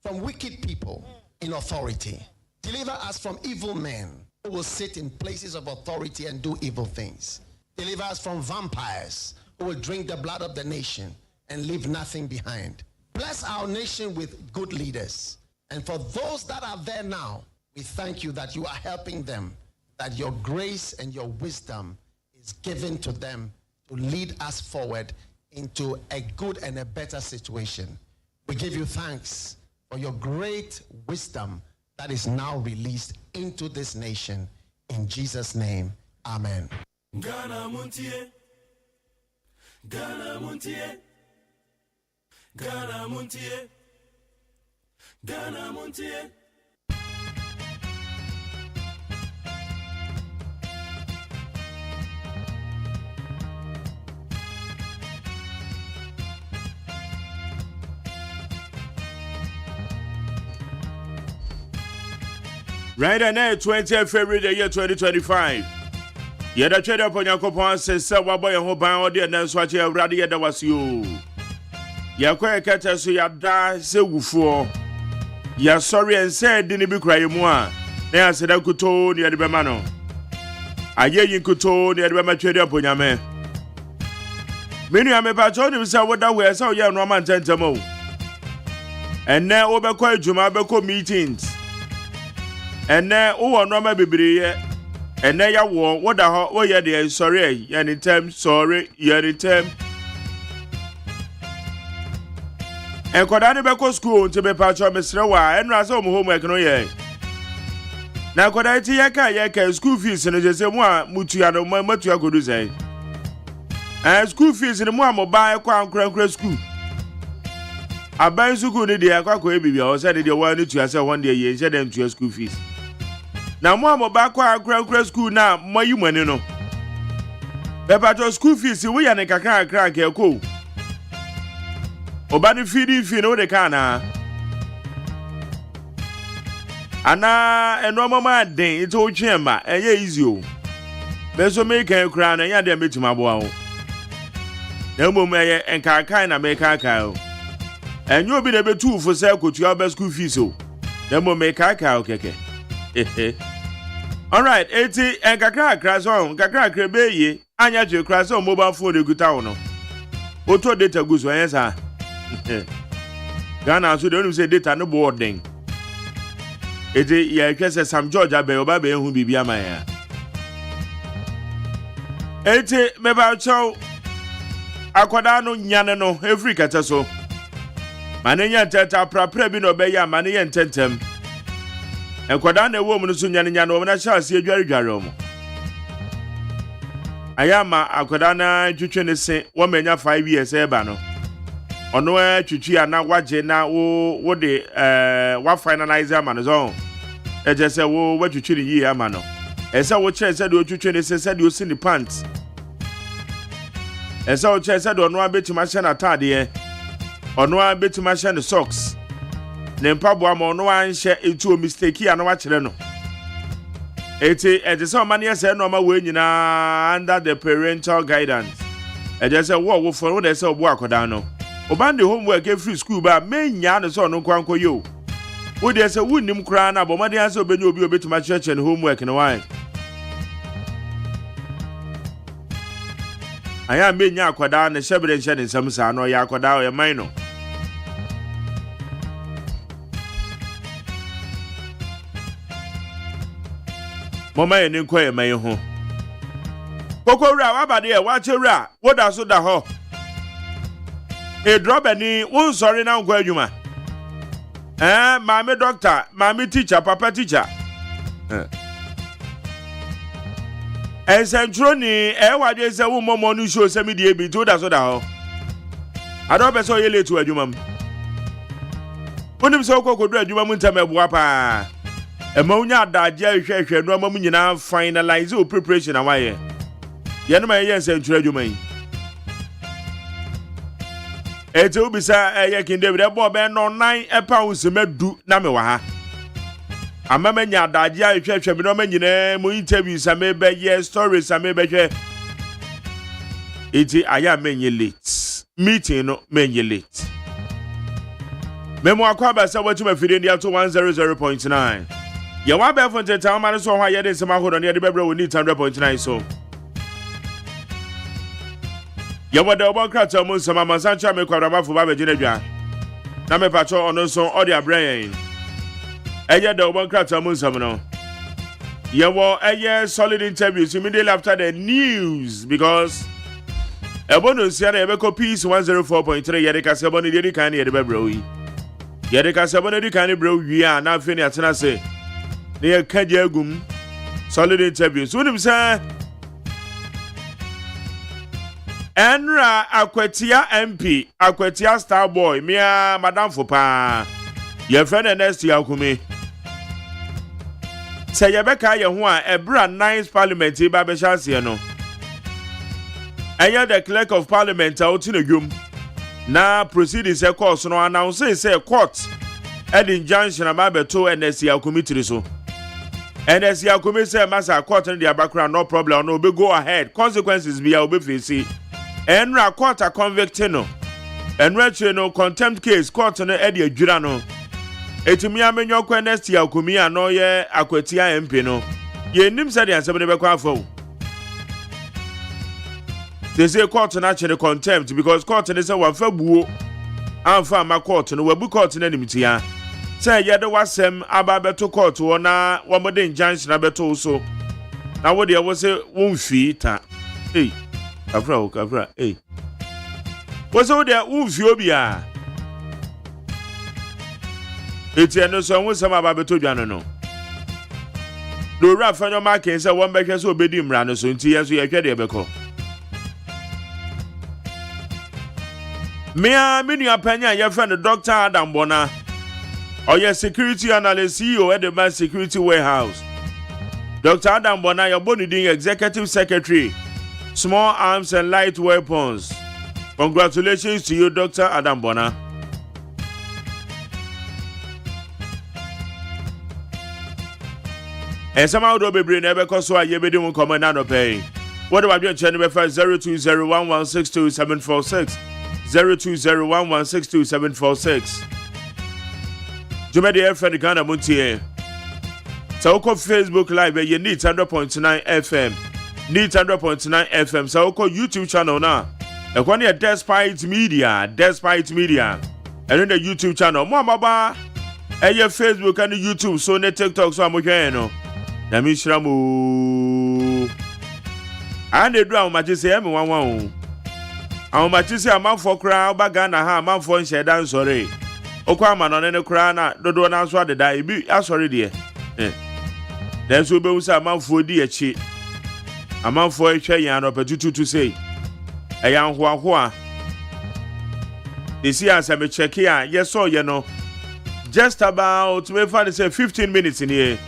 from wicked people in authority. Deliver us from evil men who will sit in places of authority and do evil things. Deliver us from vampires who will drink the blood of the nation and leave nothing behind. Bless our nation with good leaders. And for those that are there now, we thank you that you are helping them, that your grace and your wisdom is given to them to lead us forward into a good and a better situation. We give you thanks for your great wisdom that is now released into this nation. In Jesus' name, amen. Ghana Montie, Ghana Montie, Ghana Montie, Ghana Montie. Right now, 20th February the year 2025. Yeda trade up on your coupon says, "Sir, what boy, who buy all the and swatch your radi that was you. Yakwa catcher so ya da se wufo. Ya sorry and said, didn't be crying more. Now said I could tone the Adibamano. I hear you could tone the Adibama trade up on your man. Many am about told him, sir, what that way I saw young Roman Tentamo. And now over quite Jumabako meetings. And now, oh, no, my baby, and now you want what the hell? Oh, yeah, dear, sorry, anytime, sorry, anytime. And could I never go school to be part of Mr. Wa and Razzle homework? No, yeah. Now, could I tell you, school fees and just say, one, Mutiano, my much I could say. And school fees in the more mobile crown school. I buy so good, dear, baby, I said you wanted to answer one day, you said them to your school fees. Now, Mamma back crown school now, my you money no. Pepper school fees, we and a crack a cool. Obadi feeding if you know the canna. Anna and normal man day, it's all chamber, and ye is you. There's a make a crown and ya damn it to my bow. No more may and carcana make a cow. And you'll be able to for circle to your best school fees. So, no more make a cow keke. All right, 80 and Kakra crash on Kakra Crebe, Anya to crash on mobile phone the good town. Auto data goes when answer. Ghana, so don't say data no boarding. It is yeah, guess some Georgia Baby who be my hair. 80 meba chow Aquadano Yanano, every cataso. Manaya teta praprebi no beya money and tentem. And Quadana woman soon yan when I shall see a jerry jarom. I am a Aquadana Juchen say 1 million 5 years ebano. On where Chuchi and now watching now what they what finalize a man's own. I just say, oh, what you chilling ye, mano. And so what said what you train said you seen the pants. And so said on one bit to my son at tardy, on one bit to my son the socks. Then Pabwam on one share into a mistake and watch Reno. 80 and so many said no more way under the parental guidance. And just a war for what they saw work down. Obandi homework every school, but main yarn is on no quanko you. Would there's a wooden crown, but my answer be you be to my church and homework in a while. I am being Yaquadan, the shepherd and shedding some son or Yaquada or minor. Mama and inquire my home. Coco Ra, about there, watch a rat. What does the ho? A drop any one sorry now, where you man. Mammy doctor, mammy teacher, papa teacher. And Centroni, what is a woman who shows me the AB to that soda. I don't saw you late to a human. When him so could read you, Mamma Wapa. Ammonia that Jerry Share, no moment you now finalize your preparation away. Yanama, yes, and trade you may. It will be sir, a yakin David Bob and on 9 pounds to make do Namawa. A mamma that Jerry Share, no man, you know, interviews, I may be yes, stories, I may be here. It I am many late. Meeting no many late. Memo akwaba sa watu mafide ndi ato 100.9. Ya wabe fonte tama no so hwa ye de sema hodo ne de bebre woni 100.9 so. Ya wada obokrata mu sama masancha me kwabra mafo ba begine dwa. Na me pacho ono so odi abrayen. Eye de obokrata mu sama no. Ya wo eye solid interviews immediately after the news because Ebono sia na ebeko peace 104.3 ye de kasebo ne de kan ye de bebre wi. Ye de kasebo ne de kan bro wi a na afi ne atena se. Ne ye kaje agum solid interviews. Wonim say Enra Akwetia MP, Akwetia Star Boy, Mia Madame Fopa. Your friend Next Yakumi. Say Yabeka Yahua, a brand nice parliament, Babashasiano. And you're the clerk of parliament out in a room. Now proceedings a course no announce say court. Ed injunction Amabeto and Next Yakumi to so. And as Yakumi say, Master court in their background, no problem, no be go ahead. Consequences be be facing. Enra court a convicted no. Enra no contempt case court no edi adwira no. Etumi amenyo kwa next ya okumi ano ye Akwetia MP no. Ye nim say the answer be kwa afo. They say court na chere contempt because court ne say wan fa buo. Amfa ma court no wabu court na nimtia. Say ye de wasem aba beto court wo na wo mo de injunction abeto so. Na wo de wo say won fi ta. Hey. Kafra, hey. What's over there? Ufiobia. It's no song with some about Betujano. Do Rafa no markings and one baker so bedim ran so until yes, we are ready. Beco. Mea Minia Pena, your friend, Dr. Adam Bona, or your security analyst CEO at the Mass Security Warehouse. Dr. Adam Bona, your body executive secretary. Small arms and light weapons. Congratulations to you, Dr. Adam Bona. And somehow do be bring never cause why you be doing command no pay. What about your channel first 0201162746 0201162746 Jumedi FM Ghana Montier. So go Facebook Live you need 100.9 FM. Need 100.9 FM. So go YouTube channel now. And when you're Despite Media. And in the YouTube channel. Mwamba. And your Facebook and YouTube. So ne TikTok so amoke no. Na mi shiramu. And the drum matches am wan. Am matches am for crowd baga na ha am for nche dan sorry. Okwa ma no ne kra na dodo na so de da ibi asori de. Then so be usa am for di achi. Amanfo ehwe yan no petutu to say eyan ho a isi answer me check here yes so you know just about we find say 15 minutes in here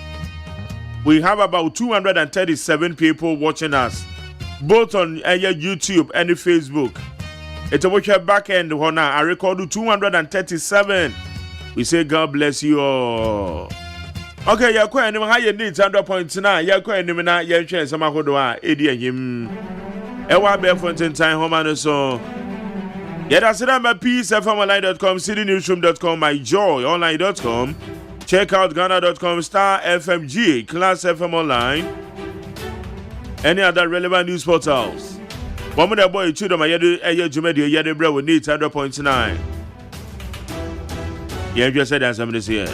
we have about 237 people watching us both on YouTube and Facebook. It's a watch back end I record 237. We say God bless you all. Okay, ya kwa enim ha ye need 100.9 ya kwa enim na ye hwe nsema hodo a edi ehim ewa be fonten time homa no so ye da se na peacefmonline.com citynewsroom.com myjoyonline.com check out ghana.com star fmg class fm online any other relevant news portals one the boy chudo ma ye jumedi ye de bra we need 100.9 ye just said answer me this here.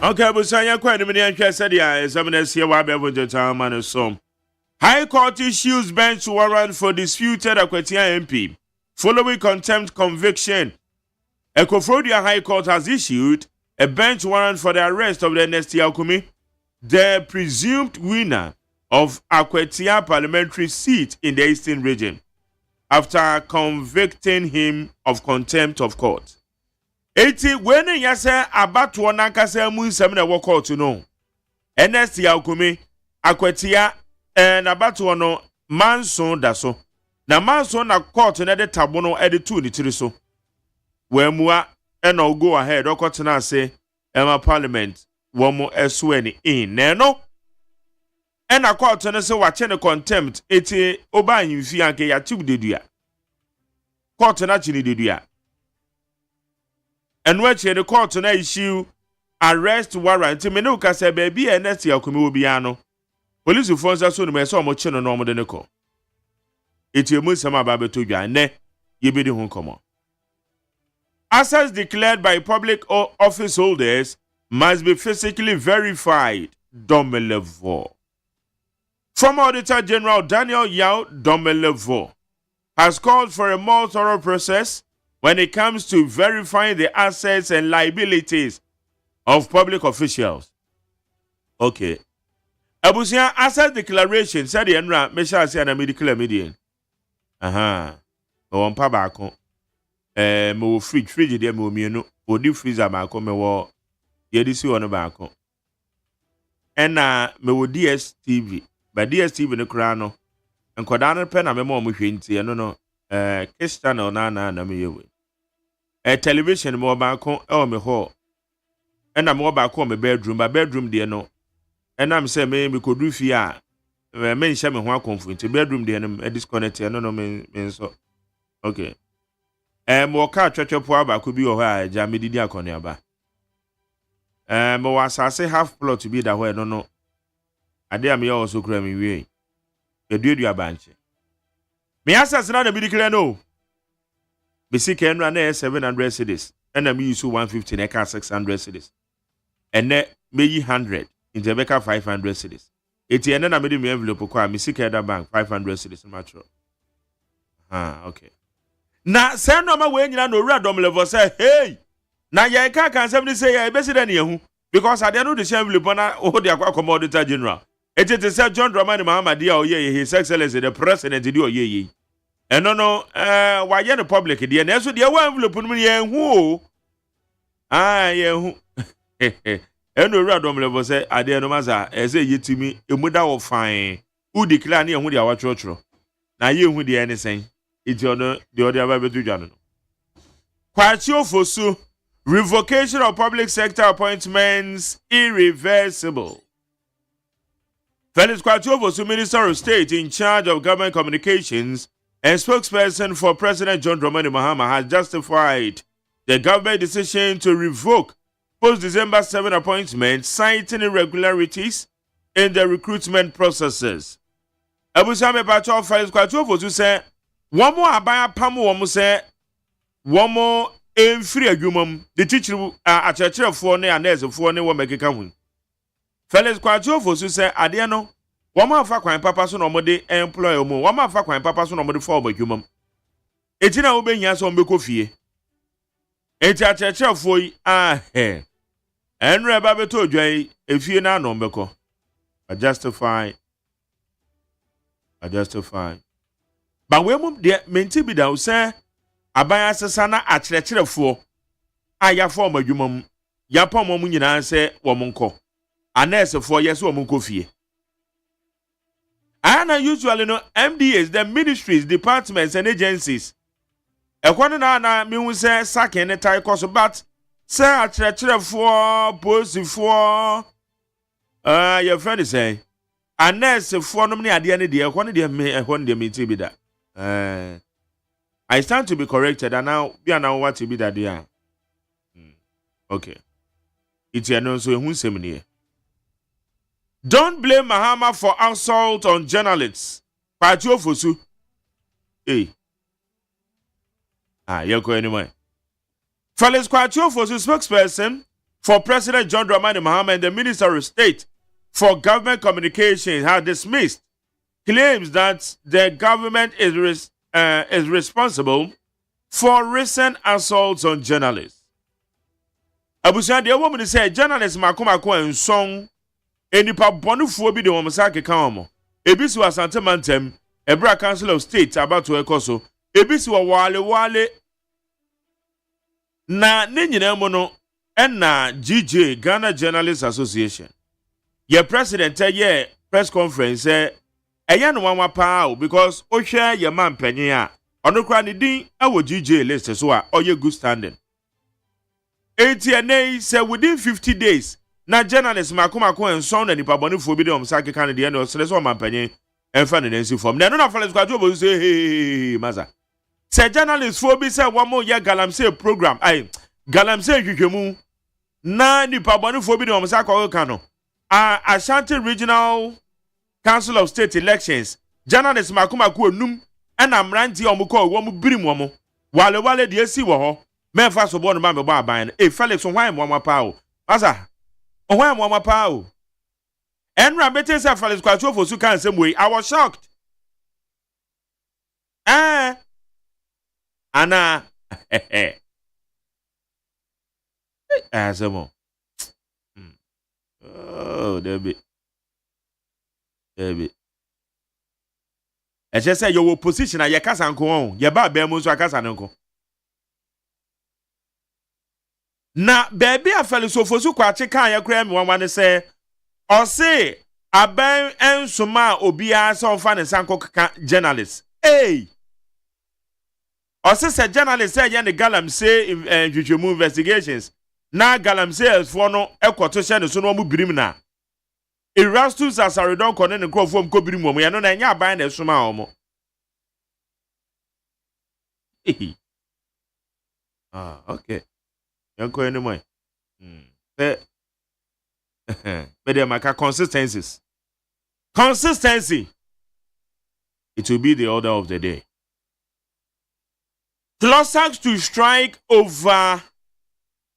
Okay, but say quite a minute said yeah, examiners here why be the time and so. High Court issues bench warrant for disputed Akwetia MP following contempt conviction. Ekofrodia High Court has issued a bench warrant for the arrest of the Nesti Akumi, the presumed winner of Akwetia parliamentary seat in the Eastern region, after convicting him of contempt of court. Eti when ya say abatoɔ nankasa mu nsɛm na ɛwɔ court no. NST akumi akwatia na abatoɔ no manson da so. Na manson na court na de tabo no de tu ni tiri so. Wemua ena go ahead okotena say Emma Parliament womo esweni in neno ena court no say wache ne contempt eti oba himfi anke ya tube dedua court na chini dedua eno ache ne court na issue arrest warrant me no ka say baby NST akumi obi ano police force so no me say omo che no no omo de ne ko eti emu sama ba beto dwa ne yebedi ho komo. Assets declared by public office holders must be physically verified. Domelevo. Former Auditor General Daniel Yao Domelevo has called for a more thorough process when it comes to verifying the assets and liabilities of public officials. Okay. Abusia asset declaration said the Enra Mesha say na medical median. One pa baako. Me fridge there me mienu odi freezer baako me wo ye di si ono baako ena me wo DSTV ba DSTV ne kura no enkoda no pe na me mo hwe ntie no kiss channel na me yewe television me wo baako e wo me ho ena me wo baako me bedroom de no ena me say me kodu fi a me nhye me ho akonfu ntie bedroom de no disconnect no me so okay. Moka twetwepo abako bi ho a ja medidi akone aba. Mo wasase half plot bi da ho no ade am ye also kura mi wie. Eduedu abanche. Me asase na bi dikire no. Be sika enra na 700 cedis. Ena me use 150 na ka 600 cedis. Ene me yi 100 into be ka 500 cedis. Eti ene na me di me envelope kwa me sika da bank 500 cedis matro. Okay. Na say no ma we nyina no wura Domelevo say hey na ye ka kan say say ye be say na yehu because ade no de shame envelope na o de akwa Auditor General etete say John Dramani Mahama dia o ye his excellency the president di o ye eno no wa ye no public de na so de wa envelope no ye hu o ye hu eno wura Domelevo say ade no ma za e say yetimi emuda wo fine u declare na ye hu de awachoro na ye hu de anything. It's on the other way. Kwatiofosu, revocation of public sector appointments irreversible. Felix Kwatiofosu, Minister of State in charge of government communications and spokesperson for President John Dramani Mahama, has justified the government decision to revoke post-December 7 appointments, citing irregularities in the recruitment processes. Abusame Pacho Felix Kwatiofosu said, one more abaya pamu one say one more free agumum the teacher a church for ne and there's a for ne one make come. Felix Kwatiofosu say adiano one more fa kwan papa so no mode employ mu one more fa kwan papa so no mode for agumum. Etina wo behia so mbeko fie. Eti a church for yi enre ba beto dwan efie na no mbeko. I justify. But we mum de menti bi da say abaya sesa na akyerɛkyerɛfo aya form adwumam ya pom mu nyina say wo monko anesefo yes wo monko fie ana usually no MDAs the ministries departments and agencies ekwono na me hu say sacking ne tie course but say akyerɛkyerɛfo posifo your friend say anesefo no ne ade ne de ekwono de me ekwono de menti bi da. I stand to be corrected, and now we are now what to be that day. Okay. It's so don't blame Mahama for assault on journalists. Kwatiofosu. Hey. You go anyway. Felix Kwatiofosu, spokesperson for President John Dramani Mahama and the Minister of State for Government Communications, has dismissed claims that the government is responsible for recent assaults on journalists. Abusia de woman say journalists makomako en song enipa bonufuo bi de wo msake kan omo. Ebisi wa Santemantem, Ebra Council of State about to ekoso. Ebisi wa wale Na ne nyina mu no na GJ Ghana Journalists Association. Your president ye press conference eya no wanwa pa because o hwe ye man panyin a ono kra ne din awo GJ list so a oye good standing. ATNA say within 50 days na journalists makomako enson na nipa bonifo bi de omsake kan de no sele so man panyin enfa ne nansi form. Na no na fale kwa to say hey maza. Say journalists fo bi say wo mo ye galamsey program ai galamsey hwehwemu na nipa bonifo bi de omsake kan no Ashanti Regional Council of State Elections journalists makomako enum na amranti omko wo mu birim wo mo wale de esi wo ho menfa so bo no ma me bo aban e Felix hwan mo pa o asa hwan mo pa o enra bete say Felix kwacho fosu kan say moyi I was shocked ana asemo oh Debbie I just say your position at your casa and co your ba be mo so akasa nko na baby afeli so fosu kwache kan ya kra mi wan say o say aban ensoma obia so fa ne sanko journalist o say journalist say ya ne galamsey hwehwemu investigations na galamsey for no ekoto hye ne so no mu birim na Erastus asaridon kone ne krofom ko birim mo ya no na nya aban na esoma omo okay yanko anymore but there maka consistency it will be the order of the day. Closer to strike over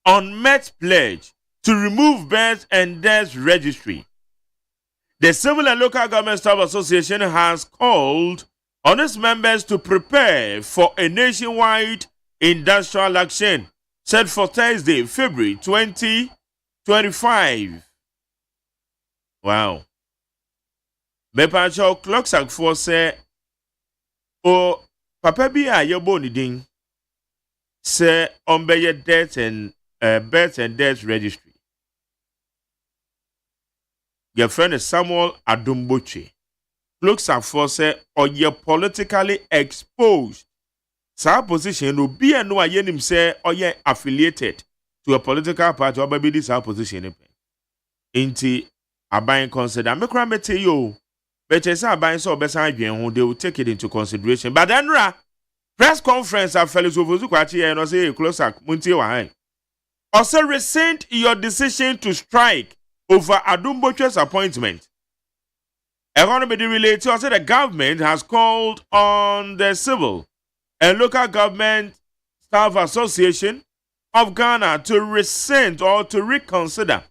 unmet pledge to remove birth and death registry. The Civil and Local Government Staff Association has called on its members to prepare for a nationwide industrial action set for Thursday, February 2025. Wow. Bepacho clocks at for say, oh, Papa bi a yobo ni ding say on be death and birth and death registry. Your friend is Samuel Adumboche. Looks at for say or you're politically exposed. Sa position no be no ayenim say or you're affiliated to a political party or maybe this position. Inti aban consider me kra mete yo. But say aban so besa adwen ho they will take it into consideration. But then press conference at Felix Ofosu kwachi e no say closer muntie wa han. Also rescind your decision to strike over Adumboche's appointment. Economy related also the government has called on the Civil and Local Government Staff Association of Ghana to rescind or to reconsider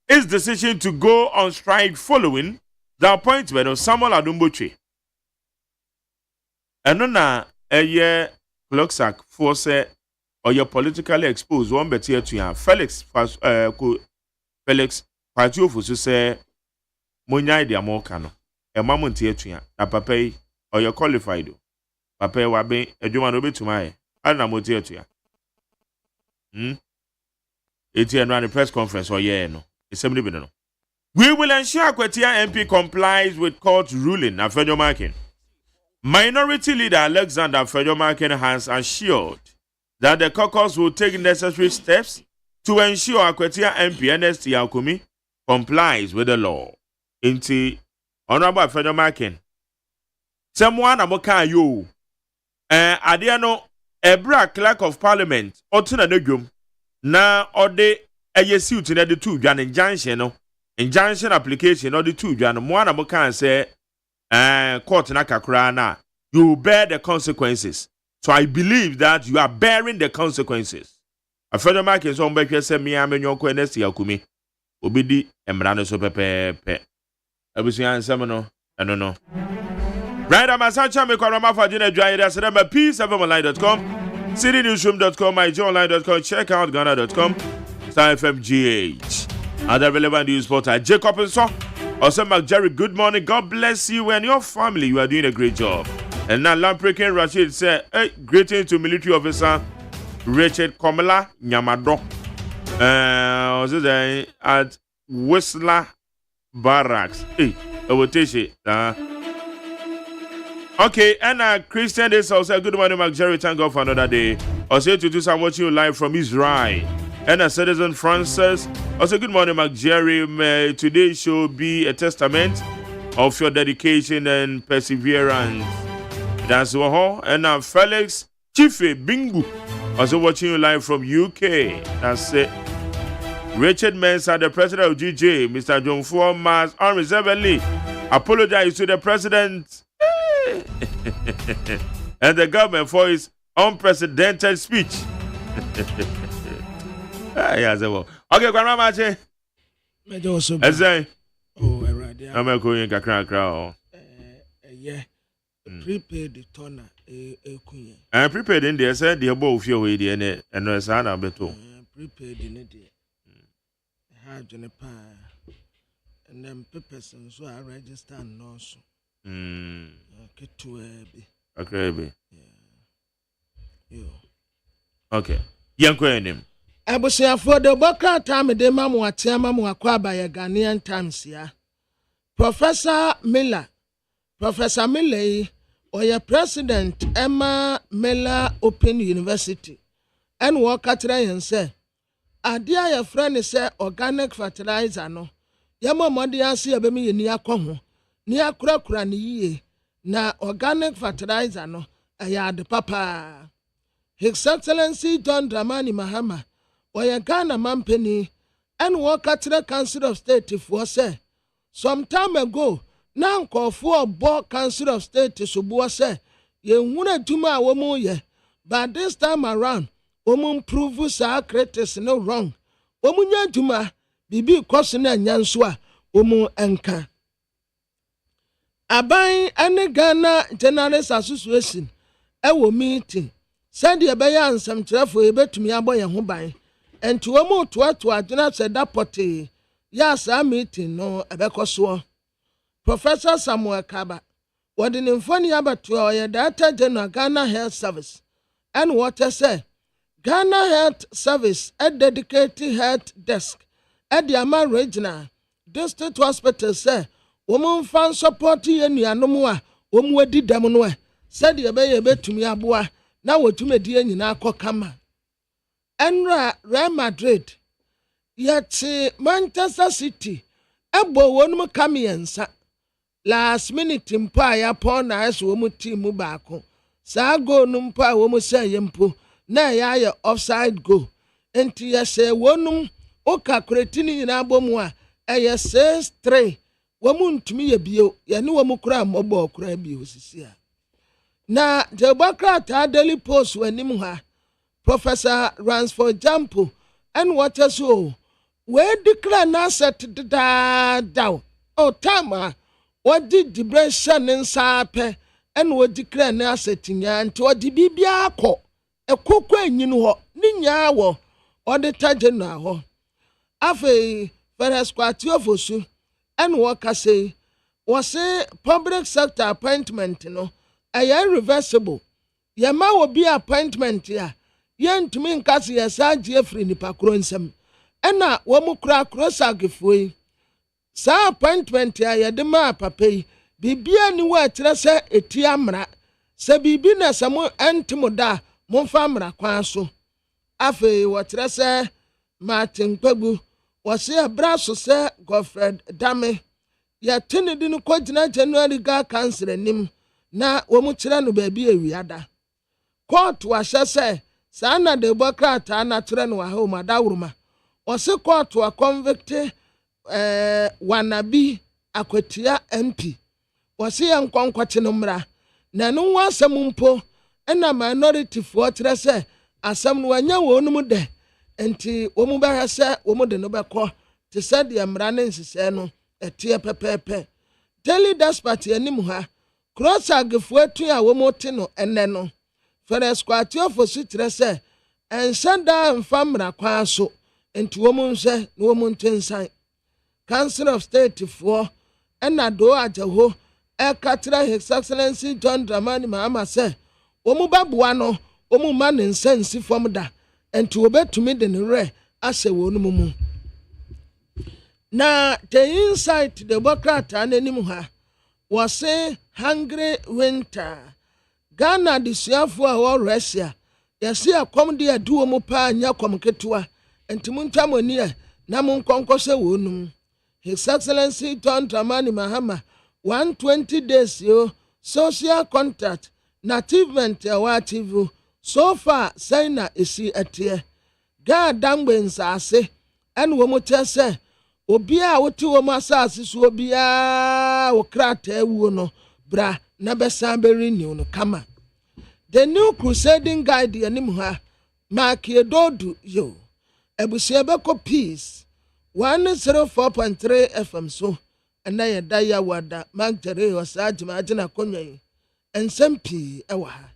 its decision to go on strike following the appointment of Samuel Adumboche. And na a year Clocksack for say or you're politically exposed one better to ya Felix Patio for say Munya de Amokano, a mamon teacher, a papa or you're qualified. Papa wabe, a Juma no be to my Anamotia. It's here run a press conference or no. It's somebody been no. We will ensure Kwatia MP complies with court ruling at federal market. Minority leader Alexander Federal Market has assured that the caucus will take necessary steps to ensure Akwatia MP NST Alkumi complies with the law. Inti Honorable Federal Market. Someone amoka yo. Adiano Ebra Clerk of Parliament Otuna Negum na ode suit in the two Jan injunction injunction application or the two Jan one amoka say court na kakra na you bear the consequences. So I believe that you are bearing the consequences. A federal market so mbekwe se mi amenyonko NST Alkumi obidi emrano so pepe abusu ansem no eno no right am asacha me kwara for jina dwaye da se na p7online.com citynewsroom.com myjoyonline.com check out ghana.com star fmgh other relevant news portal Jacob and so also Mark Jerry, good morning, God bless you and your family, you are doing a great job. And now Lamprekin Rashid said, hey, greeting to military officer Richard Komela Nyamado. At Whistler Barracks. Hey, I will take it. Okay, and Christian is also good morning, Mark Jerry. Thank God for another day. Also, to do some watching you live from Israel. And a citizen Francis. Also, good morning, Mark Jerry. Today should be a testament of your dedication and perseverance. That's what. And Felix Chife Bingu. Also watching you live from UK. That's it. Richard Mensah, the president of GJ, Mr. John Formas, unreservedly apologize to the president and the government for his unprecedented speech. Okay, Grandma Mache. I'm going to cry. Yeah, prepaid toner. And prepared in there, said the above your way, and no sana beto. Prepared in it. Hard in a pie. And then peppers and so I register and also. Get to a baby. Yeah. Okay. Young Queen. I was here for the Boca time, the Mamma Tiamamu acquired by a Ghanaian times here. Professor Miller, or your president, Emma Miller Open University, and walk at and say, Adia, your friend is organic fertilizer. No, Yama Modia see a baby near Congo, near Krakran ye, na organic fertilizer. No, I had papa. His Excellency John Dramani Mahama, or your Ghana Mampany, and walk at the Council of State if was say, some time ago. Now call for board Council of State to Subua say, ye wuna juma woman ye, but this time around, woman proves our critics no wrong. Woman ya juma, bibi kosina nyanswa, woman enka. Abai ane Ghana Journalists Association, ewo meeting, said ye bayan some trafo ebe to me aboy and hubai, and to woman to adjuna said that potty, yes, a meeting no ebekoswa. Professor Samuel Kaba, what in infony about your data general Ghana Health Service, and what I say, Ghana Health Service at dedicated health desk at the Amman Regional District Hospital say, woman fan supporting any anomua, did demonwe, said ye bay a bit to me abua, now what to me dear in our kama. And Real Madrid, yet Manchester City, Ebo one Kamians. Last minute mpa upon us womu team baako. Sa go numpa womu say yempo na ya offside go. Enti ya say wonum oka kretini na bomu a eye 6-3. Womu ntumi ye bio ye ne womu kura mobo kura bio sisi a. Na Democrat Daily Post wanim ha. Professor Ransford Jampo and what so we declare na set down. Oh tama. What did the Brescian and Sape and what declare na setting and to what the Bibiako a cook when you know Ninya or the Tajana. Afe Ferris Quatiofosu and what I say was a public sector appointment, irreversible. Yama will be appointment here. Yen to me, Cassie, as I Jeffrey Nipacronsem, and now one crack cross agifui. Sa appointment ya yedema papai bibia ni wa kire se etiamra se bibi na samo antimoda momfamra kwan so afi wo kire se Martin Kpagu wo se abraso se Godfred Dame ya tinidi no kwagina January ga cancer nim na wo mu kire no ba bi awiada court wa se sa na de bokrata na kire no wa ho madawruma wo se court wa convict wanabi akwatia MP wasi ya nkwankwachi no mra na no wasam mpo na minority fo tire se asam no wanya wonum de enti wo mu ba se wo mu de no bekọ te se de mra ne nsise no etie pepepe daily dispatch anim ha cross agfo atu a wo mu te no enne no Ferris Quatio su tire se ensanda mfamra kwa so enti wo mu nse no wo mu ntensan Council of State for and do ajaho Ekatra His Excellency John Dramani Mahama say, Omu babuano, Omu man in sense from da, enti obetumi de ne re ahyɛ wɔn mu na the insight Democrat ananim ha wɔse hungry winter Ghana disuafo a wɔ Russia yɛse akɔm de adu wɔ mu paa nya kɔm ketewa enti muntwa moni na monkonkɔhyɛ wɔn His Excellency John Dramani Mahama 120 days social contact na achievement achieve so far say na esi etie God dangbe nsase en wo mo kyese obi a wote wo mo asase so obi a wo krata ewuo no bra na besan be renew no kama the new crusading guide anim ha mark edodu yo ebusia beko peace 104.3 FM so na ye da ya wada magtere osaje agina konwan ensem ewa ha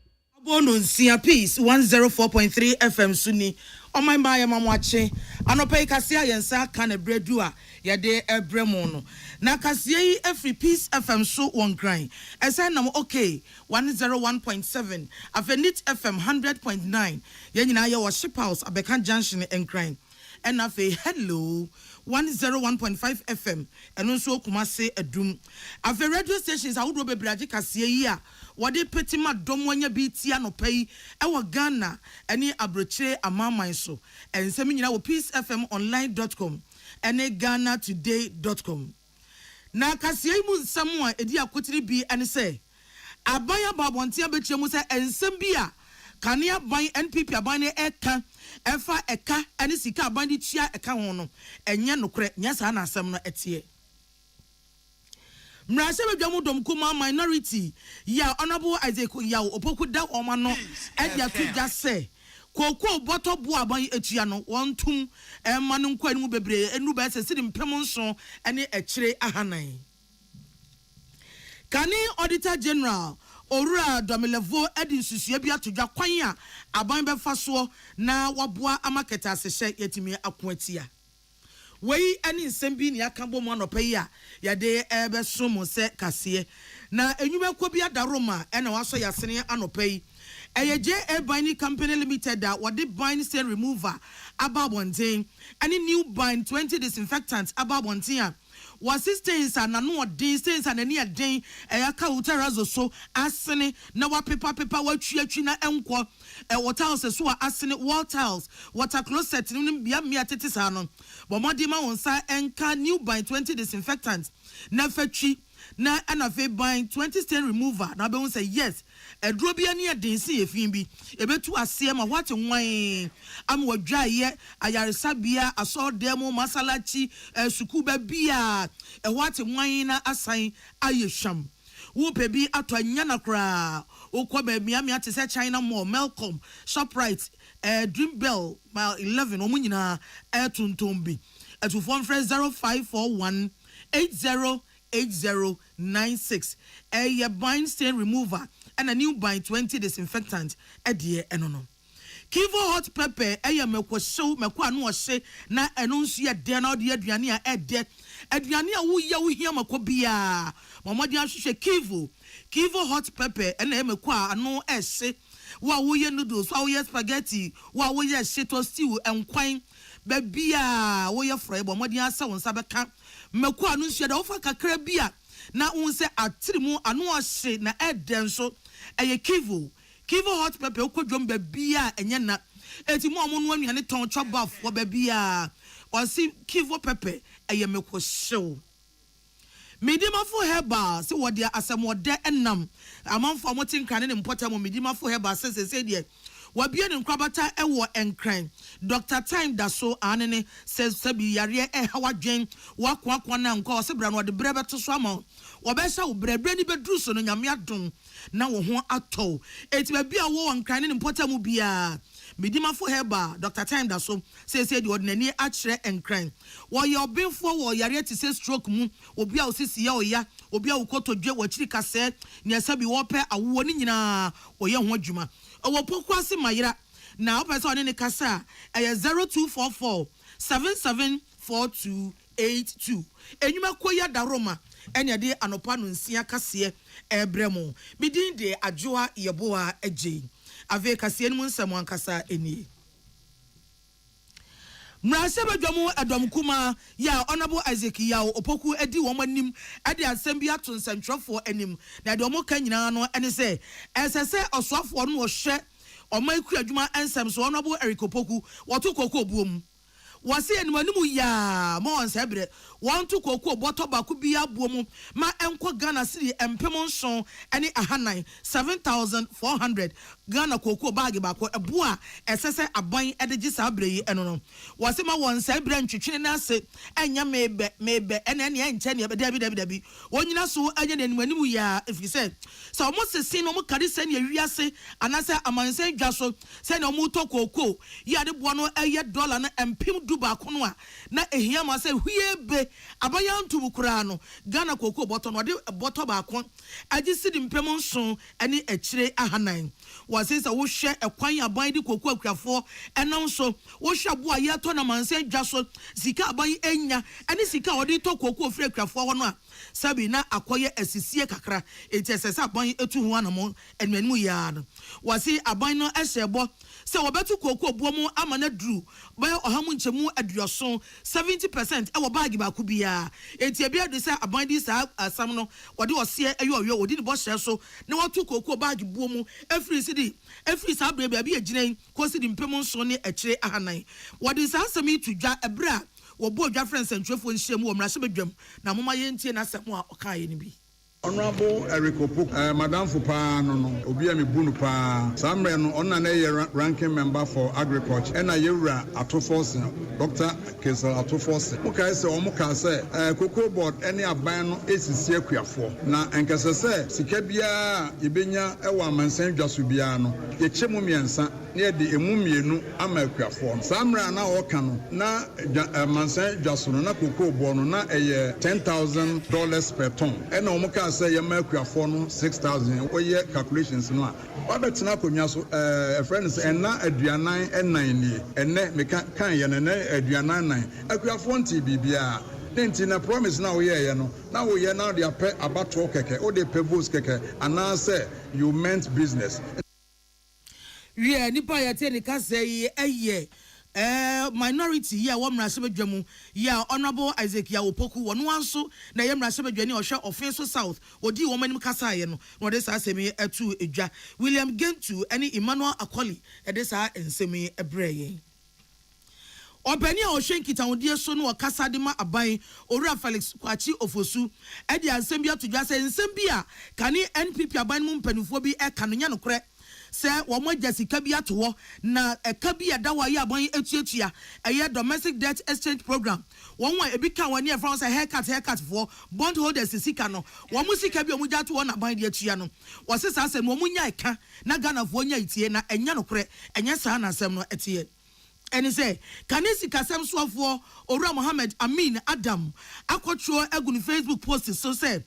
Bono nsia peace 104.3 FM suni my ya mamwache anopai kasia yensa kana bredu a yede ebremu no na kasia yi every peace FM so one grind esa na okay 101.7 Avenit FM 100.9 yenyina ye worship house Abekan Junction en grind and afi hello 101.5 FM and also Kumase Edum. Afi radio stations a would be braji kasia yi a wade petima dom wanya biti no pay ewa Ghana any abroche amaman so and semi nyina wo peacefmonline.com and GhanaToday.com. Na kasia mu nsam a edi akotiri bi ene se abaya babontia betwe mu se ensem bi a Kania ban NPP abane eka efa eka ene sika abane tua eka ho no enye nokre nya sa na asem no etie mrase bedwamu dom kuma minority ya honorable Isaac ya opoku da oma no e dia tuja se koko boto bo aban etua no wontum emma no nkwa mu bebre enu ba se sidi mpem nso ene ekire ahanan Kani Auditor General Ora Domelevo edi susue bia todwa kwan a aban befa so na waboa amaketa asehye yetimi akoatia wei ani nsem bi ne aka bom anopai a yade ebe so mo se kase na enwuma ko bia daroma ena waso yasene anopai eyeje Ebani Company Limited da wade bind stain remover ababonten ani new bind 20 disinfectants ababonten a wasistens and no din stains and any din eyaka utarazo so asene na wa paper wa twa na enko water house so asene wall tiles water closet nim bia mia tetesa no bomodi ma wonsa enka new by 20 disinfectants na fatwi na anafe bind 20 stain remover na be won say yes edro bia ne den si efin bi ebetu ase ma wate nwan am wadwaye ayaresa bia asodemo masalachi sukuba bia wate nwan na asan ayesham wo pebi ato anya na kra okwa ba bia me ate se China Mall Melcom Shoprite Dream Bell mile 11 omunyina etuntombi etu phone fresh 0541 8096 a bind stain remover and a new bind 20 disinfectant edie enono Kivo hot pepper mekwo show mekwo anu ohye na eno nsu ye de na ode aduane a ede aduane a wo hia mekwo bia momodi ahwehwe Kivo hot pepper ena mekwo anu ehye wo ye noodles wo ye spaghetti wo ye shito stew enkwan ba bia wo ye fry momodi asa won sa beka mekwo anu nsu de wo fa kakra bia na unse atirimu anu ohye na ede nso eye Kivo hot pepper okodwom ba bia enye na eti mo no anuane ton chobaf wo ba bia osi Kivo pepper eye mekwo hyew midimafo heba se wode asamode enam amanfo amotin kan ne mpota mo midimafo heba se de wabie ne nkrabata ewo enkran Dr. Time da so anene sabi yare hawadwen wakwa na nko se bra no de brebe to so ama wobesha wo brebre ni bedru so no nyame adom na wo ho atɔ eti ba bia wo enkran ne mpota mu bia midimafo heba Dr. Time da so se de ordinary akyere enkran wo ye obenfo wo yare ti se stroke mu obi a osisi ya oya obi a ukotodwe wo chiri kase ne sabi wo pe awo ni nyina wo ye ho adwuma owo pokwase mayira na opese one ne kasa 0244 774282 enwuma koya daroma ene de anopa no nsia kase ebremo bidin de adwoa yeboa agye ave kase enu nsam ankasa eni Mrasebadwamu Adam Kuma ya Honorable Isaac Yao Opoku edi womanim ade asem bi ato nsantwofo anim na de omo kan nyina no ene se esese oswafo no wo hye omaku adwuma ensem so Honorable Eric Opoku woto kokko buom wase enimanimu ya ma on sebre won to kokko boto baku bia buom ma enko Ghana city empem nson ene ahanan 7400 Ghana kokko bag bako eboa esese aban edegi sabre yi eno no wase ma won sebre ntwetwene na se enya mebe ene ne enche ne dabi wonyina so anya enimanimu ya efise so mo sese no mo kare se ne wiase anase amanse dwaso se ne mo to kokko ya de bo no eye dollar na empem baako no a na ehia ma se hwiebe abaya ntum kura no Ghana kokko boto no de boto baako agi sidi mpem nson ene akire ahanan wase se wo hwe ekwan aban de kokko akuafo enam so wo hwe bo aye to na manse dwaso sika aban enya ene sika odi to kokko ofre akuafo ho no a sabi na akoye asisie kakra etesese aban etu ho anamo enmanimu ya no wase aban no ehye se wobetu kokko buomu amana dru ba ohamu nchemu aduoso 70% e wo bag ba ku bia enti bia de se aban di sa asam no wode ose ayo wodi ne bo hye so na watu kokko bag buomu efri sa bra bia aginan ko sidi mpem nso ne akire ahanan wode sa asami tudwa ebra wo bo dwa friends ntwefo nhyiam wo mrahye bedwam na moma yentie na asem a okaye ne bi. Honorable Eric Opoku, Madam Fupa, no, Obia mi bunu pa. Samre no, onna na ye ranking member for agriculture. Ena yewra atofos, Dr. Kesel atofos. Muka se omuka se, cocoa board any aban no esisi akuafo. Na enkese se sika bia yebenya ewa mansen dwaso bia no. Ye chemu miensa na de emu mienu ama akuafo. Samre na oka no na mansen dwaso no na cocoa board no na eye $10,000 per ton. Ena omuka say your mercury no 6,000 or year calculations no what betina konwa so friends and na aduanan and ni enne me kan ye na aduanan nan akuafo nti bibia nti na promise na we ye no na we ye na de apɛ abato keke o de pevos keke ana say you meant business yeah nipa ya te ni ka say eye minority ya wo mrasebedwamu ya Honorable Isaac ya Opoku wono anso na ye mrasebedwani ohwe offense south odi wo manim kasa ye no no de sa asemi atu edwa William Gentu ene Emmanuel Akoli de sa ensemi ebreye Obani a ohwe nkita wodie so no kasa de ma aban Owura Felix Kwachi Ofosu e de ansem bi atodwa se ensem bi a kane NPP aban mu mpanifo bi e kanonya no korɛ se wo mo jasika bi ato na eka bi ada wa ye aban etuatua eye domestic debt exchange program won wa ebi kan wani e from say haircut for bond holders sika no wo mo sika bi o mo jato na aban de atua no wo se sa asem wo mo nya eka na Ghana fo nya itie na enya no korɛ enya sa na asem no etie eni say kanisi kasem soafo Owura Mohammed Amin Adam akotro agunu Facebook post so say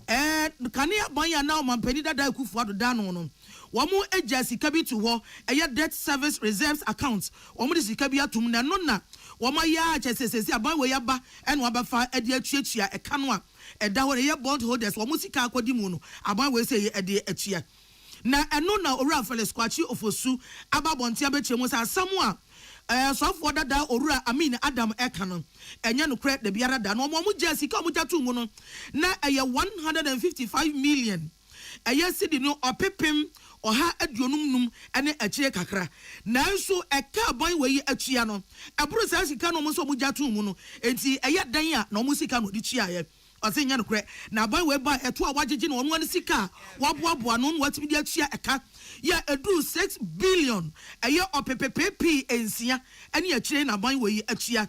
kani aban ya na o mampani dada ekufu adoda no Wamu eja sika bi to ho eye debt service reserves account wamu de sika bi atum na no na wama ya chesesesi aban we yaba ene wabafa ede atuatua eka no a eda ho ye bond holders wamu sika akodi mu no aban we say ede atua na eno na Owura Felix Kwachi Ofosu ababonte abechemu sa samu a sofo dada Owura Amin Adam eka no enya no kre de biara da no wamu ja sika wamu jatu mu no na eye 155 million eye sidi no opepem oha aduonum num ene akire kakra nanso eka ban we atua no eburu sa sika no mo so mo jatu mu no enti eye dan a na mo sika no di tua ye ose nya no kre na ban we ba eto a wagege no ono sika waboaboa no watimi di atua eka ya edu 6 billion eye opepepepi ensia ene akire na ban we atua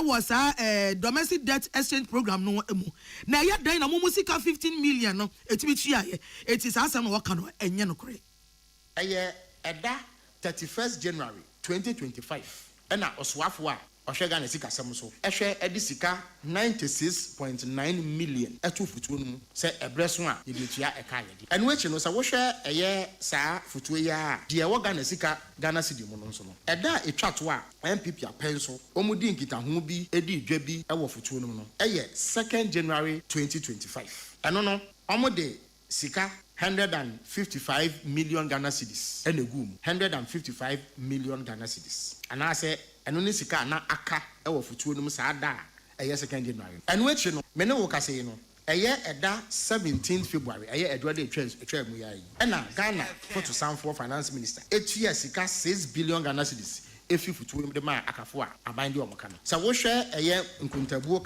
was a domestic debt exchange program no emu na ya dan na mo sika 15 million no etimi tua ye it is asem no waka no enye no kore eye eda 31st January 2025 ena oswafo a ohwega na sika sem so ehwe edi sika 96.9 million etu futuo no se ebreso a ye tua eka ye enu echi no se wo hwe eye saa futuo ya de wo ga na sika Ghana cedi mu no so no eda etwato a MPP apenso omudi nkita ho bi edi dwa bi e wo futuo no no eye 2nd January 2025 eno no omode sika 155 million Ghana cedis. And a goom 155 million Ghana cedis. And I say, and only sika na aka ewo futu no sada a year 2nd January. And which you know, many work say no. A year at that 17th February, a year at what they trade Muyai. And now Ghana for to sound for finance minister. 8 years sika 6 billion Ghana cedis. If you futu the man akafua abind you makano. So we share a year in Kuntabu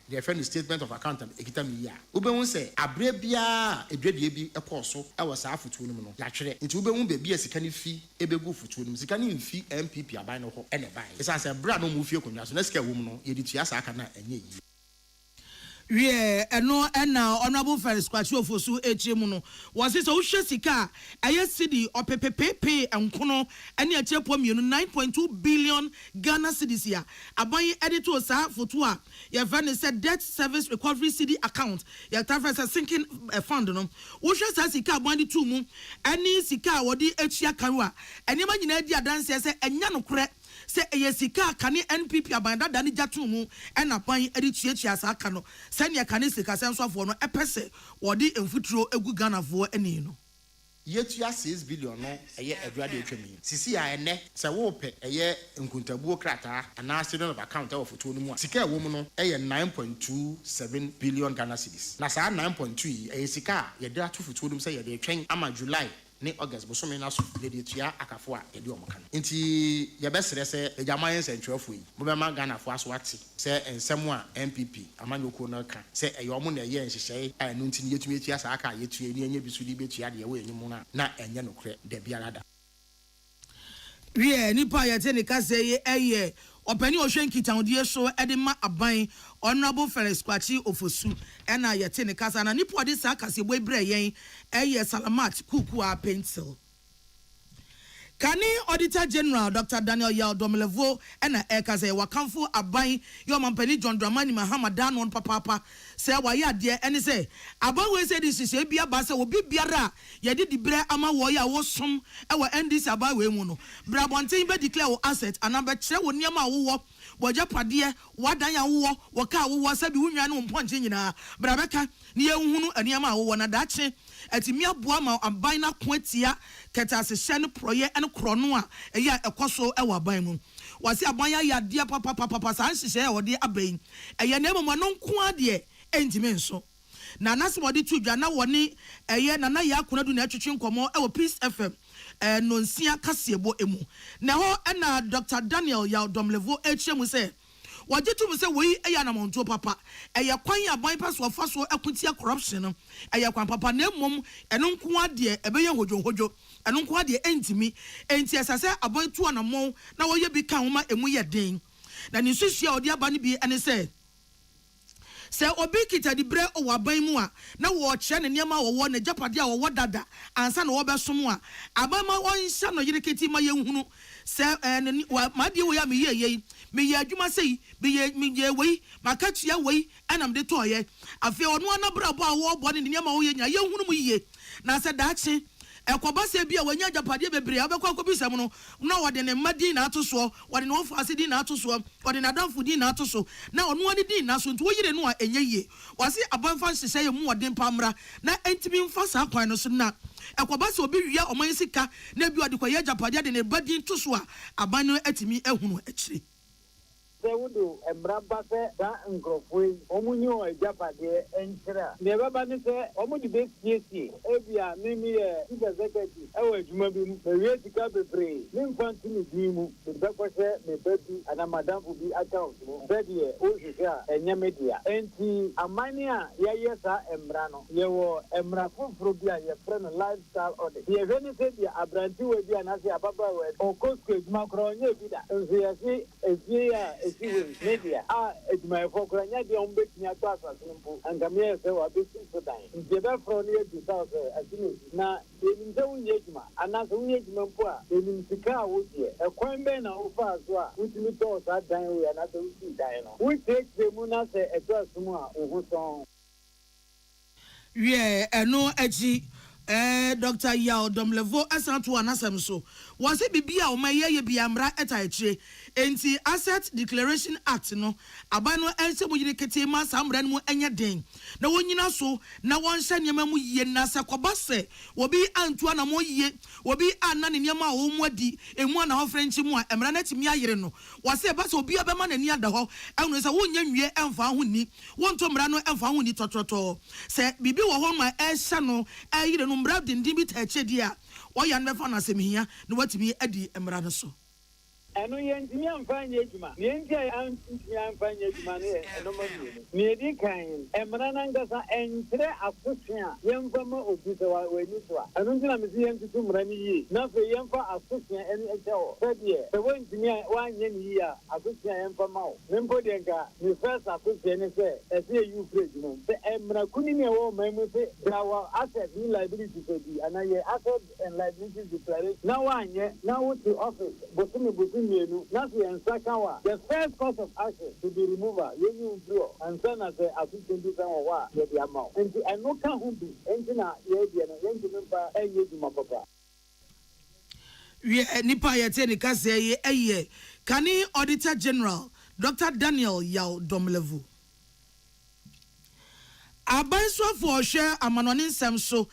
the friend statement of accountant ekitamiya ubehun say abrebia edwadie bi ekoso e wo saa futuo no no ya twere nti ubehun be bia sika ni fi ebegu futuo no sika ni mfi MPP aban no ho e ne bai isa say bra no mu fi konwa so na sika wo mu no ye di tua saa aka na enye yi eno na honorable Felix Kwachi Ofosu echemu no was so hwe sika aye cedi opepepepe enkono ene achepom mienu 9.2 billion Ghana cedis ya aban editor sa foto a ye van said debt service recovery cedi account ye transfer sinking fund no wo hwe sa sika aban di tu mu ene sika wodi achia kanwa ene ma nyina di adanse se enya no kore se eyesika kane NPP abanda dani jatu mu ena pan edi tuatua sa aka no se ne kane sika sensofo no epese wodi emfuturo egu Ghana fo eni no yetua 6 billion no eye adwade atwami sisi a ene se wo pe eye nkuntabuo krata ana student of account of foto no mu sika ewo mu no eye 9.27 billion Ghana cedis na sa 9.2 yi eye sika ye de atu foto no se ye de twen ama July ne August bosome na so de tua akafo a de omaka nti ye besere se ejamayen sentwefo yi mo be ma Ghana fo aso ate se ensem a MPP amanyoko no ka se eyomo na ye nhyehyeye a no nti yetumi etua sa aka yetua ni enye bisu di betua de ye we enyimu na enye no kre de biara nipa ye te ne ka se ye eye opani ohwe nkitahodie so ede ma aban honorable Felix Kwachi Ofosu ena ye te ne kasa na nipa de sa kase boy bre yen eye Salamat kuku a pencil Kani Auditor General Dr. Daniel Yao Domelevo ena ekaze wakamfo aban yo mampani John Dramani Mahama dan on papa se waya de ene se aban we se dis se bia ba se obi biara ye de dibre ama wo ya wo som e wa NDC aban we mu no bra bonten be declare wo asset anaba kire wo niam wo boja pade wadan ya wo ka wo se bi wunwa no mponche nyina bra beka ne ye hunu aniam wo na dache atimi aboa ma aban na kwatia keta se hye no proye ene krono a eya ekoso e wa ban mu wase aban ya de papa san hye wo de aban eye na emoma no nko ade entime nso na nase wo de tudwa na woni eye na ya akonadu na atwetwe nkomo e wo Peace FM no nsia kasebo emu na ho na Dr. Daniel Yao Domelevo echemu se wajetu se we eya na monto papa eya kwan aban paso faso akutia corruption no eya kwan papa na mom eno nko ade ebeye hojo eno nko ade entimi enti asase aban tu na mo na wo ye bi kan homa emu ye den na ni susia odi aba ne bi ene se obi kita di bre o waban mu a na wo kye ne niam a wo na japade a wo dada ansa na wo besom a aban ma won hya no yire keti ma ye hunu se ma de wo ya me ye me ye adwuma sei me ye wei makatua wei anam de toye afi ono na brabo a wo bo ne niam a wo ye nya ye hunu mu ye na se daache ekoba se bia wanya japade bebre abekwa kobisam no na wode ne madi na atoso wode ne ofase di na atoso wode na danfo di na atoso na ono ade di na so nti wo yire no a enye ye wase abanfa hyehyɛ ye mu wode pamra na entimi mfa sa kwan no so na ekoba se obi wia oman sika na bi wode koye japade de ne badi toso a aban no atimi ehunu akiri Wudu embraba se da nkrofoi omunyo ejapade enchira ne baba ni se omudi be siesie ebia mimi ye executive ewe adwuma bi mu ewie sika bebre ni mfanti ni bi mu be kwose me babi ana madam bi account mu be de o hwehwa enye media enti amani a ye sa embra no ye wo embra foforo bi a ye frɛ no lifestyle audit ye veni se bi abranti we bi anase ababa we o kosko adwuma kro nye bi da nso ye si ezie a media edumai for kranya de on betnya to asasimpo angamie se wa beti so dan njebe fro ne edi south asini na eninze unye juma ana so unye juma mpo a eninzika wo die ekwan be na wo fa so a wutimi to sa dan wo ya na so wuti dan no we take them na se eto asum a wo son eno aji Dr. Yao Domelevo asanto anasem so was it bibia o maye bia mra eta etire enti Asset Declaration Act no aba no ense mo yire kete ma samra no enya den na wonyina so na wonhye nyema mu yie na se kobase obi antu na mo yie obi anna ne nyema wo mu adi emu na ho frenchi mu a emra na timi ayere no wase ba se obi abema na ni ada ho ehunu se wonya nwie emfa ho ni wonto mra no emfa ho ni tototo se bibi wo ho ma ehye no ayire no mra dindin bi ta chedi a woya no befa na semihia na watimi adi emra no so eno yentimi amfanye ejuma yenti antimi amfanye ejuma ne eno mami ne di kan emra nangasa entre akosia yemfama obi se wa ni so a eno ntina me yenti tu mra ni yi na fe yemfa akosia eno echo fedie se wontimi wa anye ni yi a akosia yemfama o mempo de nka ni first akosia ne se ese you phrase no se emra kuni ne wo mamu se dawa asset ni liability to be anaye asset and liability declaration na wa anye na wo to office botumi the first course of action to be removal, you draw, and send as a assistant to some of the amount. And I know can who be, and now, Nipa yete kase ye Kani Auditor General Dr. Daniel Yao Domlevu. Abanswa for share amanonin semso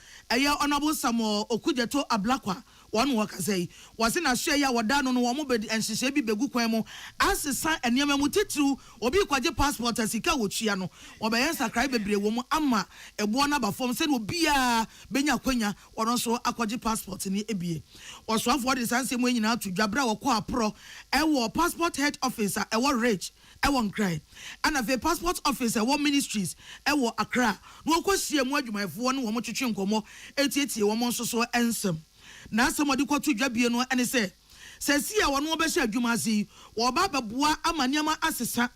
Honorable Samuel Okujeto Ablakwa one wakasei was in a share ya wadano no wamobed and she be begu kwemo as the son and yamamutitu obi kwaje passport asika wochiano obeyensa cry bebre womo ama ebuona ba form send obia benya kwanya ono so akwaje passport ni ebie oswafo for the sanse mu nyina to dwabra wo kwa pro ewo passport head officer ewo rich ewo nkrai ana ve passport officer ewo ministries ewo Accra no kwahie mu adwumayefo no wo mo twetwe nkomo etietie wo mo nso so ensem na somebody ko to dwabie no ene se si a wono be hye adwuma asi wo ba beboa amaniama asesa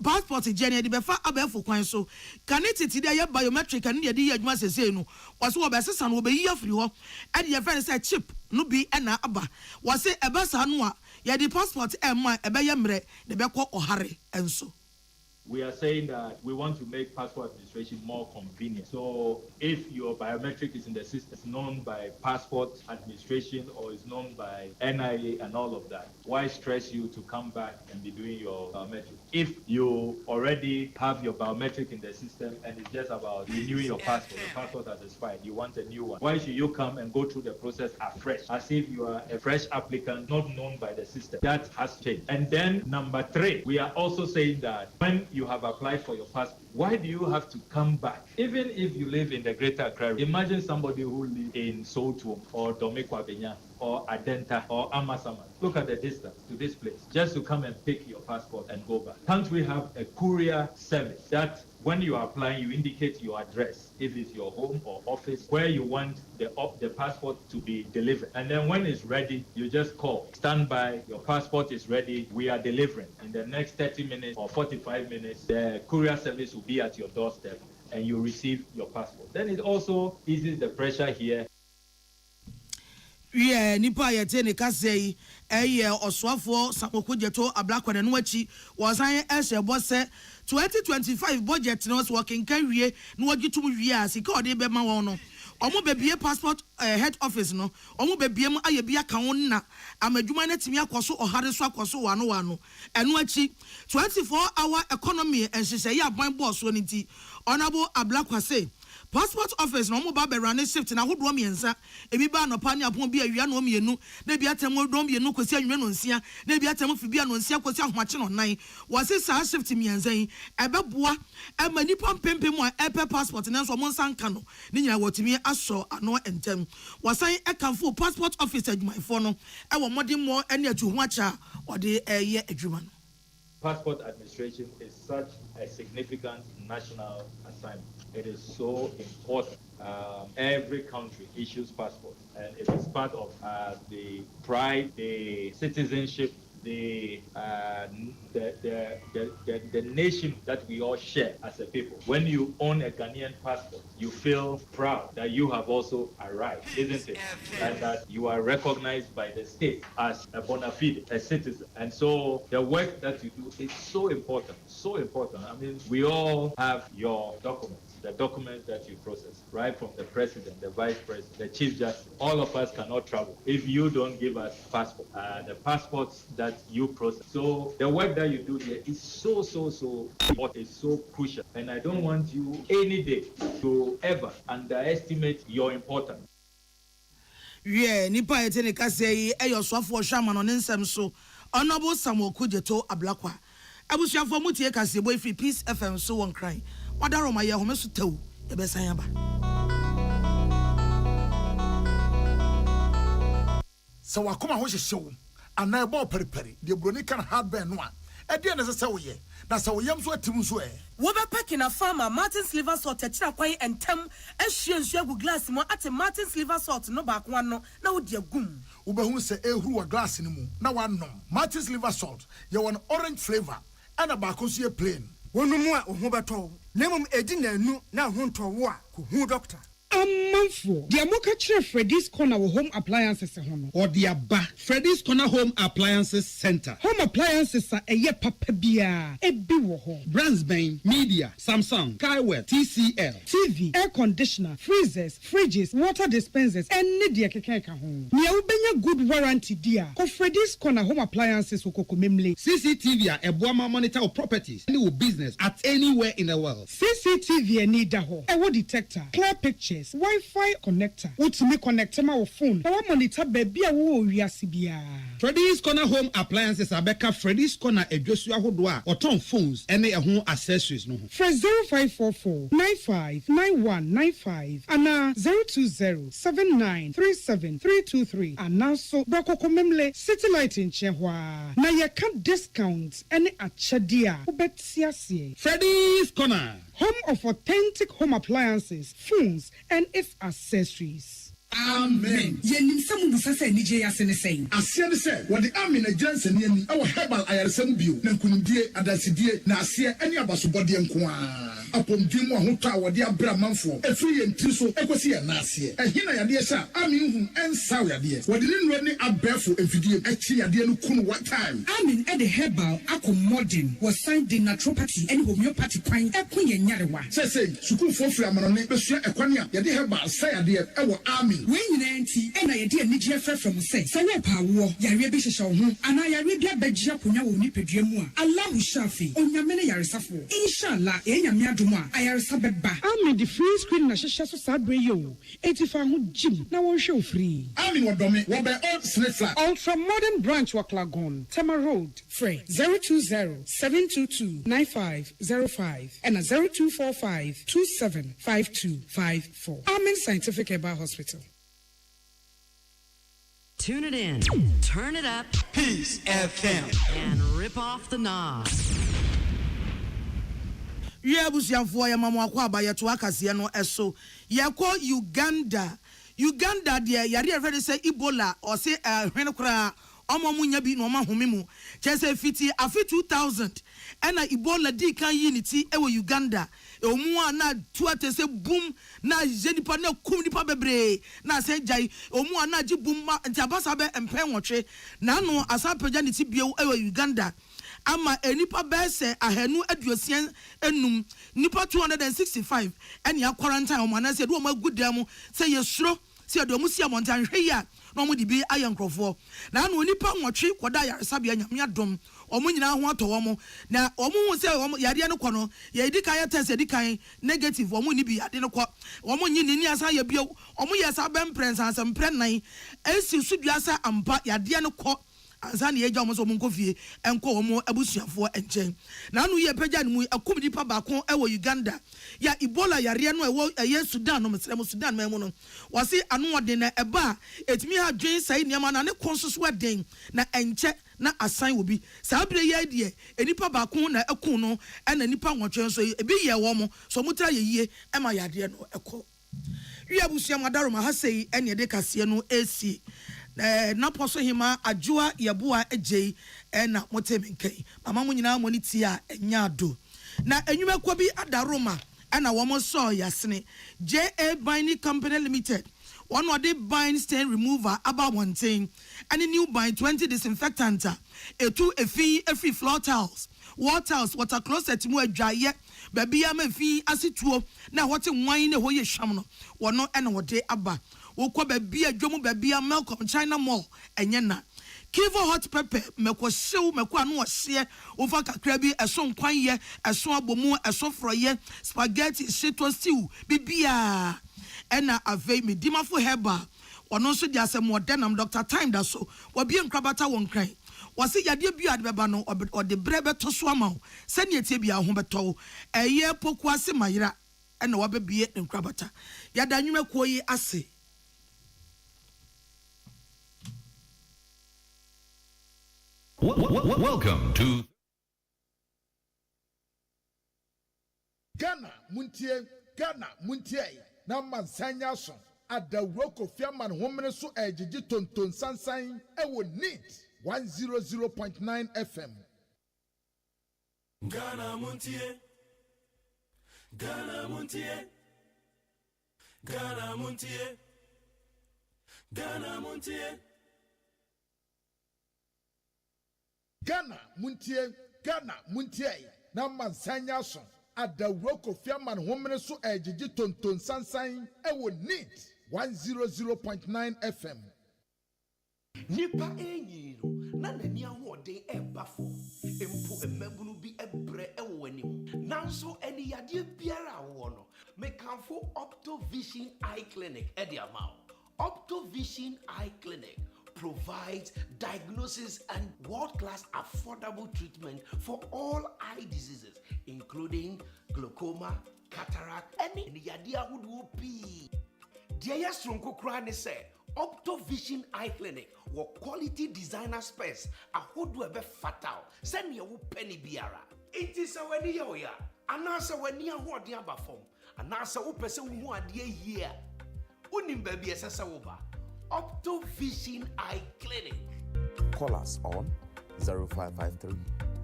passport gene de befa abefo kwan so kanetiti de ye biometric ane de ye adwuma sese no wose wo be sesa no be yi afri ho ade ye friend say chip no bi na aba wose ebesa no a ye de passport emma ebe ye mre de be ko ohare enso. We are saying that we want to make passport administration more convenient. So if your biometric is in the system, it's known by passport administration or is known by NIA and all of that, why stress you to come back and be doing your biometric? If you already have your biometric in the system and it's just about renewing your passport, the passport has expired, you want a new one, why should you come and go through the process afresh, as if you are a fresh applicant not known by the system? That has changed. And then number 3, we are also saying that when you have applied for your passport, why do you have to come back? Even if you live in the Greater Accra, imagine somebody who lives in Sotuom or Domekwa or Adenta or Amasama. Look at the distance to this place just to come and pick your passport and go back. Can't we have a courier service that when you are applying, you indicate your address, if it's your home or office, where you want the passport to be delivered. And then when it's ready, you just call. Stand by, your passport is ready, we are delivering. In the next 30 minutes or 45 minutes, the courier service will be at your doorstep and you receive your passport. Then it also eases the pressure here. Yeah, nipa yete ne kasei oswafo Samokujeto Ablakwa no achi wasan ehye bose 2025 budget no working kan wie no wagitum wie asika ode be ma won no omo bebie passport head office no omo bebie mu aye bia kan won na amadwuma na timi akoso ohare so akoso wano eno achi 24-hour economy enhyehyɛ ya ban boss so nti Honorable Ablakwa say passport office no mo ba be run shift na hodo miensa ebi ba no pa ne apon bi awia no mienu na bi atem do mienu kwesi anwe no nsia na bi atem fi bi no nsia kwesi ahomache no nan wase sa shift miensa yi ebeboa amani pampempem a epe passport na so mo nsanka no ne nyina wotimi aso ano entem wasan ekanfo passport office adwumaifo no e wo modern mo ene atu ho acha ode eye adwuma no. Passport administration is such a significant national assignment. It is so important. Every country issues passports, and it is part of the pride, the citizenship, the nation that we all share as a people. When you own a Ghanaian passport, you feel proud that you have also arrived, isn't it? And that you are recognized by the state as a bona fide, a citizen. And so the work that you do is so important, so important. I mean, we all have your documents, the documents that you process, right from the president, the vice president, the chief justice. All of us cannot travel if you don't give us passport. The passports that you process. So the work that you do here is so important, it's so crucial. And I don't want you any day to ever underestimate your importance. Yeah, nipa etene kase eyo swafo hwaman on nsem so honorable Samuel Kujeto Ablakwa abusuafo mutie kase boy free Peace FM so won cry wadaro ma ye homeso tew e besan aba so wakoma ho hyehyew ana e bo periperi de broni kan hard burn no a e de na se wo ye na se wo yam so atim so e wo be packing a farmer Martin's liver salt e kira kwan entem ehwie nsu agu glass mo ate Martin's liver salt no ba kwa no na wo de agum wo be hu se ehuru wa glass ni mu na wanom Martin's liver salt ye won orange flavor ana ba ko so ye plain wonu mu a ho beto na mum edi na anu na ho nto wo a ko hu doctor Amanfo, the Amoka Freddy's Corner Home Appliances Home or the Abba Freddy's Corner Home Appliances Center. Home appliances are a ye papabia, a biwo brands Bain, Media, Samsung, Kaiwell, TCL, TV, air conditioner, freezers, fridges, water dispensers, and Nidia Keka home. Nia ubenya good warranty dear. Ko Freddy's Corner Home Appliances Ukokumimli. CCTV a Boama monitor of properties, any business at anywhere in the world. CCTV a need a wood detector, clear pictures. Wi-Fi connector. Utimi connect my phone. Now monitor baby a wo wiasibia. Freddy's Corner Home Appliances Abeka Freddy's Corner Ejosua Hodwa or ton phones any a home accessories no. Fresh 0544 959195 and 02079373323 and now so Brako Komemle City Light in Chehwa. Na ya can discounts any achadia. Ubetiasie. Freddy's Corner. Home of authentic home appliances, phones, and its accessories. Amen. Yenim samu busasa ni je yase ne sen. Asia ne se, wo de amen agyanse ne ani, e wo herbal ayaresam bio, na nkunimdie, adasidie, na asia ani abasobode nko a. Apomdim ho to a wo de abra manfo. Efiri ye ntiri so, ekosi ye na asia. Ehina yade sha, amen hu ensaw yade. Wo de ne nro ne abefo efidie, echi yade no kunu what time. Amen e de herbal accommoding was signed the naturopathy and homeopathy kwan ekunye nyarewa. Say, sukuu fofri amanone besua ekwane a yade herbal say yade e wo amen. When you enti ena yede anigye fra from say sanye pa wo yare bi hyehye ho ana yare bi abagye akonya wo nipadua mu a Allahu shafi onyame ne yaresafo inshallah enyame adom a ayaresa beba Amen the free screen na hyehye so sad bre yo etifa ho gym na wo hwe free amen wodome wo be old sniffer ultra modern branch wa Klagon Tema Road free 020-722-9505 and 0245-275254 Amen Scientific Herbal Hospital. Tune it in, turn it up, Peace FM, and rip off the knob. Yeah, busianfo ya mama akwa aba yeto akase no eso. Yekọ Uganda de yare ready say Ebola or say hwen kra omomunya bi no mahome mu. Chese fiti afi 2000 ena Ebola di kan unity e wo Uganda. Omu ana tuate se boom na jenipa na kum nipa bebre na se jai omu ana ji boom ma ntabasa be empen wotwe na no asapeja ni tibie e wo Uganda ama enipa bese ahenu aduosien enum nipa 265 ene ya quarantine omu ana se do omu agudam se yesuro se do omu si amontan hwe ya no omu di bi ayankrofo na no nipa nwotwe koda yaresabia nyame adom omu nyina ho ato omu na omu hu se omu yade ne kono ye di kan test di kan negative omu ni bi yade ne ko omu nyi ni asa ye bio omu ye sa bem prensa asem prenan esi suduasa ampa yade ne ko ansa ne ye gya omu so omu nkofie enko omu abusuafo enchen na anu ye pagya ne mu akum nipa ba ko e wo Uganda ya Ebola yare no e wo ye Sudan no mesrem Sudan memu no wase anu ode na eba etimi ha dwen sai niam na ne konsoso den na enche na asan wo bi saa bire ye de enipa ba ko na ekun no na nipa nwotwe so ebi ye wo mo so mutra ye yie e ma yade no ekọ wi abusuam adaroma ha sei ene de kase no esi na poso hima ajua yeboa ejei na motemenkai mama mu nyina mo ni ti a enya ado na enwuma kwa bi adaroma na wo mo so yasene JA Binding Company Limited one of the bind stain remover about one thing and a new bind 20 disinfectant a two a fee every floor tiles water closet mu adwaye baby am fi asituo na what wine ho ye hwam no wono na wode aba wokọ baby adwomu baby Malcolm China Mall enye na Kivo hot pepper, meko show, meko anu share, over kakrabi, a son quanye, a son bomo, a son froye, spaghetti, shito stew, bibia, and a ve me dimafo heba, or no so just a more denam Dr. Time that so, or be in crabata won't cry. Was it your debut at Babano or the brebe to swamo, send ye tibia humbeto, a year pokwase mayra, and no wabe be in crabata. Yadanuma koi ase. Welcome to Ghana Muntie na mansanya so adawroko fiaman homene so ejiji tonton sansan ewo neat 100.9 FM. Ghana Montie, Ghana Montie, Ghana Montie, Ghana Montie. Ghana Muntie na mansanya so adawroko fiaman homene so ejiji tonton sansan ewo neat 100.9 FM. Nipa enyiro na nani ahode ebafo empo emabunu bi ebre ewonim nanso eni yade biara wo no mekanfo Optovision Eye Clinic ediamao. Optovision Eye Clinic provides diagnosis and world-class affordable treatment for all eye diseases including glaucoma, cataract, any yade ahodo pi. Dia yasronko kra ne se Optovision Eye Clinic wo quality designer space ahodo ebe fatal send ye wo penny biara it is awani ya anasa wani ahode abafom anasa wo pese wo ade here unim ba bi esesa wo ba Optovision Eye Clinic. Call us on 0553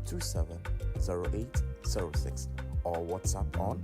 270806 or WhatsApp on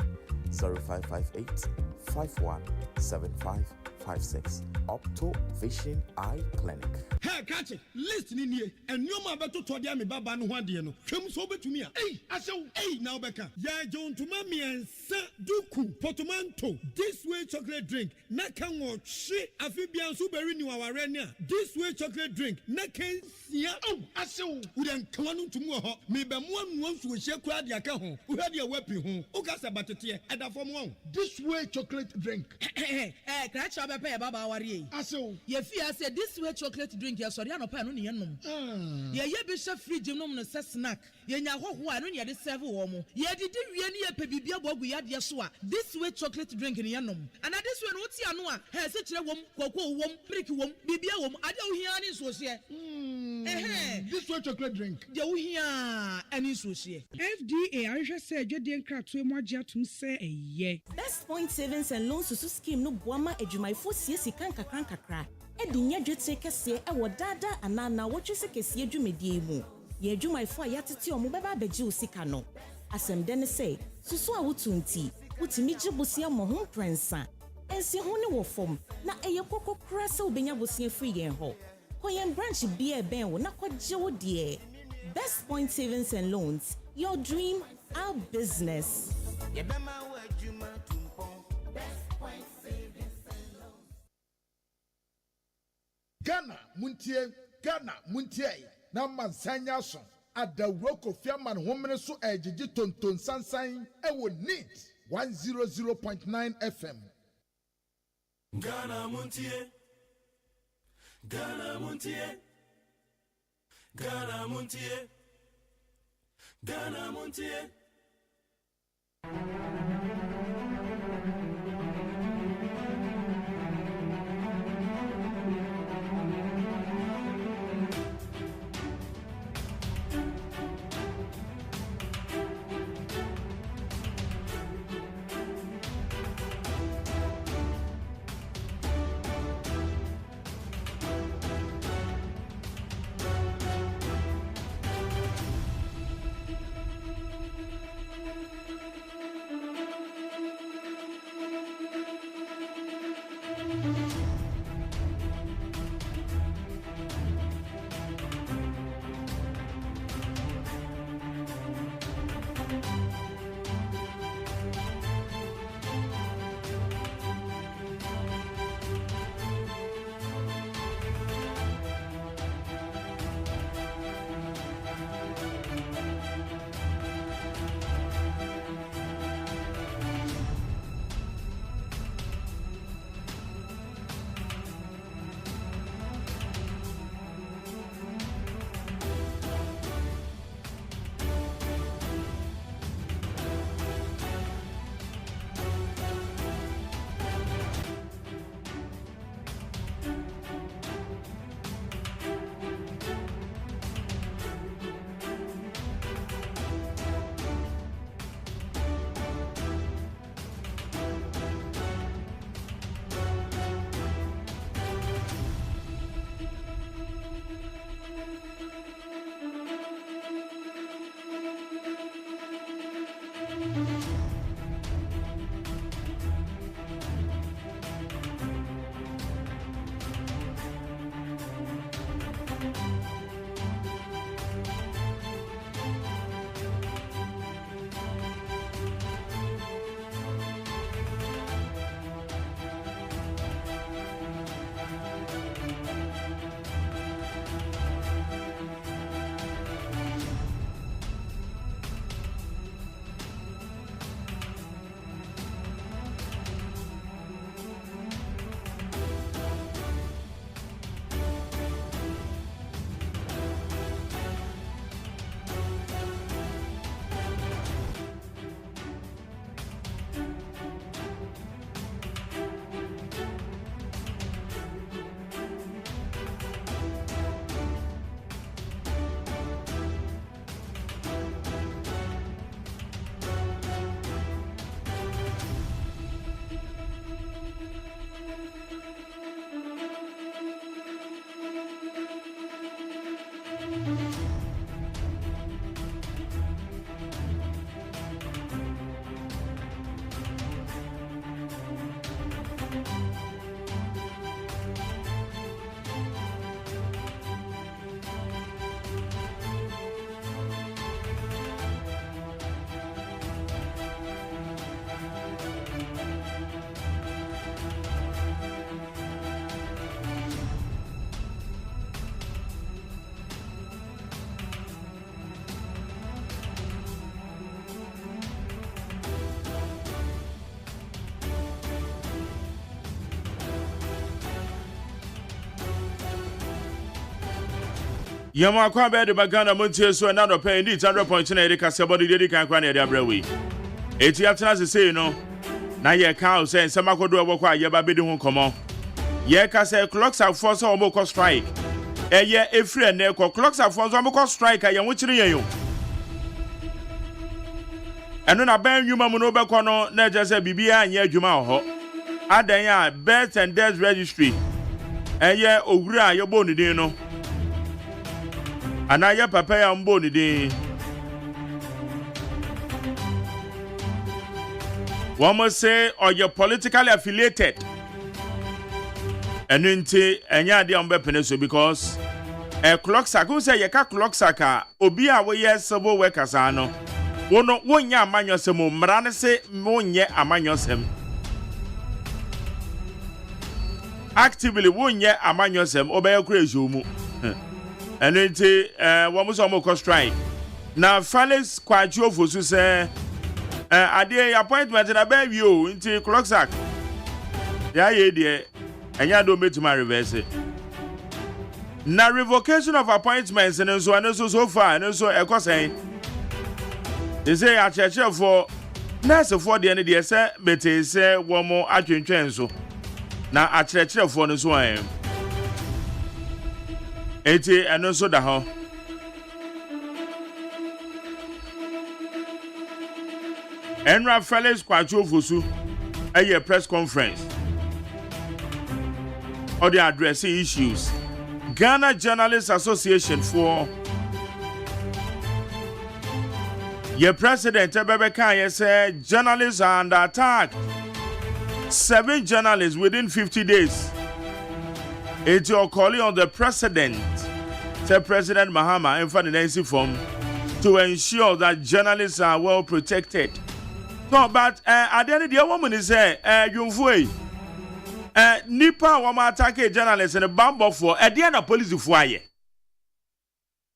0558 517556. Optovision Eye Clinic. Hey, catch it. Listen in here. And you ma beto to dia me baba no hwan de no. Twem so betumi a. Hey, asew. Hey, now beka. Ya John to mami ensa duku portmanteau. This way chocolate drink. Na kan wo hwe afibian so beri ni waware ne a. This way chocolate drink. Na kan sia. Oh, asew. Wo den kan no tumu ho. Me be mo anu nso hye kura de aka ho. Wo hwe de wapi ho. O ka sa batete. Eda fom ho. This way chocolate drink. Crash up a pair baba worry. Aso. Ye fear said this way chocolate drink, ya sorry, no pan on yenum. Ye bishop free gymnum no snack. Ye nya ho ho anu ye de serve womo. Ye did really a pebibia bogu ya de soa. This way chocolate drink in yenum. And this one what's ya no has such a wom, cocoa wom, brick wom, bibia wom, I don't hear any social. This way chocolate drink. You hear any social. FDA I just said you didn't crack to more to say a ye. Best Point Savings and Loans to scheme no boama ejumaifu siesi kakra. Edinya dwetire kese ewo dada anana wotwe kese adwumedie mu. Ye adwumaifu ayatete omo beba beji osika no. Asem den say susu a wotunti, wotimi gibosia mo ho prensa. Ensi ho ne wo fom na eye kokokra se obenya bosia free yen ho. Koyen branch bia ben wo na kwaje wo de. Best Point Savings and Loans, your dream, our business. Ghana Muntie na mansanya so adawroko fiaman homene so ejiji tonton sansan ewo neat 100.9 FM. Ghana Montie, Ghana Montie, Ghana Montie, Ghana Montie. Yama kwa be de bagana montie so na do pay indeed 100.9 na kase body dey kan kwa na dey abrawe. Eti atena se say no. Na ye kan say nsema kodo obo kwa ye ba bedi ho komo. Ye ka say clocks are force omo ko strike. Eye efre na ko clocks are force omo ko strike aye wo kire yen yo. Eno na ban nwuma mu no be ko no na je say bibia anye adwuma ho. Adan ya birth and death registry. Eye owura ye bo ni din no. Anaya papa ya mbo ni din. One must say or you're politically affiliated. And into enya de ambe peneso because a clock saka say ye ka clock saka obi a we yes civil workers ano. Wono wonya amanyosem mra ne se wonye amanyosem. Actively wonye amanyosem obey kura ejomu. And into one must almost strike. Now Felix Kwachu Fosu say ade appointment na be you into clock sack. Ya ye de enya do metima reverse. Na revocation of appointments and so far and so ekosen. They say a church for nurse for the end dey say bete say one more atwentwen so. Na a church for no so am. Eti eno so da ho. Enra Felix Kwachu Fosu a press conference or the addressing issues. Ghana Journalists Association for your president Ebebeka said journalists are under attack. 7 journalists within 50 days. It's your calling on the president, said President Mahama, in front of the form to ensure that journalists are well protected. No, but at the end of the woman is you Nipa wama attack journalists in a bamboo for at the end of police for ye.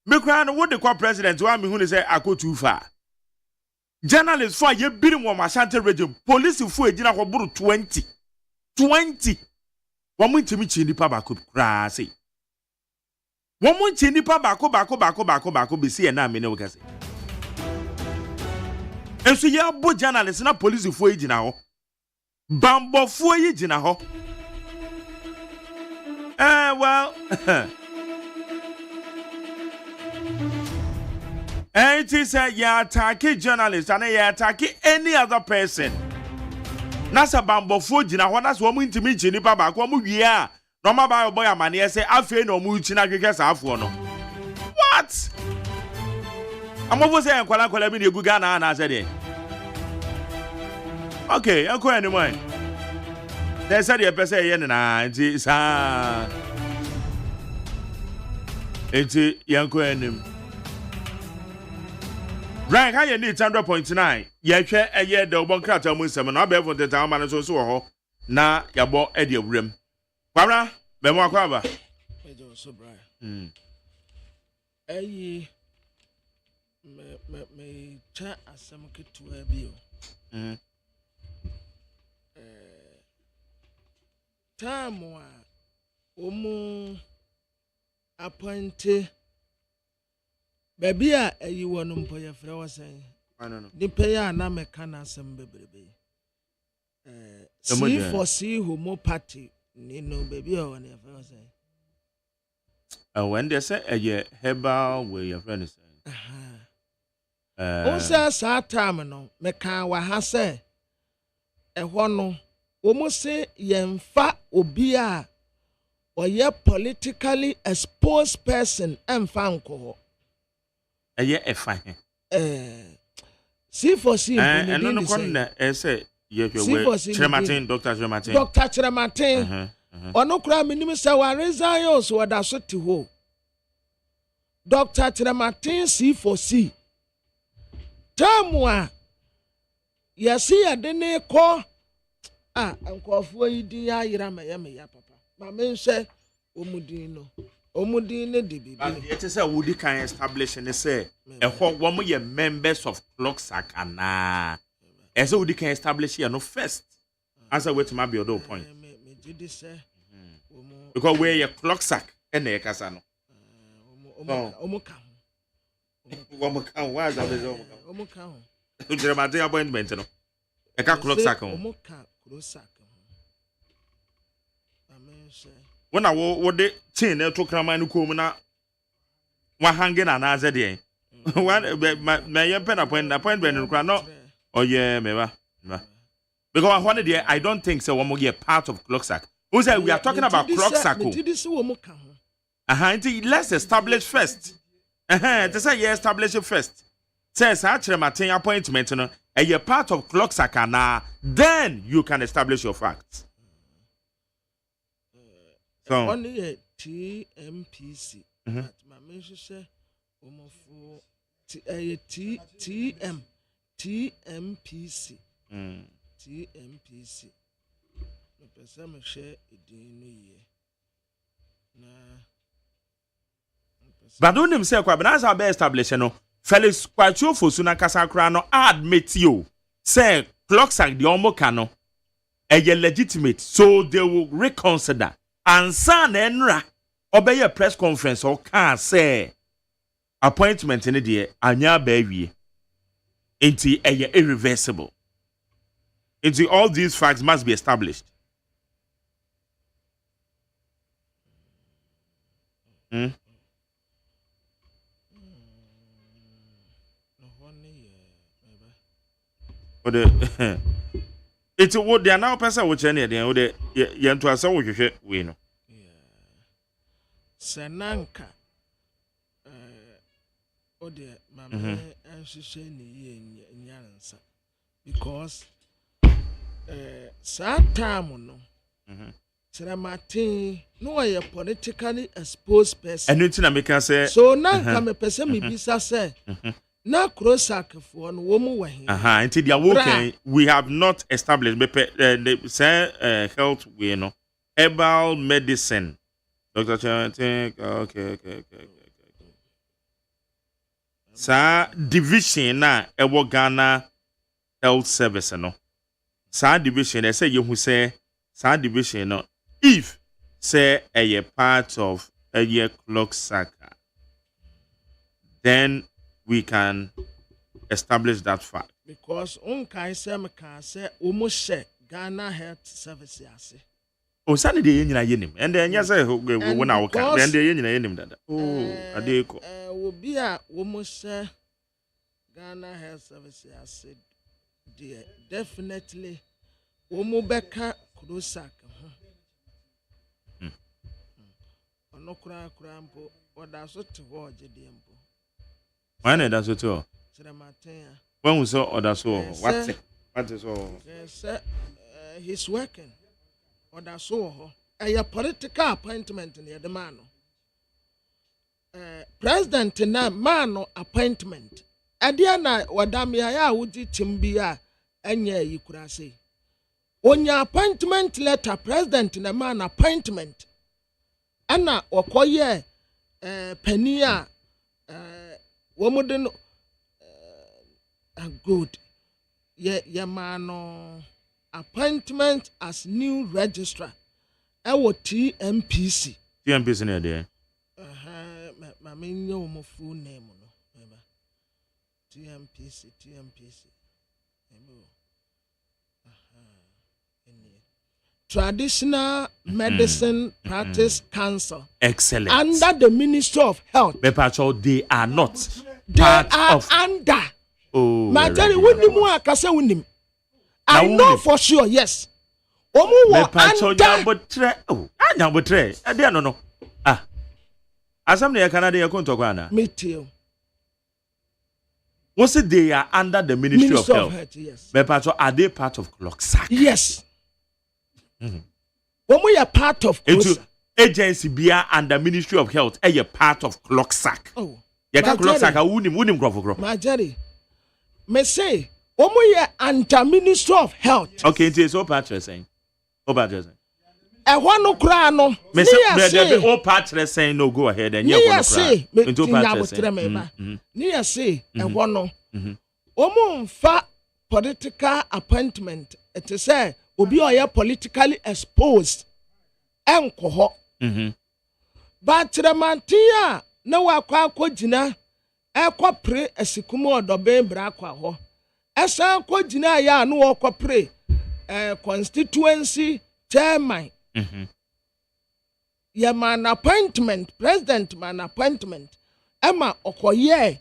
Because what the call president to me who say I go too far. Journalists for ye bidding one Ashanti region, police for a general 20. One month to me nipa bako krasi. One month nipa bako be see na me no kase. And so ya bo journalists na police for ye gina ho. Bambo for ye gina ho. Well, and it is you attack journalists and you attack any other person. Nasa bambo for jina ho that's one to meet nipa ba ko mu wi a no ma ba boy amane say afi no mu chi na kweke sa afo no. What? Amovo say enkwala kwala bi na egu Ghana na say dey. Okay, I'm going anyway. There's a person here na it's young queen. Right, how you need 100.9. Yeah, share a year the one cat almost 7. I'll be for the town man so na ya bo Eddie Rim. Kwara, be mo kwaba. So bright. Ayi me cha asem ketu abi o. Time wa omu appointed baby a ayi wonu mpo ye frɛ wo sen. I don't know. Nipa ya na me kana asem bebrebe. C for C homeopathy ni no baby o na frɛ wo sen. When they say a herbal way your friend is saying. Sa time no me kan wa ha say ɛhɔ no omo se yemfa obi a oye politically exposed person emfa nko. Eye fine. C for C. And no corner say you Chirematin, Dr. Chirematin. Dr. Chirematin. Ono kura minim say wa resign so wada so ti ho. Dr. Chirematin C for C. Tamwa yesi adene ko nkofo yi din ayira me ya papa. Ma me nhwe omudin no. Omudin ne de bibi. But it is a woody can establish and say a whole woman ye members of Clocksack and as a woody can establish here no first. As a way to my be other point. Because we're your Clocksack and the Casano. Omuka. Why is that? Omuka. To the appointment. A Clocksack. Omuka Clocksack. When I would the chain to Kraman Kumana, one hanging an answer day. One, my pen appointment in Crano. Oh, yeah, maybe. Because one day I don't think so. One more year part of Clocksack. Who said we are talking about Clocksack? Let's establish first. To say, yeah, establish it first. Says, actually, my appointment, and you're part of Clocksack, and then you can establish your facts. So only a TMPC. But my mention say for TMPC. TMPC. The person share it in but don't himself, but as I be established, no. Felix Quacho for Suna Casacrano admit you. Say Clocksack the Omokano. A legitimate, so they will reconsider. And son enra obey a press conference or can say appointment in the day anya baby into a irreversible. Into all these facts must be established. It's what they are now person which any day or the to us we know. Sananka ode mama anshishe ni nyansa because time no Tramatin no a politically exposed person. And you make us say so nanka me person me bisa say na Clocksack for no woman wa here. Until they are working, we have not established the health we know herbal medicine. Dr. Chanting, okay. Sa division na ewo Ghana Health Service no. Sa division they say you who say sa division no if say a part of a Clocksack, then we can establish that fact. Because unkai say almost Ghana Health Service ase. Oh, Sunday day nyina yenim. And then yes when I work and then day nyina yenim dada. Oh, adeko. Obi a almost Ghana Health Service ase there definitely omo beka Clocksack ho. Ono kura mpo oda so to ho jede mpo. Why not that's what? When we saw others so what? What is all? Yes, he's working. Or that's so. A political appointment in the man. President na man appointment. Adiana wadamia ya udi timbia enye yikurase. Onya appointment letter president na man appointment. Ana wakoye penia womuden good. Ye mano appointment as new registrar. Ewo TMPC. TMPC ne there. I mean, your full name, no. TMPC. Traditional Medicine Practice Council. Excellent. Under the Ministry of Health. Bepacho, they are not. They are under. Oh. Majari, winnim. I know for sure, yes. Bepacho, Yabotre. Oh, Yabotre. I don't know. Asam ne Canada ya konto kwana. Me too. Was it they are under the Ministry of Health? Yes. But are they part of CLOCSAC? Yes. When we are part of CLOCSAC. Agency be under Ministry of Health, a part of CLOCSAC. Oh. Ya ka CLOCSAC a wunim grofo. Majari. Me say, when we are under Ministry of Health. Okay, it is all part saying. All part saying. No cry no. Me say all part saying no go ahead and you say into part saying. Near say no. Fa political appointment. It is say obi oya politically exposed. Enko ho. But remantia na wakwa akogina ekwa pre asikumu odobe bra akwa ho. Esa akogina ya no okwa pre constituency chairman. Yeah, man appointment, president man appointment. Emma Okoye.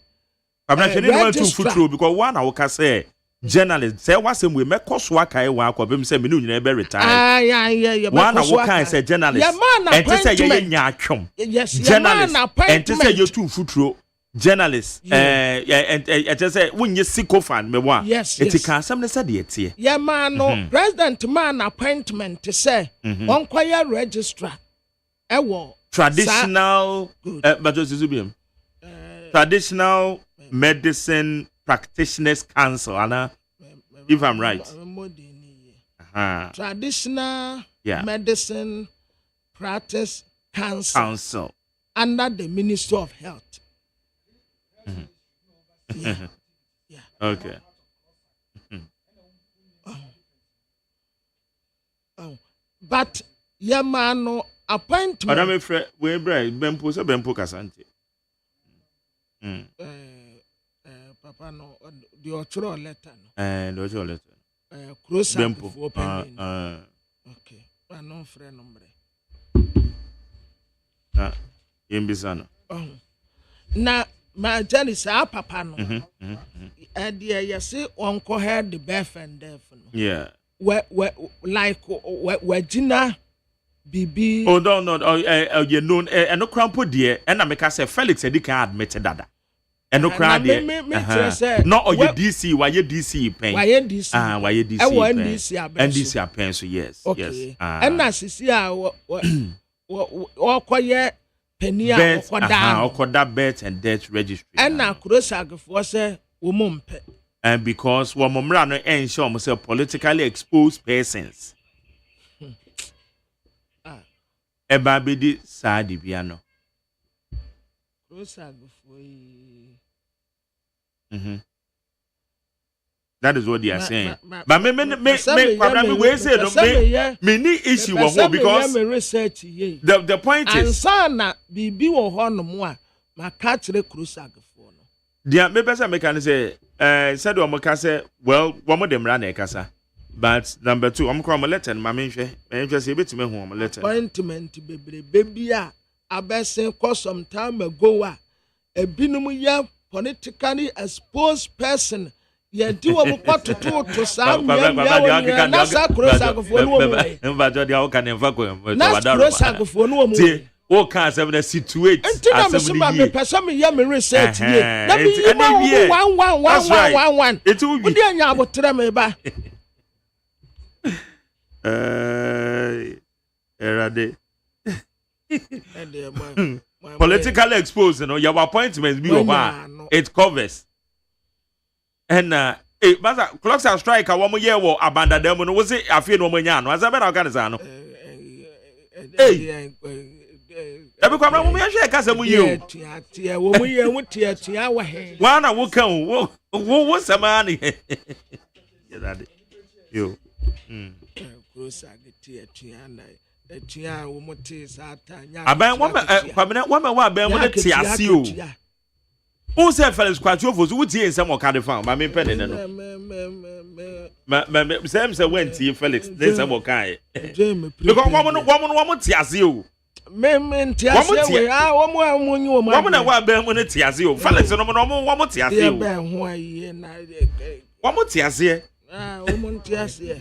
I'm not saying one too true because one I will say journalist say what same we make course work I want to be say me no nyina retire. Yeah. One I will can say journalist. Yeah, man appointment. And say nya atwom. Yes, journalist. And say you too futuro. Journalist. And just say when you sycophant me one. Yes. It can some say the tie. Yeah, man no president man appointment to say on choir registrar. Traditional but just Traditional Medicine Practitioners Council, Anna, if I'm right. Traditional Medicine Practice Council under the Ministry of Health. Yeah. Okay. But Yamano appointment. Madam Fred, we Bempo so Bempo Kasante. Papa no the otro letter no. The otro letter. Close Bempo. Okay. I no friend number. Imbisano. Na my jelly sa papa no. And you say uncle had the birth and death no. Yeah. Where Gina BB. Oh no, you know, and no crampo dear, and I make us say Felix Edika admitted that. And no crowd there. Not or your DC, why your DC pain? Why your DC? Why your DC? And DC are pain, so yes. Okay. And that's see or quiet penny or that birth and death registry. And now Kurosag for say woman. And because one Momrano and show myself politically exposed persons. A baby sadi piano. That is what they are saying. But me issue because the point is the members can say said say well one of them ran a casa. But number two, I'm calling a letter. My main just a bit to me home a letter. Appointment, baby, I best say, cause some time ago, a binom politically exposed person. You do what to do to some o can say na situate as me person me hear me research here na me you one it will be odi anya abotre me ba erade political expose no your appointments be over it covers and basa clocks and strike a woman year wo abanda dem no wo say afie no manya no azabe na organize no ebi kwamra mo yehwe kasa mu yio tia wo mu ye mu tia wa he wana wo kan wo sama ni erade yo cross tia na tia wo mo ti sata nya aban wo wa aban mo ti ase o who say fellas kwatio fo so wutie nsem o ka de fa ma me pene ne no me say went tie felix dey nsem o ka e because wo mo ti ase o me ti ase we wo mo amunyi wo mo na wa aban mo ne ti ase o felix no mo wo mo ti ase o be ho aye na wo mo ti ase wo mo ti ase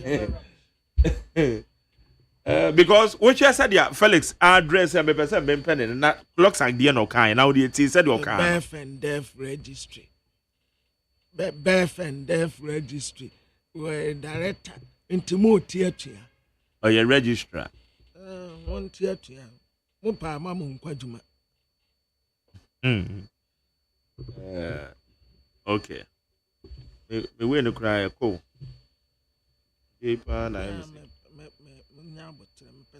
because what you said yeah Felix address and person ben pen na clocks and dey no kan now the T said your kan birth and death registry birth and death registry we director intimate atua oh your registrar one atua mo pa ma mo nkwaduma okay me we no cry ko paper na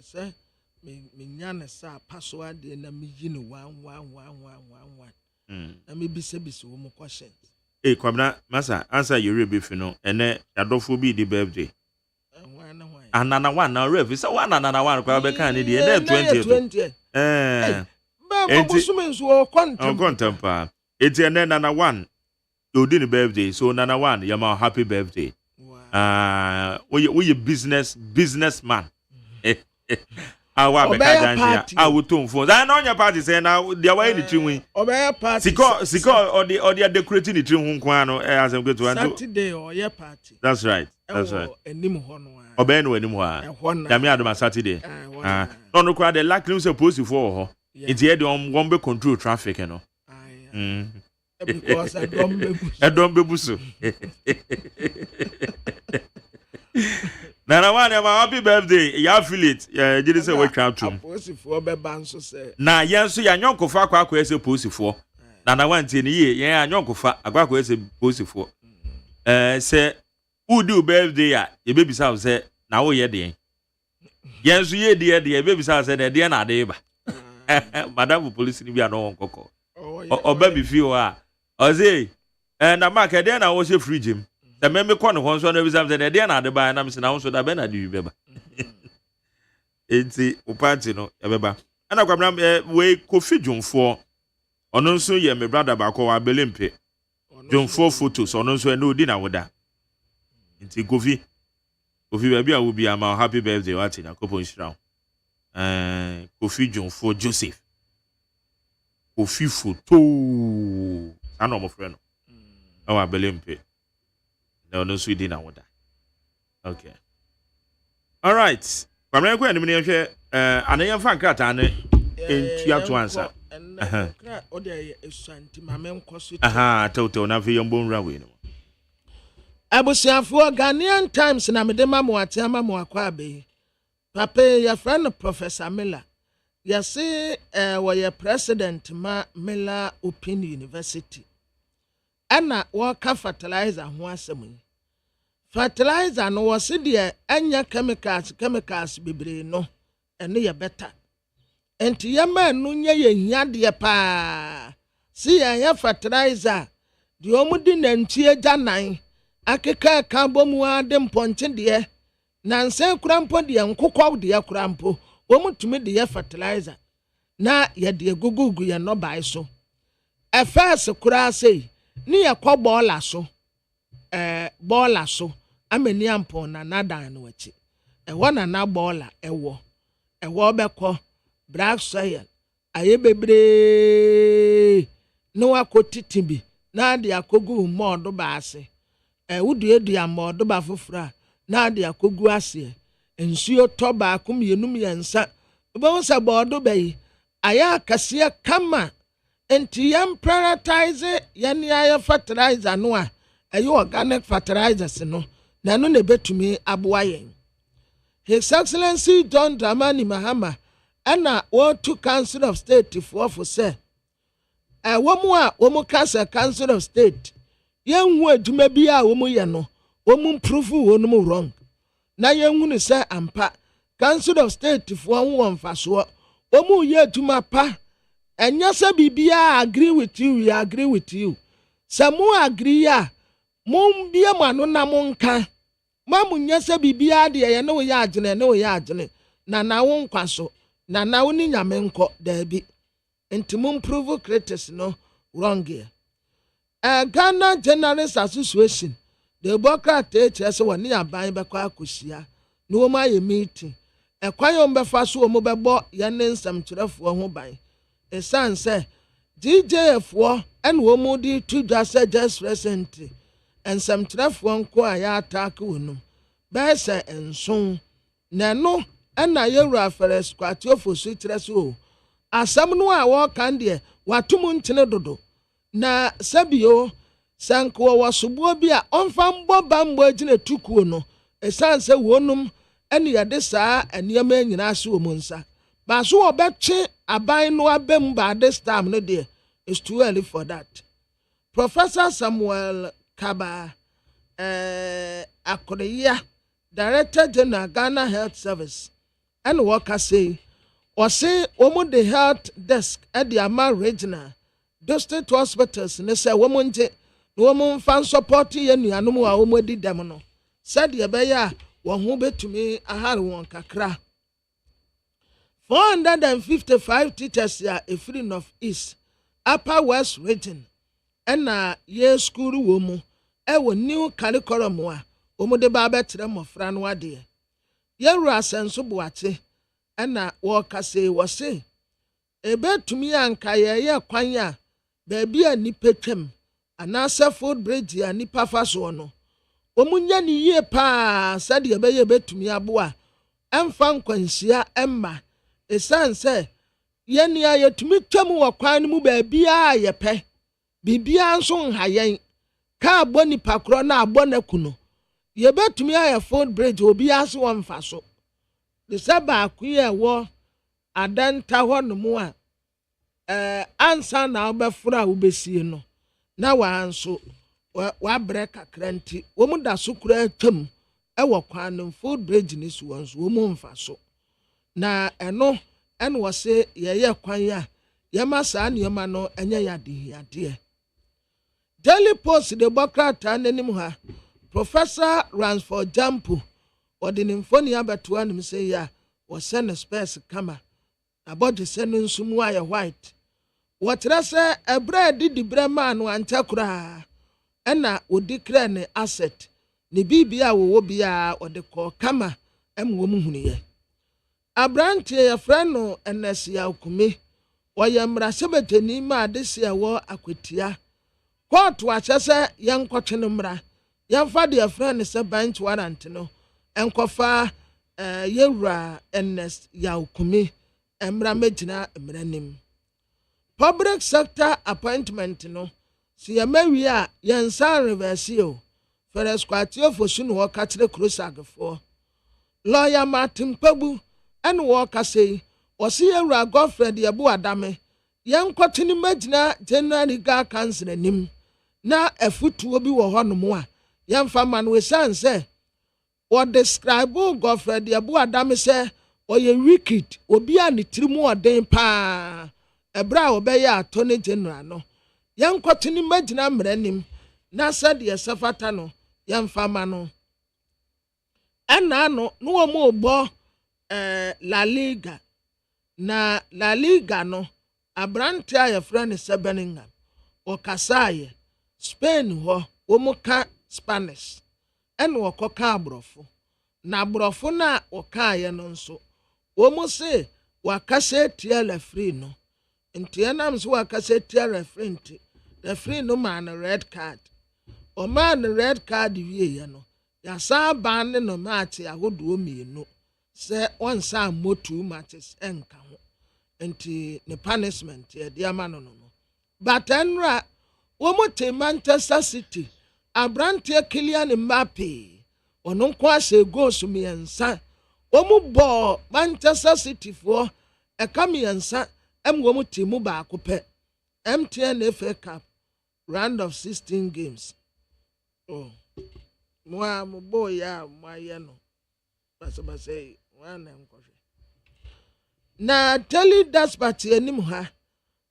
say me nyane sa password de na me yi no 11111 na me bisa wo mo questions kwabna masa answer your rebefi no ene adofo bi di birthday anana one na rev say anana one kwa be kan ni de na 20 ba bo sume so contempa eti ene nana one you did birthday so nana one you ma happy birthday we businessman awa be ka dansia awu ton phone that na onya party say na dia wa ni trinwi obeya party siko or the decorating the trin hu nkwan no as am go to Saturday or your party that's right enim ho no obeya no enim ho a me adoma Saturday no kwa the lack news supposed for ho it here the one be control traffic no because I don't be busu Nana one happy birthday ya affiliate ya jide say we twa tum posifo be ban so say na yen so ya nyonkofa akwa ese posifo nana one tie ni ye yen anyonkofa akwa ese posifo say who do birthday ya ye be bisa say na wo ye de yen so ye de ye be bisa say de na de ba madam police ni bia no won kokko oba bi fi o a o say na mark de na wo say fridge him the meme kwa no so na bisa say de na de ba na me say na wo so da be na de beba enti o party no e beba ana kwabna we Kofi Dwumfo ono nso ye me brother ba ko wa belempe Dwumfo photos ono nso na odi na woda enti Kofi ba bia wo bia ma happy birthday what na kopon shiraw Kofi Dwumfo Joseph Kofi photo ana mo frɛ no awa belempe na ono nso odi na woda okay all right kwamra ko anim ne hwɛ anayen fa nkrata ne entua to ansa o de esanti ma men koso toto na fe yombo nra we no abusiafo Ghanaian Times na me de ma mo ate ama mo akwa abe papa ya friend Professor Miller ya say we president ma Miller Open University ana wo ka fertilizer ho asem fertilizer no was de anya chemicals bebre no ene ye better enti ye ma no nya ye hia de pa si ya fertilizer de omudi nanti agyanan akeka ka bomu ade mponche de na nse kurampo de nkokọ de kurampo omutumi de ye fertilizer na ye de gugugu ye no bai so efes kura sei ni ye kọ bola so bola so ameni ampo na nadan no achi na na bola ewo bekọ black soil aye bebre no akotiti bi na de akogu modo ba ase wudu amodo ba fofura na de akogu ase ensuo to ba akom yenum yensa bo nsa bodo bayi aya akɛseɛ kama nti yɛn prioritize yɛn ayɛ fertilizer no a ɛyɛ organic fertilizers no na no na betumi aboa yɛn. His Excellency John Dramani Mahama ɛna wɔtu Council of State foɔ sɛ wɔn a wɔn kasa Council of State yɛn hu adwuma bi a wɔn yɛ no wɔn improve wɔn wrong na yɛn hu ne sɛ ampa Council of State foɔ ho wɔn mfasoɔ wɔn yɛ adwuma pa ɛnyɛ sɛ biribiara agree with you we agree with you sɛ mo agree a mo bie mo ano na mo nka ma mo nyɛ sɛ biribiara deɛ yɛ ne wɔyɛ agyene ne wɔyɛ agyene na wo nkwa so na wo ni nyame nkɔ daabi nti mo improve critics no wrong here. Ghana Journalists Association the Democrat kyerɛ sɛ wɔne aban bɛkɔ akɔhyia na wɔn ayɛ meeting ɛkwan yɛ wɔn bɛfa so wɔn bɛbɔ yɛn ne nsɛmkyerɛfoɔ ho ban ɛsan sɛ GJFfoɔ ɛna wɔn de to dwa sɛ just recently nsɛmkyerɛfoɔ nko a yɛataake wɔn nom bɛyɛ sɛ nson na ɛno ɛna yɛwura afɛrɛ skwatiofo so kyerɛ so o asɛm no a wɔka deɛ watom ntene dodo na sɛbio sanko wɔ soboɔ bi a ɔmfa mbɔ bambɔ gyina tukuo no ɛsan sɛ wɔnom ɛne yɛde saa nneɛma nyinaa so wɔ mu nsa baaso wɔbɛtwe aban no abam ba this time no deɛ it's too early for that. Professor Samuel Kaba Akoreya Director General Ghana Health Service and worker say or say the health desk at the Ama Regional district hospitals ne say woman fan support ye nuanom a womo di dem no said ye beya won ho betumi ahare won kakra 455 teachers ya efiri North East Upper West region ena ye school wo mu e new curriculum a womo de ba betre mofra no ade ye ru asenso boate ena wo kase wo se ebetumi anka ye kwan a baabi a nipa twam anasa food bridge a nipa fa so no omunya ni yie pa sade ebeye betumi aboa emfa nkwansia emma esan se yeni a yetumi twam wo kwan no mu baabi a yepe bibia nso nhayen ka abɔ nipa kro na abɔ na kuno yebetumi a food bridge obi ase wo mfa so de saba akuye wo adanta hɔ no mu a ansa na obefura obesie no na wanso wa break akranti wo mu da so kura atwam e wo kwan no food bridge ni so wonso wo mu mfa so na eno wo se ye kwan ya ye ma saa nioma no enye yade Daily Post the Democrat anenim ha Professor Ransford Jampu odinimfoni abeto anim say ya wo send space kama abodi send nsumu aye white wotra se ebre didi brema no ancha kura ena odikra ne asset ne bibia wo bia odekọ kama emwo mu huniye abrante ye freno enesia okumi woye mrasebeteni ma adesia wo akwetia court wa chese yenkotwe mra yemfa de freno se bench warrant no enkofa yewura enes ya okumi emra megina emranim public sector appointment no si yamawi a yensan reverse o Ferris kwatio fosu no ka kire krosagfo lawyer Martin Pabu en wo ka sei o si yewura Godfred Yebu Adame yenkotini magina general legal council anim na afutuo bi wo ho no mo a yemfa man we sanse o describe Godfred Yebu Adame se o ye wicked obi a ne tirimu oden pa ebra obeye attorney general no yankotini magina mranim na said ye safata no yamfa ma no ena no wo mo ogbo La Liga na La Liga no abrante aye friend Sebeningham o kasaye Spain ho wo mo ka Spanish en wo koka abrofo na abrofo na wo ka ye no nso wo mo se wakase tiele free no nti enam so wakase tiele free nti the free no man red card o man red card wie ye no ya sa ban no match ahodo mienu se onsa motu matches enka ho nti ne punishment ye de ama no no but enra wo mo te Manchester City abrante Kylian Mbappe ono nko ahye goals miensa wo mo bo Manchester City fo e ka miensa wo mo te mu ba ko pe MTN FA Cup round of 16 games oh mo boy ya mo no basa wana nkohwe na tell das party anim ha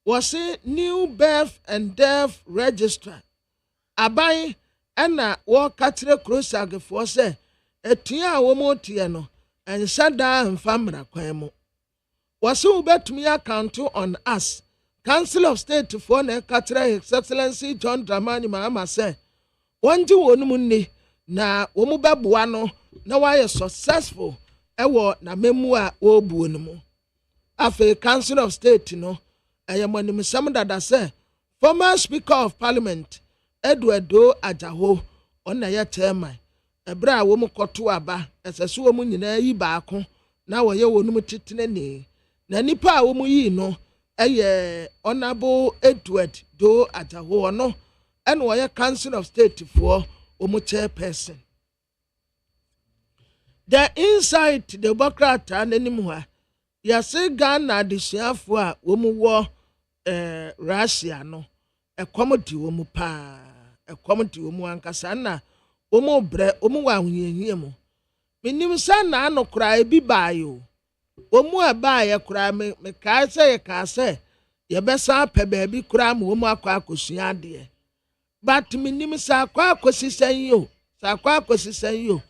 was a new birth and death registrar abai ana wo katre crosag for say etua wo mo tie no enshada mfamra kwan mu was who betumi account on us Council of State for na katre His Excellency John Dramani Mahama say wonji wonum ni na wo mu beboa no na why successful ewo na memu a wo buo no mu afi Council of State no ayamani sam dada say former Speaker of Parliament Eduardo Ajaho ona ya chairman ebra wo mu koto aba eseso wo mu nyina yi baako na wo ye wonum titene ni na nipa a wo mu yi no eye honorable Edward Do Ajaho no ene wo ye Council of State for wo mu chairperson. The inside the Democrat anim ha yase Ghana desiafo a wo mu wo Russia no ekomodi wo mu pa ekomodi wo mu ankasa na wo mu bre wo mu wa ahuyehie mu minim sa na anokra ebi baayo wo mu aba ye kra me ka se ye ka se ye besa pe ba bi kra mu wo mu akwa akosua de but minim sa akwa akosisen yo sa akwa akosisen yo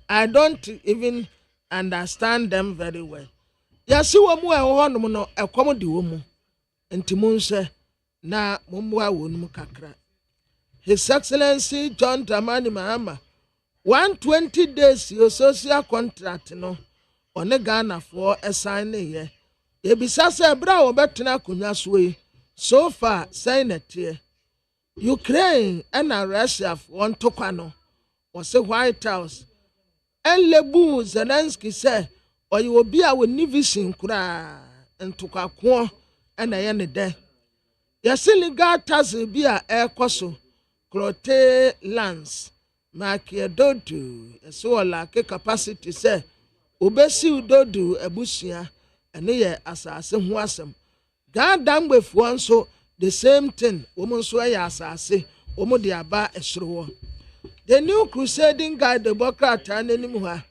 I don't even understand them very well. Yasi wo mu ehonum no ekomodi wo mu enti munse na mumwa wonum kakra. His Excellency John Dramani Mahama 120 days your social contract no one Ghana for assign ye. Ye bisa se bra wo betena kunya so so far sign it here. Ukraine and Russia want to kwano was a White House. Lebu Zelensky say or you will be our nivision kura and took a kwa and I ended there. Yasili gatas be a air coso, clote lance, makia dodu, so like capacity say, Obesi dodu a bushia, and ye assassin wasam. God damn with one so the same thing, woman swear assassin, woman diaba a shrew. The new crusading guy the Democrat and anymore.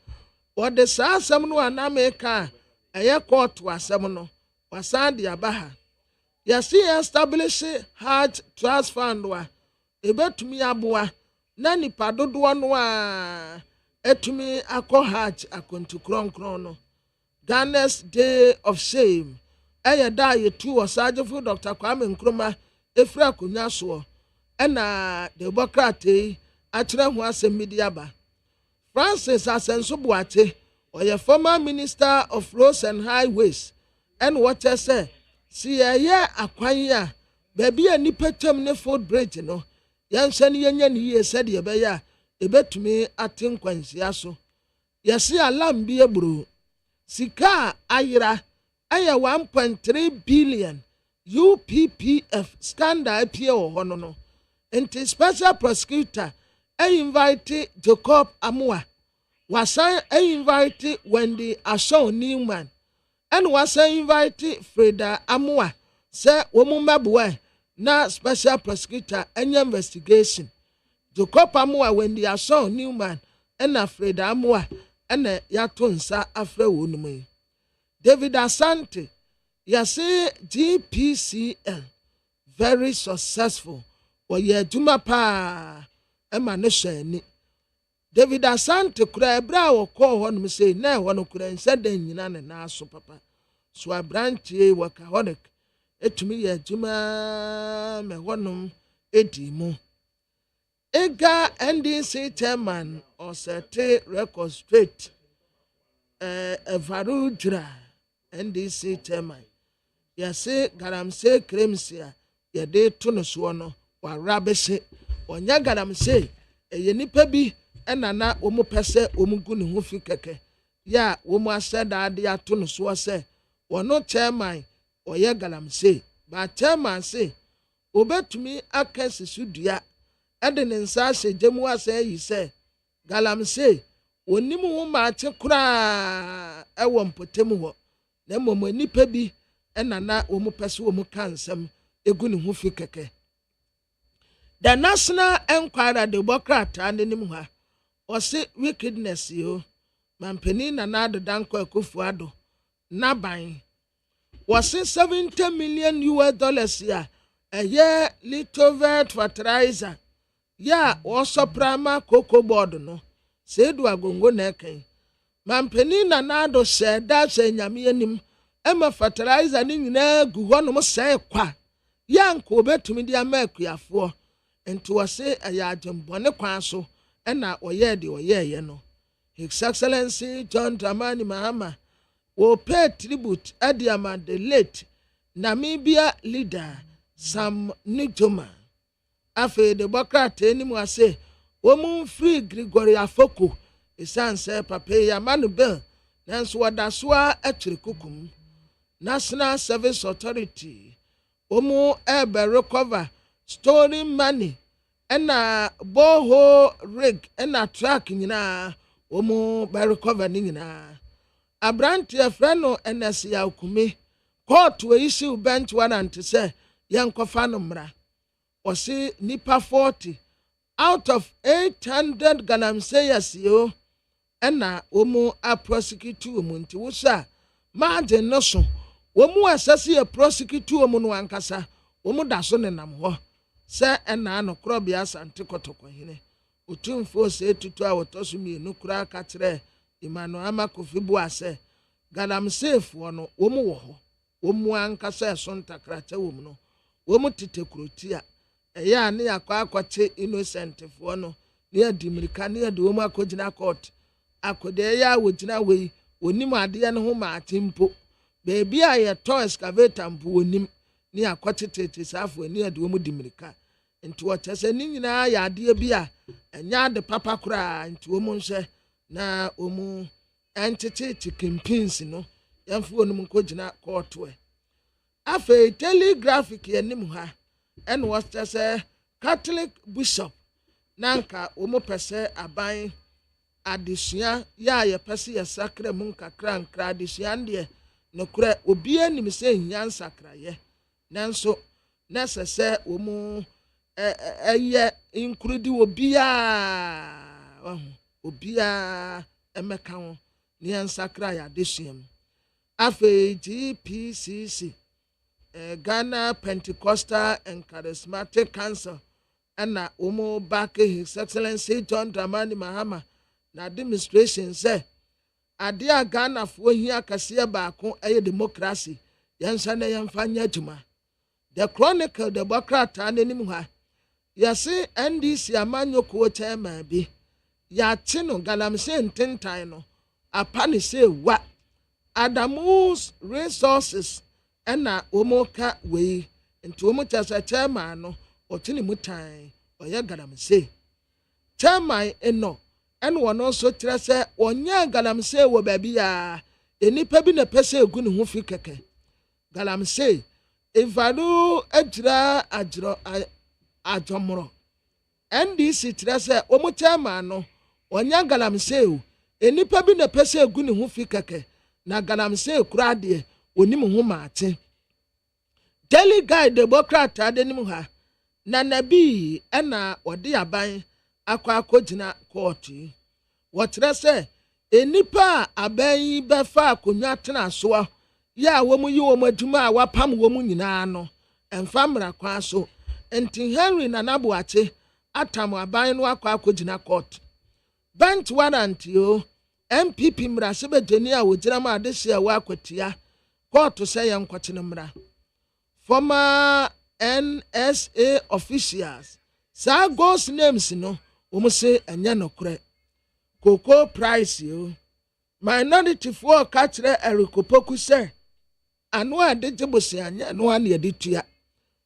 What the Sassam no an America, a year court was seminal, was Sandy Abaha. Yasi establish hard trust fund wa, a bet me abua, Nani Padoduanwa, etumi ako hard a kontu krono. Ghana's Day of Shame. Aya da ye two or Sergeant Dr. Kwame Nkrumah, Efra Kunyaswo, and the Democrat. Atre ho asem media ba Francis Asenso Boate or your former Minister of Roads and Highways and what I say see ya akwanya baby a nipetem ne food bridge no yansen yenya ni ye said ye be ya ebetumi atin kwansia so yesi alam bi eburu sika ayira aya 1.3 billion UPPF scandal appear ho no enti special prosecutor I invite Jacob Amua. Was I invite Wendy Ashaw Newman? And was I invite Freda Amua? Say woman mabwe na special prosecutor any investigation. Jacob Amua Wendy Ashaw Newman and Freda Amua and yatunsa afre wonumi. David Asante yase GPCL very successful. Wa ye juma pa Emma Neshani David Asante kura bra wo ko ho no say na ho no kura nsadan nyina na so papa so abrantie workaholic etumi ye adwuma me honom edi mu ega NDC chairman or sete record straight Evarudra NDC chairman yase garamse kremsia ye de to no so no wa rabese onya garamse eye nipa bi enana omu pese omu gu ne ho fi keke ya omu aseda ade ato no so se wono chairman ɔyɛ galamsey ba chairman say obetumi aka sisudua ɛde ne nsa ahyɛ gyemu asɛ yi sɛ galamsey onim wo maakye koraa ɛwɔ mpotem hɔ na mmom nipa bi ɛna na wɔn pɛ so wɔn ka nsɛm egu ne ho fi kɛkɛ. The National Enquirer de Bokrata n'anim ha ɔse wickedness yo mampanin na na adodankɔ Akufo-Addo n'aban wɔse $70 million ya ɛyɛ Litovet fertilizer ya wɔsɔprama cocoa board no seedu agongo na ɛkan mampanin na na ado hyɛ da hyɛ nyame anim ɛma fertilizer ne nyinaa gu hɔ nom sɛe kwa ya nka obetumi de ama akuafoɔ nti wɔse ɛyɛ agyembɔne kwan so ɛna ɔyɛ de ɔyɛɛyɛ no. His Excellency John Dramani Mahama will pay tribute at the late Namibia leader Sam Nujoma. After the Bokrata anymore say, woman free Gregory Afoko, his son say, Papa Yamanu Bell, Nancy Wadaswa Etrikukum. National Service Authority, Omo Ebe recover stolen money, and a boho rig, and a track nyina, Omo Be recover nyina. Abrantia freno NSC Ukumi, court to issue bench warrant to say, young Kofanomra, or see Nipa 40 out of 800 galamseyas yo, and na Omo a prosecute Munti Wusa, Martin Noson. Womu asasi a prosecute womu no ankasa womu da so nenam ho se ena no krobia asante kotoko hene otumfo se tutu a wotoso mienu kura ka kire imano amakofibu ase galamsefo no womu wo ho womu ankasa so ntakracha womu no womu titekuroti eya ne akwache innocent fo no ne adimirika ne ade womu akogina court akode ya wogina wei onim ade ne ho ma atimpo baby a ye to excavator mpo onim ni akotete safo ni ade womu dimirika nti wo chese ni nyina ya ade bi a enya de papa kura nti womu nhye na omu entity chickens no yamfo onum nkogina court we afa telegraphic yenim ha en wo chese Catholic bishop nanka womu pese aban adesua ya ye pese ye sakra mun kakra nkra adesua ndie no kura obi anim se nyansa kraye nanso necessary omu eye include obia emeka ho nyansa kraya desuam afa GPCC Ghana Pentecostal and Charismatic Council and omu back His Excellency John Dramani Mahama na administration say ade a Ghana fo hia kase baako eye democracy yansa na yamfanya adwuma. The Chronicle the Bokrata n'anim ha yase NDC amanyoko chairman bi ya che no galamsey ntentan no apa ne say wa Adamus resources ena omoka we nti omo chasa chairman no otini mutan oya galamsey chairman eno en wono so kire se onya galamsey wo baabi ya enipa bi na pese egu ne ho fi keke galamsey evadu ajira ajomro NDC kire se omo chairman no onya galamsey o enipa bi na pese egu ne ho fi keke na galamsey kura de onim ho maate Daily Guide the Bokrata denim ha na nabi ena ode aban akogina court wotre se enipa aban befa akonwa tena so ya womu yi womu adwuma a wapam womu nyina no emfamra kwa so enti Henry na naboache atam aban no akogina court bench warrant yo MPP mra sebe deni a wogina ma adehia wa akwatia court say yankwatene mra former NSA officials sa ghost names no say anya no kure cocoa price yo minority for katre erikopoku say anu adeje bosi anya no ane editua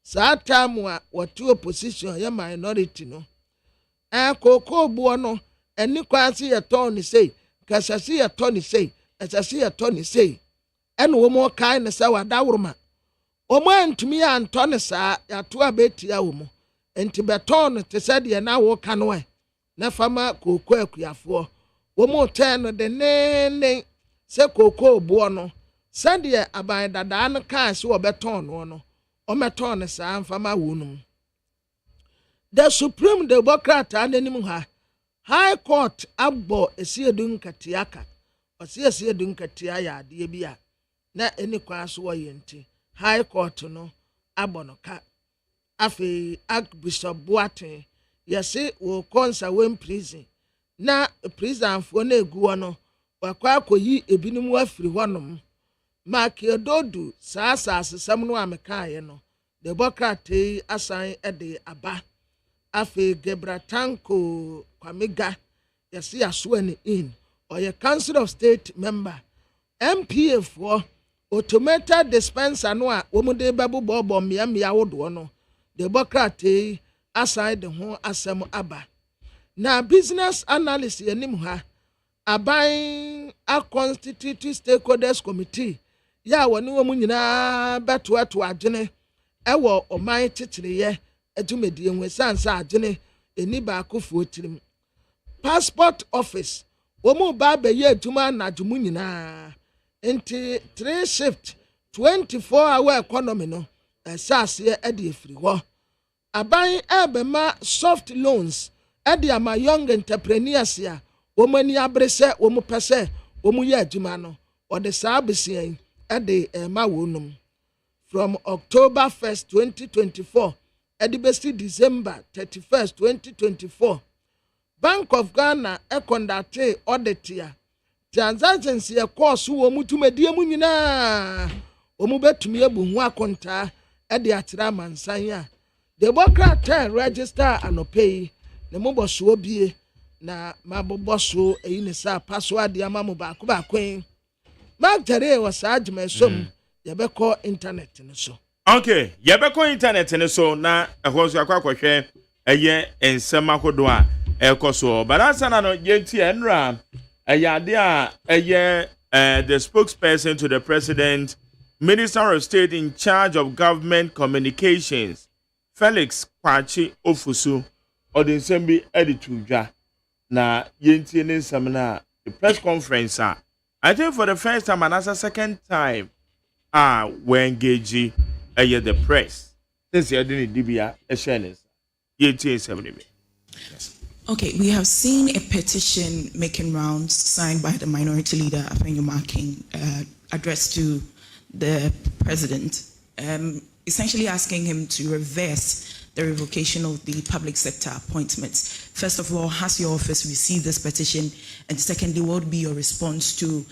sa time a watu opposition ya minority no cocoa bo no eni kwase ye ton say kasase ye ton say asase ye ton say ene wo mo kai ne sa wadawroma omo antumi antɔ ne saa yato abetia wo mu enti beton no te sɛ deɛ na wo ka no na fama koko akuafoɔ wo mu tɛn no de ne sɛ koko obuo no sɛ deɛ aban dadaa no kaa sɛ wo beton no ɔmɛtɔn ne saa fama wo no the Supreme Democrat ananim ha High Court abɔ esiedu nkatiaka esiedu nkatia ya ade bi a na eni kwa so wɔ yenti High Court no abɔ no ka afi Archbishop Boateng yɛse wo konsa wen prison na prison fo na egu no wakwa akoyi ebinim afiri hɔnom Makedodu saa asasesam no amekae no Democrat asan de aba afi Gebratanko Kwamega yɛse aso ani in ɔyɛ Council of State member MPA for automated dispenser no a wɔmude bɛbobɔbɔ mmea wodoɔ no Democrat aside the ho asɛm aba na business analyst anim ha aban a constitute stakeholders committee ya wɔne wɔn nyinaa bɛtoato adwene ɛwɔ ɔman tetereyɛ adwumadie ho sansa adwene eni baako fuo tirim passport office wɔn ba bɛyɛ adwuma na adwumu nyinaa nti 3 shift 24-hour economy no ɛsaaseɛ ɛde efiri hɔ aban ɛbɛma soft loans ɛde ama young entrepreneurs a wɔn ani abere sɛ wɔn pɛ sɛ wɔn yɛ adwuma no ɔde saa besia ɛde ɛma wɔn from October 1st 2024 ɛde bɛsi December 31st 2024 Bank of Ghana conducted audit ya transactions ya course wo mutumedie mu nyinaa omu betumi ebu ho akonta ɛde atira mansan ya Democrat register anopei ne mo boso bie na maboboso eyi ne sa password ya mamu baako magtere was agyemesom yɛbɛkɔ internet ne so okay yɛbɛkɔ internet ne so na ɛhɔ so akɔhwɛ ɛyɛ ensɛm akodo a ɛkɔ so balansa na no yɛnti ɛnra ɛyade a ɛyɛ the spokesperson to the president, Minister of State in charge of government communications, Felix Kwachi Ofusu, ɔde bi editudwa na yɛnti ne nsɛm na the press conference I think for the first time and as a second time we engage the press since yɛde ne dibia ɛhyɛ yɛnti nsɛm yes. Okay, we have seen a petition making rounds signed by the minority leader, Afenyo King, addressed to the president, essentially asking him to reverse the revocation of the public sector appointments. First of all, has your office received this petition? And secondly, what would be your response to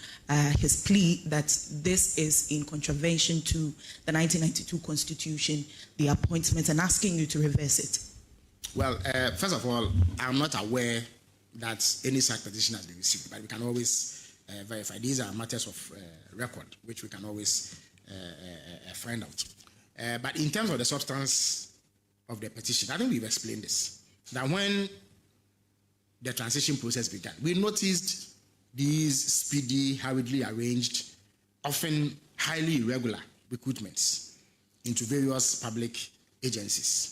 his plea that this is in contravention to the 1992 Constitution, the appointments, and asking you to reverse it? Well, first of all, I'm not aware that any such petition has been received, but we can always verify. These are matters of record, which we can always find out. But in terms of the substance of the petition, I think we've explained this, that when the transition process began, we noticed these speedy, hurriedly arranged, often highly irregular recruitments into various public agencies.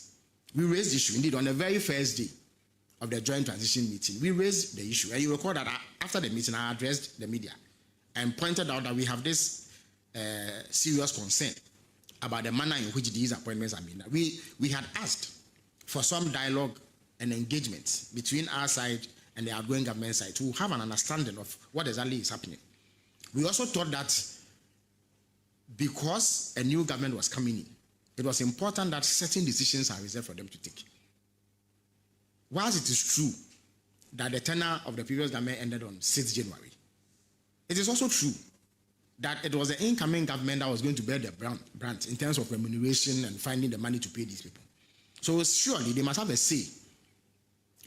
We raised the issue. Indeed, on the very first day of the joint transition meeting, we raised the issue. And you recall that after the meeting, I addressed the media and pointed out that we have this serious concern about the manner in which these appointments are made. We had asked for some dialogue and engagement between our side and the outgoing government side to have an understanding of what exactly is happening. We also thought that because a new government was coming in, it was important that certain decisions are reserved for them to take. Whilst it is true that the tenure of the previous government ended on 6th January, it is also true that it was the incoming government that was going to bear the brunt in terms of remuneration and finding the money to pay these people. So surely they must have a say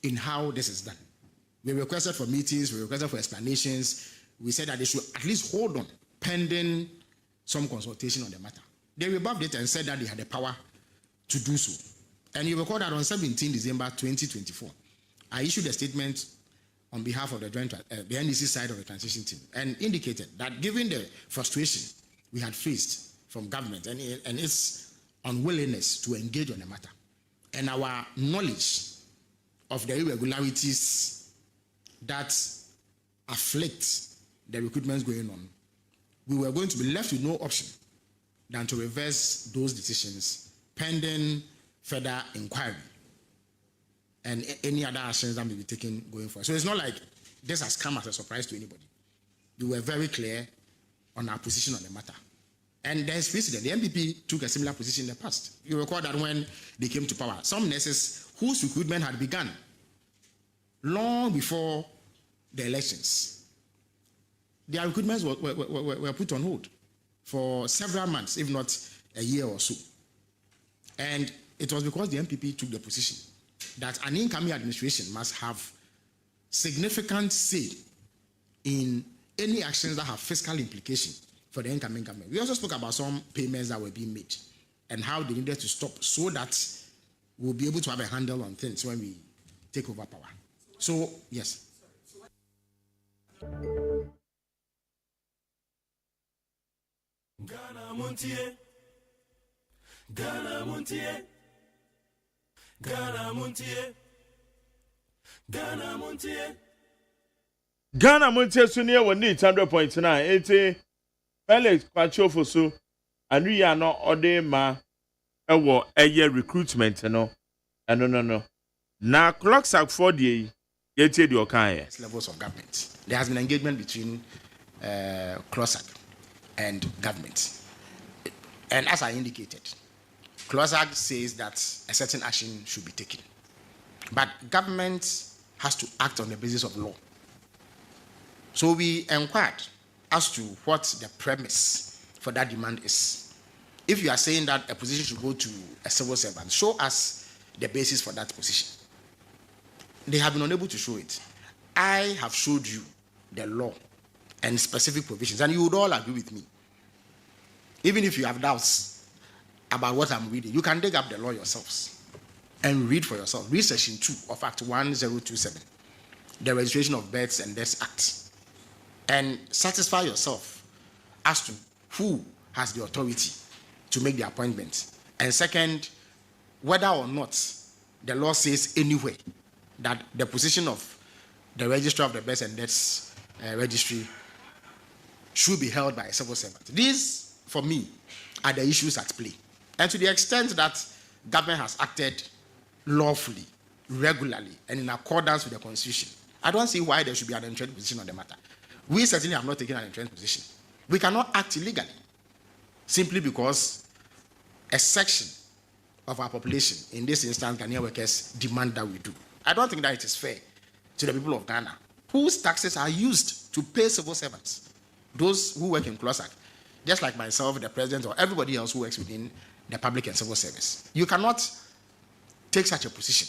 in how this is done. We requested for meetings, we requested for explanations. We said that they should at least hold on pending some consultation on the matter. They rebuffed it and said that they had the power to do so. And you recall that on 17 December 2024, I issued a statement on behalf of the NDC side of the transition team and indicated that given the frustration we had faced from government and its unwillingness to engage on the matter, and our knowledge of the irregularities that afflict the recruitments going on, we were going to be left with no option than to reverse those decisions pending further inquiry and any other actions that may be taken going forward. So it's not like this has come as a surprise to anybody. We were very clear on our position on the matter. And there's precedent. The MPP took a similar position in the past. You recall that when they came to power, some nurses whose recruitment had begun long before the elections, their recruitments were put on hold for several months, if not a year or so. And it was because the MPP took the position that an incoming administration must have significant say in any actions that have fiscal implication for the incoming government. We also spoke about some payments that were being made and how they needed to stop so that we'll be able to have a handle on things when we take over power. So, yes. Ghana Montier, Ghana Montier, Ghana Montier, Ghana Montier. Ghana Montier Sunia will need 100.9. 80 Felix Pachofosu and we are not Odema a year recruitment, no. Now clocks are 40 yet your kind levels of government. There has been engagement between CLOSAC and government. And as I indicated, CLOSAC says that a certain action should be taken. But government has to act on the basis of law. So we inquired as to what the premise for that demand is. If you are saying that a position should go to a civil servant, show us the basis for that position. They have been unable to show it. I have showed you the law and specific provisions, and you would all agree with me. Even if you have doubts about what I'm reading, you can dig up the law yourselves and read for yourself. Read section 2 of Act 1027, the Registration of Births and Deaths Act, and satisfy yourself as to who has the authority to make the appointment. And second, whether or not the law says anywhere that the position of the Registrar of the Births and Deaths Registry should be held by a civil servant. These, for me, are the issues at play. And to the extent that government has acted lawfully, regularly, and in accordance with the Constitution, I don't see why there should be an entrenched position on the matter. We certainly have not taken an entrenched position. We cannot act illegally simply because a section of our population, in this instance, Ghanaian workers, demand that we do. I don't think that it is fair to the people of Ghana, whose taxes are used to pay civil servants, those who work in CLOSAC, just like myself, the president, or everybody else who works within the public and civil service. You cannot take such a position,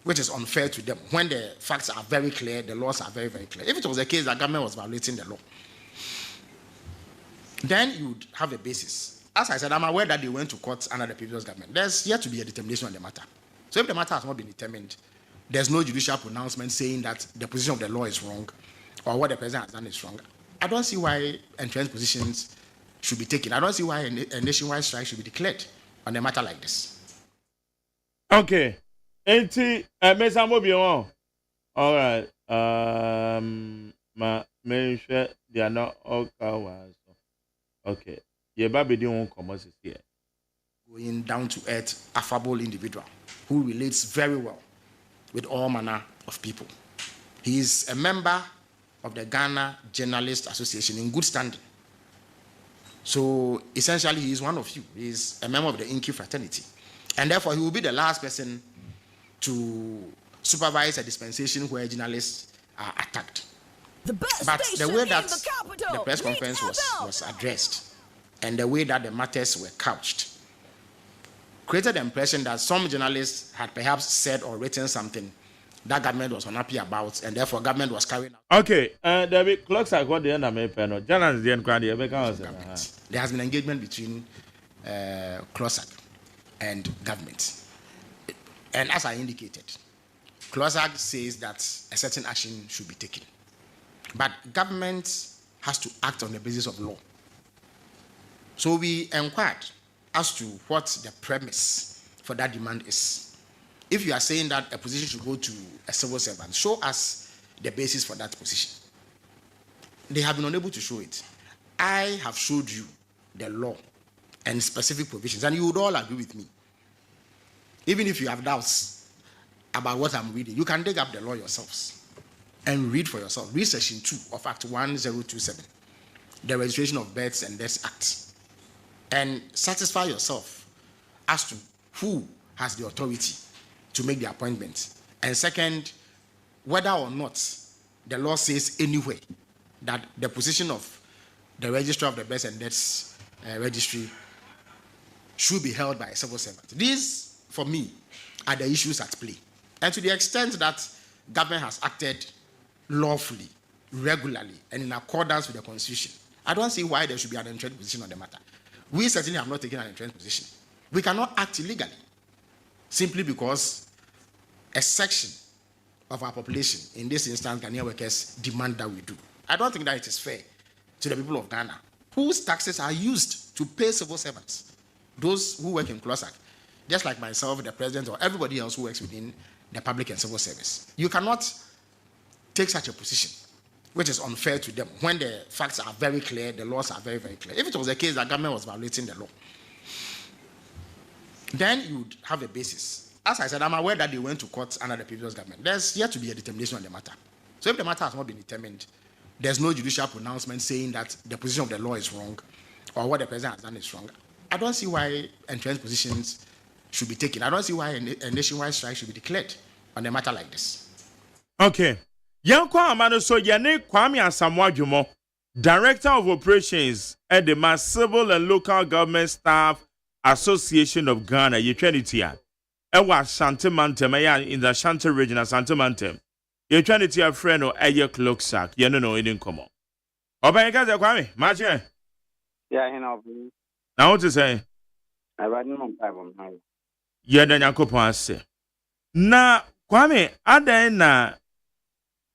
which is unfair to them, when the facts are very clear, the laws are very, very clear. If it was the case that government was violating the law, then you would have a basis. As I said, I'm aware that they went to court under the previous government. There's yet to be a determination on the matter. So if the matter has not been determined, there's no judicial pronouncement saying that the position of the law is wrong or what the president has done is wrong. I don't see why entrenched positions should be taken. I don't see why a nationwide strike should be declared on a matter like this. Okay. All right. Make sure they are not all cowards. Okay. Yeah, baby, don't come here. Going down to earth, affable individual who relates very well with all manner of people. He is a member of the Ghana Journalists Association in good standing. So essentially, he is one of you. He is a member of the Inky fraternity. And therefore, he will be the last person to supervise a dispensation where journalists are attacked. But the way that the press conference was addressed and the way that the matters were couched created the impression that some journalists had perhaps said or written something that government was unhappy about, and therefore government was carrying out. Okay, David, clocks are going to end up panel. Journalists didn't cry. There has been engagement between CLOSAC and government. And as I indicated, CLOSAC says that a certain action should be taken. But government has to act on the basis of law. So we inquired as to what the premise for that demand is. If you are saying that a position should go to a civil servant, show us the basis for that position. They have been unable to show it. I have showed you the law and specific provisions, and you would all agree with me. Even if you have doubts about what I'm reading, you can dig up the law yourselves and read for yourself. Read section 2 of Act 1027, the Registration of Births and Deaths Act, and satisfy yourself as to who has the authority to make the appointment. And second, whether or not the law says anywhere that the position of the Registrar of the Births and Deaths Registry should be held by a civil servant. These, for me, are the issues at play. And to the extent that government has acted lawfully, regularly, and in accordance with the Constitution, I don't see why there should be an entrenched position on the matter. We certainly have not taken an entrenched position. We cannot act illegally simply because a section of our population, in this instance, Ghanaian workers, demand that we do. I don't think that it is fair to the people of Ghana, whose taxes are used to pay civil servants, those who work in CLOSAC, just like myself, the president, or everybody else who works within the public and civil service. You cannot take such a position, which is unfair to them, when the facts are very clear, the laws are very, very clear. If it was the case that government was violating the law, then you would have a basis. As I said, I'm aware that they went to court under the previous government. There's yet to be a determination on the matter. So if the matter has not been determined, there's no judicial pronouncement saying that the position of the law is wrong or what the president has done is wrong. I don't see why entrenched positions should be taken. I don't see why a nationwide strike should be declared on a matter like this. Okay. Yankwa Amano so Yane Kwame Asamoah Adwomo, Director of Operations at the Civil and Local Government Staff Association of Ghana, Yetwanitia. Ewa Ashanti Mantem, in the Ashanti region, Ashanti Mantem. Yetwanitia friend or Eye Clocksack, no, it didn't come on. Obanka Kwame, Maje. Yeah, you know. Now what to say? I read no problem. Yeah, then Yakopon say. Na Kwame, Adena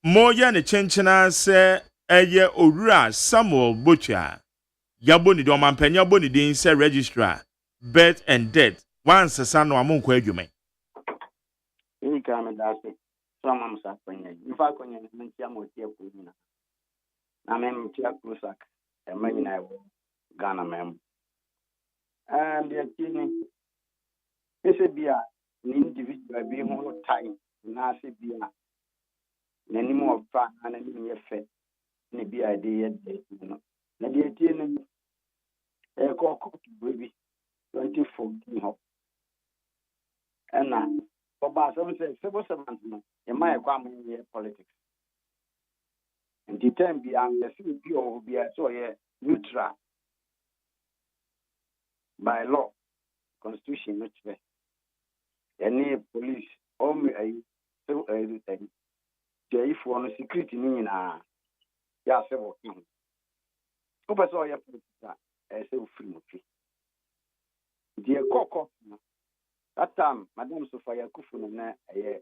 Moya ne chenchena se eye Owura Samuel Butcher. Yaboni do mampenya boni din se registrar birth and death. Once sa no amonko adwume. Ni ka me da se. So mam sa kwanya. Ifa kwanya ntia mo tie ko ni na. Na me tia closak. E manyi na Ghana mem. The thing is bia ni individual bi ho time na se bia nani mo fa na ni ye fe ni bia de ye de no na de tie ni ko baby 2014 ho na for ba so say civil servant no e ma e kwa mo ye politics and the time bia am the see bi o bia so ye neutral by law, constitution, which way. Any police, or so everything. If one security meaning, yeah, several things. Open so your as a free movie. Dear Coco, that time, Madame Sophia Kufun, a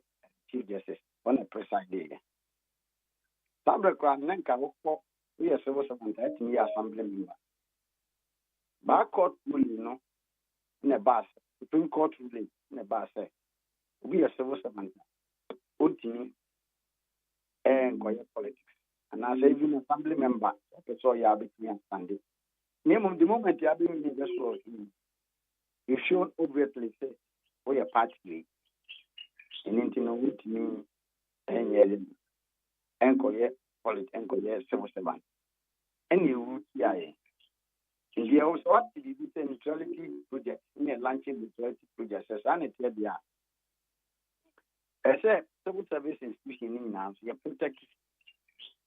chief justice on a precise day. Tablet Grand Nanka, we are civil servant at me assembly member. Back court ruling, no, in a bus, Supreme Court ruling, in a bus, we are civil servant, Uti, and quiet politics. And as even assembly member, so you are between Sunday. Name of the moment you are being in the source, you should obviously say, we are party, and into no with me, and yet, and quiet politics, and quiet civil servant. And you would, yeah. India also what to be neutrality project in a launching neutrality project as an Ethiopia. As a civil service institution in now, you protect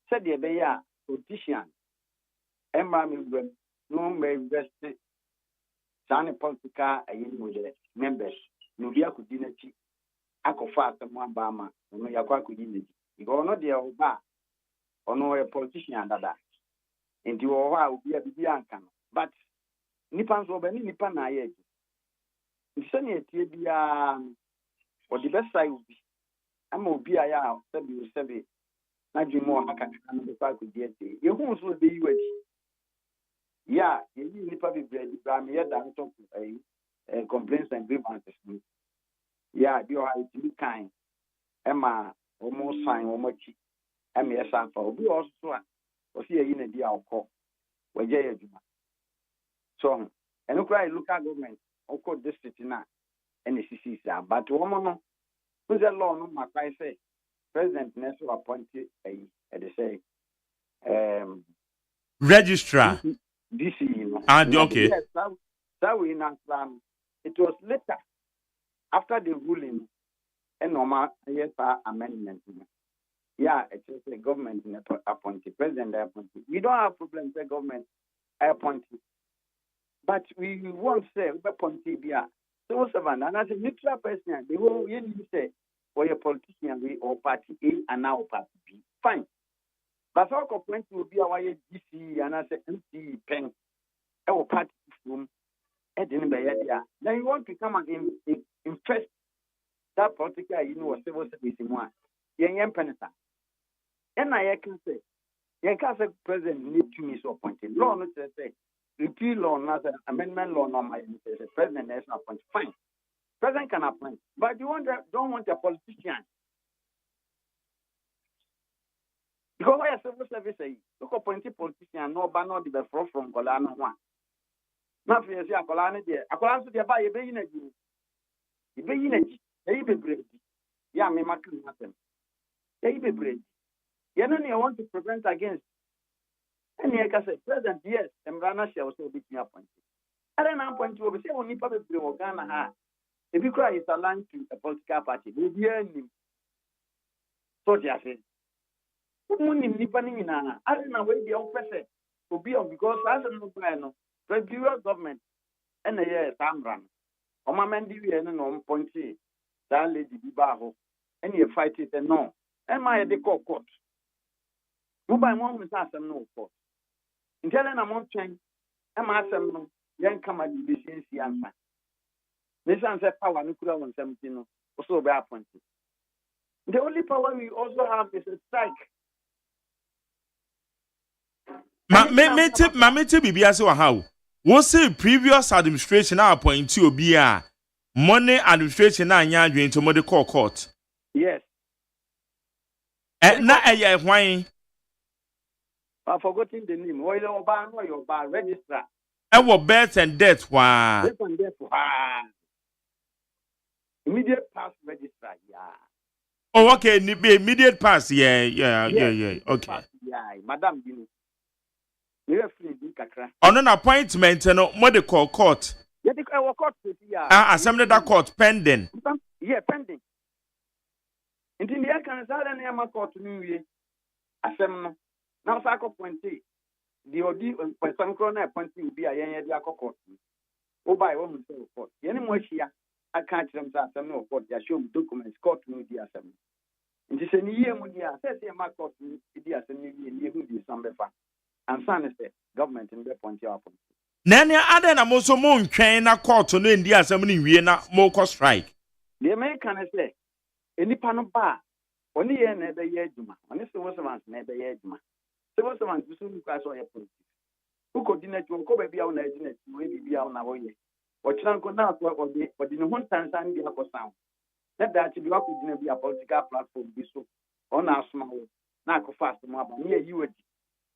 said the Beya politician, Emma no may best Sani Politica with the members, Nubia Kudinachi, Akofat, Mwambama, no Yakwa Kudinachi. You go not the Oba or no a politician and that. Into Owa will be a Bianca. But Nippans over any Nippan I egg. If Sunny or the best side would be. I'm will be a Sabi, not you more, I can be back with the you won't be you. Yeah, you need to be bread, but me down to complaints and grievances. Yeah, you are to be kind. Emma almost sign almost cheap. Emma yes, I'm for we also or see in a deal of call. Where you so and look at local government, of course, district now, and the CC, but woman, who's a law, no, my say, President Nelson appointed at the say, registrar. DC, you know. Okay. Yes, that we not it was later after the ruling and normal yes amendment. Yeah, it's a government appointed, president appointed. We don't have problems with government appointed. But we won't say appointed yeah. So and as a neutral person, the whole you say for your politician or party A and now party B. Fine. But our complaint will be our DC and as a MC pen our party from then you want to come and infest that political civil service in one. Young penita. And I can say, young president need to be appointed. Law not say repeal law, not amendment law, no my president is appointed. Fine. President can appoint. But you don't want a politician. Because why a civil service say look appointed politician no ban not the fraud from Golana one. Not for you see a Colana there. A Colana to buy a bay in a Jew. You be in a Jew. They be brave. Yeah, me making nothing. They be brave. You know, you want to prevent against. And you can say, President, yes, and Rana shall also be appointed. I don't know point to say only probably Ghana. If you cry, it's aligned to a political party. We'll be him. So, I say, I don't know where the opposite will be because I don't know. Federal government and a year Samran. On my man, and on Ponty, that lady Bibaho, and you fight it and no. And my de court. Who by one with us and no court. In telling a month chain, and my son, young come at the BCC answer. This answer power nuclear 117 also be appointed. The only power we also have is a strike. Mamete Bibia so how? Was the previous administration appoint you be money administration na nya adwen to mode court? Yes. Na why? I've forgotten the name. Oil or ban or your bar registrar. Birth and death wa. Birth and death immediate pass registrar, yeah. Oh, okay, immediate pass, yeah. Okay. Yeah, Madam Dino. On an appointment, no more the court. Yeah, the court, yeah. Assembly that court pending. Yeah, pending. Until the can say any ama court new year. Assembly. Now, Sako Pointy. The Odi, when some corner appointing be a young court. Oh, by one court. Any more here, I can't tell them that some no court. They show documents court new the assembly. And this is a year when you say, my court, the assembly, near who is some befa. And son is the government in the point of Nanya Aden Amoso Moon train a court to India assembly Vienna Moko strike. The American say, any panel bar, only a never yedma, only civil servants never yedma. Civil servants to soon class or your politics. Who could dinner to go be on a dinner, maybe be on our way. Or Chanko now, but in one time, and the upper sound. Let that be up to be a political platform, be so on our small, narco fast, near you.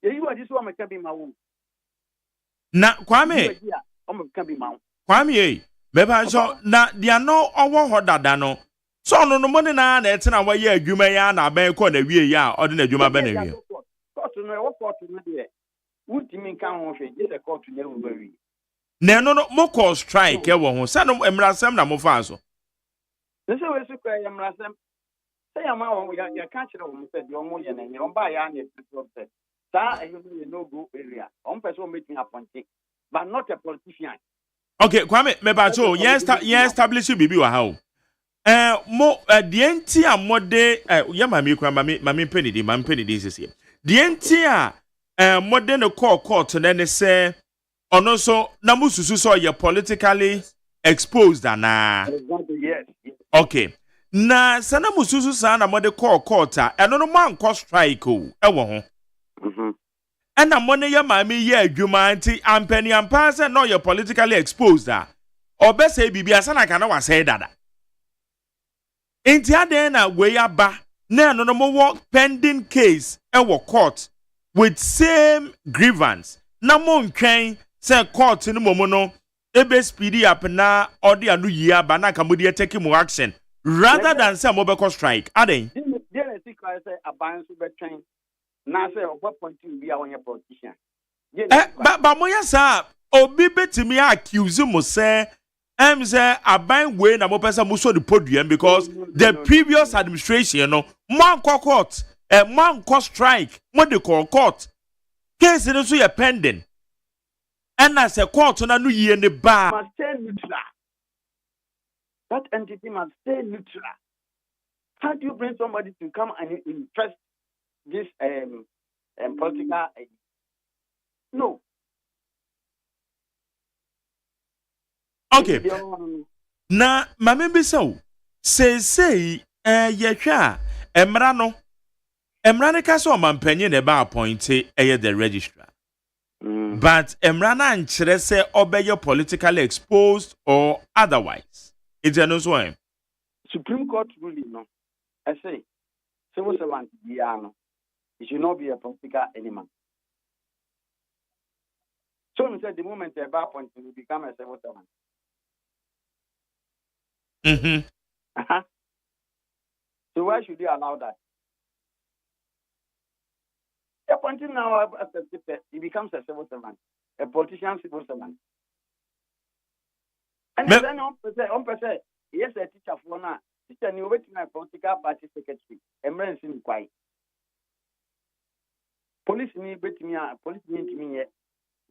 You are this one can be my own. Na Kwame. Kwame, Beba so na dia no owo hoda no. So no money na ete na waye adwuma ya na ben ko na wie ya ode na adwuma ben na wie. Court no court no de. Wutimi kan ho hwe je se court na wo bari. Na no mo call strike e wo ho. Sa no emrasem na mo fa so. Nse we su kwa emrasem. Say ama wo ya kan kire wo mo se de o mo ye na nye. On ba ya na e no go area. On person making appointed, but not a politician. Okay, Kwame, mebacho, yes establish bibi wa how. Mo the enti mode ya mami kwa mami penny this is here. The enti mode no court na ne say ono so na mususu so you politically exposed na. Yes. Okay. Na sana mususu sa na mode court eno no man cost strike o e wo ho. And a money ya mami ye adwumanti ampeni ampa no you're politically exposed or best say bibi asana kana wa say dada. Inti ade na we aba na no mo pending case e wo court with same grievance. Na mo ntwen say court no mo no ebe speedy up na odi anu yi aba na kamodi take more action rather than say mo be strike. Aden. There is say aban so be twen. Na say what point you be a one politician. But moya sa obi betimi accuse mo say say aban we na mo pesa mo so the podium because the previous administration no man court man strike mo de court case no so ye pending and as a court na no ye ne ba must stay neutral. That entity must stay neutral. How do you bring somebody to come and interest this political no. Okay. Na mame bi say ye hwa emra ne ka so mampanyi ne ba appointed the registrar. But emra na nkyere say obeye politically exposed or otherwise. It's no so. Supreme Court ruling no. I say civil servant no. It should not be a political element. So we said the moment a bar point will become a civil servant. So why should you allow that? A point now he becomes a civil servant, a politician civil servant. And then on per yes, a teacher for now. Teacher, you wait my political party secretary. Emergency inquiry. Police me bet me, police me to me,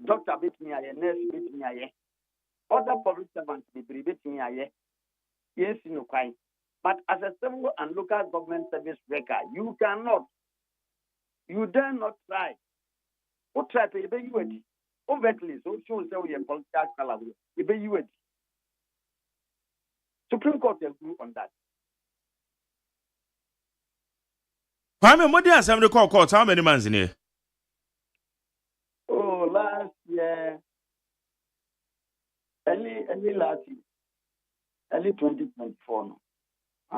doctor bet me, nurse bet me, other public servants bet me, yes, no crime. But as a civil and local government service worker, you dare not try. What try to be you overtly, so shows that we are political color, be you. Supreme Court agree on that. Kwame Modi Assembly Court, how many months in here? Oh, last year, early last year, early 2024. No.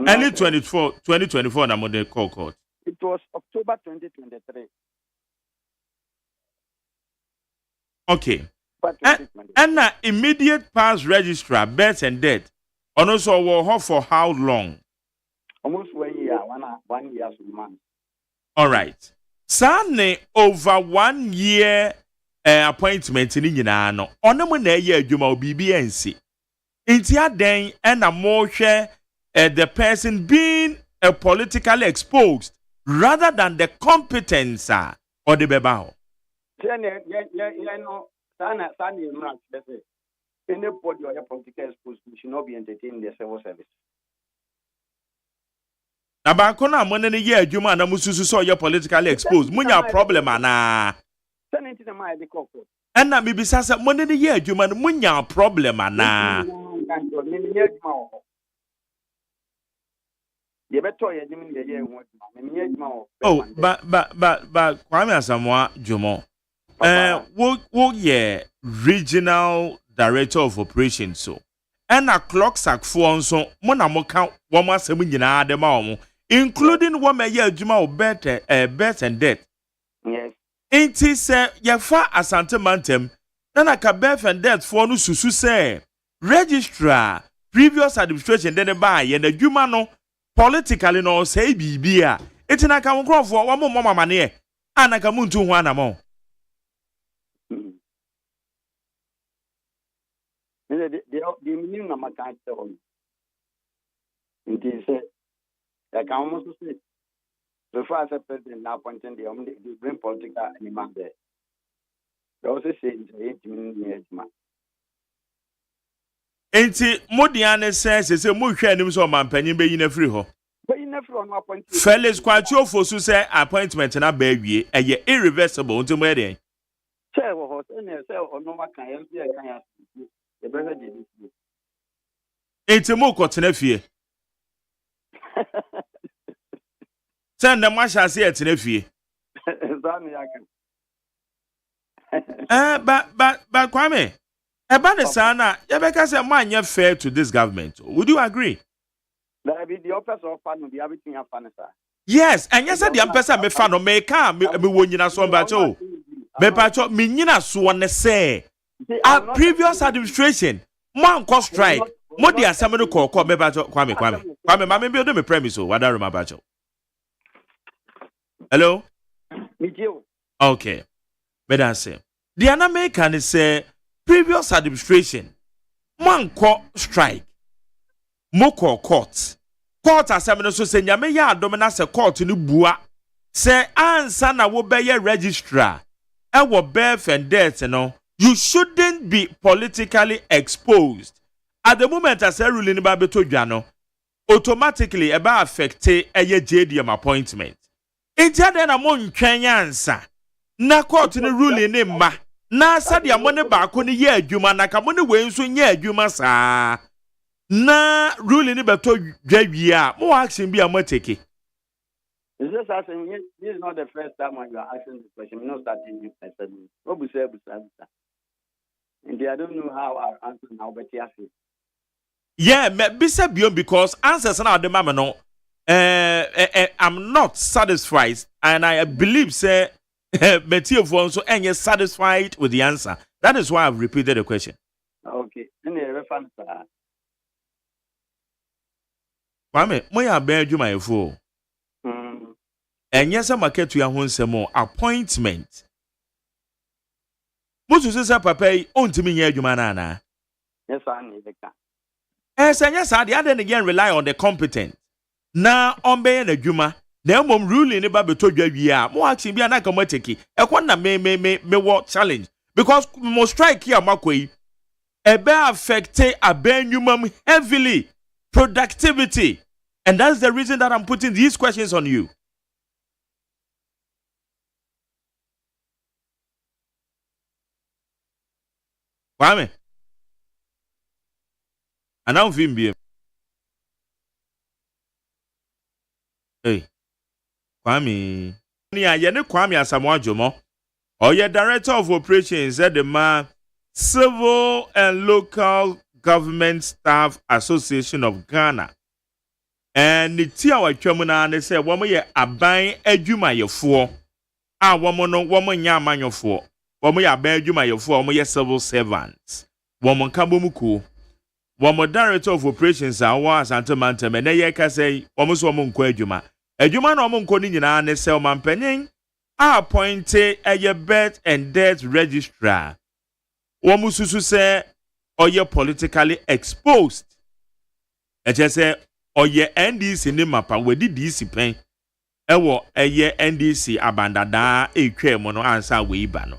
Early 2024 na Modi Court. It was October 2023. Okay. And na immediate past registrar, birth and death. And also war for how long? Almost 1 year, 1 year month. All right. Sane over 1 year appointment in nyina no. Ono mo na ye adwuma obibi ensi. Inti aden and a more share the person being politically exposed rather than the competence or the beba. Anybody or political exposed should not be entertained in the civil service. Abako na money ne ye adwuma na mususu so ye politically exposed. Munya problem ana. And na mibisa se money ne ye adwuma munya problem ana. Oh, but Kwame Asamoah Jomo. Wo ye regional director of operations so. And a clock sack for so mona mo count one more seven yina de including one may year juma or better birth and death. Yes. Ain't he say ya fa asante mantem nana ka birth and death for no susu say registrar previous administration then buy and the juma no politically no say bibia etina ka mo for one more mama ne anaka muntu ho anamo. The meaning of my character on it is I can almost say so far as a president now pointing the bring political animal there. They also say it's 8 years man. Enti Modiane says mo hwe anim so man panyin be yin afiri ho. But yin afiri on appointment. Felix Kwatio so say appointment na ba awie eye irreversible unto mo dey. Say wo ho say ono maka yan see kan ya. The brother did it. Enti mo kotena fie. Send the masha say etena fie. Zami yakan. But Kwame, about the sana, Yabeka say man you fair to this government. Would you agree? There be the office of fun will be everything a fan, sir. Yes, and yes, the ambassador me fan no me can me wonyina so bacho. Me bacho me nyina so ne say. A previous administration, man cause strike. Mo di asem no call me bacho Kwame, mama build me premise so wada room bacho. Hello? Me too. Okay. Better say. The American is say previous administration, man call strike. Mo call court. Court asem so say nyame ya domina se court ni bua. Say ansa na wo be ye registrar. E wo birth and death no. You shouldn't be politically exposed. At the moment as a ruling ba beto dwa automatically e ba affect eye JDM appointment. Intia den na mo ntwen ansa. Na court ni ruling ni ma. Na sadia mo ne ba ko ni ye adwuma na ka mo ne we nso nye adwuma saa. Na ruling ni beto dwa wi a mo action bi a mo take. Is this asking? This is not the first time when you are asking this question. Not starting new person. And I don't know how I answer now, but yes. Yeah, me bisa beyond because answers now the mama no. I'm not satisfied, and I believe say Matthew also ain't satisfied with the answer. That is why I've repeated the question. Okay. Kwame, mo ya be adwuma efo. Enye se market ya ho nsemo appointment. Musu se papa yi ontimi nya adwuma na na. Yes, I need the car. Yes, the other again rely on the competent. Na ombe na adwuma. Na mom ruling ni ba beto dwa wi a mo action bia na ka mo take. E kwa na me wo challenge because mo strike here makoi. E be affect abenwumam heavily productivity. And that's the reason that I'm putting these questions on you. Kwame. Anam film. Hey. Kwame. Ni ayene Kwame Asamoah Jomo. Oye Director of Operations at the man Civil and Local Government Staff Association of Ghana. And the tia wa twamuna ne say womo ye aban adwumayefo. A womo no womo nya amanyofo. Womo ya aban adwumayefo, womo ye civil servants. Womo kabomuku. Womo Director of Operations a wa Asante Mantem na ye ka say womo so womo nko adwuma. Adwuma na womo nko ni nyina ne say omampanyin appointed a birth and death registrar. Womo susu say oye politically exposed. E je say oye NDC ni mapa wedi DC pen. Ewo eye NDC abandada etwa mo no ansa we iba no.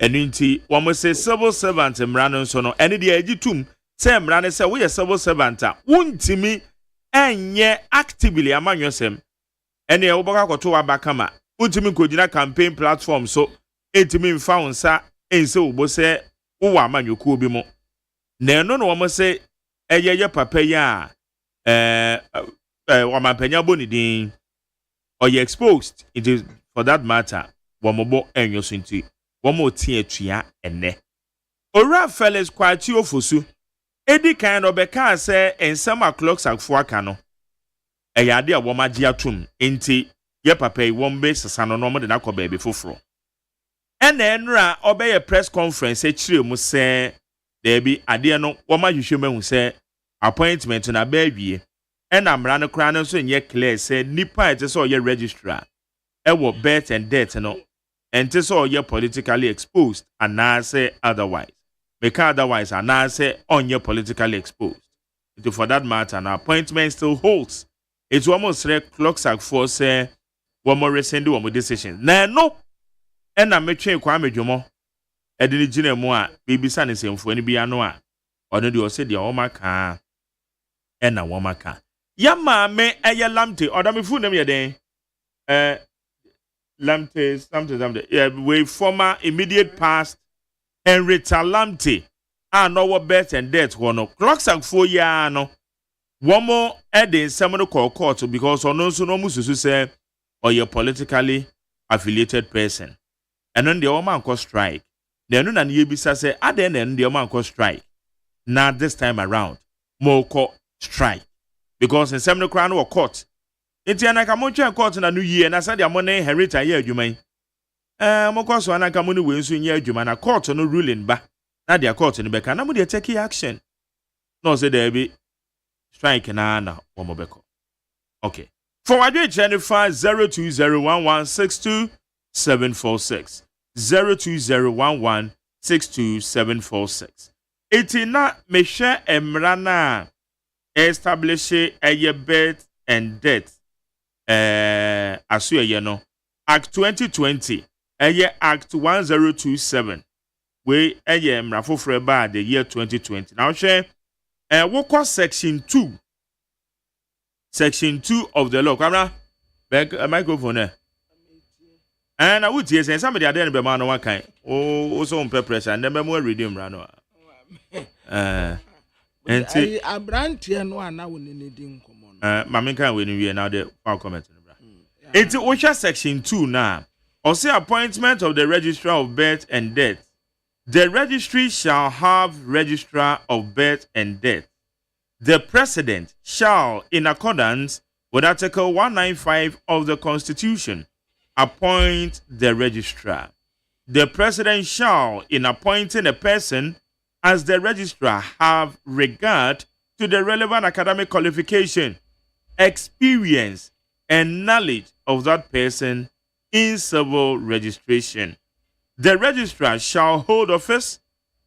Enu nti womo say civil servant mra no so no ene de agitum say mra ne say we civil servant a wontimi enye actively amanwesem. Ene e wo baka koto abaka ma wontimi kogina campaign platform so entimi mfa wonsa ense wo say wo wa amanwoku obi mo. Na eno no womo say eye papa ya wamampenya boni din or you exposed it is for that matter wamobo enyo sinti wamo tie tua ene ora fellas kwati ofosu edi kan no beka say ensama clocks akfo aka no eyade a womagie atum enti ye papa yi wombe sesano no mo de nakọ baby foforo ene enra obeye press conference e chire mu say there be ade no womahwehwe mahu say appointment na baby and amra no kra no so nye clear say nipa ete so ye registrar e wo birth and death no ente so ye politically exposed and na say otherwise make otherwise and na say on ye politically exposed it for that matter an appointment still holds it's almost like clocks are for say one more resend one more decision na no and na metwe Kwame Dwomo e de gina mu a bibisa ne semfo ani bia no a ono de o se de o maka ena womaka ya maame eye lamte odamifu nem ye den lamte something yeah we former immediate past Henrietta Lamte no wo birth and death no clocks and 4 year no womo eden semono court because ono so no mususu say or you politically affiliated person and then the woman cause strike na no na ne yebisa say aden na ndie man ko strike na this time around mo ko strike because in some crown or court enti anaka mo twa court na no yie na sadia mo ne inherit ye adwuman mo ko so anaka mo ne we nso nye adwuma na court no ruling ba na dia court no beka na mo dey take action no say there be strike na wo mo beko okay for wadwe Jennifer 0201162746 0201162746 Etina meshe emrana establish a birth and death asu ye no Act 2020 Act 1027 we emra foforo ba the year 2020 now share woko section 2 of the law camera back a microphone there. And I would say somebody I didn't be man one kind. Oh, so on pressure and then more redeem rano. And a brand here no one now needing common. Mammy can win you now the comment. It's OSHA section 2 now. Or say appointment of the registrar of birth and death. The registry shall have registrar of birth and death. The President shall, in accordance with Article 195 of the Constitution, appoint the registrar. The President shall, in appointing a person as the registrar, have regard to the relevant academic qualification, experience, and knowledge of that person in civil registration. The registrar shall hold office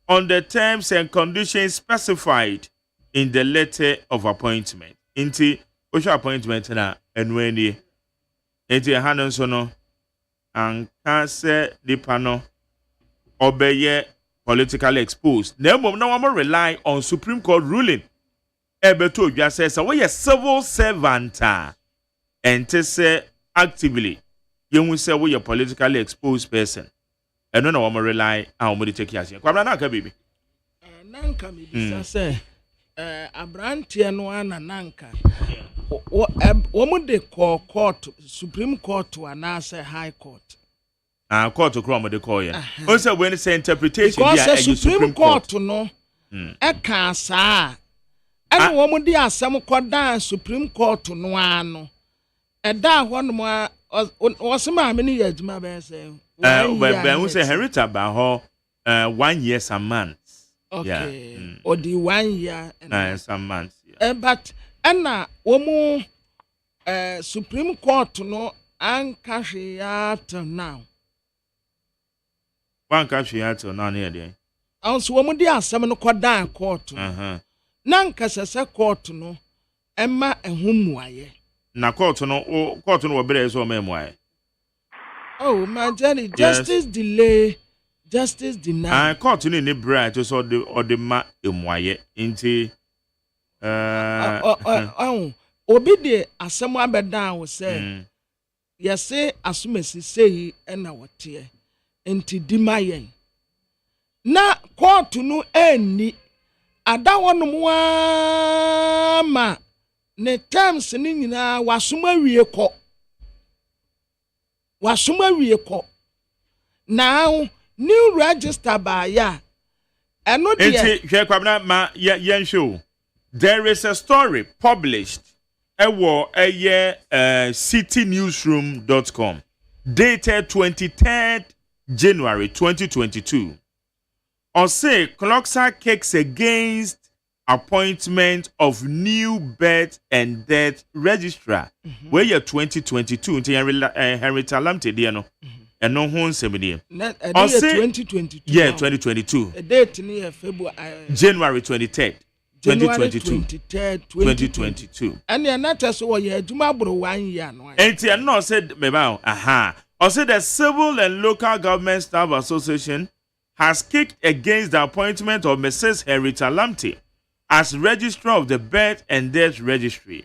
on the terms and conditions specified in the letter of appointment. Inti osha appointment na enweni. Inti hanon sono anka se dipano obeye politically exposed. Nemo na wamo rely on Supreme Court ruling. Ebeto odwa says we a civil servant and say actively you say we a politically exposed person. And no wamo rely on mo take action. Kwabra na ka bibi. Nanka mi bisa say Abrantia no ana nanka de court Supreme Court to anase High Court court kro de call yen o say when say interpretation because Supreme Court no e ka saa ana womu de asem kodan Supreme Court no ano e da ho no o se ma me ne yaduma be say we say Henrietta ba ho 1 year some months. Okay. Or the 1 year and some months. Yeah. But Anna womu Supreme Court no ankashiat now. One kashiat now near there. Also womu di asem no kodan court. Nanka sese court no emma ehumuaye. Na court no obere so memoaye. Oh, my Jenny, justice delay. Justice denied. Court ni bright so the ma emwaye nti obi de asem abedan wo say yese asumesi sei na wote nti dimayen na court no eni ada wonom wa ma ne terms ni nyina wasoma wie ko now new register by ya and not yet. There is a story published citynewsroom.com dated 23rd January 2022. Or say Cloxa kicks against appointment of new birth and death registrar. Where you're 2022 until Henrietta Lamte Diano. And no one seminar. 2022. Yeah, 2022. A date near February. January 23rd. 2022. And you're not as well, yeah, Jumabro 1 year. And you know, said, Mebao, aha. Or said the Civil and Local Government Staff Association has kicked against the appointment of Mrs. Henrietta Lamte as Registrar of the Birth and Death Registry.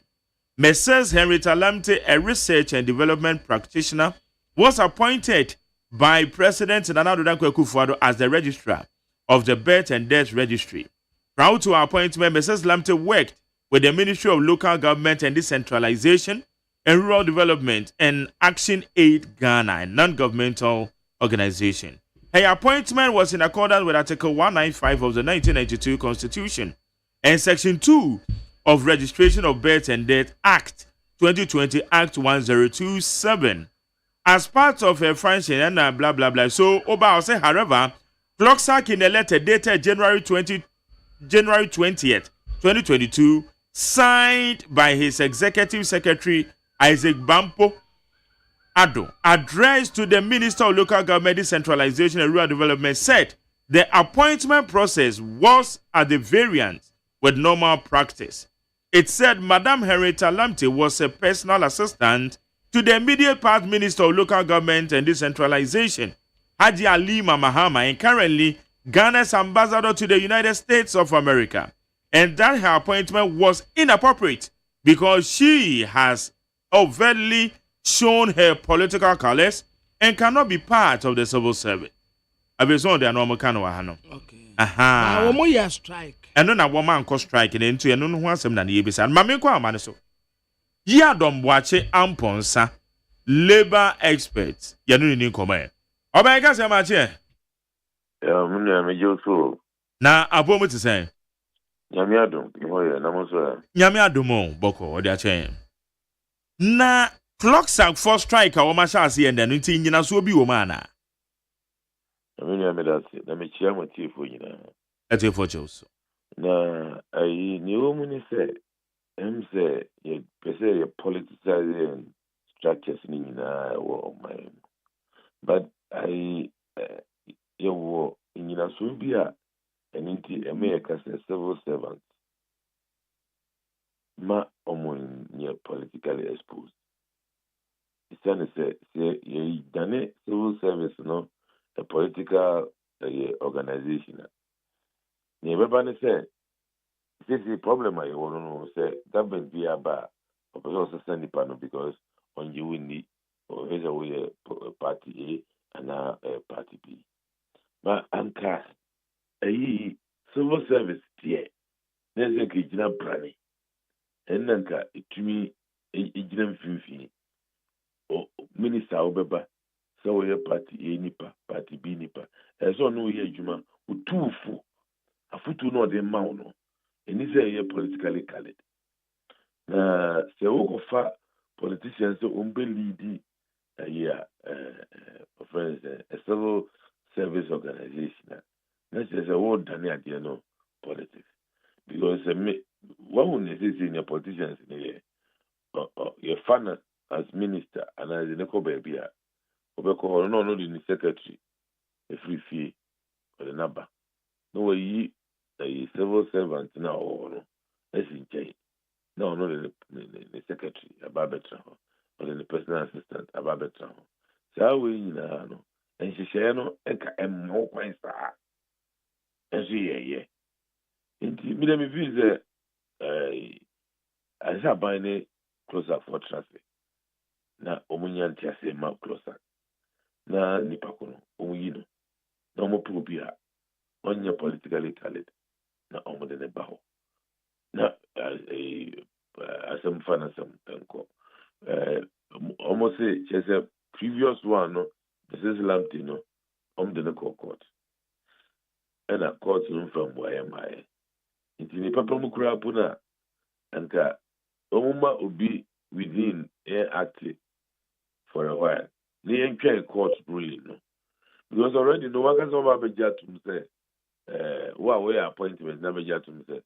Mrs. Henrietta Lamte, a research and development practitioner, was appointed by President Nana Addo Dankwa Akufo-Addo as the Registrar of the Birth and Death Registry. Prior to her appointment, Mrs. Lamte worked with the Ministry of Local Government and Decentralization and Rural Development and Action Aid Ghana, a non-governmental organization. Her appointment was in accordance with Article 195 of the 1992 Constitution and Section 2 of Registration of Birth and Death Act 2020 Act 1027 as part of her function and blah blah blah. So Oba say, however, Clocksack in a letter dated January 20th, 2022, signed by his executive secretary Isaac Bampo Ado, addressed to the Minister of Local Government Decentralization and Rural Development, said the appointment process was at the variance with normal practice. It said Madame Henrietta Lamte was a personal assistant to the immediate past Minister of Local Government and Decentralization, Haji Alima Mahama, and currently Ghana's ambassador to the United States of America, and that her appointment was inappropriate because she has overtly shown her political colors and cannot be part of the civil service. I be so the normal kind of hano. Okay. Aha. Now we are strike. And no woman ko strike into and no one sem na ye bisa. Mame ko amane so. Ya dom boache amponsa labor experts. Ya no ni nkoma. Oba ka se ma che. Ya mun me joso. Na abomu ti sen. Nyame adom. Oye na mo so. Nyame adom boko odi a chen. Na Clocksack for strike a woma shase enda no nti nyina so obi wo mana. Amenya me dase na me chia motifo nyina. Etifo chos. Na ai ni wo mun se say ye pese ye politicizing structures ni nyina wo my. But I ye wo nyina so bi a enti America say civil servants ma omon ye politically exposed. It's say ye done civil service no a political organization. Ye beba ne say this is the problem I want to know say government be about also send the panel because on you will need or is a way party A and a party B. But anka civil service here. There's a kitchen brani. And anka it to me a finfi. Or minister obeba so we party A nipa party B nipa as on no here juma with two full a foot to know the mouno and is a politically colored so far politicians so lead friends a civil service organization that's just a word than the no politics because one would necessarily in politicians in here your fan as minister and as in a baby, Obeko no the secretary, a free fee or the number. No way a civil servant now or no, as in Jay. No, the secretary, a barbetra, or the personal assistant, a barbetra. So we know, and she share no, and more points. And she, Indeed, me visa, I have buying closer for traffic. Na omunyan tiase ma closer na nipa kono omuyino na omo probia onya politically colored na omo de ne baho na asem fana sam tanko omo say chese previous one no this is lamti no omo de ne court and a court no from where my inti ni papa mu kura puna anka omo ma obi within active for a while. They enjoy court ruling, no? Because already no one can over to say, what way appointment never got to say,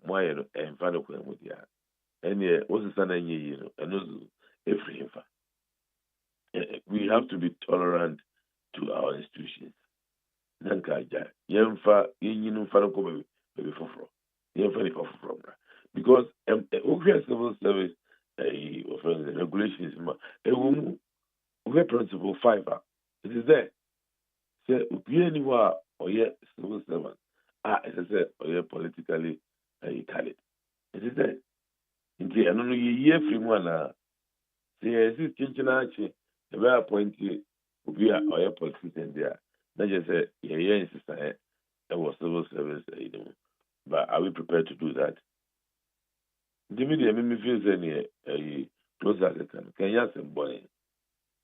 why and final claim with ya. And what's the son and also every we have to be tolerant to our institutions. Nankaja, Yemfa, Yin Fanaco, maybe for from because civil service. The regulations, a principle 5. It is there. Say, anywhere or yet civil servant. As I said, or yet politically colored. It is there. Indeed, I don't know ye free one. Say, as this kitchen archie, the very appointed will be a politician there. Not just say, yeah, sister, that was civil service, but are we prepared to do that? Give me the feel any close as can you some boy?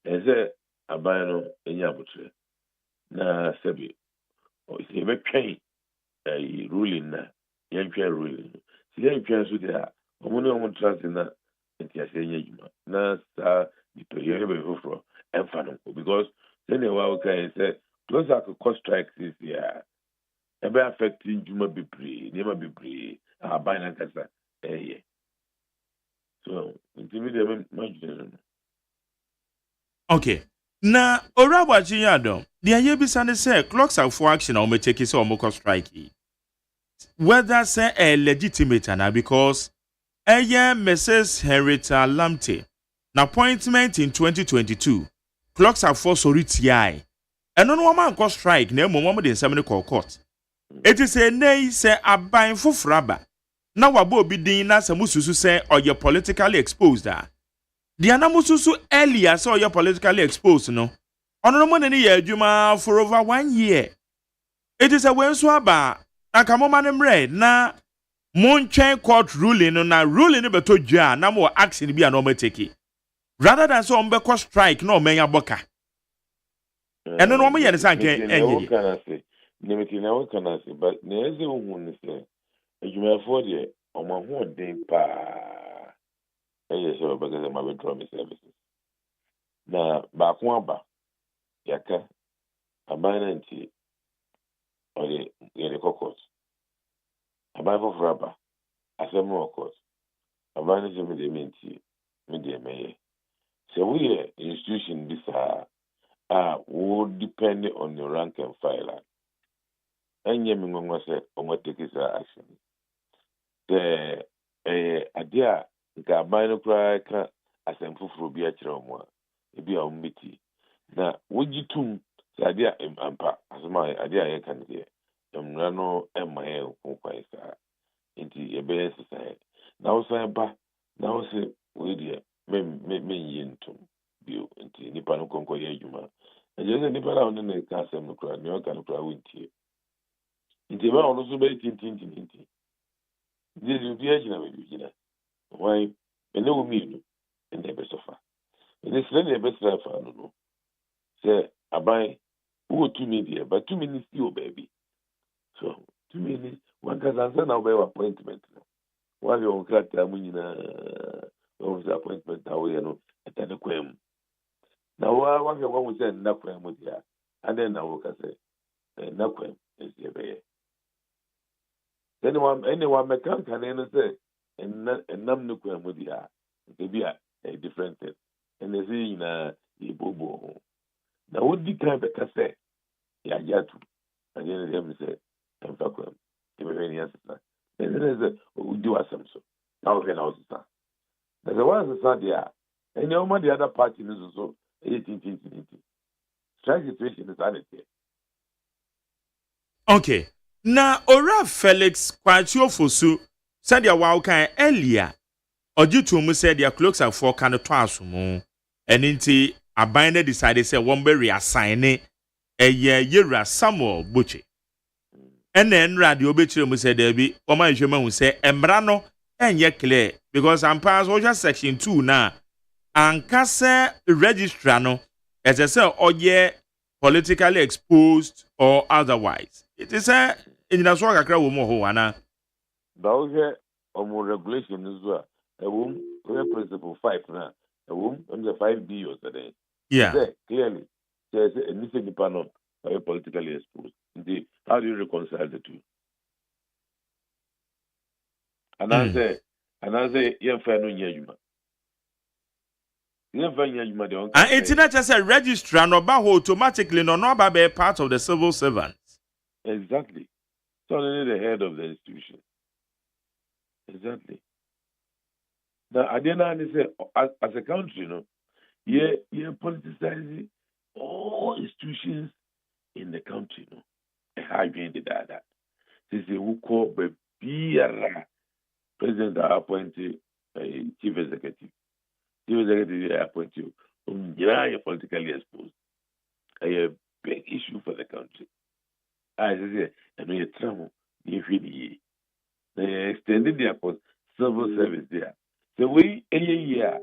And say a bino in Yabutre. na sɛbi ɔsɛ yɛbɛtwɛn ruling na yɛntwɛn ruling no sɛ yɛntwɛn so deɛ a ɔmo ne ɔmo tra se na nti asɛ nyɛ adwuma na saa nipa yɛhwɛ baabi foforɔ ɛmfa no nkɔ because sɛnea wɔawoka yɛ sɛ close akokɔ strike sisi a ɛbɛ affect ndwuma bebree nneɛma bebree aban no ankasa ɛyɛ so nti mi deɛ madwene no. Okay. Na Orabachi Yadom, the Ayebisa say clocks are for action or take it or moko strike. Whether say a legitimate and because a year Mrs. Henrietta Lamte, an appointment in 2022, clocks are for soriti. And no one go strike, no moment in seminary court. It is a nay say a buying for fraba. Now a bobi dina samusu say or you're politically exposed. The anamususu earlier saw you politically exposed, no? Honorable any year, Juma for over 1 year. It is a way swaba. Nakamoman red na Montien court ruling on a ruling about to jar, no more action be an ometeki. Rather than so umbeko strike, no menya boka. And no woman yet is again. What can I say? What can I say? But there's a woman say, you may afford it on my whole day pa. Yes, so because I'm withdrawing services. Na bakwamba yaka abananti or the court. Ababo fraba asemo court. Abananti me the mayor. So we institution this would depend on your rank and file. And you may say on take his action. The idea nka aban no kura ka asɛm foforɔ bi akyerɛ wɔn a ebi a wɔn bɛti na wogyi tum sɛ adeɛ a ampa asɛm a adeɛ a yɛka no deɛ mmara no ɛma yɛ nkwan saa nti yɛbɛyɛ sesae na wosan ba na wosɛ wei deɛ menyɛ ntom bio nti nipa no kɔnkɔ yɛ adwuma ɛgyɛ sɛ nipa no a ɔne ne ka asɛm no kora nea ɔka no kora wontie nti ɛbɛa ɔno nso bɛyɛ tintintintinti nti obi agyina baabi gyina why and no mean and the best of her. And it's really the best of her, no. Say, I buy who 2 minutes, but 2 minutes still, baby. So, 2 minutes, one can answer now by appointment. While you're on crack, I'm in the appointment, now we know at the quem. Now, I want to one say, Naquem with ya, and then I will say, Naquem is the way. Anyone mechanic can say, and nam no kwam with ya to be a different thing and they say in a bobo now what the kind of cassette ya yatu and then them say and fuck them give me any answer and then there's a do us some so now we know there's a one is there and the other party is also 18 strike situation is sanity. Okay, now Ora Felix Kwachio Fosu said your wow can earlier or due to me said your clocks are for kind of twice more and into a binder decided say one be reassign a year Samuel Butchie and then radio bitch said there be or my German who say embrano and yet clear because I'm past just section 2 now and Cassa registrano as I say or politically exposed or otherwise it is a in the swag a crowd more Those are regulation as well. A womb, principle 5 now. A womb, under 5B or today. Yeah. Clearly, there's a missing panel are politically exposed. Indeed, how do you reconcile the two? And I say, you're fair no yajuma. You're fair yajuma. And it's not just a registrar, no, but automatically, no, about be part of the civil servants. Exactly. It's only the head of the institution. Exactly. Now, I didn't say, as a country, you know, you're politicizing all institutions in the country, you know. How you did that? This is who call the president appointed chief executive. Chief executive appointed you're politically exposed. A big issue for the country. As I say, and we travel, you feel they extended their civil service there. So we a year,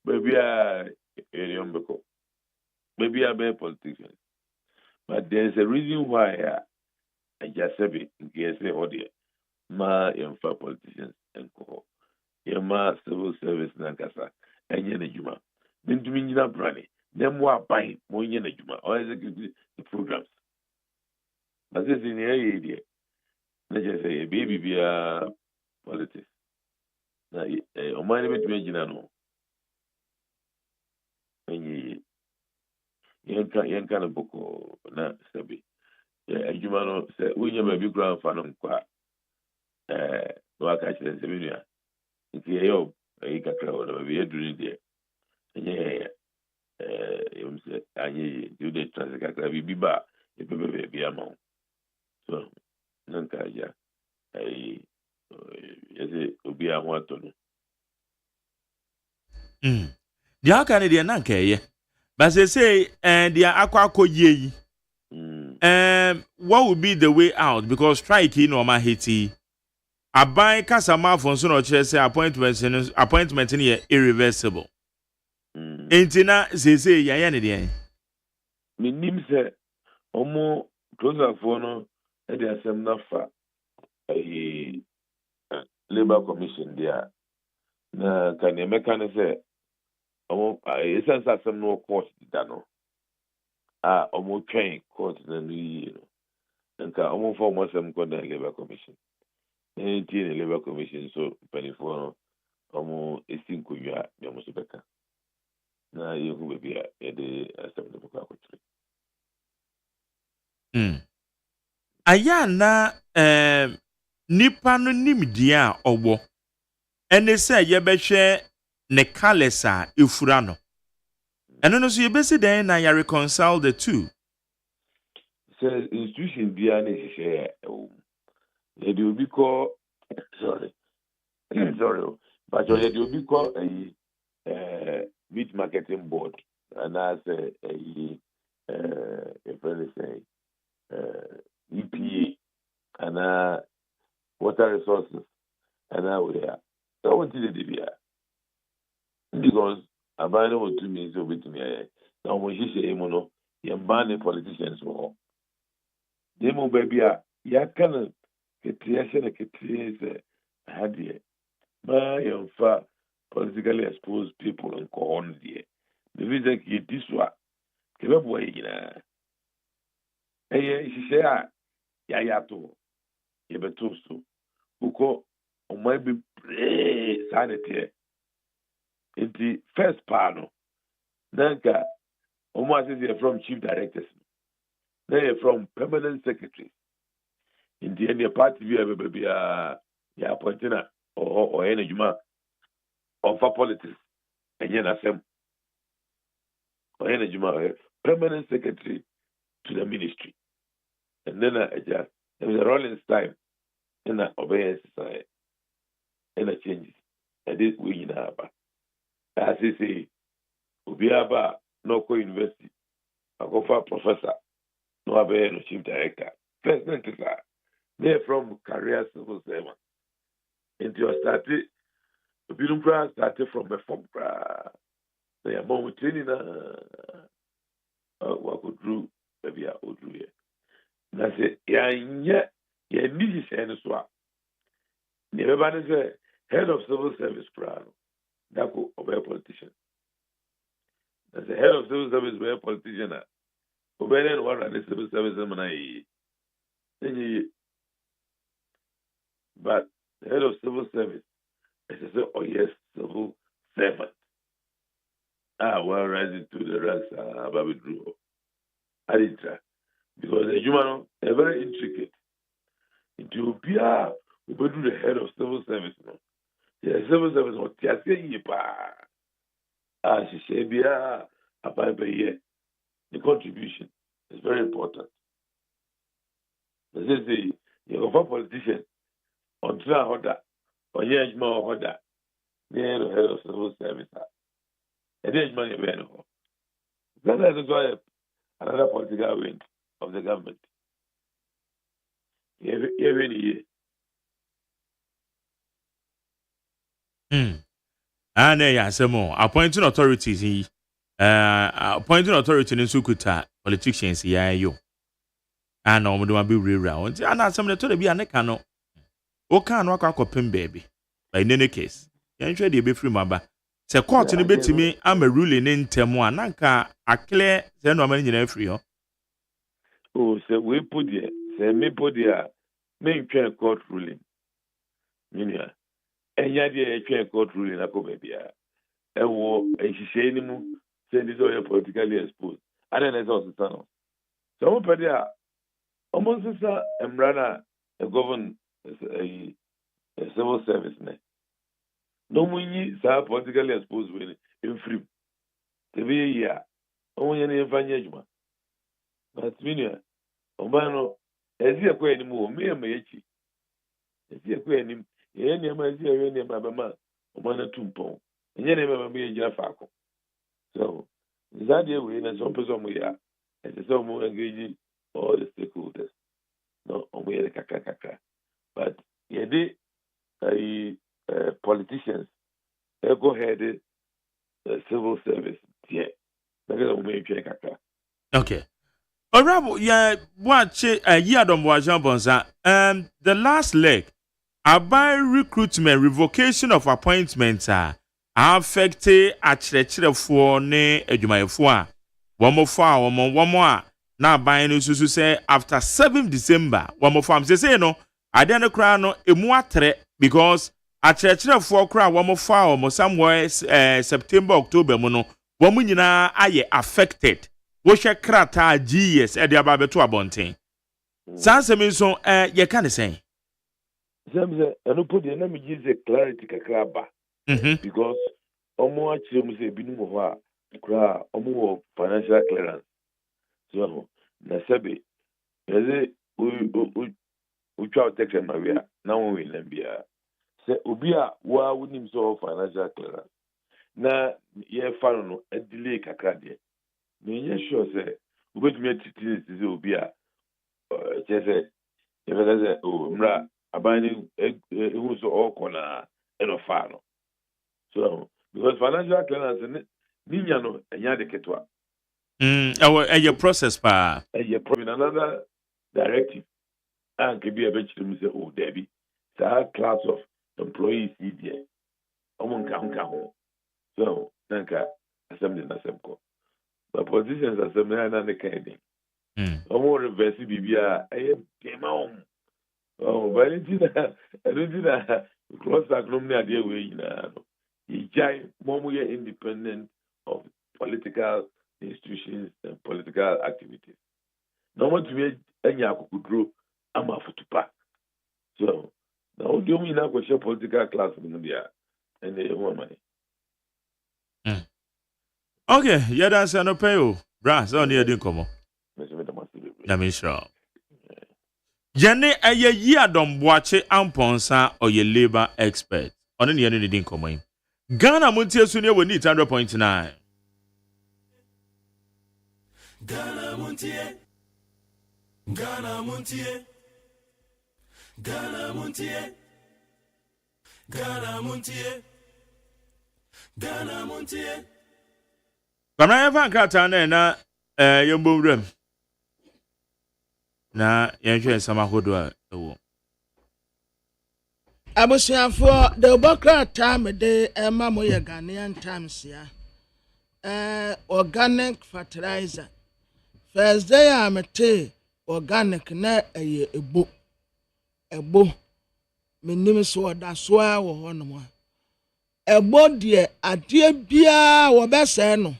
maybe maybe a better politician. But there's a reason why I just said it in case ma yɛmfa politicians nkɔ yɛma civil service nankasa ɛnyɛ n'adwuma mentumi nyina brane na mmoa aban ma ɔnyɛ n'adwuma ɔexecute the programs na sɛ sɛ nea ɛyɛ deɛ na kyerɛ sɛ yɛbɛyɛ biribiara politics na ɔman no bɛtumi agyina no ɛnyɛ yɛnka no bɔkɔɔ na sɛbe adwuma no sɛ wonya baabi koraa mfa no nkɔ a waka kyerɛ sɛ menua nti ɛyɛ ɛyi kakra wɔ na baabi yɛduru no deɛ ɛnyɛ yɛm sɛ anyɛ yie nti wode tra sɛ kakra biribi ba a yɛbɛbɛ baabi ama wo so na nka agya yɛsɛ obi a ho atɔ no deɛ aka no deɛ na nka ɛyɛ but say deɛ akɔ yie yi what would be the way out because strike in or my hiti aban kasama for so no kire say appointment ni irreversible entina say yaya ne de minim say omo closer for no e dey asem na fa labor commission dia na kan emeka ne say omo essence asem no court da no omo train court na no yi no nka omo for mo asem ko na labor commission nti ne labor commission so penifo no omo esinkuya ya mo so beka na yehu bebi a de asem no ko akotire aya na nipa no nimdia a obo ene se yebehwe ne kalesa efura no eno no so yebesi den na ya reconcile the two says institution bia na hihye they will be called sorry but they will be called a meat marketing board and as a friend say EPA and water resources and we are so what did they be because abandon what to me so bit me now when she say mono you ban politicians for demo baby ya kana creation a create hadie ma yamfa politically exposed people and go on there the reason ki this one kebe boy yina she say ya to ye beto so uko o mai be sanity in the first part no nanka almost is from chief directors they from permanent secretary in the end party we have baby ya appointed or any juma of politics and yen asem or any juma permanent secretary to the ministry and then there was a rolling time in that obeyance society and a changes and this we in Aba as he say Ubiaba no co university I go for professor no abe no chief director first they're from career civil servant into your started Ubidum started from a form they are more training what could do maybe I would do here that's it yeah need to so everybody say head of civil service crowd that could obey a politician that's the head of civil service by a politician obey one and the civil service but the head of civil service is say oh yes civil servant well rising to the ranks Baby Drew I didn't try because the human are very intricate into Pia we do the head of civil service no the civil service what they are saying she say Bia about the contribution is very important. They say you go for politician on try order or yes more order the head of civil service and there's money available. That is why another political wing of the government. Every year. And yeah, appointing authorities appointing authority in Sukuta politicians yeah yo. ana omo ma be rewura wonti ana asem ne to da bi aneka no o kan no akọ baby by in any case yan hwe de be free maba se court no betimi ama ruling ne ntemu a nanka akle se no amani nyina free ho oh se we put there se me put there me ntwe court ruling minia enya de ntwe court ruling akọ bia ewo ehihye ni mu se this is politically exposed ada na so so so mo pede a almost sa emrana a govern a civil service ne no munyi sa politically exposed we in free te be ya onye na enfanye adwuma but minia obano ezi ekwa enim o me ma echi ezi ekwa enim ye ne ma ezi ewe ne ma ma obana tumpon enye ne ma me ejira faako so that day we na some person we ya and so mo engage all the stakeholders no omo yele kaka but ye dey politicians they go ahead civil service yeah because omo yele kaka. Okay. Orabo ya watch year don boajan bonza the last leg about recruitment revocation of appointments affect akyerɛkyerɛfoɔ ne adwumayɛfoɔ a wɔmo a na aban no susu sɛ after 7 December wɔmo fam sɛ no ade no kra no emu atre because akyerɛkyerɛfoɔ kra wɔmo fa wɔmo somewhere September October mu no wɔmo nyinaa ayɛ affected wohwɛ krata GS ɛde aba beto abɔnten sansɛm nso yɛ ka ne sɛn sɛ ɛno po deɛ na me give clarity kakra ba because omo achire mu se binu mo ho a kra omo wo financial clearance so na sebe eze u twa protection ma we na won we lambia se obi a wa wonim so financial clearance na ye fa no delay kakra de me nye sure se ubetumi atiti se obi a chese e be se o mra abani ehu so okona eno fa no. So, because financial clearance, ninya no enya de ketwa. Your process pa. Probably another directive. And could be a bit to say, oh, Debbie, it's a class of employees here. So, nanka assembly na semko. But politicians assembly na ne kind. Omo reverse bibia dema oh, but I don't cross that room idea way na. Independent of political institutions and political activities. No one to me any akukudro ama futupa. So now do we now question political class in India and they want money. Okay, yeah, that's no pay you. Bra, so near the come. Na me sure. Jene aye year don boache amponsa or ye labor expert. Ono ne ne din come in. Ghana Montie Sunia will need 100.9. Ghana Montie. Ghana Montie. Ghana Montie. Ghana Montie. Ghana Montie. Kana evan krata na yombo rem. Na yenhwe sama hodo a ewo. Abusiafo the Bokrata me de ema mo ye Ghanaian times ya organic fertilizer first day amete organic na eye ebo menim so oda so a wo hono mo ebo de ade bia wo bese no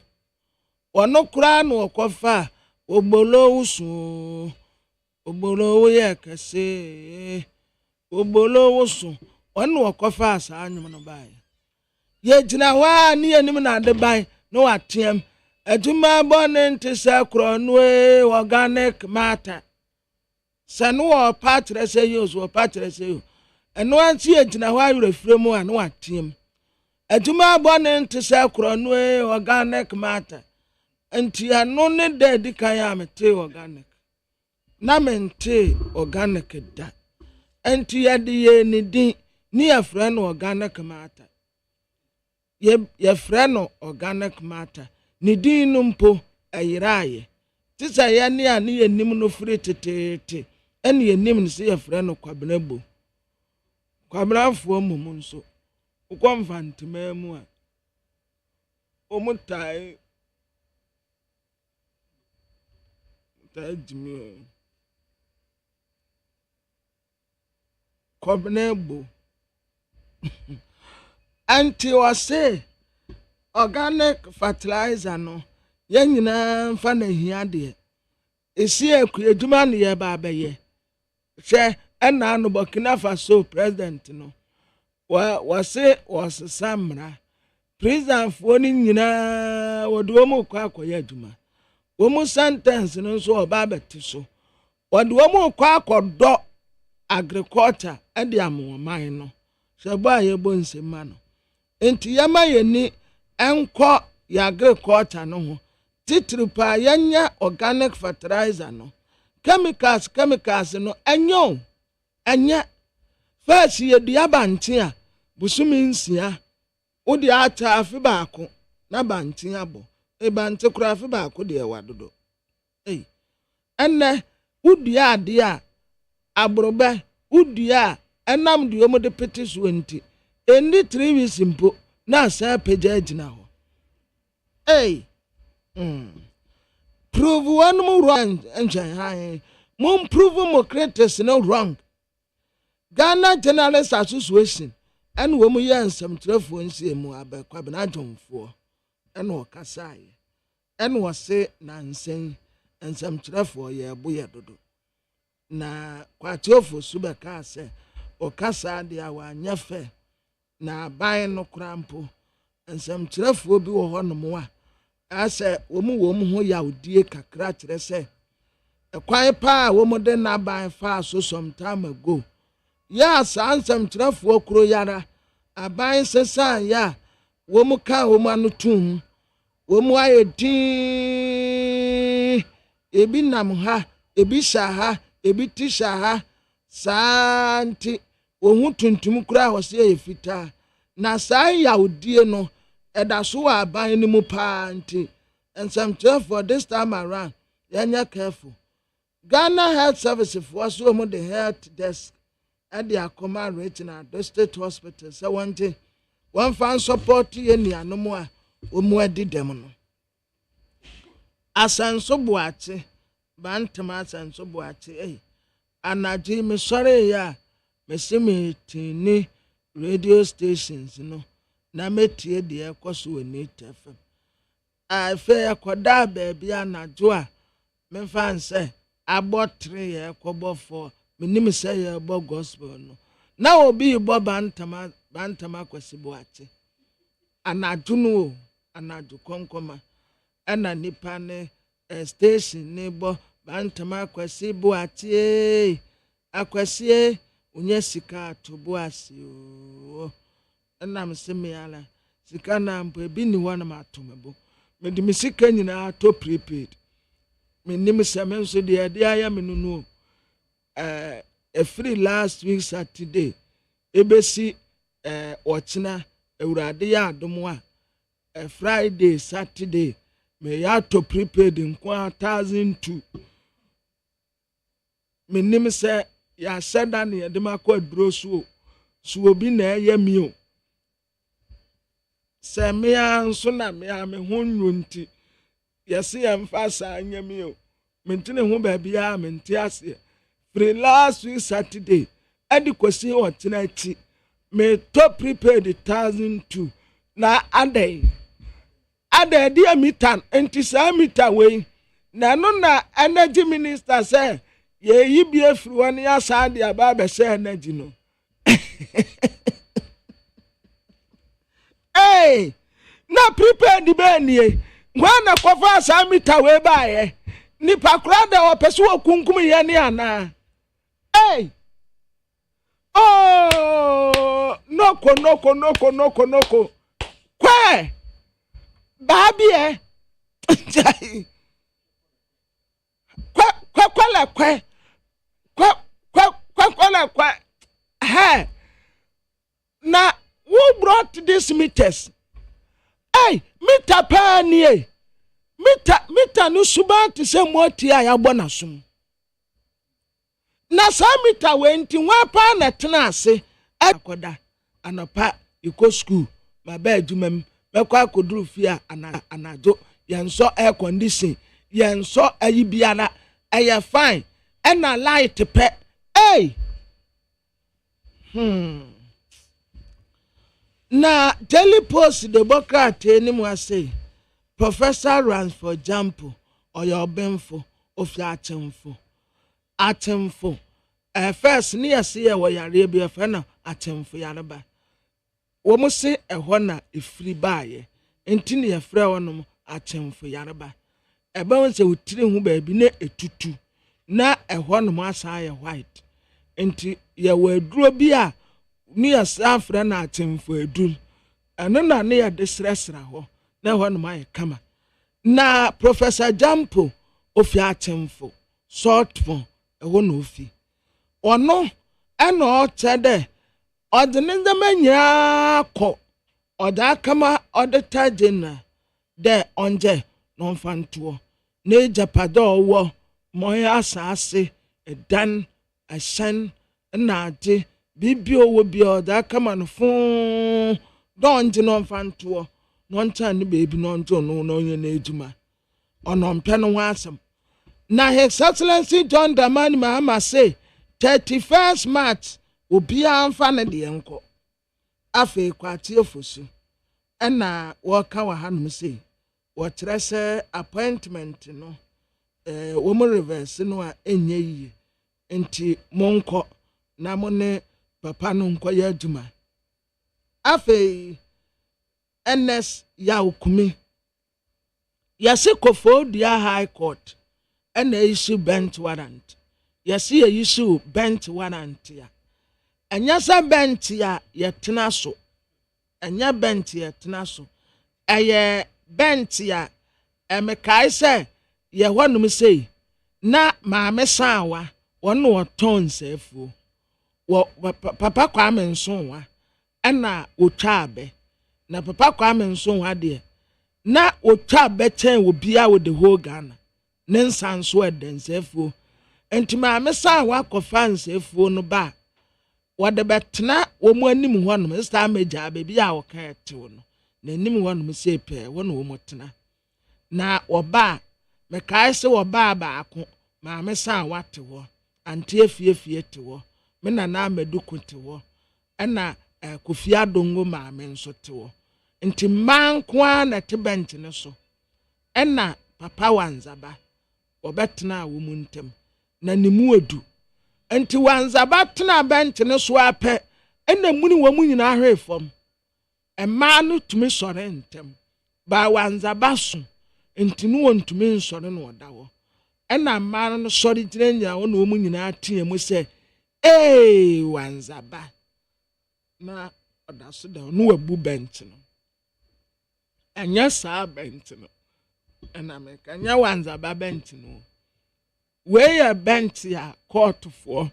wono kura no okofa ogbolo usu ogbolo ye kese obolo woso onu okofa asa anyum no bae ye gina wa ni anim na de ban no atem aduma bonente sa kro no organic matter sanu o patre se yo patre se yo eno anti ye gina wa yure fremu a no atem aduma bonente sa kro no organic matter anti ano ne de dikan ya mete organic na mente organic da anti yade ni din ni afra no organic matter ye fra no organic matter ni din no mpo ayiraye tisa ya ni ani yenim no firi tetete ene yenim ne se yefre no kwabenabo kwabenafo mum nso ukwamfa ntemamu a omutai tajimi kwabenabo anti wase organic fertilizer no yanyina mfa na hia de esi akuduma ne ye ba beye hwe ena no Burkina Faso president no wase samra president fo ni nyina wodo mu kwa akoya aduma wo mu sentence no so oba beti so wodo mu kwa akodo agriculture e de amoman no hwe ba ye bonsema no enti yama yeni enko ya agriculture no ho titiri pa yanya organic fertilizer no chemicals no anya first ye dua banten a busumi nsia wo de ata afi baako na banten abo e bante kura afi baako de wadodo enne udua ade a abrobe udua enam de omo de petis wenti endi 3 weeks mpo na sa peja agina ho prove one more wrong and mum prove more critics no wrong Ghana Journalist Association and woman yansam trefo nsie mu abekwa bena adwomfo and o kasai and was say nansen ensam trefo ye boye dodo na kwatiofo subeka se o kasa de awa nyefe na ban no krampo ensam trefo bi wo honom a ase womu ho yaudie kakra kire se ekwan pa womu de na ban fa so some time ago ya sansam trafo kuro yara aban sesan ya womu ka womu anutum womu ayedin ebi nam ha ebi shaha ebi tishaha santi wohu tuntum kura hose efita na san yaudie no edaso aban ni mu panti and some for this time around yanya careful Ghana Health Services for so mo the health desk at the command rate na the state hospital so one fan support ye ni anomo a omo adi dem no asanso boache bantama asanso boache anaji me sore ya me semi tini radio stations no na metie de ekoso woni tefem afa akoda baabi anajo a me fan say abotre ye ekobofo menim say ye bo gospel no na obi bo bantama kwasibo ache anajo no anajo konkoma ana nipa ne station ne bo bantama kwasibo ache akwasie unye sika to bo ase o na mseme ala sika na mpo ebi ni wana matomebo me di misika nyina to prepaid me nim semen so de aya menunu a free last week Saturday ebesi ochina ewurade ya adomo a Friday Saturday me ya to prepaid nkwa 1002 me nim se ya seda ne de makọ aduro so obi na yemi o se me anso na me ho nwonti yesi emfasa anyemi o mentine ho ba bia menti ase free last week Saturday edi kwesi o tina chi me to prepaid 1002 na adai dia mitan enti sa mita we na no na energy minister say ye yi bia free one ya sa dia ba be say energy no na prepaid be nie ngwana kofa sa mita we ba ye ni pakura da o pese wo kunkum ye ni ana noko kwe babi jai kwe hey na who brought these meters meter pa nie mita no suba te se MONTIE a yabɔ na som na sa mita wenti wa pa na tena ase akoda anopa iko school ma ba adwumam mekwa akoduru fie anajo yenso air condition yenso ayi biara aye fine na light pe na Daily Post Democrat anymore say Professor runs for example or your benfo of your atemfo first near see where you be a fan atemfo yaraba womo se ehɔ na efiri baaye enti ne yefra wonom atemfo yaraba eba won se wotire hu baabi na etutu na ehɔ nom asa ye white enti ye waduro bi a ne yasafra na atemfo edul eno na ne ya desresra hɔ na ehɔ nom aye kama na Professor Jampo ofi atemfo sortfo ehɔ no ofi ono eno o tede ordinance manya ko oda kama auditor general de onje no fanto ne japado wo moya asase edan ashan na ade bibio wo bi oda kama no fun donje no fanto no ntan ne bebi no njo no onye na ejuma ono mpe no asem na His Excellency John Dramani Mahama say 31st March obi amfa ne de enko afi kwati ofosu na woka wa hanum say wo trese appointment no wo mo reverse no a enye yi enti monko na mo ne papa no nko ya aduma afi NS ya okumi ya sekofo dia high court na issue bench warrant ya see issue bench warrant ya enya sa bench ya yetena so enya bench yetena so eye bench ya emekai se ye honum sei na maame sanwa wono oton sefu wo papa kwa mensonwa na otwa abe na papa kwa mensonwa de na otwa abe chen wo bia wo the whole Ghana ne nsanso edensefu enti maame sanwa kofa nsefu no ba wade betena wo mu anim ho no sta meja bebi a wo ka etewo no na anim ho no sepe wo no wo motena na oba me kai se oba baako maame sanwa te wo ante afie te wo me na ameduku te wo na Kofi Adongo maame nso te wo nti mankwa na te bench ne so na papa wanzaba obetena wo mu ntem na nimu edu enti wanzaba tena bench ne so apɛ na muni wo mu nyina hwe fam emma no tumi sɔre ntem ba wanzaba so enti no wontumi nsɔre no odawo na mma no sɔre gyina wo na wo mu nyina tie mu sɛ wanzaba na odaso da no wabu bench no anya saa bench no na me kanya wanzaba bench no we ya bench ya court for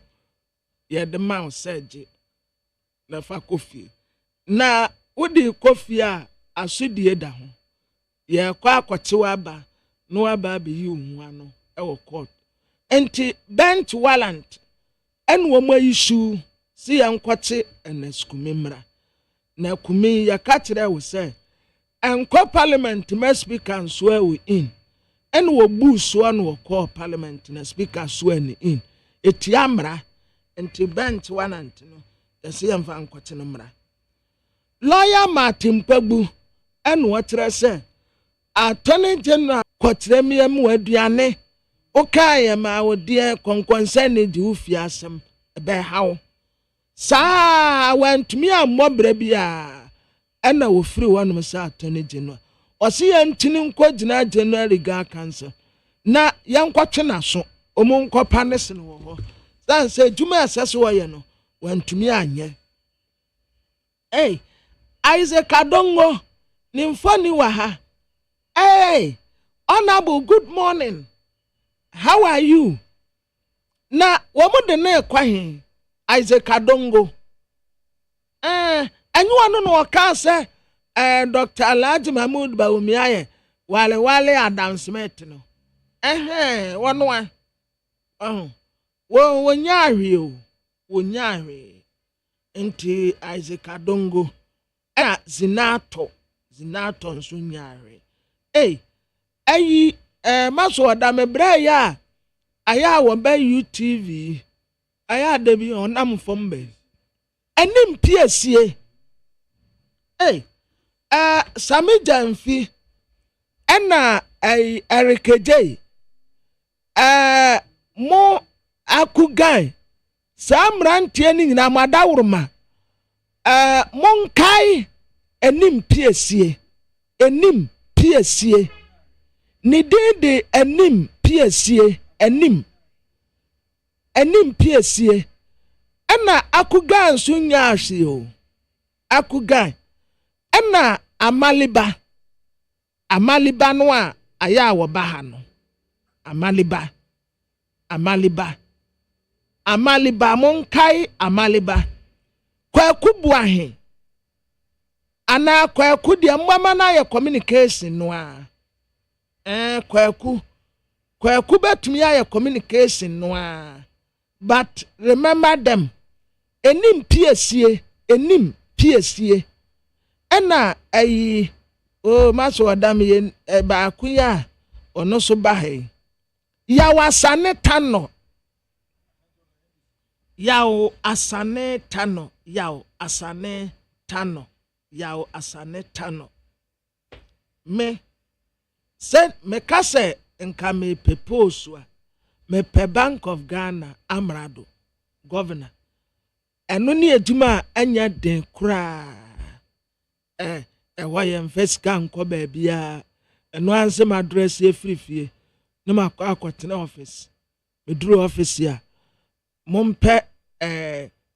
ye the man said na fa kofi na wodi kofi a asudie da ho ye kwa akotewa ba no aba be yi hu ano e wo court enti bench warrant en wo ma issue si ya nkote eneskumi mra na kumi ya ka kire wo say enko parliament ma speaker so we in en wo bu so no wo parliament na speaker so ani in eti amra enti bench warrant no yesi yemfa nkote no mra lawyer Martin Pagbu en wo tere say attorney general kotere miam waduane o kai ma wo de konkonsa ne di ufi asem be hawo sa wantumi ammobra bia na wo free one sa attorney general o se yantini nko gina January ga cancer na yankotwe na so omo nkopa ne se no ho san se juma asese wo ye no wantumi anye Isaac Adongo ni mfoni wa ha honorable good morning, how are you na wo mo de na kwa hin Isaac Adongo enyu anu no ka se Dr. Alhaji Mahmood Bawumia wale Adam Smith no wono wonyahwe o wonyahwe nti Isaac Adongo zinato nso nyahwe ayi maso Adam Ebraya aya wo ba UTV aya da bi onam fombe enim piesie Sami Jamfi ena Erikeje mo akugan samrantie ni nyina madawroma monkai enim piesie ni dede enim piesie ena akugan so nyaahwe o akugan ena amaliba no a aya wo ba ha no amaliba monkai amaliba kwaku buahe ana kwaku de mmama na ya communication no a kwaku betumi ya communication no a but remember them enim piesie ena ayi maso adam ye ba akuya ono so ba he ya wasane tano yawo asane tano me se me kase nka me propose me pe Bank of Ghana amrado governor eno ni adwuma anya den kura wa yem first kan ko ba bia eno ansem address e frifie na makwa office me duru office ya mompe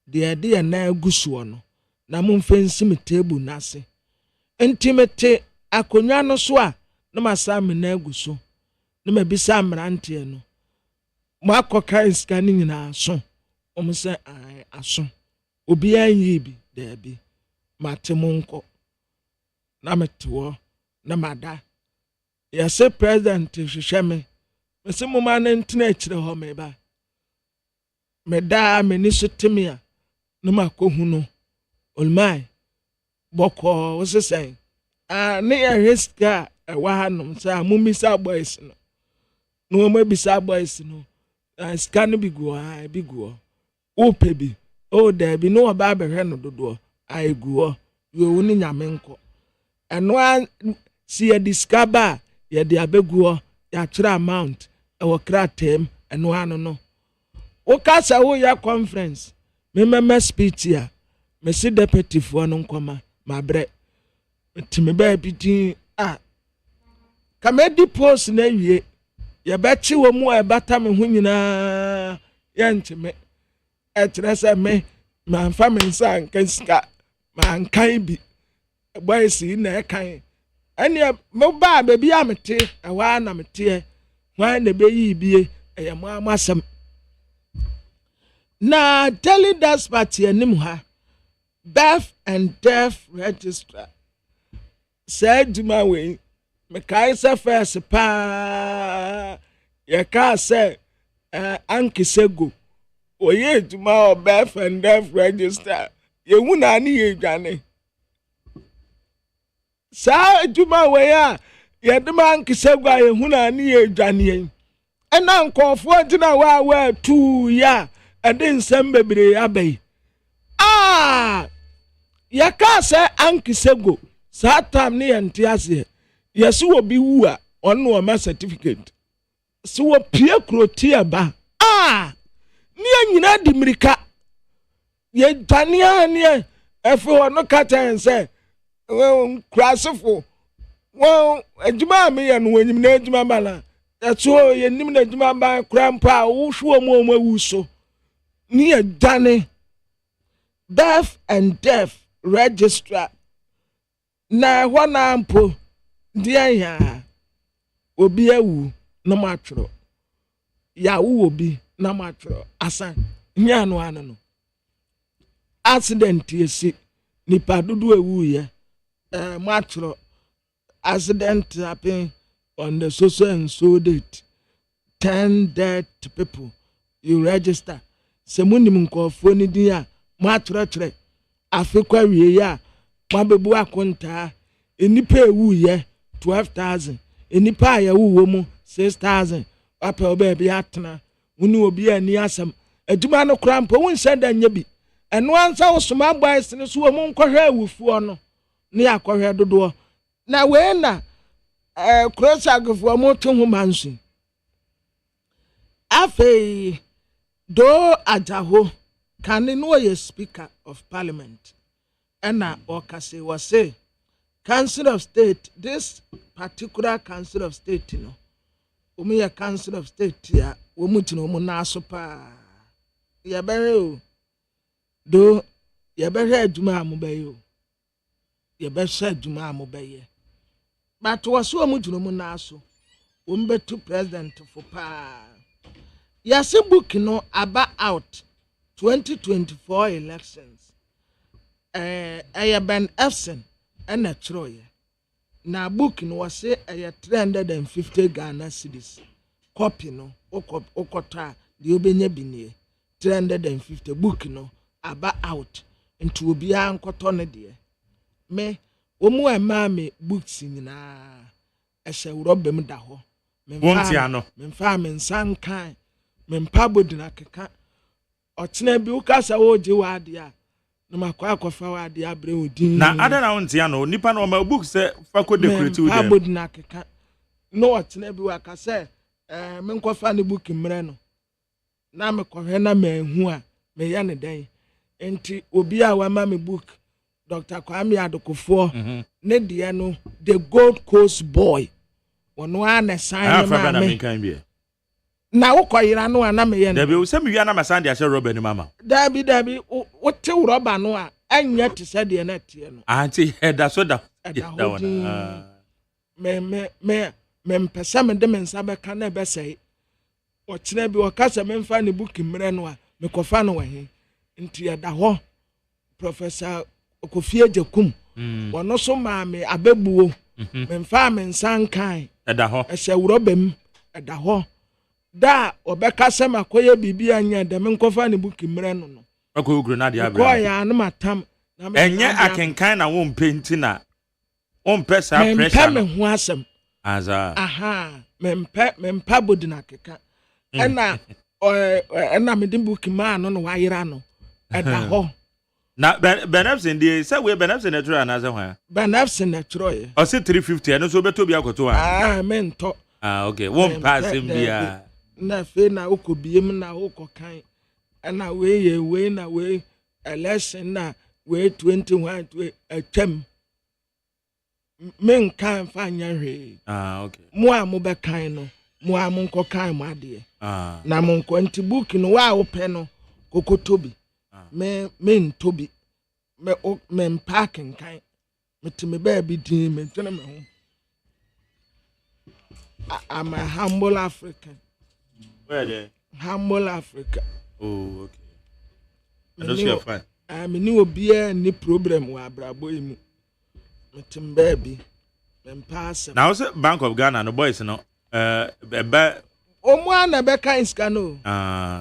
de na agusuo no na momfe nsim table nase intimate akonwa no so a na masam na aguso na mabisa amrante no makoka iskani nyina so omse aso obi anyi bi da bi matemonko na metewo na mada ya se president hwehweme mese moma na ntina akire ho meba meda meni sotemia na makohu no olmai boko wosesen ne ya riska wa hanom sa mumisa boys no mo bisa boys no scan biguo opebi o da bi no ba behwe no dodo ai guo yo woni nyamenko eno si ya discover ya de abeguo ya kira amount e wo kratem eno ano no o kasa wo ya conference me speech ya me si deputy fo no nkoma mabre timi ba bitin kamedi post na wie ya bechi wo mu e bata me hu nyina ya ntime etrese me man fa me nsa nkanska man kan bi boy si na e kan ene mo ba ba bi amete wa na mete wa na be yi bie e mo amasem na daily das party anim ha birth and death register said my way me kai se first pa ya ka se ankisego oye duma o birth and death register ye hu na ni ye dwane sa duma we ya ye duma ankisego ye hu na ni ye dwane ena nkofo dina wa tu ya ade nsem bebre abai ya ka se ankisego sa tam ne yente ase yesu wo bi wu a ono o ma certificate so wo pie krotia ba ni anyina di mirika ye tania ne efe ono kata nse krasefo wo adwuma me ye no wanyim na adwuma bala eto ye nim na adwuma ba krampa wo hwo mo awuso ni adane birth and death registrar na wana mpo dia ya obi awu na matro ya wu obi na matro asa nya no ano accident yesi nipa dudu ewu ye matro accident happen on the so and so date 10 dead people you register se munim nkofo ni din a mo atratre afekwa wie ya mo bebu akonta enipa ewu ye 12,000 enipa ya wuwo mu 6,000 apa obabi atena woni obi ani asem aduma no krampo won senda nya bi eno ansa osoma boys ne so wo nkɔhwɛ awufuo no ne akɔhwɛ dodo na we na krosagfo mo to ho mansu afei do ajaho kan no ye speaker of parliament ena okase was say council of state this particular council of state no omi ya council of state ya wo mutino mo na so pa ya bere o do ya bere adwuma amobaye o ya bere adwuma amobaye but was wo mutino mo na so wo mbetu president for pa ya se book no aba out 2024 elections Ben Efson and Troye na book no was say 350 Ghana cedis copy no okota the obenya binie 350 book no aba out into obi ankoto ne de me omu ema me books nyina ehye urobem da ho me mfa me nsankan me mpa bodina keka otena bi ukasa woje wade a na makwa akofa wade abre odin na ada na wonte ya no nipa no ma book se fa ko decorate with them bodina keka no otena bi wakase me nkofa ne book mre no na me kohwe na manhu a me ya ne dan enti obi a wa ma me book Dr. Kwame Adokofo ne de no the Gold Coast boy ono ana sign ma me na ukoyira no ana me ye dabi usemi wi ana masande a rubber ni mama dabi wote rubber no a anya te se de na tie no anti header so da me mpesa me de mensa be ka na be sei o kire bi o kasa me mfa ne book mre no a me kofa no wahe nti ya da ho Professor Okofie Jekum wono so ma me abebuo me mfa me nsankan da ho ehye rubber da ho da obeka sema koye bibia anya de me nkofa ne buki mre no no akoguru na de abra ko ya na matam na enye akenkan na wo mpenti na wo mpesa pressure me ho asem aza aha me mpa bodina keka ena me de buki ma no no wayira no eda ho na benefsin die say we benefsin natural na za hwan benefsin natural o se 350 no so beto bi akoto a mento okay won pass him bia na fe na okobiem na okokan na we na we election na we 21 to atem men kan fa nya hwe okay mo a mo be kan no mo a mo nkokan mo ade na mo nko nti book no wa wo pe no kokotobi me ntobi me parking kan me ba bi din me tena me ho I'm a humble African. Where there? Humble Africa. Oh, okay. I don't see a fine. I'm new beer any problem with Abrabo. Metim baby. Now, it's Bank of Ghana, no boys, no. Omwana beka inskano.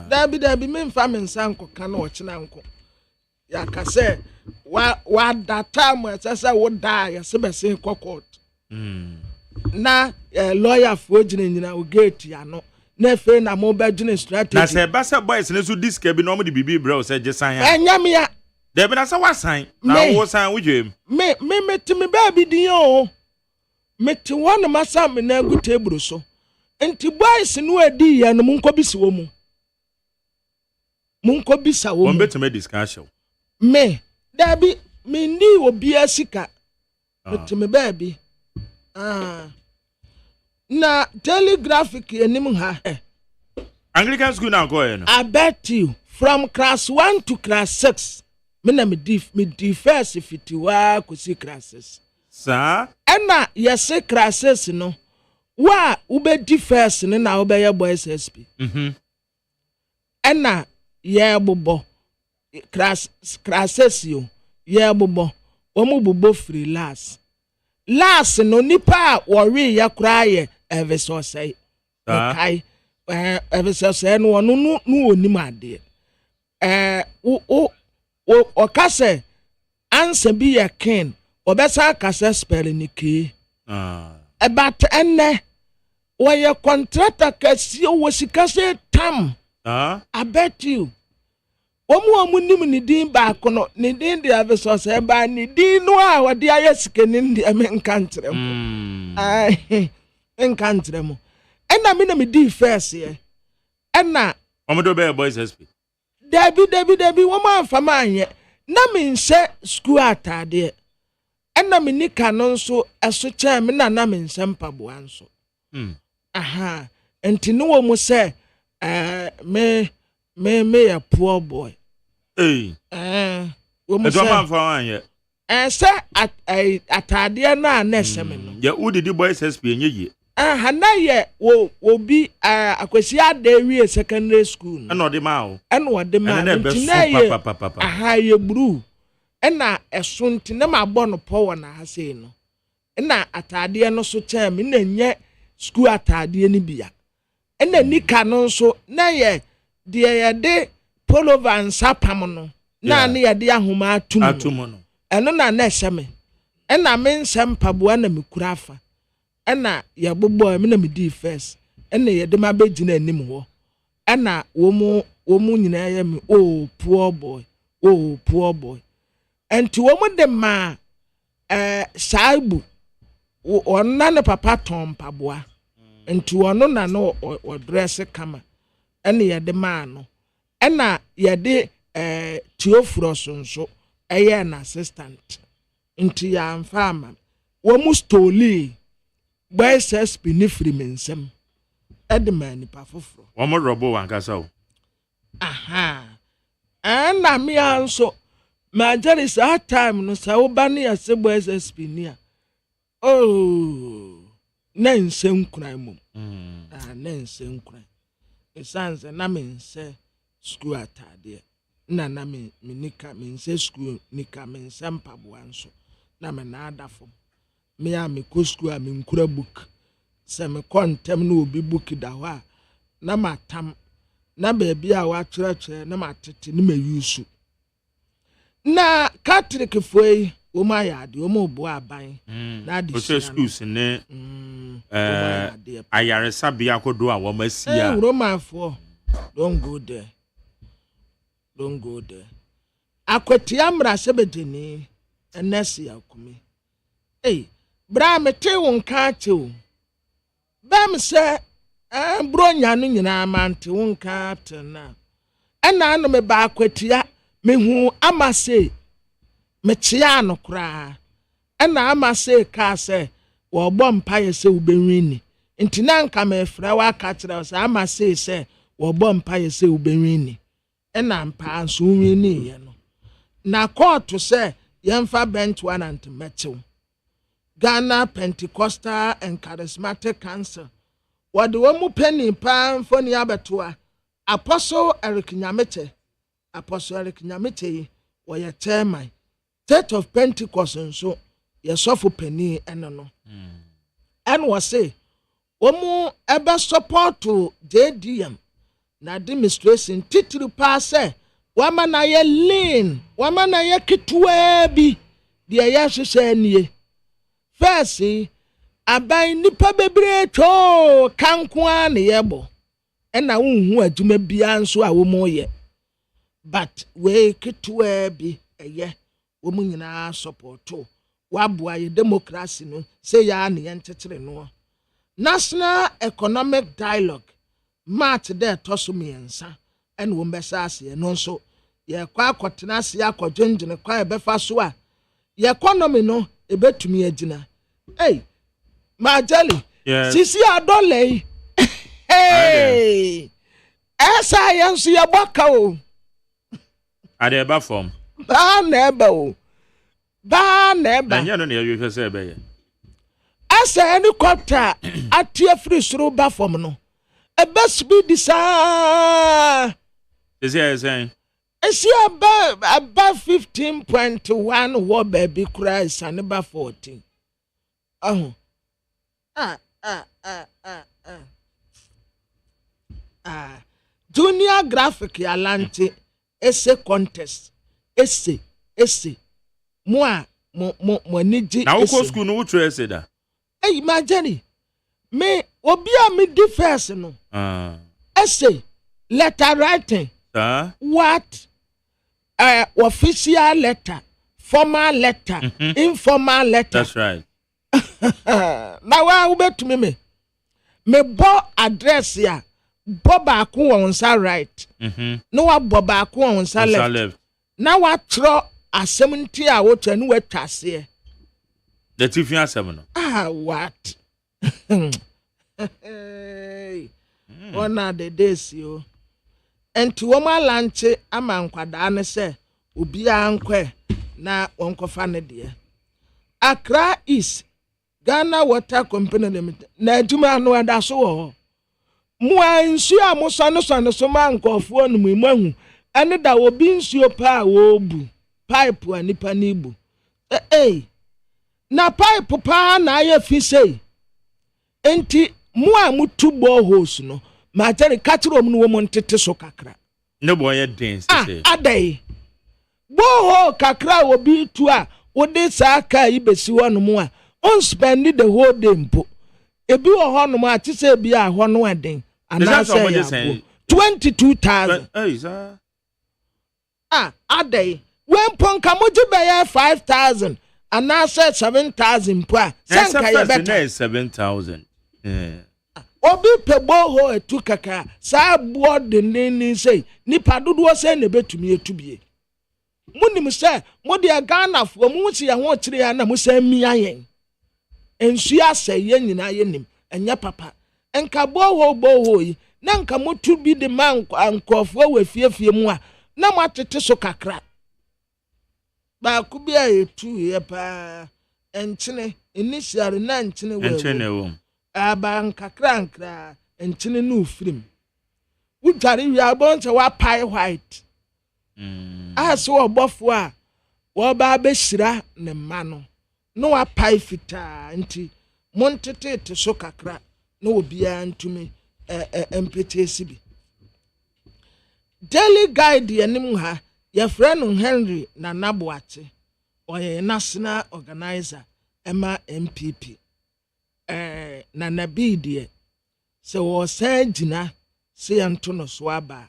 Dabi men famen sanko kano chinanko. Ya kase wa that time we say wo die sebese court. Na lawyer for nyina o gate ya no na fe na mo ba gene strategy na se ba se boys ne so disc bi no mo de bibi bro se je san ya enya me ya de bi na se wasan na wo san wudwem me me ba bi din o me ti won ma sam na agu table so enti boys no adi ya no munko bi si wo mu munko bi sa wo mu betime discussion me dabi me ndi obi asika betime ba bi na telegraphic enim ha Anglican school now go no I bet you from class 1 to class 6 me na me first fitiwa kosi classes sa ena yes classes no wa ube di first ne na ube ye boys SP ena ye bobo classes yo ye bobo omu bobo free last no nipa worry ya kura ye everso say kai everso say no no onim ade o kase answer be a king obesa kase spell ni ke about enne where contractor kasi o sika say tam I bet you omu nim ni din ba kono ni din de aveso say ba ni din no a wode ayesike ni de me nkantrem ai nkantrem ena me na me di first ye ena omodo be boys SP Debi woman fama anye na me nse school atade ena me nika no nso eso che me na me nse mpaboa nso aha enti no wo mu se me ya poor boy wo mu se woman fama anye se atade na na eseme no ya udidi boys SP enye ye na ye wo bi akwasi adawie secondary school na ode ma o na ode ma na ye aha ye bru na eso ntine ma bɔ no pɔ na ha sei no na atade no so kyɛm na nye school atade ni bia na nika no so na ye de ye de pullover nsapam no na ne ye de ahoma atum no ɛno na ɛhyɛ na me nsɛm paboa na me kura afa ena ya bobo me na me di first ena ye de ma begina anim ho ena wo mu nyina ya me poor boy enti wo mu de ma saibu onna ne papa tom paboa enti wono na no o dress kama ena ye de ma no ena ye de Theophilus nso eye na assistant enti ya mfama wo mu stoli boys SP ni free mensem edman ni pa foforo wo mo robo wankasa o aha na me anso ma jeri sa time no sa wo ba ne ase boys SP ni a na nsem kuran mum na nsem kuran esanse na me nse school atade na me nika me nse school nika me nsem pabo anso na me na adafo me a me ko school a me nkura book se me kontem na obi book da ho a na matam na ba bia wa kyerɛkyerɛ na matete na mayusu na Catholic foi o ma yade o mo bo aban na de schools ne ayaresa bia kodo a wo masia Roman for don't go there akwatia mra sebedini enesi akumi bra mete won ka chew bam se bronya no nyina mante won ka tena ena no me ba akwatia mehu amase mechia no kra ena amase ka se wo bɔ mpaye se ubenwini nti na nka me fra wa ka kira se amase se wo bɔ mpaye se ubenwini ena mpa so nwini ye no na court se yemfa bench one and mechew Ghana Pentecostal and Charismatic Council what the womu penny pan for ni abetoa Apostle Eric Nyamete or your chairman Church of Pentecost and so your suffer penny and no and was say womu ever support to JDM na demonstration titiri pass wama na ye lean wama na ye kitwa bi de ya hwehwe nie first aban nipa bebre to kankwa ne yebo ena wonhu adwuma bia nso a wo mo ye but we kitwa bi eye wo mu nyina supporto waboa ye democracy no say ya ne yentetere no national economic dialogue match there toso miensa en wo mbesa ase no nso ye kwa akotena ase akwadwenjene kwa ebefa so a ye economy no ebetumi agina Majali sisi adole esa yansu ya baka o adeba form ba neba anya no ne yehwe se be ye asa helicopter atie free suru ba form no ebes bi disa is here saying esi about 15.1 wo baby cry saneba 14 Junior graphic yalante essay contest essay mo niji na uko school no wutre essay da imagine me obi a me di first no essay letter writing what official letter, formal letter, informal letter. That's right. Now I bet to me bo address ya boba ku on sa right. No wa boba ku on sa left. Now wa tro asem a wo tanu wa twase. The tifian asem no. What? One of the days you. Enti woma lanche ama nkwada ne se obi ankwe na wonkofa ne de Accra is Ghana Water Company Limited na aduma no ada so wo mo ansu amoso no so man nkofo no mu ahu ene da obi nsuo pa wo bu pipe anipa ni bu na pipe pa na aye fi sei enti mo amutu boreholes no ma tell catro mu no mo ntete so kakra no boy dance say adai boho kakra obi tu a wo de sa ka ibesi wono mu a on spend the whole day mpo ebi wo hono mu a ti say bi a ho no eden ana say 22,000 sir adai when ponka moji be 5,000 ana say 7,000 mpo a sanka ye better 7,000 obi pebo ho etu kaka sa bo de nini sei nipa dodo se na betumi etubie munim se mo de Ghana fo mu si ya ho kire ya na mo sa mi ayen ensu ase ye nyina ye nim enya papa enka bo ho yi na nka motu bi de man ankofo we fiefie mu a na matete so kakra ba ku bi a etu ye pa enchene initial na enchene wo aban kakra enchine no firim wutare wi abonche wa pie white aso obofo a wo ba behira ne ma no wa pie fita nti montete te so kakra no obi antumi mpts bi daily guide yanim ha ya friend Henry na Naboache oye national organizer ema MPP na nabi die se wo san gina se yanto no so aba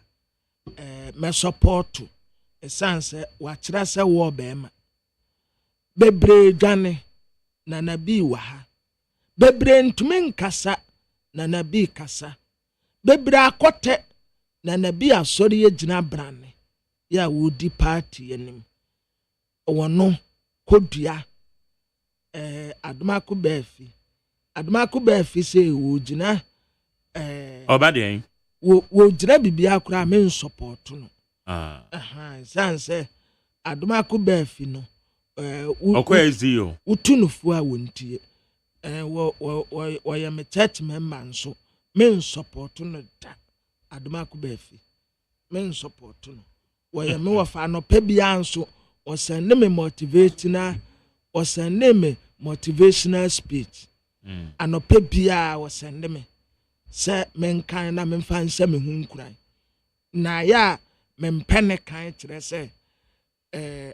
me support esanse wa kira se wo be ma bebre dwane na nabi wa ha bebre ntumi nkasa na nabi kasa bebre akote na nabi asori ye gina brane ya wodi party yanim wono kodua adumako befi adumako befi se wo gina obadien wo gina bibia akura men support no sanse adumako befi no okwezio utunufu a wontie wo ya me church member nso men support no da adumako befi men support no wo ya me wo fa no pa bia nso o send me motivate na o send me motivational speech anope bia wo send me se men kan na men fan se me hu nkuran na ya men pene kan kire se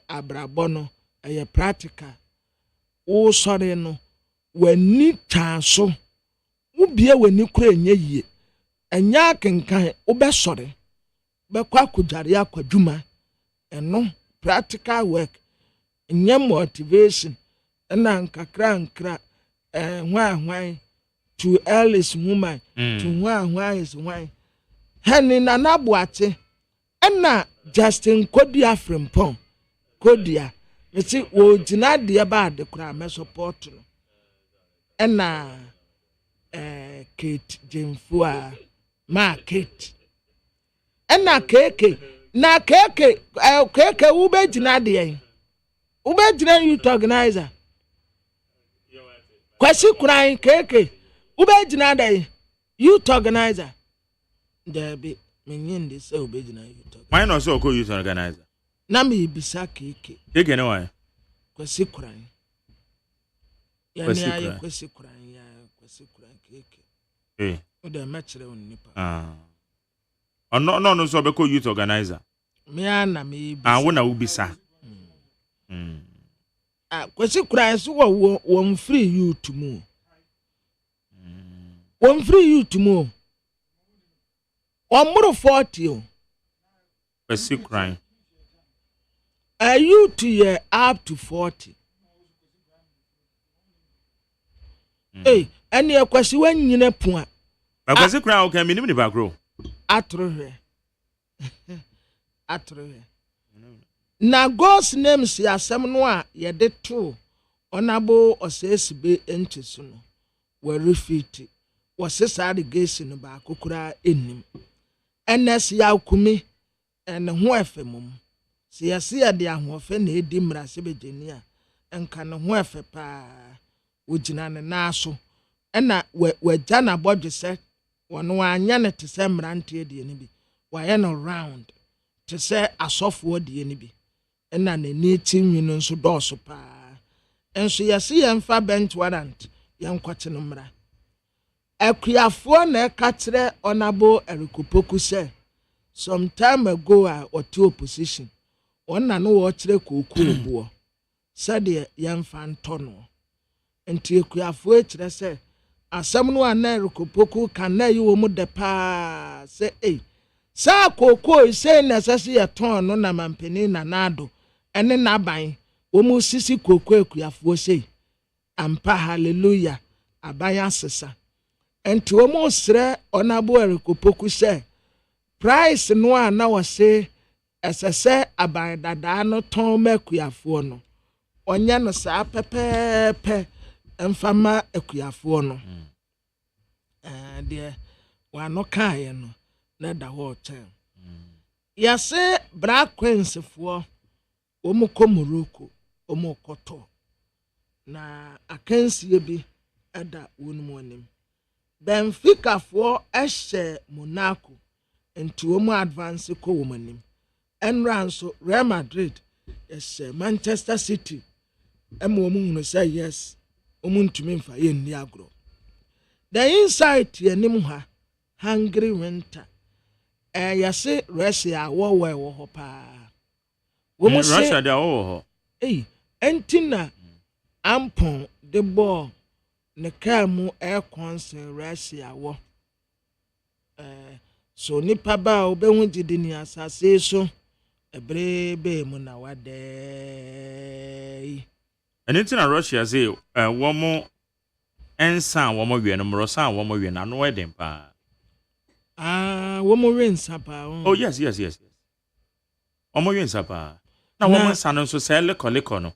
abrabo no eye practical wo sore no wani tanso wo bia wani kura enye yie enya kenkan wo be sore be kwa kujare akwadwuma eno practical work nye motivation na nkakra hwan to earliest woman to hwan is hwan hani na Naboache na Justin Kodia Frimpong Kodia meti wo gina de ba de kura me support no na Kate Jemfua ma Kate na keke na keke wo be gina de yen wo be gina youth organizer kwasi kuran keke wo be gina de youth organizer there be menyin de say wo be gina youth organizer why not so ko youth organizer na me bisa keke no why kwasi kuran ya ni aye kwasi kuran ya kwasi kura keke o de mechere on nipa no so be ko youth organizer me ana me bi wo na wo bisa kwasi kura so wo free youth mu wo free youth mu omuro 40 o kwasi kura a youth year up to 40 any a question when you know point. A question crowd can minimum back row. Atre. Na God's name si asem no a ye de to honorable osesibe entisu no we refit was sesa irrigation ba kokura enim ns ya kumi en ho efemum se yesi ya de ahofe na edi mrase begenia enka ne ho efe pa wogina ne naaso ena wagya na bodwe se wono anya ne te se mrante de ne bi waye no round te se asofo de ne bi ena ne ni tinwi no nso dɔɔso pa enso yesi yemfa bench warrant yenkwate no mra akuafo na katere onabo erikopoku se some time ago a otu opposition onna no wo kire koku obuo said yemfa ntono enti akuafo ekire se asem no ana erikopoku kan na yi wo mu de pa se sa koku se necessary eton no na mampeni na nado ene naban wo mu sisi koku akuafo se ampa hallelujah abaya sesa enti wo mu sre onabo erikopoku se price no a na wo se esese aban dada no ton makuafo no onya no sa pepepe emfama akuafo no de wa no kae no na da ho ten ya se bra queens fo wo mu komoroko wo mu koto na akansie bi ada wonum onim Benfica fo ehye Monaco enti wo mu advance ko wo manim enranso Real Madrid ehye Manchester City emo mu hunu say yes omu ntumi mfa ye ni agro the insight ye nim ha hungry winter yase Russia wo ho pa wo mu Russia da wo ho entina ampon the ball ne kamu konsen Russia wo so nipa ba obehu gidi ni asase so ebrebe mu na wade entina Russia say wo mo ensa wo mo wie no mro san wo mo wie na no eden pa wo mo rensa pa oh yes wo mo rensa pa na wo mo san no so say lekọ no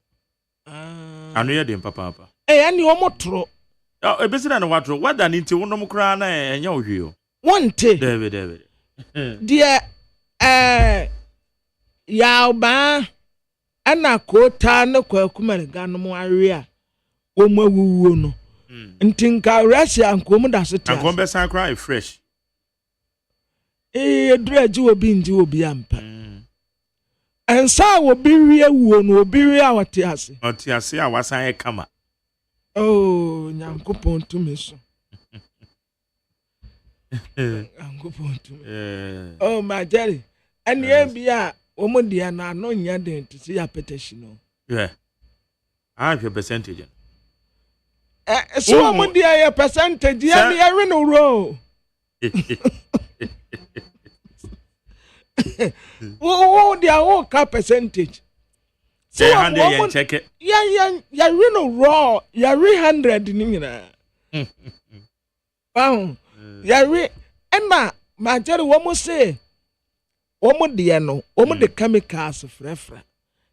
anu eden pa ani wo mo tro ebesina no watro wada ni nti wo no mo kra na enya ohwie o wonte David dia yauba ana kota na kwakumare ganom awe a wo mawuwo no ntinka Russia ankom da so tia ankom be san cry fresh draji obi nji obi ampa ensa obi wie wuo no obi wie a wote ase a wasan e kama oh nyankopon tumi so oh my Jerry and bia woman dia na no nya den to see your petition I have percentage so woman dia your percentage ya me every no row oh dia oh ka percentage so woman check it ya no raw ya 100 ni nyina yari ena majari womo se womo de no womo de chemicals frefra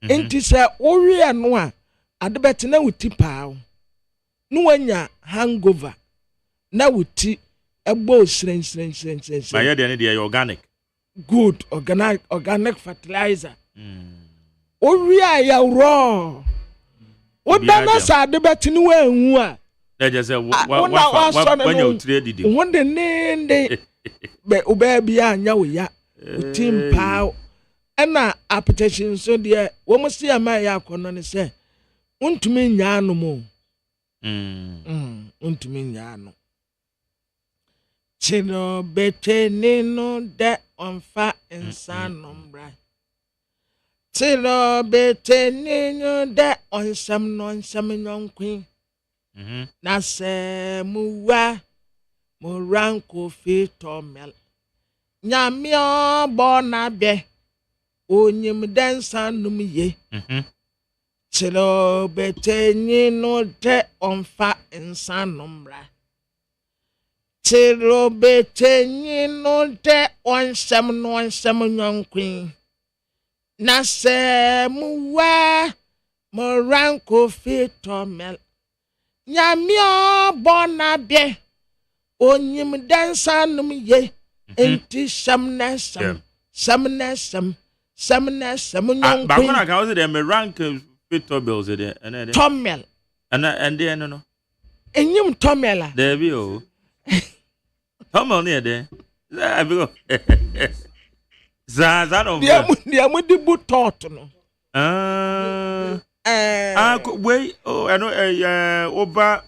enti se owie no a adebet na wuti paaw no wanya hangover na wuti ebo sren ba ye de ne de organic good organic fertilizer owie ya raw odana sa adebet ni wanhu a just say when you trade it one the nende be obabi anya wo ya team pow na application so there wo mo see ama ya kono ne say untumi nya no mo Untumi nya no. Chino beteni no de onfa ensa nombra. Chino beteni no de onsam no nsam nyonkwi. Na se muwa moranko fito mel. Nyamio bona be. Onyim dansa num ye. Chilo beteni no de onfa ensa nombra. Chilo beteni no de onsam no nsam nyonkwi. Na se muwa moranko fito mel. Nyamio bona be. Onyim dansa num ye. Enti samnesam. Samnesam. Samnesam nyonkwi. Bakona ka was dem rank fito bills there and Tomel. And there no. Enyim tomela. There be o. Tomel near there. I go. Za no. Dia mo di bu tot no. Wait, oh, I know oba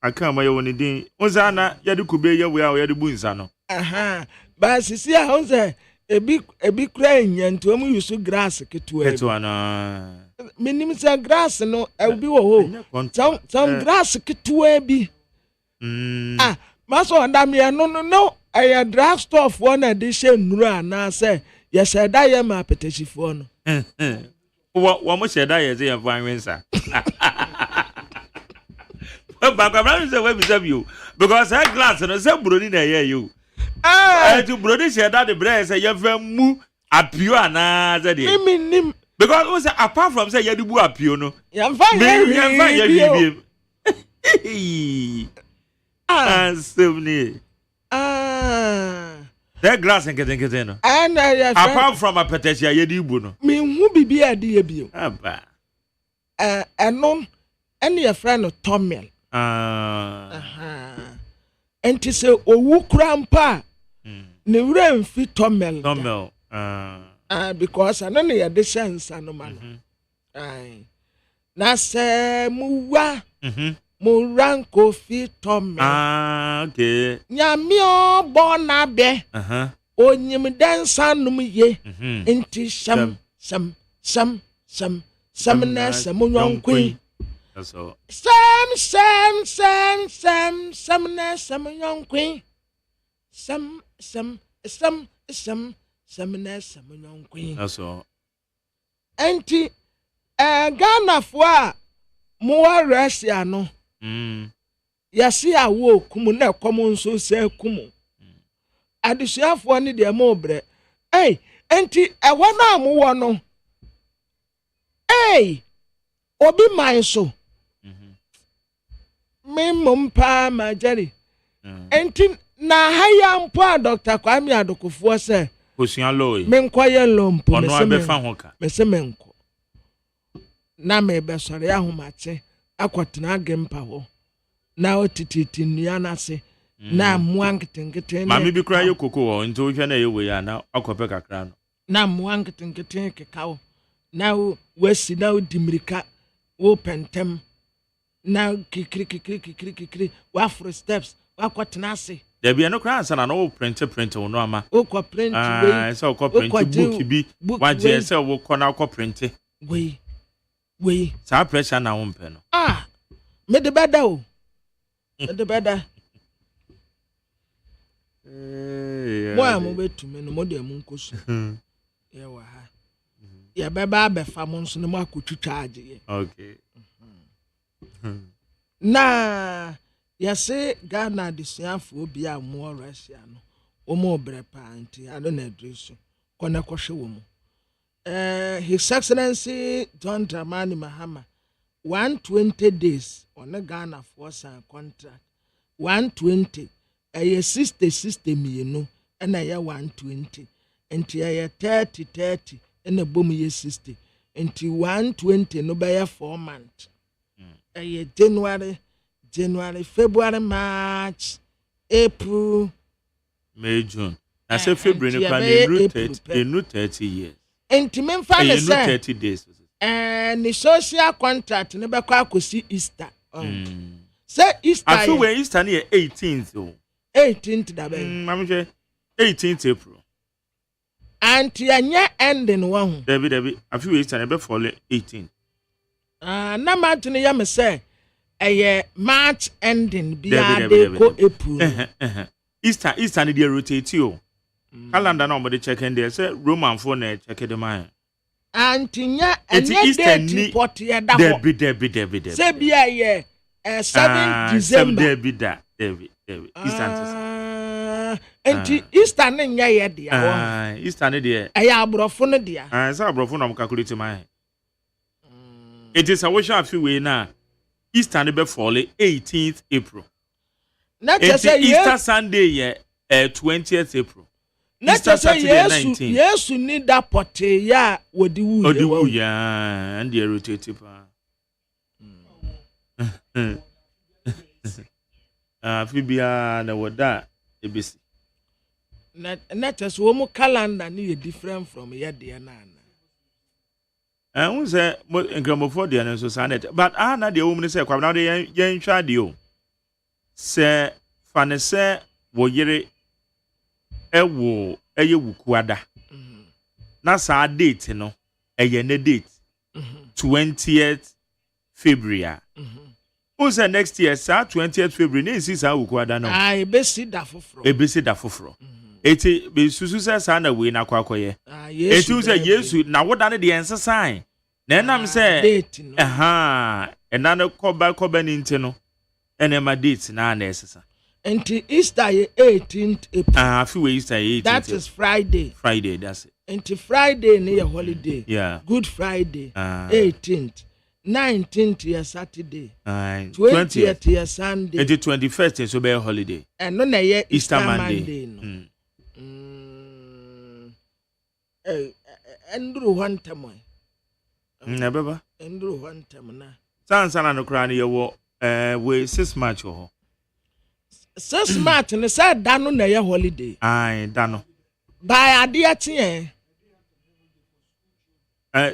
I can't my own din. Ozana yadi kube ye we yadi bu nsa no. Ba sisi a ho say ebi kura nyanto mu yusu grass ketua. Ketua na. Minim say grass no e bi wo ho. Some grass ketua bi. Maso ndam ye no I drug store for na de she nura na say yes da ye ma petechifo no. What much that is a fine winter. But I'm saying, you because that glass and a brody there, you. To brody said that the bread say you have moo a pure another day. Because was apart from say you do a pure no. You're fine. And so near. That glass and getting no. And apart from a petition, you do no. Me who be a dear bio. And non any a friend of Tomel. And to say, oh, who crampa. Ne rain fit Tomel. Because I don't know the sense, and no man. Na se muwa. Moranko fit Tomel. Okay. Nyamio bona be. Onyim dansa num ye. Inti sam na samunyonkwi. That's all. Sam na samunyonkwi. Sam na samunyonkwi. That's all. Enti Ghana fwa mo Russia no. Yasi awo kumu na komo nso se kumu. Adusuafo ni de mo bre. Enti ewo na mo wo no. Obi man so. Me mumpa majari. Enti na haya mpo Dr. Kwame Adokufo se. Osuan loy. Me nkoye lompo ono abefa hoka. Me se me nko. Na me be sore ahomate akwatena agempa ho. Na otititi nua na se. Na muanketengete. Mami bi kra ye koko wo nti wo hwe na ye we ya na akope kakra no. Na muanketengete kekawo. Na wasi na dimirika wo pentem. Na kikri wa for steps wa kwatena ase. There be no crowd sana no print no ama. O ko print we. So ko print book bi. Wa je say wo ko na ko print. We. Sa pressure na wo mpe no. Me de beda o. Me de beda. Mo am betumi no mo de mu nkosu. Ye wa ha. Ye beba be fa mo nso no mo akotwitwa agye. Okay. Na yase Ghana disiafo obi a mo Russia no. O mo bre pa anti ado na adreso. Kona kohwe wo mo. His Excellency John Dramani Mahama 120 days on a Ghana force and contract 120 60 million and a 120 until a 30 and a boom year 60 until 120 no by 4 months a January February March April May June I say February no 30 years. Enti memfa le say 30 days. Ni social contract ne be kwa akosi Easter. Say Easter. I feel where Easter near 18th. 18th da ben. I'm sure 18th April. And yanya ending one. Debbie. I feel Easter never fall 18th. Na matini ya me say March ending biya ko April. Easter ni dey rotate you. Calendar no be checking there say Roman phone na check the man. Antinya enye date pot ye da ho. Debbie. Say biya ye 7 December. Debbie. Easter. Enti Easter ne nya ye dia. Easter ne dey. Eya abrofo ne dia. Say abrofo na calculate my. It is a wish I feel we na Easter ne be fall 18th April. Easter Sunday ye 20th April. Easter Saturday 19th. Yes, you need that pot ya wodi wu. Odi wu ya and the rotate pa. Fibia na woda ebisi. Na just wo mu calendar ni different from here there na. We say ngramofo de na so sanet but na de wo mu say kwa na de yen hwa de o. Se fane se wo yire ewo eye wukuada. Na sa date no eye ne date 20th February. Who say next year sa 20th February ne si sa wukuada no. Ebesi da foforo. Eti be susu sa na we na kwakoye. Eti u say Yesu na woda ne de ensesan. Na enam say date no. Ena no koba ni nti no. Enema date na esesa. Until Easter 18th April. I feel Easter 18th. That is Friday. Friday, that's it. Until Friday near holiday. Yeah. Good Friday. 18th. 19th year Saturday. 20th year Sunday. And the 21st is a holiday. And no year Easter Monday. No. Andrew one time. Never. Andrew one time na. Sansa no kra ne wo we 6 March ho. 6 March ne say dano na ye holiday. Dano. By ade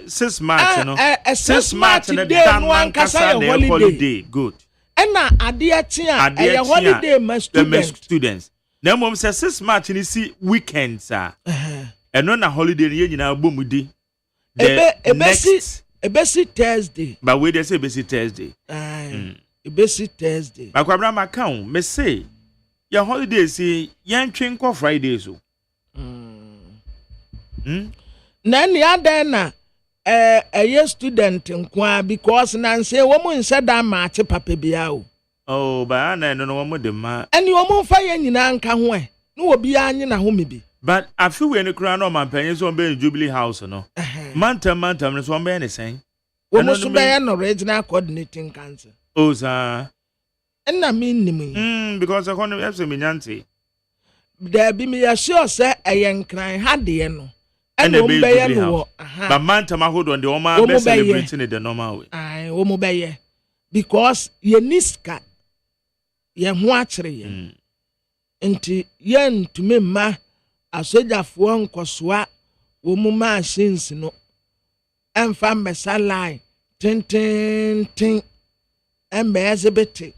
6 March no. 6 March day no ankasa ye holiday. Good. Ena ade ye holiday ma students. Na mom say 6 March ni si weekends eno na holiday ye nyina bomudi. Ebesi Thursday. But we dey say ebesi Thursday. Ebesi Thursday. Makwabra account me say your holiday say yan twen ko Friday so. Na ni adan na a student nkwa because na say wo mu nse da match papa bia o. Oh, ba na no wo mu de ma. Ani wo mu fa ye nyina nka ho e. No obi anyi na ho mebi. But I feel we any crown no man penny so be Jubilee House no. Mantam so be any sen. Wo mu so be no regional coordinating council. Oh sir. Na me nim. Because I can't have me nyanti. There be me assure say ayen kran ha de no. And wo be ye no. But mantam hold on the oma be celebrating it the normal way. Wo mu be ye. Because ye niska ye ho akere ye. Enti ye ntumi ma asojafo nkosoa wo mu machines no emfa mesa line tin embezebete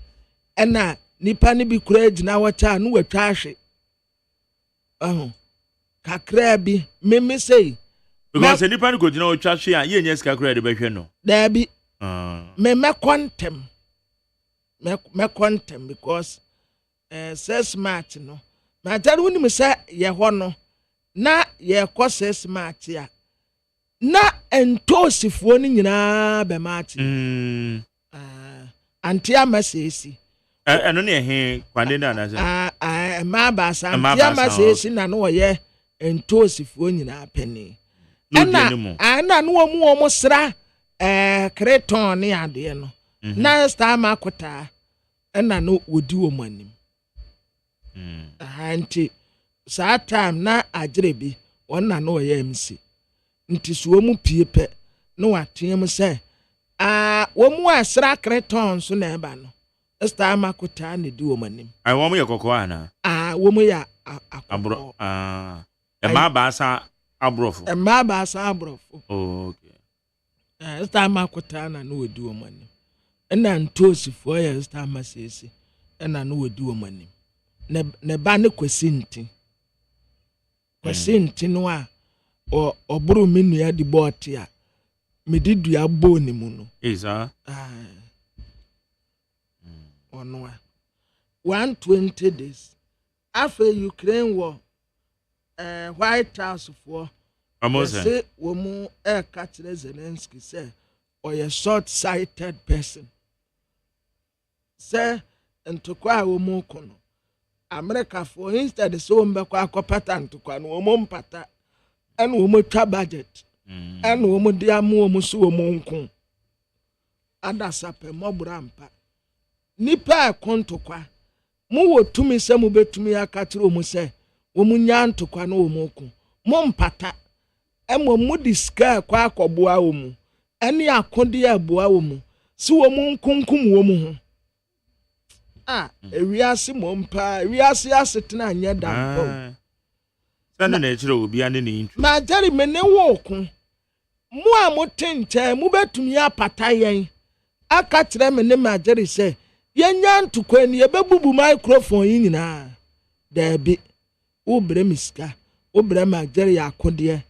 ena nipa ne bi kura gina wacha no watwa ahwe kakra bi me say because nipa ne go gina watwa ahwe a ye nya sika kura de behwe no da bi me contem because 6 March no ma tell woni me say ye ho no na ye ko 6 March ya na entosifo ni nyina be March anti amasesi eno ne he kwande na na say ma ba sa anti amasesi na no ye entosifo nyina peni na no mu sra kreton ne ade no na star makota na no wodi wo manim anti saa time na agrebi wona no ye MC nti so mu piepe no watem se wo mu asra kreton so na eba no star makota ne di wo manim wo mu ye kokko ana wo mu ya abro e ma ba sa abrofo okay star makota na no di wo manim ɛna ntosifoɔ yɛ star masese ɛna no wodi wɔ manim ne ba ne kwasinti no a ɔboro me nua di bɔɔte a mede dua bɔ ne mu no ɔno a 120 days after Ukraine war White House for say womu catch Zelensky say or a short-sighted person say ntokwa womu kono America for instead so mbekwa akopata ntokwa no womu mpata and womu twa budget and womu dia mu womu so womu nko adasape mobrampa nipa kontokwa mu wo tumi se mu betumi akatire womu se womu nya ntokwa no womu ko mo mpata emo mu diska kwa akoboa womu ene akode aboa womu si womu nkunkum womu ho ewiase mo mpa ewiase asetena anya dampo sanu na echiro obi ane ne intro ma jari mene wo ko mu a mo tenche mu betumi apata yen aka kire mene ma jari se yenya ntokwa ni ebebubu microphone yi nyina dabi wo bre miska wo bre ma jari yakode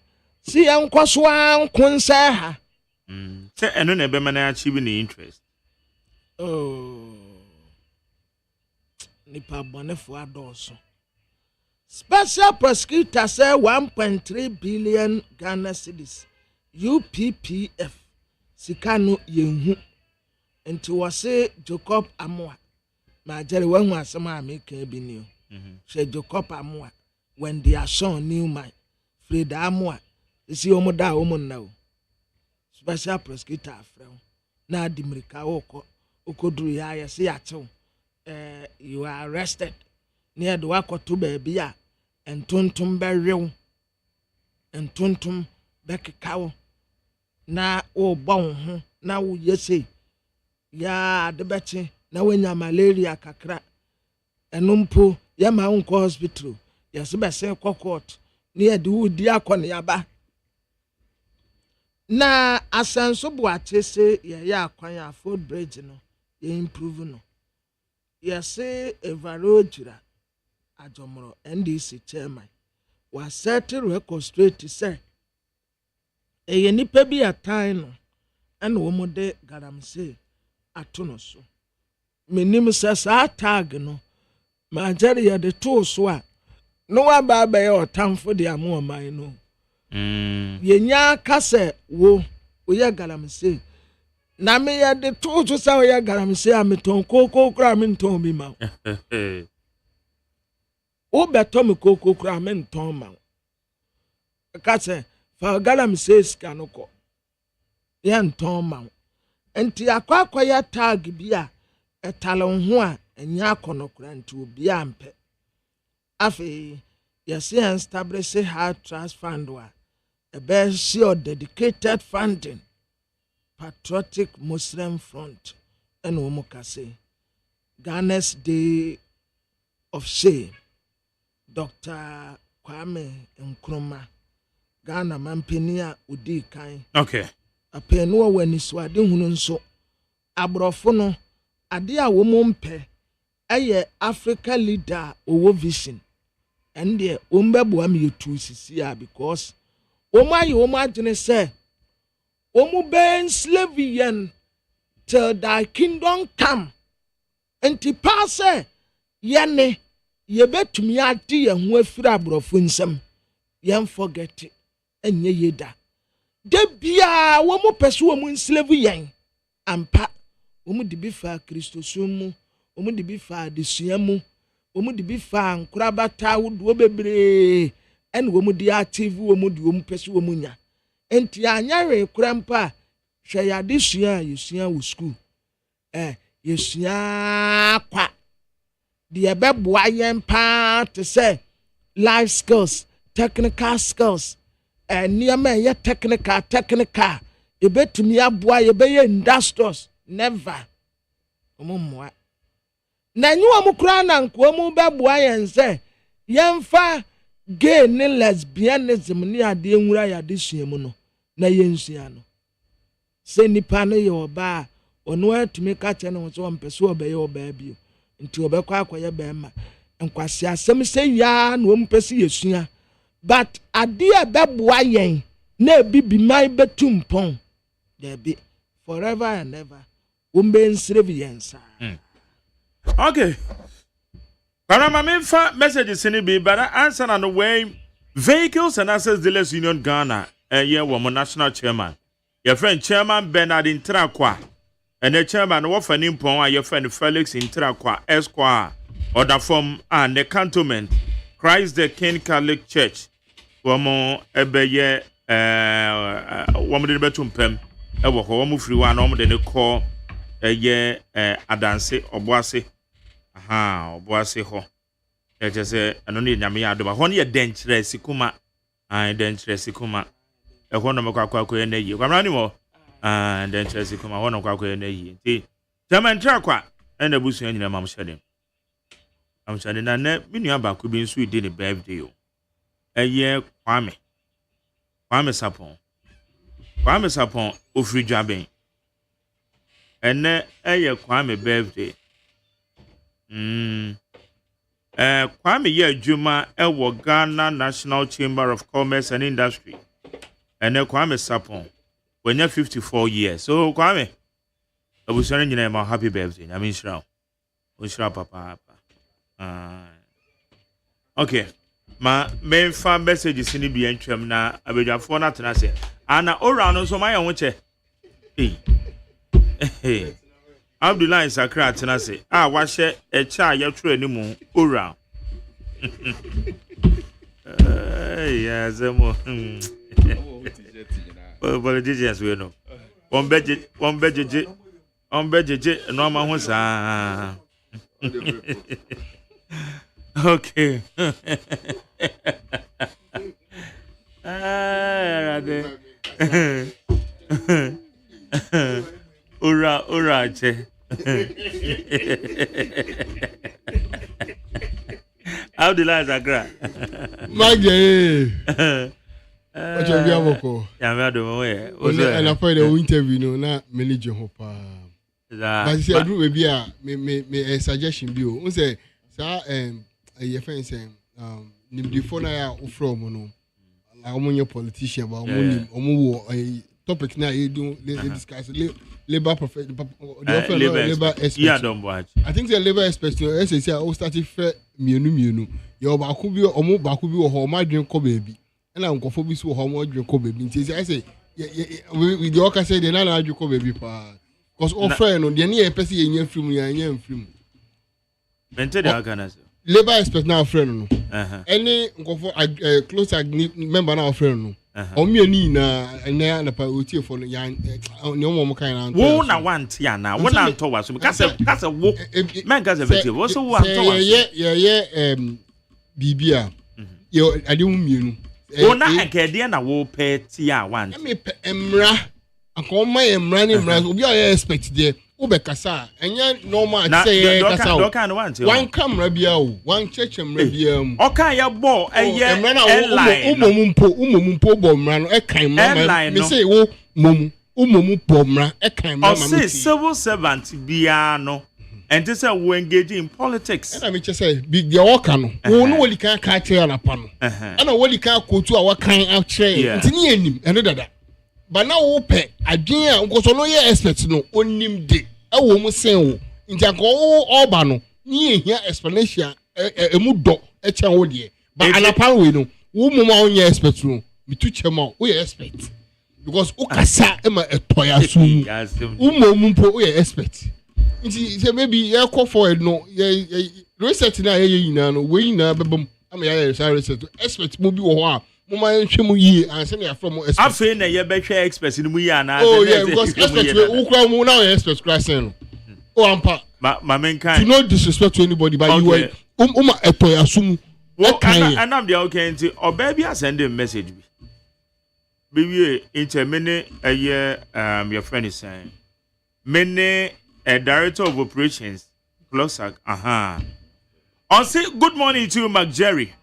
si enkwoso ankonsa ha se eno na ebe mana achieve ni interest nipa bonefo adoso special prosecutor say 1.3 billion Ghana cedis UPPF sikano yenhu enti wose Jacob Amoa ma jere wanhu asema ameka bi ni she Jacob Amoa when they are shown new my Frida Amoa isi omoda omonna o special prosecutor afrɛ na adimirika okoduru ya yesi yachew you are arrested near the wakoto baby a entontom berew entontom bekekawo na wo bon ho na wo yese ya de beche na wenya malaria kakra enumpo ya ma unko hospital yesi be se court near the wood diakon yaba na asanso boache se ya akwan afford bridge no ye improve no yes evarojira ajomro NDC chairman was settle record straight to say eye nipa bi atan no and wo mode garamse atono so menim sa tag no ma jere ye de to so a no wa ba ba ye otamfo de amoman no yenya kase wo ye garamse na me ya de to sa ya garam se ameton koko kra me nton bi ma o beto me koko kra me nton ma ka se fa garam se ska no ko ya nton ma enti akwa ya tag bi a etalon ho a enya akono kra nti obi ampe afi yes establish hard trust fund wa a best dedicated funding Patriotic Muslim Front and Omokase Ghana's Day of Shame Dr. Kwame Nkrumah Ghana Mampenia Udi Kai okay apenua wani swade hunu nso abrofo no ade a wo mompe eye Africa leader owo vision and the ombebo me yetu sisi a because omaye omagene say omu ben slavian till thy kingdom come enti passe yene yebetumi ade ye ho afira abrofo nsam yem forget enye yeda de bia wo mu pese wo mu slavian ampa wo mu de bi fa kristosum mu wo mu de bi fa adesua mu wo mu de bi fa nkurabata wo do bebre en wo mu de achieve wo mu de wo mu pese wo mu nya enti anyare kurampa hwe yadesua yesua wo school yesua kwa de beboa yempa to say life skills technical skills niama ye technical ebetumi aboa yebeye industries never omumwa na nyuwa mukura na nko mu beboa yense yemfa gay ne lesbianism ni ade enwura yadesua mu no na yensua no se nipa no ye oba ono atumi ka kyɛ no so ɔmpɛ so ɔbɛyɛ ɔbaa bio nti ɔbɛkɔ akɔyɛ bɛrima nkwasi asɛm sɛ yaa na ɔmpɛ si yɛsua but ade a bɛboa yɛn na ebi bi man bɛtu mpɔn dɛbi forever and ever wɔmbɛ nsire bi yɛn saa. Okay. Parama memfa messages in be but answer on the way Vehicles and Assets Dealers Union Ghana woman national chairman. Your friend chairman Bernard Intrakwa and the chairman of an impon your friend Felix Intrakwa Esquire or the form and the cantonment Christ the King Catholic Church woman ebeye woman de betum pem e wo ho mo free one om de call adanse oboase oboase ho e je se eno ne nyame ya adoma ho ne denkyere sikuma denkyere sikuma e ho no makwa na yi kwamra ni mo denkyere sikuma ho no kwakwa na yi nti chairman Intrakwa and the busu nyina mam hyede am hyede na na minua ba ko bi nso di ne birthday o Kwame Sapon ofri dwaben ene Kwame birthday Kwame ye adwuma ewo Ghana National Chamber of Commerce and Industry ene Kwame Sapon when you 54 years so Kwame abusane nyina ma happy birthday I mean shira papa okay ma memfa messages ni bi antwam na abedwafo na tena se ana ora no so ma ye ho che Abdullah Sakra tena se wahye echa yetro animu ora yeah zemo politicians we no on bejeje no ma ho saa okay ora che Abdullah Zakra Magye what you be aboko ya me do we and I find the interview no na manage ho pa but see group be a me suggestion bi o say sa your friend say nimdifo na ya from no like omonye politician but omo topic na you do discuss labor labor expert yeah don't watch I think the labor expert say o start fair mienu your ba ku bi omo ba ku bi wo ho ma dwen ko baby na nkofo bi so ho mo dwen ko baby nti I say we the worker say they na dwen ko baby pa because offer no de na e pese ye nya film ya nya film mente de organize labor expert na friend no any nkofo close member na friend no omiani na pa otie for ya ne omo kan na wo na want ya na wo na nto wa so kase wo men kase vetie wo so wo nto wa ye bibia yo ade mu mienu wo na akede na wo pe ti a want me emra akoma emra ni emra obi a expect there ube kasa enye normal say kasa one camera bia o one church emra bia mu oka ya bo eye umomumpo bo mra no e kan mra me say wo umomu bo mra e kan mra ma me civil servant bia no ente say wo engage in politics na me say big dia work no wo no woli kan ka kire na pa no ana woli kan kotu a wakan a kire ntini anim ene dada but now wo pe adwen a nkoso no ye expert no onim de ewo mu sen wo ntia ko oba no ni ehia explanation emu do e chen wo de but anapan we no wo mu ma onye expert no mitu chema wo ye expert because o kasa e ma etoya su wo mu mpo wo ye expert nti say maybe ye call for no ye research na ye yina no we yina bebom am ye research expert mo bi wo ho a mama nhwemu yi anse na from expert afi na ye behwe expert ni mu yi ana oh yeah because expert we ukra mu now expert class no oh ampa ma men kan to no disrespect to anybody but you were etoya sum and am there okay nti oba bi send a message bi we intermene your friend is saying many a director of operations closer on say good morning to you Mark Jerry.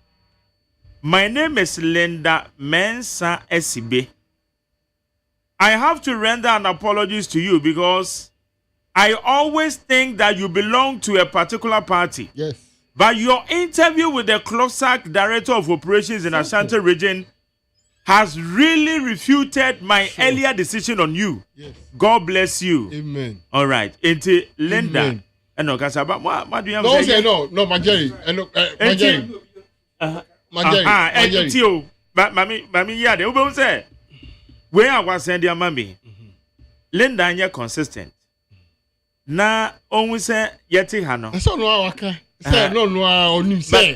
My name is Linda Mensa Esibe. I have to render an apology to you because I always think that you belong to a particular party. Yes. But your interview with the CLOSAC Director of Operations in Ashanti region has really refuted my earlier decision on you. Yes. God bless you. Amen. All right. Into Linda. And no, Kasaba, what do you have to say? No, Majeri. Majeri. Mami, yeah, they will say, where I was sending your mommy. Linda, you're consistent. Na, always say, yeti hano. So no, okay. Say no, onim say.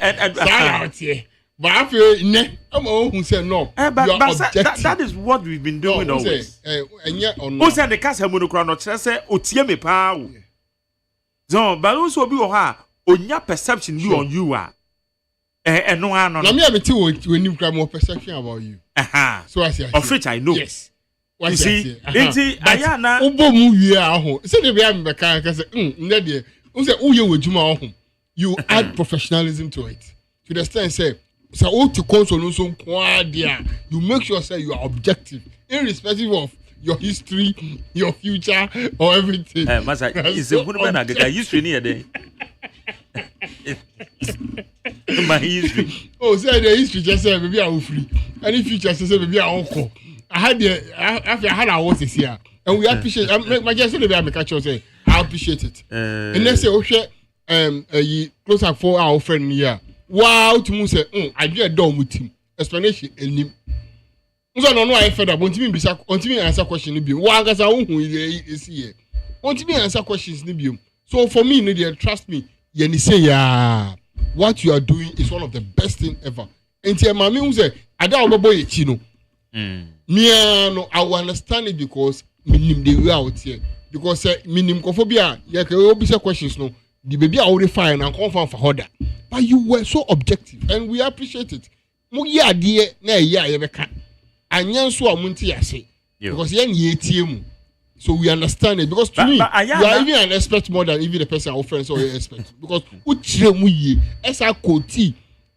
But I feel I'm who say no. That is what we've been doing always. Who said the cast have monocron say otie me pa wo. So, but also be onya perception you on you are. No ano. Na me abeti when you cry more perception about you. So I say. Of which I know. Yes. You see, Ayana Ubo mu wie aho. Say dey be am be kan say nne dey. Who say uye wejuma aho. You add professionalism to it. To the extent say so to console so you make sure say you are objective irrespective of your history, your future or everything. Masa is a good man again. History near there. My history. Oh, say the history just say maybe I will free. Any future say maybe I won't call. I had our words here. And we appreciate my just say I make a say I appreciate it. And let's say okay close up for our friend here. Wow, to me say, I do a dog with him. Explanation and him. So no, I fed up. Want me answer question be. Why guys are who is here? Want me answer questions be. So for me, no, trust me. You say yeah, what you are doing is one of the best thing ever. And tell mommy who say, I don't boy chino. Me no, I will understand it because minim the way out here. Because minim kophobia, yeah, can be questions no. The baby already fine and confirm for order. But you were so objective and we appreciate it. Mo ya die na ya yebeka. Anyan so amunti ase. Because yen ye tie. So we understand it because to me you are even an expert more than even the person offering so you expect. Because uchire mu ye esa koti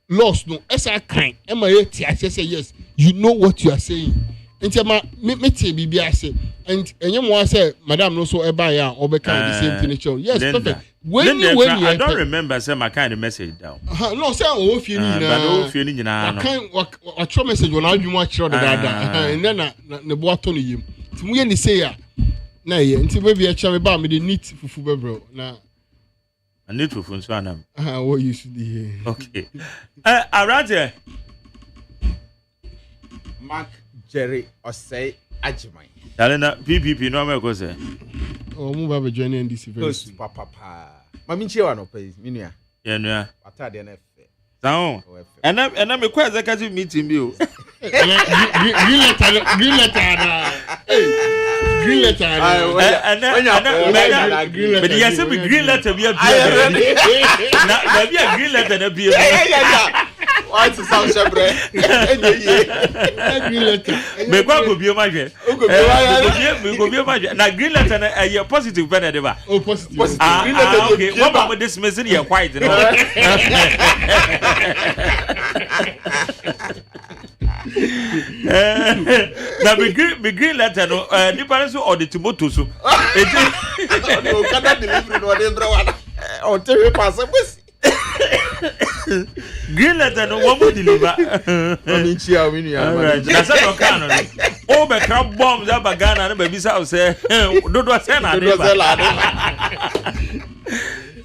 loss no esa kind. Ema ye ti ase say yes. You know what you are saying. Enti me te bibia say and enye mo say madam no so eba ya obeka the same thing. Yes, perfect. When I don't remember say my kind of message down. No, say o fie ni na. But o fie ni na. What kind message when I do want to and then na bo ato no yim. Ti mu ye ni say ya. Na ye, nti baby e cha me ba me the neat fufu bebro na. A neat fufu nso anam. What you should hear. Okay. Around here. Mark Jerry OSEI AGYEMAN. Talena PPP no me ko say. Oh, move over joining this event. Papa. Mami nchia no pay, minua. Ye nua. Atade na fe. Sao. And me kwa executive meeting bi o. Green letter na. Green letter. But yes, be green letter be na be a green letter na be. Why to sound shebre? Green letter. Me kwa go bi o ma hwe. Me go bi o ma hwe. Na green letter na e positive pen e dey ba. Oh, positive. Green letter. Okay, what about dismissing your white no? Na be green letter no ni parents or the tomato so. No kada delivery no dey bra wana. O tell pass green letter no one more deliver. Mami chia winua. Na say no can no. O be crab bomb that bagana na baby say say do say na dey ba.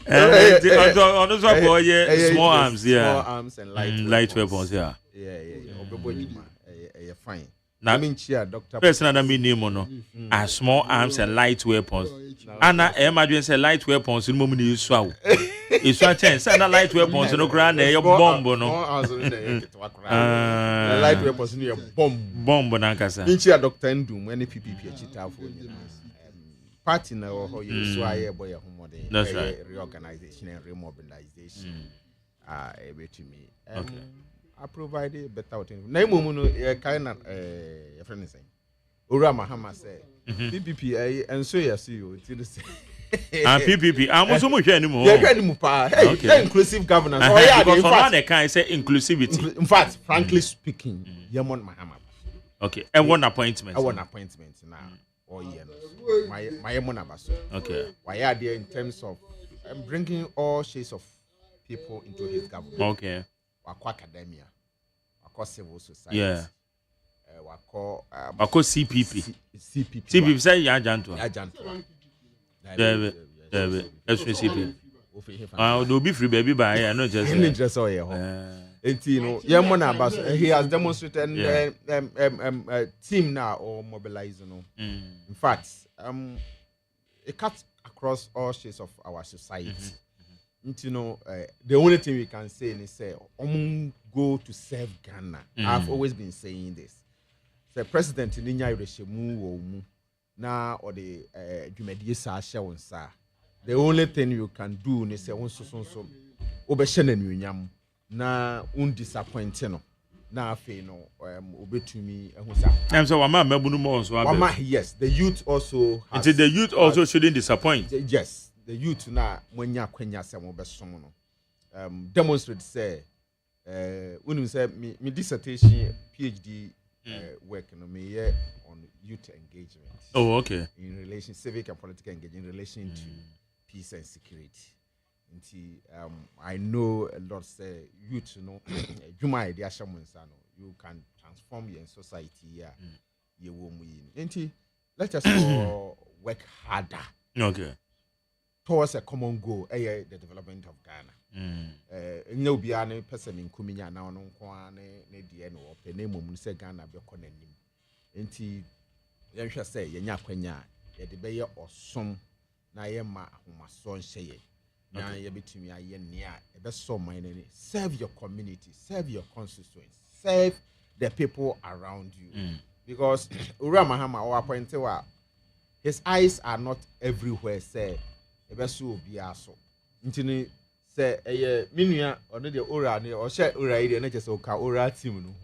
On this one boy small arms, yeah. Small arms and light weapons, yeah. Yeah. Obeboy fine. Na me chia doctor. Person na me name no. A small arms and light weapons. Ana imagine say light weapons no mo ni so awo. Isu a chance say na light weapons no kra na e bomb no. Light weapons no bomb na kasa. Me chia doctor Ndum any PPP chita for party na ho you so aye boy homode. That's right. Reorganization and remobilization. Me. Okay. I provide a better thing. Na imumu no kind of your friend say. Ora Mahama say PPP and so you see you till say. PPP. I'm so much anymore. Yeah, anymore pa. Hey, inclusive governance. Oh yeah, because for now they can say inclusivity. In fact, frankly speaking, Yamon Mahama. Okay. And one appointment. One appointment now. all year. My monabaso. Okay. Why are there in terms of bringing all shades of people into his government? Okay. Wako academia, wako civil society. Yeah. Wako CPP. CPP say ya janto. Ya janto. David. That's CPP. Do be free baby by I know just all here. You know, he has demonstrated a team now or mobilizing. In fact, it cuts across all shades of our society. You know, the only thing we can say is say, go to serve Ghana. I've always been saying this. The president in Ninya Reshemu now or the Jumediesa Shawonsa. The only thing you can do is say, so obeshen na undisappointing na afi no obetumi ehusa I'm so wama mabunu mo so wama yes the youth also has, the youth also shouldn't disappoint. Yes, the youth na mwanya kwenya se mo besom no demonstrate say when say me dissertation PhD work no me on youth engagement. Oh, okay. In relation civic and political engagement in relation to peace and security. I know a lot say youth, you know, you can transform your society here. You will win. Let us all work harder. Okay. Towards a common goal, the development of Ghana. No be any person in Kuminya now no kwane ne die no ope ne mum say Ghana be konanim. Enti yen hwe say yenya kwanya ye de be ye osom na ye ma ahomaso nhye. Serve your community, serve your constituents, serve the people around you. Because Ura Mahama or appointed his eyes are not everywhere, say Ebesu Biaso. Intini say a minia or the Ura or share Ura and just Ura team.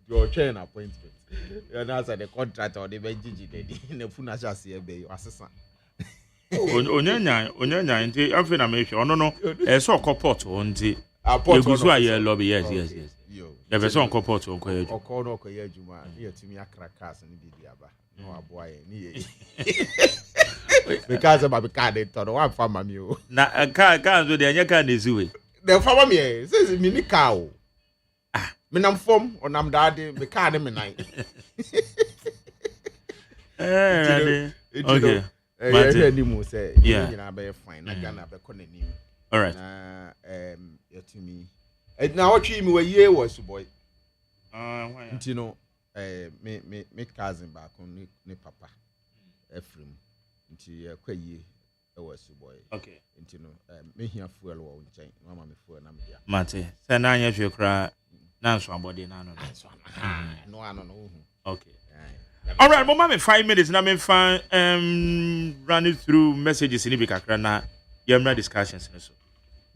Your chain appointment. You're not the contract or the Benji in the Funasha CB assistant. Onyanya nti afi na me hwe ono no so koport onti egusu aye lobby yes the person koport onko ye okọ no okoye adwuma ne yatumi akra cars ne bibiaba no aboa ye ne ye because about card to no one farmer me o na car so de anya car na ziwe the farmer me say me ni car o me nam fom onam daade me car ne me nan okay. Yeah. Fine. All right. To me. Now what you me year was boy. You know, me cousin back on ne papa. Ephraim. Into quite ye was boy. Okay. You know, me here fuel or chain. Mama me fuel nam here. Mate. Say na nya hwe kra na so abode na no. No, I don't know. Okay. All right, mama, 5 minutes. Now, me fan running through messages in Ibikakra na yamra discussions.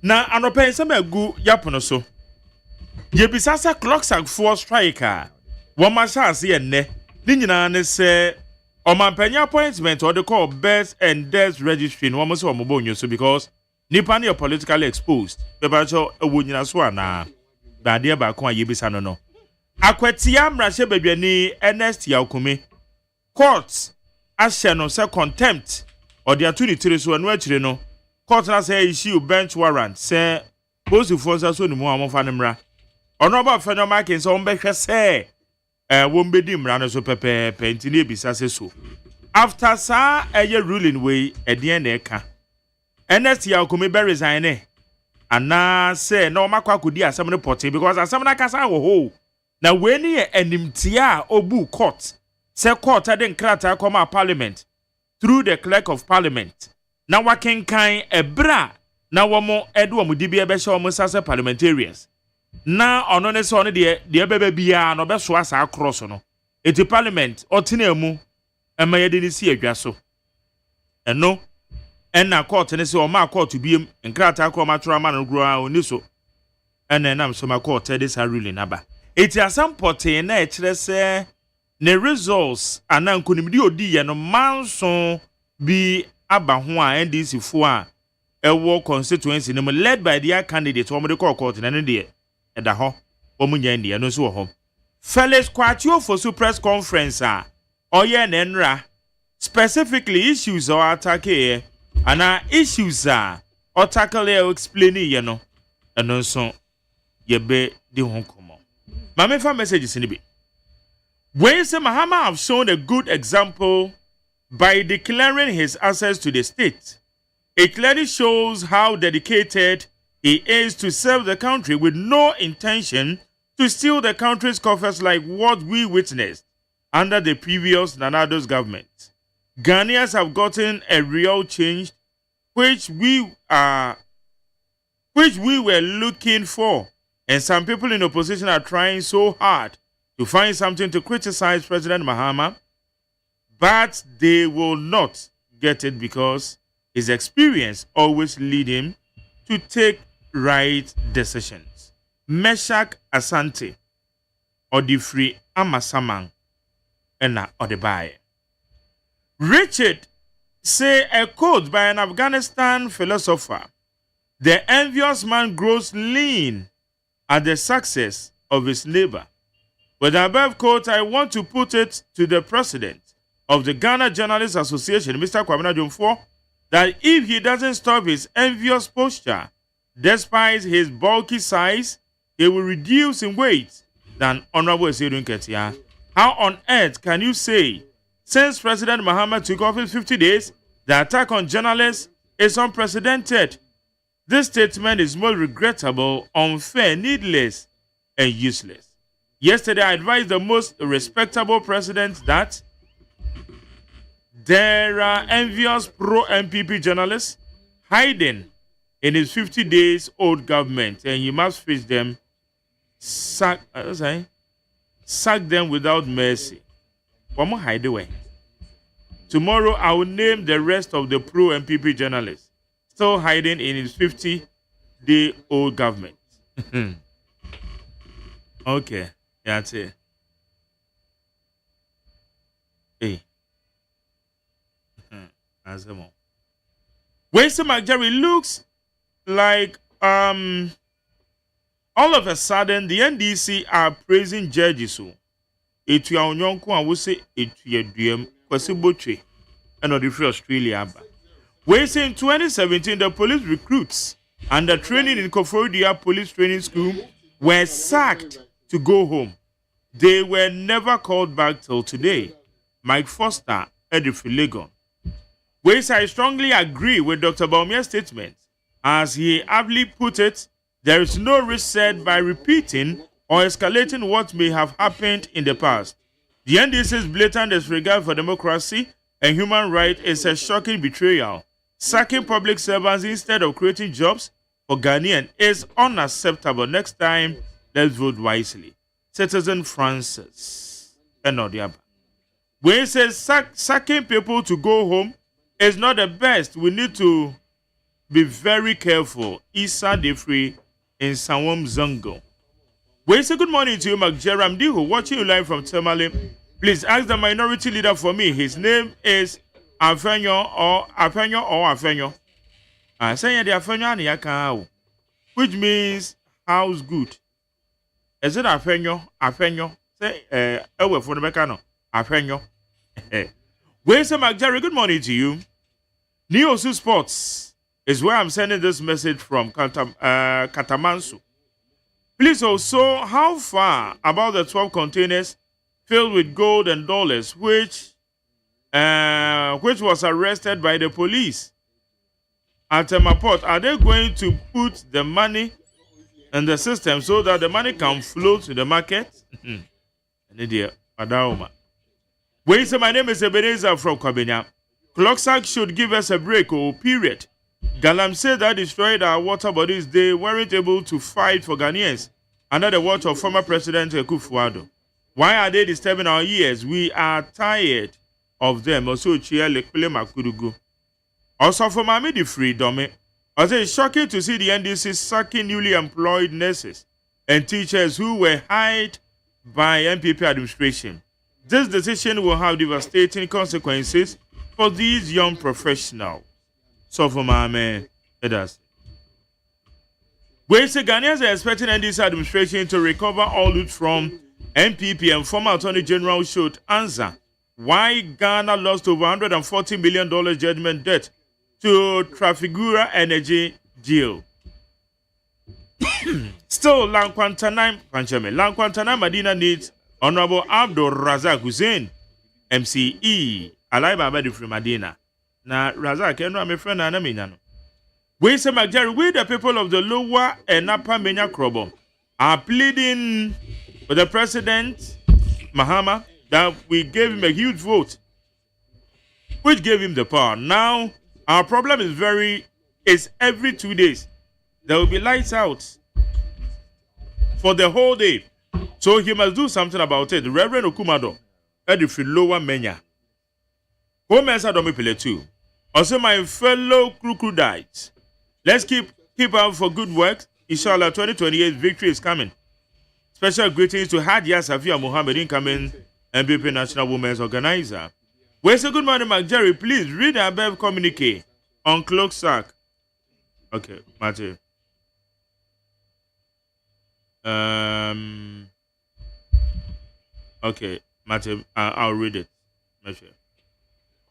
Now, anope some gu yapono so. Ye bisasa clocks and 4 striker. One man chance ye ne. Ni nyina ne se omampanya appointment or the call birth and death registry no almost omobonyo so because nipa ne politically exposed. Bebacho ewo nyina so ana. Ba de ba ko ye bisa no. Akwatia mrahye badwani Ernest Yakume court ahye no say contempt or the attorney so anu akire no court na say issue bench warrant say both forces so ni mu amfa ne mra ono ba fa no marking so ombehwe say won bedi mra no so pepe pentini ebisa se so after sa eye ruling way edien na eka Ernest Yakume be resign ana say no makwa kodi asem ne porting because asem na kasa ho na weni ye enimtia obu court se court den krata koma parliament through the clerk of parliament na wakenkan ebra na womo edu omudibia be hye omo sase parliamentarians na ono ne se ono de bebe bia no be so asa cross no eti parliament otena mu emaye de ni si adwa so eno enna court ne se o ma court biem nkrata koma tro ma no gro oni so ena nam so ma court de sa ruling aba eti asampote na ekire se ne results anankonimdi odi ye no manso bi aba ho a NDC fo a ewo constituency no led by their candidate wo mo de court na ne de eda ho wo munya ndi no so wo ho Felix Kwatio for su press conference a Oye nenra. Specifically issues or attack here. And our issues are or tackle here explaining, you know. And also ye be the home come on. Mame fa messages in the bit. When say Mahama have shown a good example by declaring his access to the state. It clearly shows how dedicated he is to serve the country with no intention to steal the country's coffers like what we witnessed under the previous Nanado's government. Ghanaians have gotten a real change which we were looking for, and some people in opposition are trying so hard to find something to criticize President Mahama, but they will not get it because his experience always lead him to take right decisions. Meshach Asante, Odifri Amasamang, and Odebaye. Richard say a quote by an Afghanistan philosopher, the envious man grows lean at the success of his neighbor. With the above quote, I want to put it to the president of the Ghana Journalists Association, Mr. Kwabena Jomfo, that if he doesn't stop his envious posture, despite his bulky size, he will reduce in weight than Honorable Esedun Ketia. How on earth can you say, since President Mahama took office 50 days, the attack on journalists is unprecedented? This statement is most regrettable, unfair, needless, and useless. Yesterday, I advised the most respectable president that there are envious pro-MPP journalists hiding in his 50 days old government, and he must face them, sack them without mercy. One more hide away. Tomorrow, I will name the rest of the pro-MPP journalists still hiding in his 50-day-old government. Okay, that's it. Hey. Weston McJerry looks like all of a sudden the NDC are praising judges. So it you onyonko and we say it you dream kwasibotwe and the free Australia. We say in 2017 the police recruits under training in Koforidua Police Training School were sacked to go home. They were never called back till today. Mike Foster, Edifri Legon. Ways I strongly agree with Dr. Baumia's statement. As he aptly put it, there is no risk set by repeating or escalating what may have happened in the past. The NDC's blatant disregard for democracy and human rights is a shocking betrayal. Sacking public servants instead of creating jobs for Ghanaians is unacceptable. Next time, let's vote wisely. Citizen Francis Enodiaba. When he says sacking people to go home is not the best, we need to be very careful. Issa Defree in Sawam Zongo. We say good morning to you, McJeram Diho, watching you live from Tamale. Please ask the minority leader for me. His name is Afenyo or Afenyo. I say the Afenyo and Yakao, which means house good. Is it Afenyo? Say, for the mechano. Afenyo. We say McJerry, good morning to you. Neosu Sports is where I'm sending this message from Katamansu. Please also, how far about the 12 containers filled with gold and dollars, which was arrested by the police at Temaport? Are they going to put the money in the system so that the money can flow to the market? When you say my name is Ebenezer from Kwabena, Clocksack should give us a break or period. Galam said that destroyed our water bodies. They weren't able to fight for Ghanaians under the watch of former President Akufo-Addo. Why are they disturbing our ears? We are tired of them. Also, for Mami the freedom. Also, it's shocking to see the NDC sacking newly employed nurses and teachers who were hired by MPP administration. This decision will have devastating consequences for these young professionals. So for my man, it does. We say Ghanaians are expecting NDC administration to recover all loot from MPP and former Attorney General should answer why Ghana lost over $140 million judgment debt to Trafigura Energy Deal. Still, Lankwantanai Madina needs Honorable Abdul Razak Hussein, MCE, Alaiba Abedi from Madina. Na Razak, you know, I'm a friend, and I'm we say, McJerry, we the people of the lower and upper Menya Krobo are pleading with the president, Mahama, that we gave him a huge vote, which gave him the power. Now, our problem is every 2 days, there will be lights out for the whole day. So he must do something about it. Reverend Okumado, Edifri Lower Menya. Home answer don't play too. Also, my fellow crocodiles, let's keep up for good work. Inshallah, 2028 victory is coming. Special greetings to Hadia Safia Mohammed, incoming MBP National Women's Organizer. We say good morning, Jerry. Please read the above communique on cloak sack. Okay, Matthew. Okay, Matthew, I'll read it.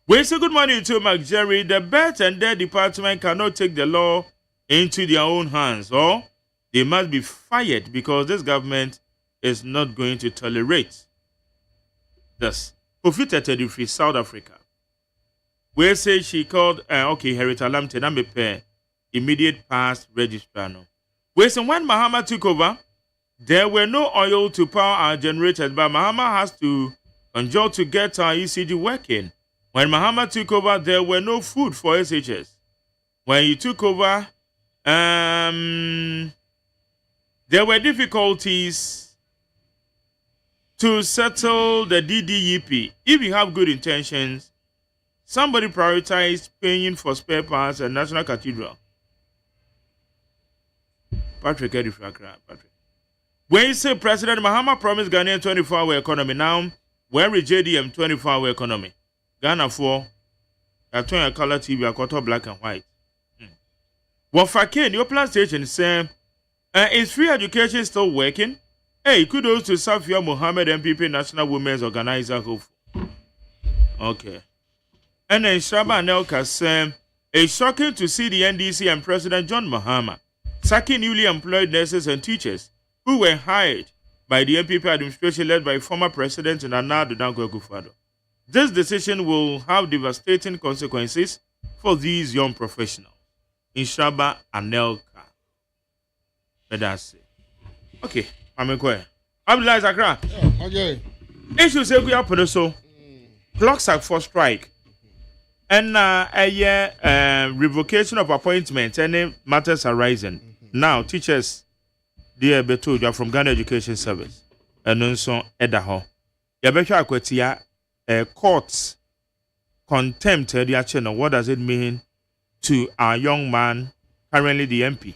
We say good morning to McJerry. The Birth and Death Department cannot take the law into their own hands, or they must be fired because this government is not going to tolerate this. Profiteted free South Africa. We say she called Herita Lamte na mepe immediate past registrar. We say when Mahama took over, there were no oil to power our generators, but Mahama has to conjure to get our ECG working. When Mahama took over, there were no food for SHS. When he took over, there were difficulties to settle the DDEP. If you have good intentions, somebody prioritized paying for spare parts at National Cathedral. Patrick. When you say President Mahama promised Ghanaian 24-hour economy, now when we JDM 24-hour economy, Ghana for a color TV, a quarter black and white. What Fakane, your plan station saying, is free education still working? Hey, kudos to Safia Mohammed MPP National Women's Organizer. Okay. And then Shaba Nelka saying, it's shocking to see the NDC and President John Mahama sacking newly employed nurses and teachers who were hired by the MPP administration led by former President Nana Danko Akufo-Addo. This decision will have devastating consequences for these young professionals. Inshaba Anelka. That's it. Okay, I'm going. Abdullah Zakra. Okay. Issues we are put so. Clocks are for strike. And a year revocation of appointment. Any matters arising. Now, teachers, dear Beto, you are from Ghana Education Service. And also Edaho. Yabesha Akwetia. Courts contempt the action. What does it mean to our young man, currently the MP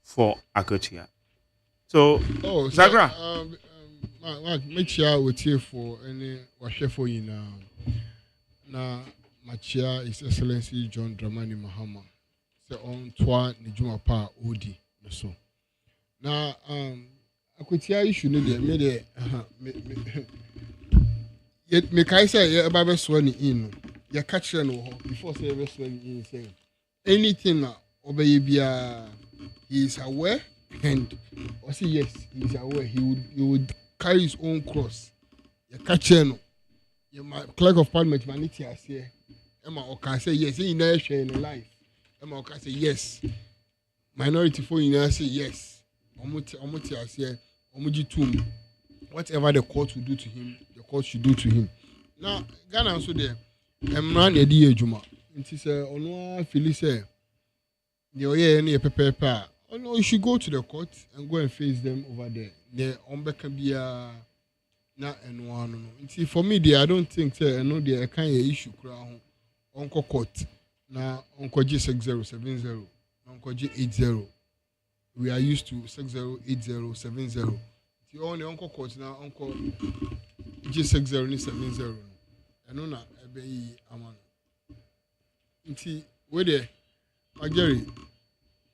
for Akotia? So, Zagra, make sure we here for any washer for you now. Now, my chair is Excellency John Dramani Mahama. So on Twa Nijuma Pa Odi. So now, Akotia issue need yet make I say about swearing in your catcher no before say swearing in saying anything obey he is aware and or say yes he is aware he would carry his own cross your catcher no your clerk of parliament manity as here Emma or can say yes he never share in life Emma or can say yes minority for you say yes omuti as here omuji tum whatever the court will do to him, the court should do to him. Now, Ghana also there. Man, Eddie Juma. It is on Phyllis. Oh no, you should go to the court and go and face them over there. The Ombekabia na and one. For me, I don't think I know the kind of issue crown Uncle Court. Now, Uncle G6070, Uncle G80. We are used to 608070. The only Uncle Court now, Uncle G6070. And on a bay, Aman. Inti, where there, Magari,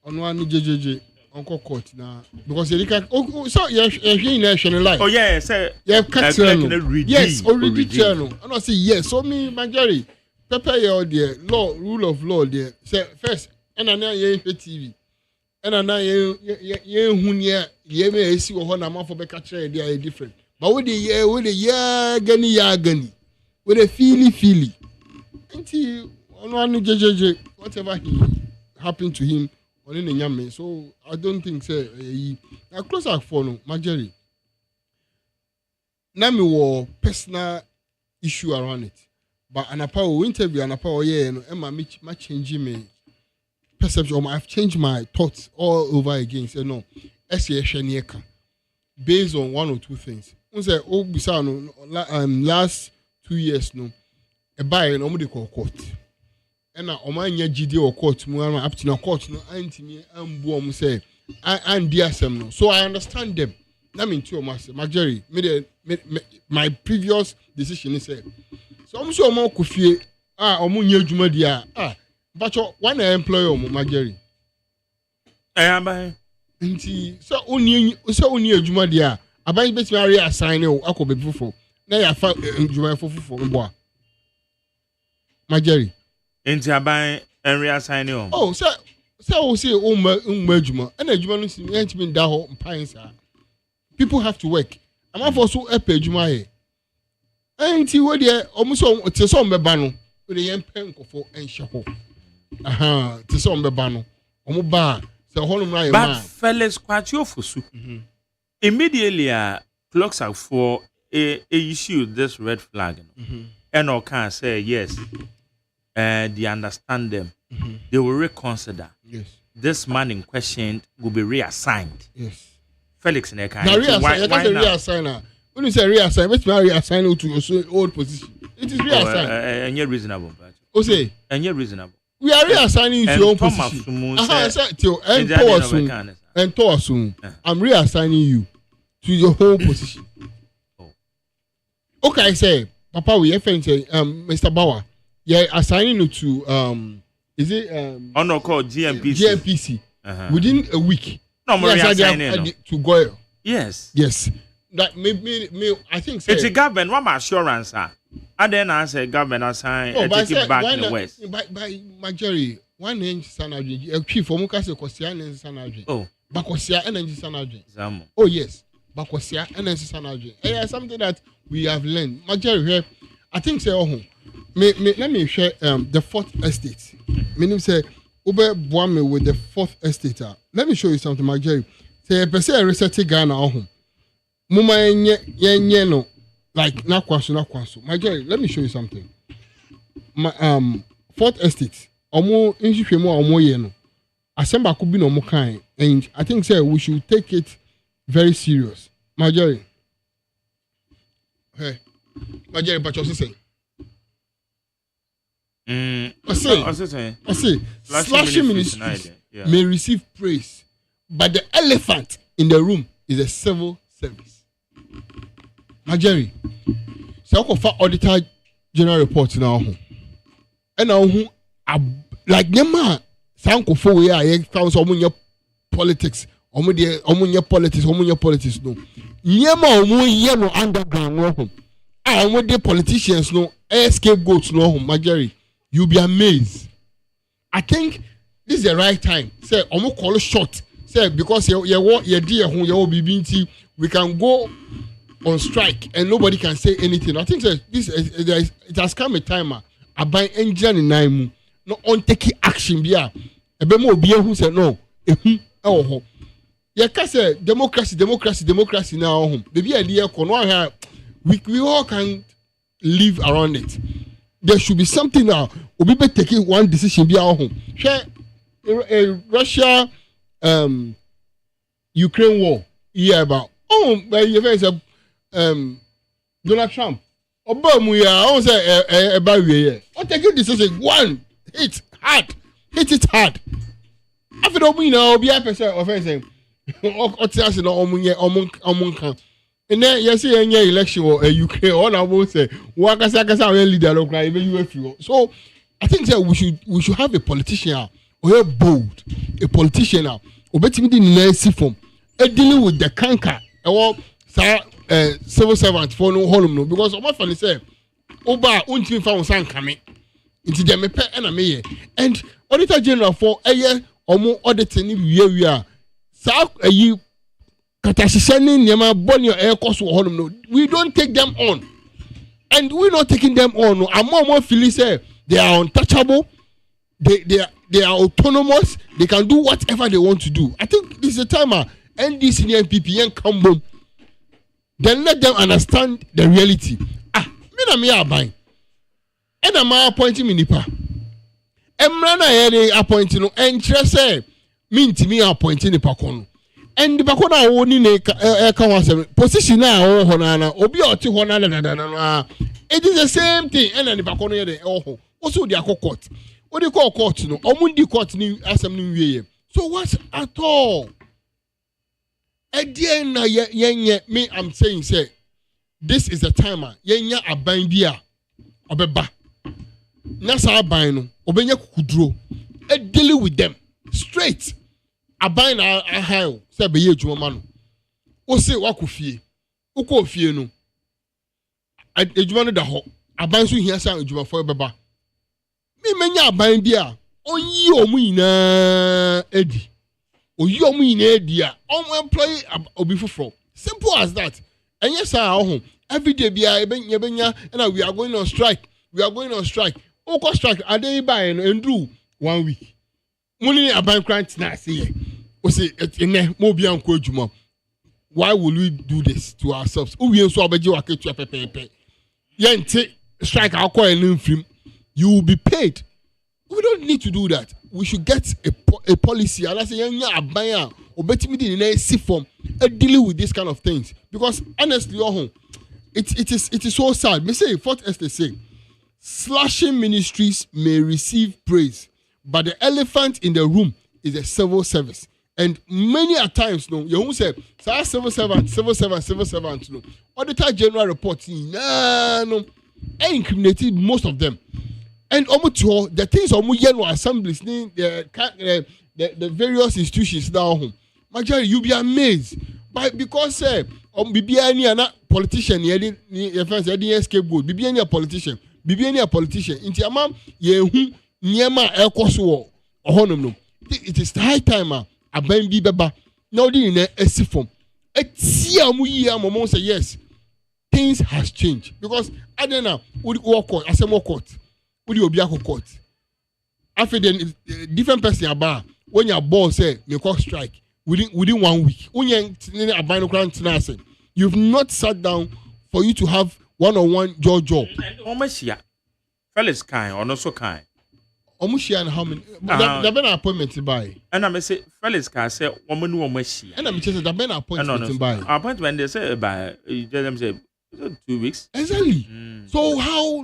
on one JJJ, Uncle Court now because you can. Oh, so you're in life. Oh yeah, sir. Yeah, cut yes, already channel. And I say yes. So me, Marjorie, prepare your dear law, rule of law, dear. Say first, and I know you TV, and I know you who near you may see what I'm for the catcher. They are different. But with the gani, with a feely. Until one JJ, whatever happened to him. So I don't think say I close up for no Marjorie. Now me war personal issue around it, but an apart interview and apart no Emma my changing me perception. I've changed my thoughts all over again. Say no, based on one or two things. Say last 2 years no, a buy no me call court. And now, Omanya GD or court, up to no court, no anti and say, and dear some. So I understand them. I mean, to master, Marjorie, my previous decision is say, so I'm sure more coffee, Omunya Jumadia, but one employer, Marjorie. I am so only Jumadia, a bank best Maria assign or I could be before. Now I found Juma for Marjorie. Into a buy and reassign you. Oh, so we say, Juma, and a Juma ain't been down pines. People have to work. I'm also a page my. Ain't he what they almost to some bano with a young pen for and shapo. Aha, to some bano. Omoba, so hold my but fellas quite your for soup. Immediately, clocks are for a issue this red flag. And I can say yes. They understand them. They will reconsider. Yes. This man in question will be reassigned. Yes. Felix Neka. Now reassign. When you say reassign, let's reassign you to your old position. It is reassigned. And you're reasonable. Say. And you're reasonable. We are reassigning you to your own position. And Toasum. I'm reassigning you to your whole position. Okay, I say, Papa, we have Mr. Bauer. Yeah, assigning you to is it no called GMPC within a week. No more assigning to go. Yes. That me I think it's a government one assurance and then I say government assign take it back in the west. By Marjorie, one inch sanadri a chief for Mukase Kosia and sanadri. Oh, Bakosia energy sanadri. Oh yes, Bakosia energy sanadri. Yeah, something that we have learned. Marjorie, I think say let me share the fourth estate. Meaning say Ube Buame with the fourth estate. Let me show you something, Marjorie. Say a person research Ghana home. Muma nye no like na kwaso. Marjorie, let me show you something. My fourth estate. Omo inhwehwe mu omo ye no. Asemba ko bi no mo kan and I think say we should take it very serious. Marjorie. Hey. Marjorie, but you say I say, slashing ministries may receive praise, but the elephant in the room is a civil service. Marjorie, so I for Auditor General report now, and now like Nema, Sanko for we are found some your politics, omunya politics, no. Nema omunya no underground no. I want the politicians no scapegoats no Marjorie. You'll be amazed. I think this is the right time. Say, I'm gonna call it short. Say, because we can go on strike and nobody can say anything. I think this it has come a time. I buy engine in Naimu. No on taking action. Bia. A bemo be who said no. Oh, yeah, say democracy now. Baby idea we all can live around it. There should be something now. We be taking one decision. Be our home. Share Russia, Ukraine war. Yeah, about but you face Donald Trump. Obama, I won't say about we. What take this decision? One hit it hard. After that, we know be a person offensive. Or tell no omunka. And then you see any election or Ukraine, all I will say, Wakasa leader of even. So I think that we should have a politician or a bold, a politician obetimi di nyinaa si fam dealing with the canker ɛwɔ saa civil servant for no holum no because ọmọ fani sẹ ọba ontimi fa wọn san kame nti jẹ mepẹ ẹna meyẹ and auditor general for ẹyẹ ọmọ auditing ni wia saa ẹyi katahyehyẹ ni nneɛma bɔnni ɛyɛ kɔ so wɔ hɔnom no we don't take them on and we not taking them on no ọmọ fili sẹ they are untouchable they are autonomous they can do whatever they want to do I think this is a time NDC and NPP yẹn come home. Then let them understand the reality. Me na me aban. And am appointing me nipa. Emra na ye appointing no enkyere say me ntimi appointing nipa kono. And the bakona wo ni na ka wasem position na wo ho na obi oti ho na it is the same thing and the bakona ye de ho. Also di court. O di court no omundi court ni asem ni wiye. So what at all? Again, me, I'm saying, say, this is the time, yenya aban bia, obeba. Nasa aban no, obenya kudro. Dealing with them straight. Aban na ahai, say be ye juma mano. O say wakufie, uko fie no. Ejuma no da ho. Aban so hia sa ejuma for beba. Me menya aban bia, onyi omu ina edi. Oyomu ina dia employee obi fufro simple as that and yes every day bia ebenya and we are going on strike oko strike ade buy and do 1 week money aban grant na say o say ene mo bia nko adwuma why will we do this to ourselves o wie so abaje waketua pepepe yente strike akọ en mfrim you will be paid. We don't need to do that. We should get a policy. And I say, dealing with this kind of things. Because honestly, it is so sad. Me say, Fort Esther say, slashing ministries may receive praise, but the elephant in the room is the civil service. And many a times, no, you won't say, civil servant, no. Auditor General reporting, no, incriminated most of them. And the things no assemblies, the various institutions down home. Majority, you'll be amazed. But because BBI any politician, scapegoat, BBI a politician, Inti amam yehu niema ekoso no. It is high time aban bi beba. Now the in esifom. Etia mu yi amom say yes. Things has changed because I don't know. We work court, asemo court. Would you be a court? After then, different person about when your boss say you call strike within 1 week. When you're a binary grant, you've not sat down for you to have one-on-one job. Almost here, fellas kind or not so kind. Almost here and how many? There been an appointment to buy. And I may say fellas can say woman who almost here. And I'm just there been an appointment to buy. Appointment they say by them say 2 weeks. Exactly. So how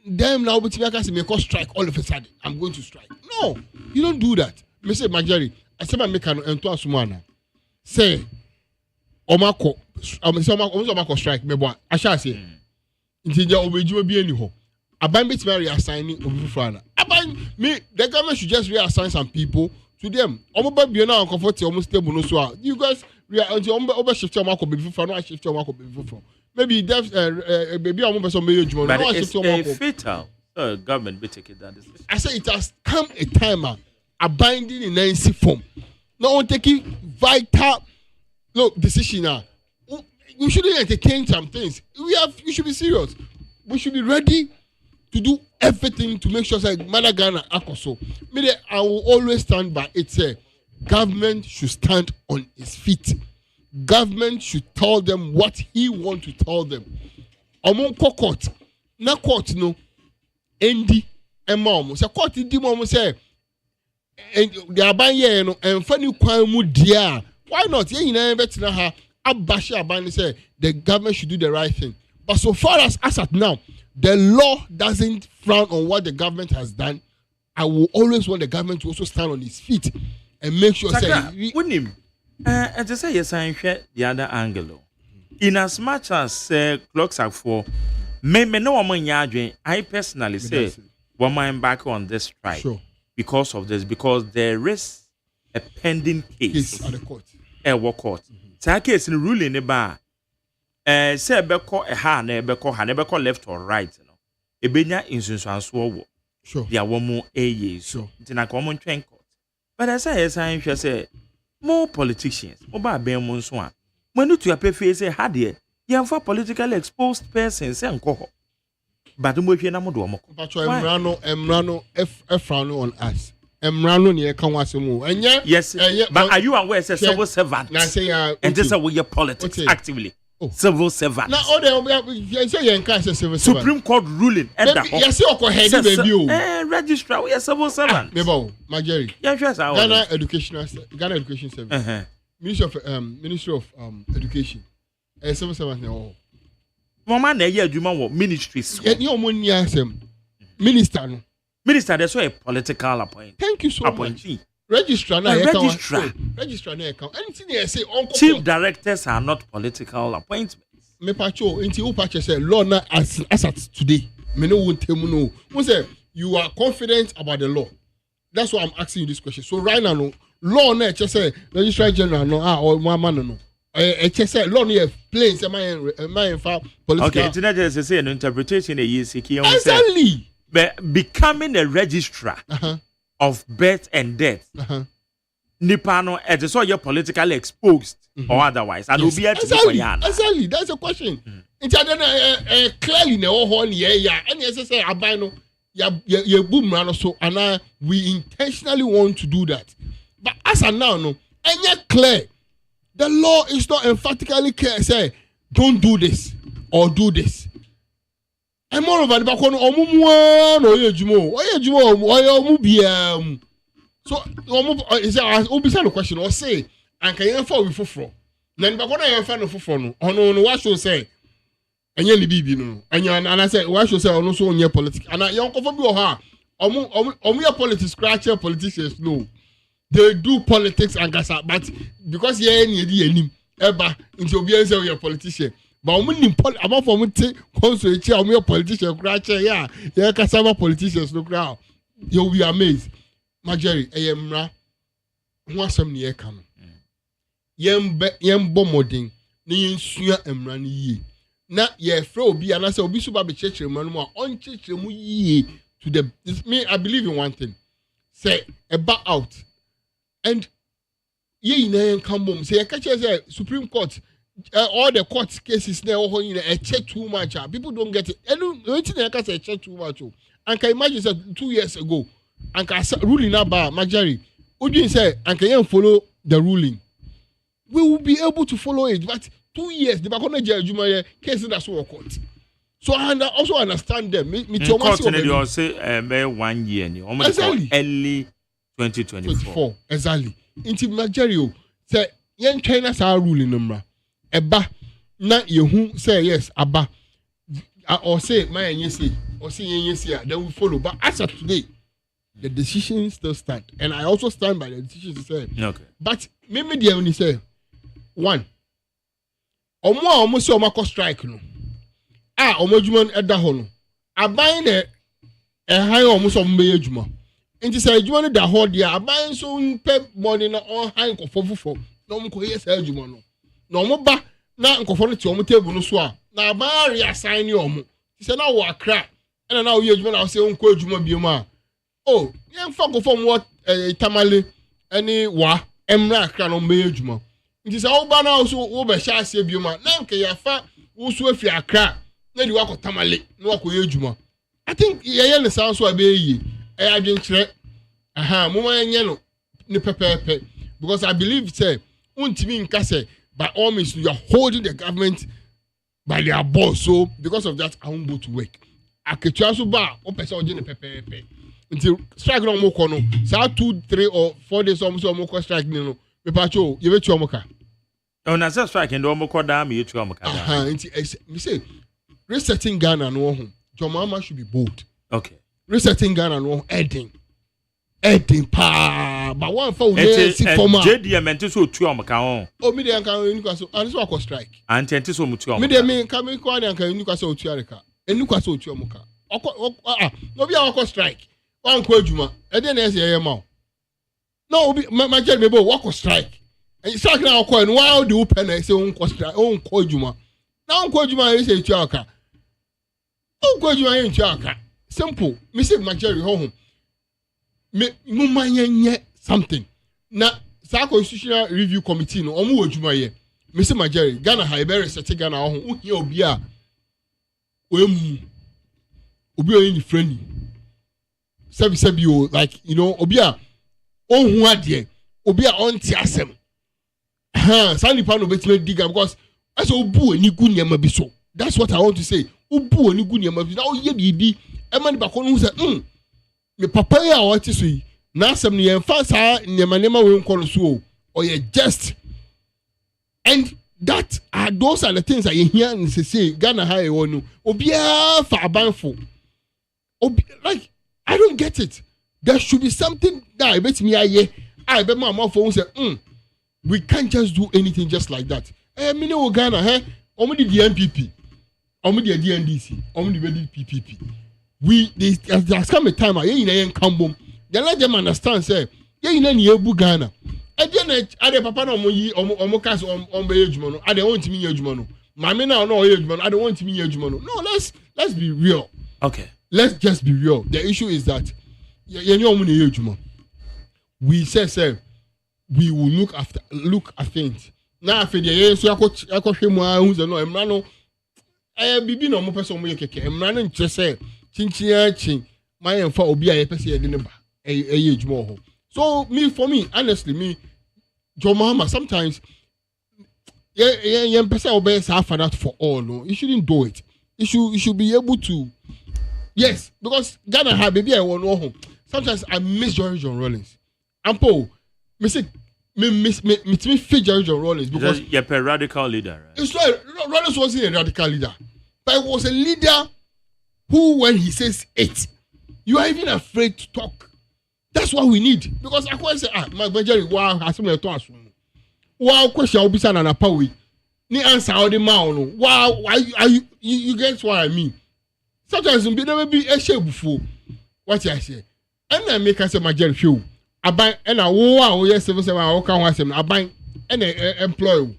them now but I say make us strike all of a sudden? I'm going to strike. No, you don't do that. Me say Majari, I say make an ento asumana. Say omako omako strike me boy. I shall say. Intinja obejuma bi ani ho. Aban bit very reassigning obufrana. Aban me the government should just reassign some people to them. Omoba bi na comfort almost stable no so. You guys until oba shift omako be fufrana, I shift omako be fufrana. Maybe baby I'm person may use but it's a fatal government be taking that decision. I say it has come a time a binding in NC form. Now on taking vital decision. We shouldn't entertain some things. We should be serious. We should be ready to do everything to make sure that Madagana Akoso. I will always stand by it. Say government should stand on its feet. Government should tell them what he want to tell them. Among court, na court no, endi emom. So court di mom say, and the aban ye no, and funny kwan mu dia. Why not? Ye ina betina ha abashi aban say the government should do the right thing. But so far as at now, the law doesn't frown on what the government has done. I will always want the government to also stand on its feet and make sure. And to say yes, I share the other angle. In as much as clocks are for, me no woman yarding. I personally say, woman back on this strike because of this, because there is a pending case at the court. What court? So case in ruling ba say beko ha na beko left or right no. Ebenya insunsuanso wo. Sure. Dia wo mo eye so. Ntina ko mo ntwen court. But I say more politicians, mo ba ben mo nso a. When you to face say ha de you for politically exposed persons say nko. But mo hwe na mo do mo. But Emrano Frano on us. Emrano ne ka wasemu. Enye yes. But are you aware say civil servant? Na say and this is where politics actively. Civil servant. Na all say yen ka say civil servant. Supreme Court ruling yes oko head baby o. Registrar we are civil servant. Mebo, Majeri. Yeah, sure sir. Ghana Education Service. Ministry of Education. Civil servant na all. Mama na ye adwuma wo ministries. Ye omo ni asem. Minister no. Minister that's a political appointment. Thank you so much. Registrar na registrar na account. Anything they say uncle. Chief directors are not political appointments. Me pacho inti u pacho say law na as at today. Me no won tell no. Who say you are confident about the law. That's why I'm asking you this question. So right now no law na say registrar general no or mama no. Say law no plain say my political. Okay, today just say an interpretation exactly. But becoming a registrar of birth and death, Nipano, it is all you're politically exposed or otherwise. And yes, exactly. That's a question. It's clearly no whole yeah. And yes, I say abino ya boom so and we intentionally want to do that. But as of now, no, and yet clear, the law is not emphatically clear. Say, don't do this or do this. And moreover, the bakono omumwa no yejumo omu so is obisa no question or say and can you for we foforo na the bakono you fa no foforo no ono no wa show say enye ni bibi no anya na say wa show say ono so onye politics and yon kofo bi o ha omu ya politics scratch politicians no they do politics and gasa but because ye ni edi anim eba nti obi en say we politician. But we need about for me to concentrate on your politician crash yeah cassava politicians no crowd you'll be amazed Majeri emra who asem ne kan yem bomodin ne yensua emra ne yie na ye fra obi ana say obi so ba be chechire mu no on chechire mu yie to the me I believe in one thing say about out and ye na kan bom say catch say Supreme Court all the court cases now a check too much. People don't get it. And say check too much. And can imagine say 2 years ago, and can ruling about Majari. Would you say and can follow the ruling? We will be able to follow it. But 2 years, the Bakona Jumaya case that's what court. So I also understand them. You say 1 year. Exactly. Early 2024. Exactly. Into Majari say young China's are ruling number. Eba na yehu say yes aba or say my yes or say yes then we follow but as of today the decision still stand and I also stand by the decision to say okay but maybe they only say one omo say omo strike no omo djuma eda ho no aban na high omo so mbe adwuma nti say adwuma no da ho dia aban so mpe money na on high nkofofofo na omo ko yes adwuma no na omo ba na nkofo no ti omo table no so a na ba reassign omo ti se na wo akra na na wo yedwuma na wo se onko adwuma biom a oh yen fa nkofo mo tamale ani wa emra akra no mbe adwuma nti se wo ba na so wo be sha ase biom a na nke ya fa wo so afi akra na di wa ko tamale na wa ko yedwuma I think ye ne sound so abeyi adwenkyere mo ma nye no ne pepepe because I believe say untimi nka say by all means, you are holding the government by their balls. So, because of that, I won't go to work. I can try to buy one person in the pepe. Until strike no more kono. So 2, 3 or 4 days almost more strike no. Me pacho, you bet you amoka. Oh, na say strike ndo mo koda me you amoka. Me say resetting Ghana no home. Your mama should be bold. Okay. Resetting Ghana no heading pa but one for we see former JD mente so tu amoka on. Oh me dey kan enuka so and so akọ strike. And ente so mutu amoka. Me dey me kan me kwa dey kan enuka so otu areka. Enuka so otu amoka. No be akọ strike. Wan ko adwuma. E dey na ese ye ma. No, my job me walk or strike. And you strike now call and while the open I say on strike on call Juma. Now call Juma is a chaka. Oh call Juma in chaka. Simple. Me say my Jerry home. Me mumanya something. Na sa constitutional review committee no omo Juma ye. Me say my Jerry Ghana ha be research Ghana home. Here obi a obi oyin friendly. Sebi o like you know obi a ohun ade obi a onti asem sa nipa no betime diga because as obu ani gu niam bi so that's what I want to say obu ani gu niam bi na oye bibi e ma ni ba ko no say me papa ya o ti so yi na asem ne yen fa sa niam we nko so o ye just and that are those are the things that you hear and say Ghana ha e wonu obi a fa abanfo obi like I don't get it. There should be something that I bet me I bet my mouth phone say, we can't just do anything just like that. Me no Ghana, only the NPP, only the DNDC, only the PPP. There's come a time I ain't come boom. They let them understand say, in any Ghana. And then I the papa no mo cast on be ejumano. I don't want me ejumano. Mama now no ejumano. I don't want me ejumano. No, let's be real. Okay. Let's just be real. The issue is that we say we will look at things. Now after the year so I coach him who's no emrano bibi no mo person mo yekeke emrano nche say chin my emfa obi a person ye de ba ejuma ho. So for me honestly John Mahama sometimes person obey for that for all no you shouldn't do it. You should be able to. Yes, because Ghana have baby I want no home. Sometimes I miss Jerry John Rollins. And Paul, me fit Jerry John Rollins because you're a radical leader, right? It's right. Rollins wasn't a radical leader, but he was a leader who, when he says it, you are even afraid to talk. That's what we need. Because I can't say, my Jerry, wow, I me to ask. Wow, question will be sent on a power. Ni answer all the man. Wow, why you get what I mean? Sometimes we never be a share before. What I say, and I make us a major few. I buy and I wow, yes, 7 I can watch them. I buy and employ.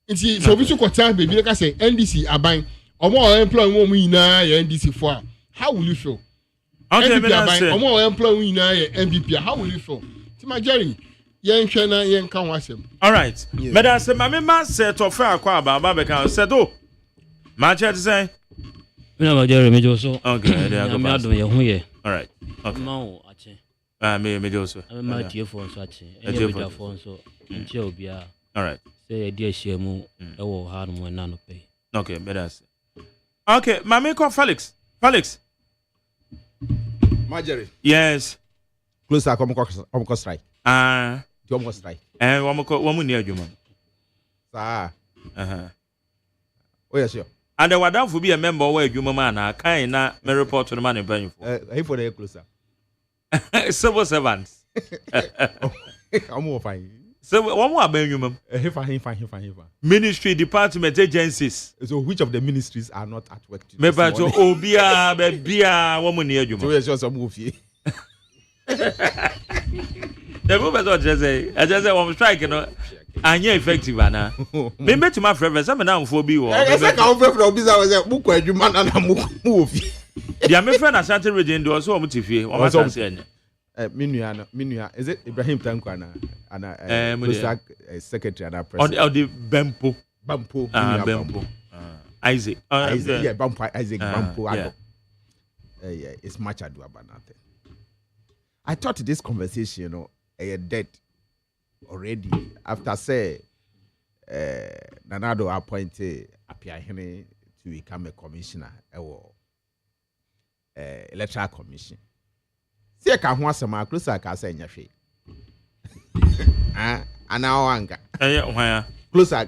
It's so we should time, baby. Like I say, NDC, I buy or more employing woman na NDC for. How will you feel? Okay, or more employing na MVP. How will you feel? To my Jerry, yen China, yen can watch them. All right, but I say, my man said to fair qua Babacam said, oh, my chat say. No, Jeremy Joso. Okay, they are going. All right. Okay. No, me Joso. I'm my dear for such a phone so until be all right. Say a dear shemu, I will hard more none pay. Okay, better. Okay, my call Felix. Marjorie. Yes. Close our common strike. You almost strike. And one near you, man. Oh, yes, sure. And the Wadam will be a member where you, man, I can't not report to the money paying for. He for the closer. Civil servants. I'm more fine. So, one more Benjamin. Fine. Ministry, department, agencies. So, which of the ministries are not at work today? Maybe to Obia, woman near you. So, it's just a movie. The movement of just say, I'm striking. And you're effective, Anna. Maybe to my friend, some now for be one. I said, I'll be for business. I was a book where you man and a movie. Yeah, my friend, I started reading the also motive. What I'm saying. Minuya, is it Ibrahim Tankwana and secretary and president? On the Bampo. Bampo. Isaac. Yeah, Isaac Bampo. Yeah, it's much ado about nothing. I thought this conversation, dead already after say Nanado appointed Apiahene to become a commissioner or electoral commission. See, I can't want some close. I can say, and now anger. Close. I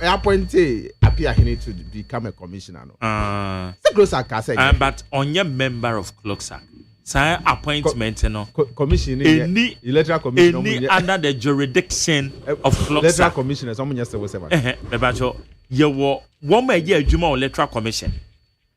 appointed Apiahene to become a commissioner. So close. I can say, but on your member of Clocksack. Say appointment, commission any electoral commission any under the jurisdiction of Clocksack. Electoral commission. Someone just said 7. But you were 1 year Juma electoral commission.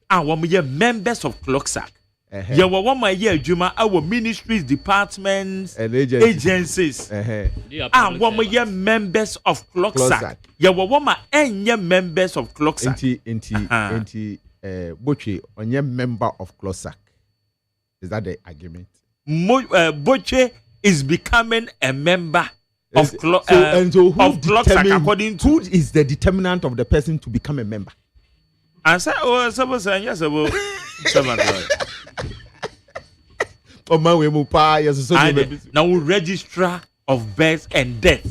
And 1 year members of Clocksack. Yeah, what my year, Juma, our ministries, departments, and agencies. And what my year members of Clocksack. Yeah, what my year members of Clocksack. Inti, Boche, on your member of Clocksack. Is that the argument? Boche is becoming a member of Clocksack according to. Who is the determinant of the person to become a member? And say, oh, someone say, yes, now registrar of birth and death.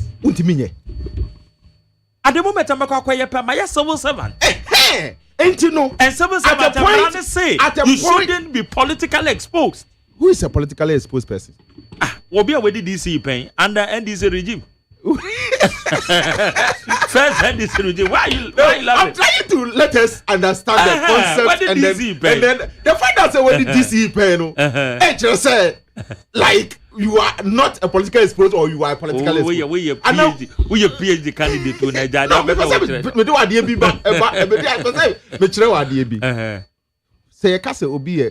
At the moment, I'm acquiring my civil servant. And civil servant say you shouldn't be politically exposed. Who is a politically exposed person? Will be already DC paying under NDC regime. First NDC regime. Why you laughing? I'm trying to let us understand the concept and then the fact that when the DC paying, just say like you are not a political exposed or you are a political exposed. We a PhD candidate to Nigeria. No, because me do ADB ba say kase obi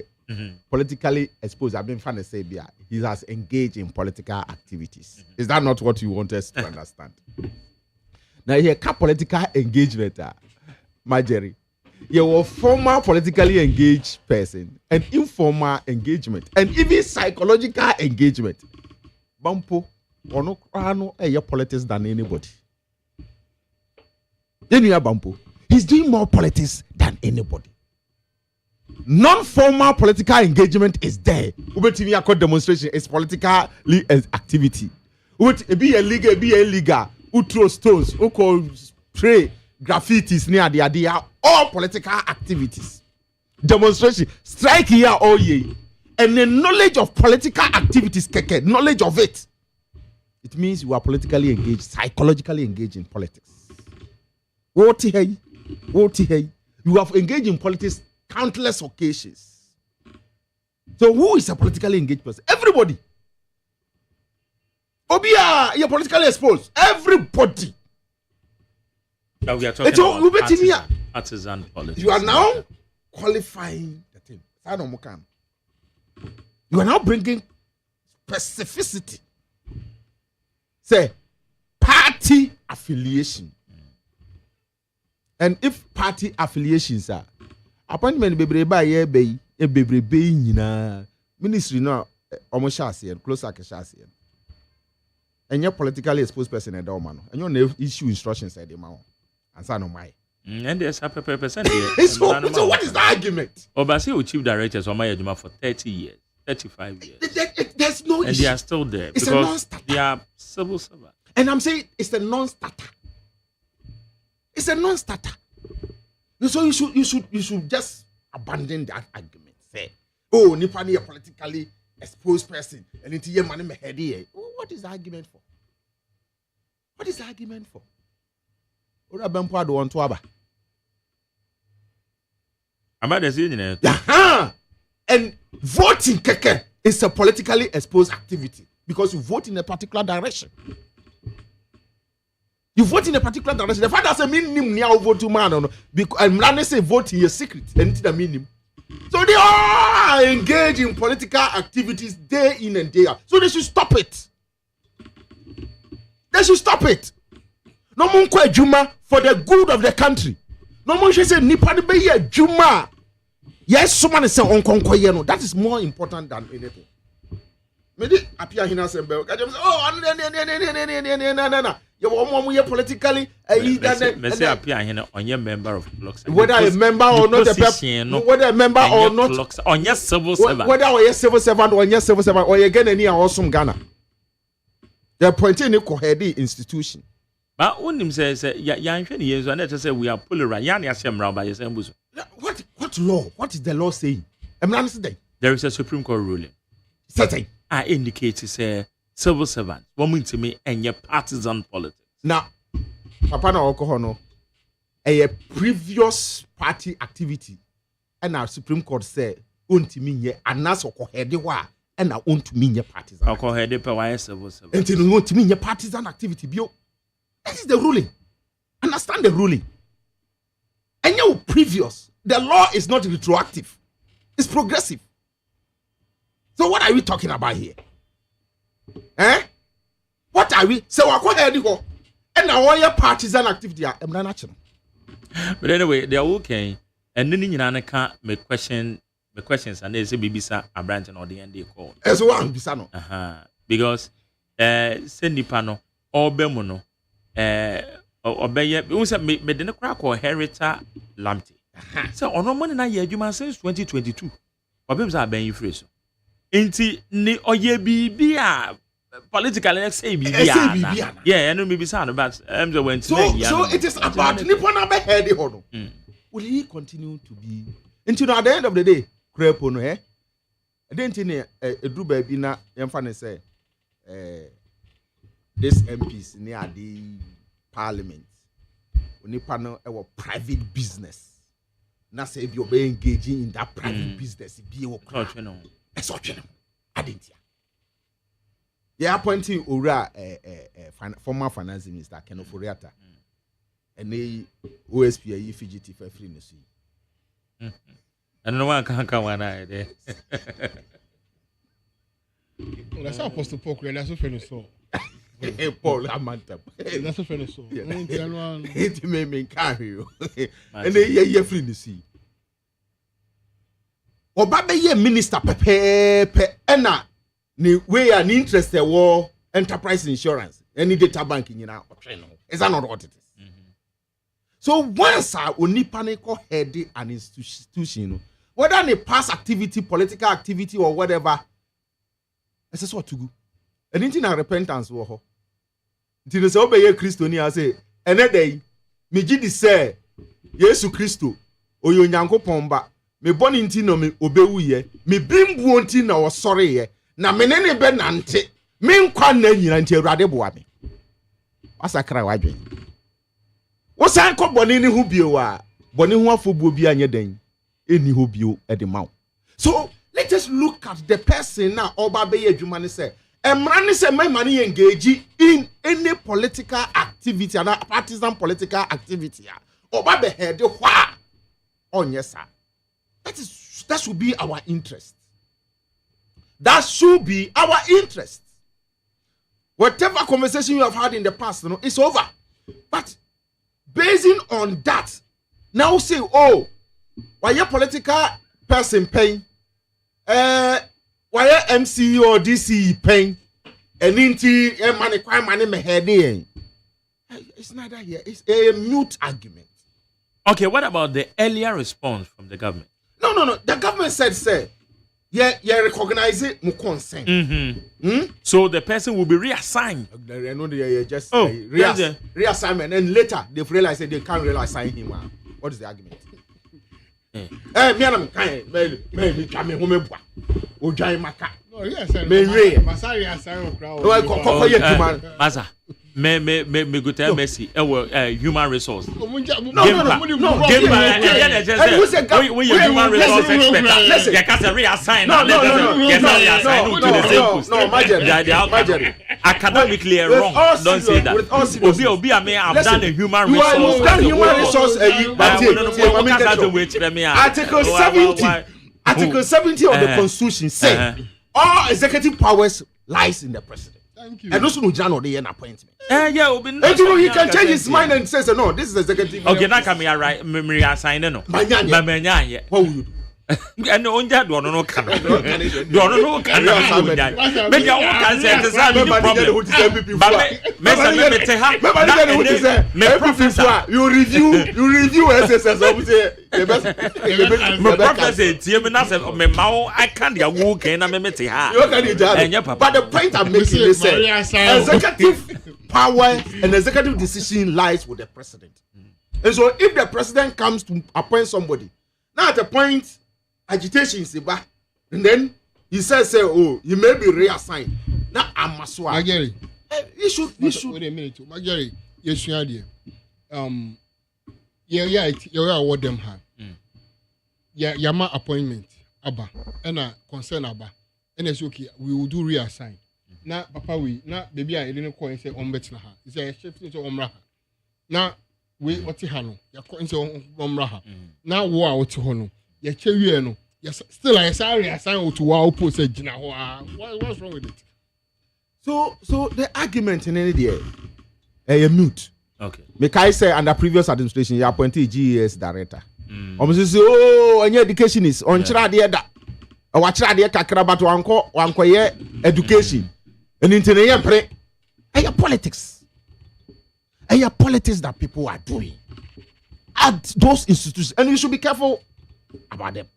politically exposed. I've been trying to say he has engaged in political activities. Is that not what you want us to understand? Now here political engagement, my Jerry. You're a former politically engaged person, and informal engagement, and even psychological engagement. Bampo, or no crano, your politics than anybody. Then you have Bampo. He's doing more politics than anybody. Non-formal political engagement is there. Ubetimi demonstration is political activity. Be illegal. Who throw stones? Who call spray graffitis near the idea? All political activities. Demonstration, strike here all year. And the knowledge of political activities, knowledge of it. It means you are politically engaged, psychologically engaged in politics. What you have engaged in politics countless occasions. So who is a politically engaged person? Everybody. Obia, you're politically exposed. Everybody. Now we are talking about artisan politics. You are now qualifying the thing. You are now bringing specificity. Say, party affiliation. And if party affiliations are appointment bebreba ye be e bebrebe nyina ministry no almost shase close akashase and your politically exposed person and man and you issue instructions said ma answer no mai and there's a percent so what is the argument? Obasi chief directors on my adjuma for 30 years 35 years there's no and issue. They are still there It's because they are civil servants. And I'm saying it's a non-starter. It's a non-starter. So you should just abandon that argument. Say, oh, nipa ni a politically exposed person, and it's your money me head here. What is the argument for? What is the argument for? Ora bempo ado want to aba. About the same. And voting keke is a politically exposed activity because you vote in a particular direction. You vote in a particular direction. The fact doesn't mean him near vote to man because I'm not say vote in your secret and it doesn't mean him. So they are engaged in political activities day in and day out. So they should stop it. They should stop it. No one kwa juma for the good of the country. No one should say nipa ni be juma. Yes, someone is saying on that is more important than anything. Maybe appear here and oh, no. You politically appear here on your member of blocks. Whether a member or not, whether a member or not, on your civil servant, whether or civil servant or your civil servant or you get any awesome Ghana. They're pointing to the institution. But when him says, years and let us say we are polarized. What law? What is the law saying? There is a Supreme Court ruling. Certain. I indicate it's a civil servant. Woman to me and your partisan politics. Now, Papa na Okohono, a previous party activity, and our Supreme Court said, "Untimi ye anas okohedewa." And I want to mean your partisan. And to want to mean your partisan activity. That is the ruling. Understand the ruling. And your previous, the law is not retroactive, it's progressive. So what are we talking about here? What are we? So what are you go? And now all your partisan activity are natural. But anyway, they are okay. And then you can't make questions and they say Bibisa a branch or the end they call. As one Bisano. Because send the panel or Bemono obey we said me the crack or Herita Lamptey. So on no money na year you since 2022. Obebs are being free so. Inti ni oye bibia politically say bibia. Yeah, I know maybe sound but went so it is about Nippon be head hono. Will he continue to be until at the end of the day crepo no I didn't think do baby na yemfa say this MPs near the parliament Nipa no private business. Na say if you're engaging in that private business, be I didn't hear. They are appointing Ora former finance minister Kenneth Foriata and the OSPA fugitive for free. And no one can come one eye there. That's how Apostle Paul created. That's so funny. So Paul Amanta. That's so funny. So it may mean carry you. And they free to see. Obabe ye minister pepe ena ni we an interested war enterprise insurance any data banking you know is that not what it is? So once only panic head an institution whether any past activity political activity or whatever it's so to go anything na repentance wo ho until say obey Christian say ene day me gi di say Yesu Kristo oyo Nyankopon ba me boni nti no me obewu ye me bimbuo nti na osore ye na me ne be nante me nkwa na nyina nti Awurade boa me asakra wadwen wo san ko boni ni hu bio a boni hu afobuo bi anye den eni ho bio e de maw. So let us look at the person now oba be ye adwuma ne say emra ne say my money engage in any political activity and partisan political activity oba be head hwa onye sa. That should be our interest. That should be our interest. Whatever conversation you have had in the past, it's over. But basing on that, now say, oh, why your political person paying? Why your MC or DC paying? And inti money me head. It's not that here. It's a mute argument. Okay, what about the earlier response from the government? No. The government said, yeah, recognize it, my consent. So the person will be reassigned. I know they just reassignment, and later they've realized that they can't reassign him. What is the argument? Me and me come home. Ojai maka. No, yes, sir. Masari assign crowd. Masa. Me go tell Messi human resource. No. We human resource expert. You can't reassign. No. Academically wrong. Don't say that. Obi, I may have done a human resource. Article 70 of the Constitution say all executive powers lies in the president. Thank you. And also no Jan or the appointment. He can change his mind and says no, this is executive. Okay, now come here, right? Me reassign no. What will you do? And no can. Do no can. Me ya can say the same problem. You review SSS of me professor tie me na say me mawo I can dia wo kan na me mete ha. But the point I'm making is executive power and executive decision lies with the president. And so if the president comes to appoint somebody, now at the point agitation is back, and then he says, oh, he may be reassigned. Now I'm Maswa. Magari. You should. Wait a minute, Magari. Yes, you are there. You award them her. Yama appointment, Abba, and a concern Abba. And it's okay, we will do reassign. Now, Papa, baby, I didn't call and say, Betna. It's a shift into Omraha. Now, we what Hano, you're calling to Omraha. Now, wow, to Hono. Ye chewie no Yes, still I assign to our post Gina. What's wrong with it? So the argument in any day, a mute. Okay. Make I say under previous administration, you appointed GES director. Almost say, oh, and your education is on Chira da. Or what Chira kakra but one year education. And internet pre. Your politics. Your politics that people are doing at those institutions, and you should be careful about them.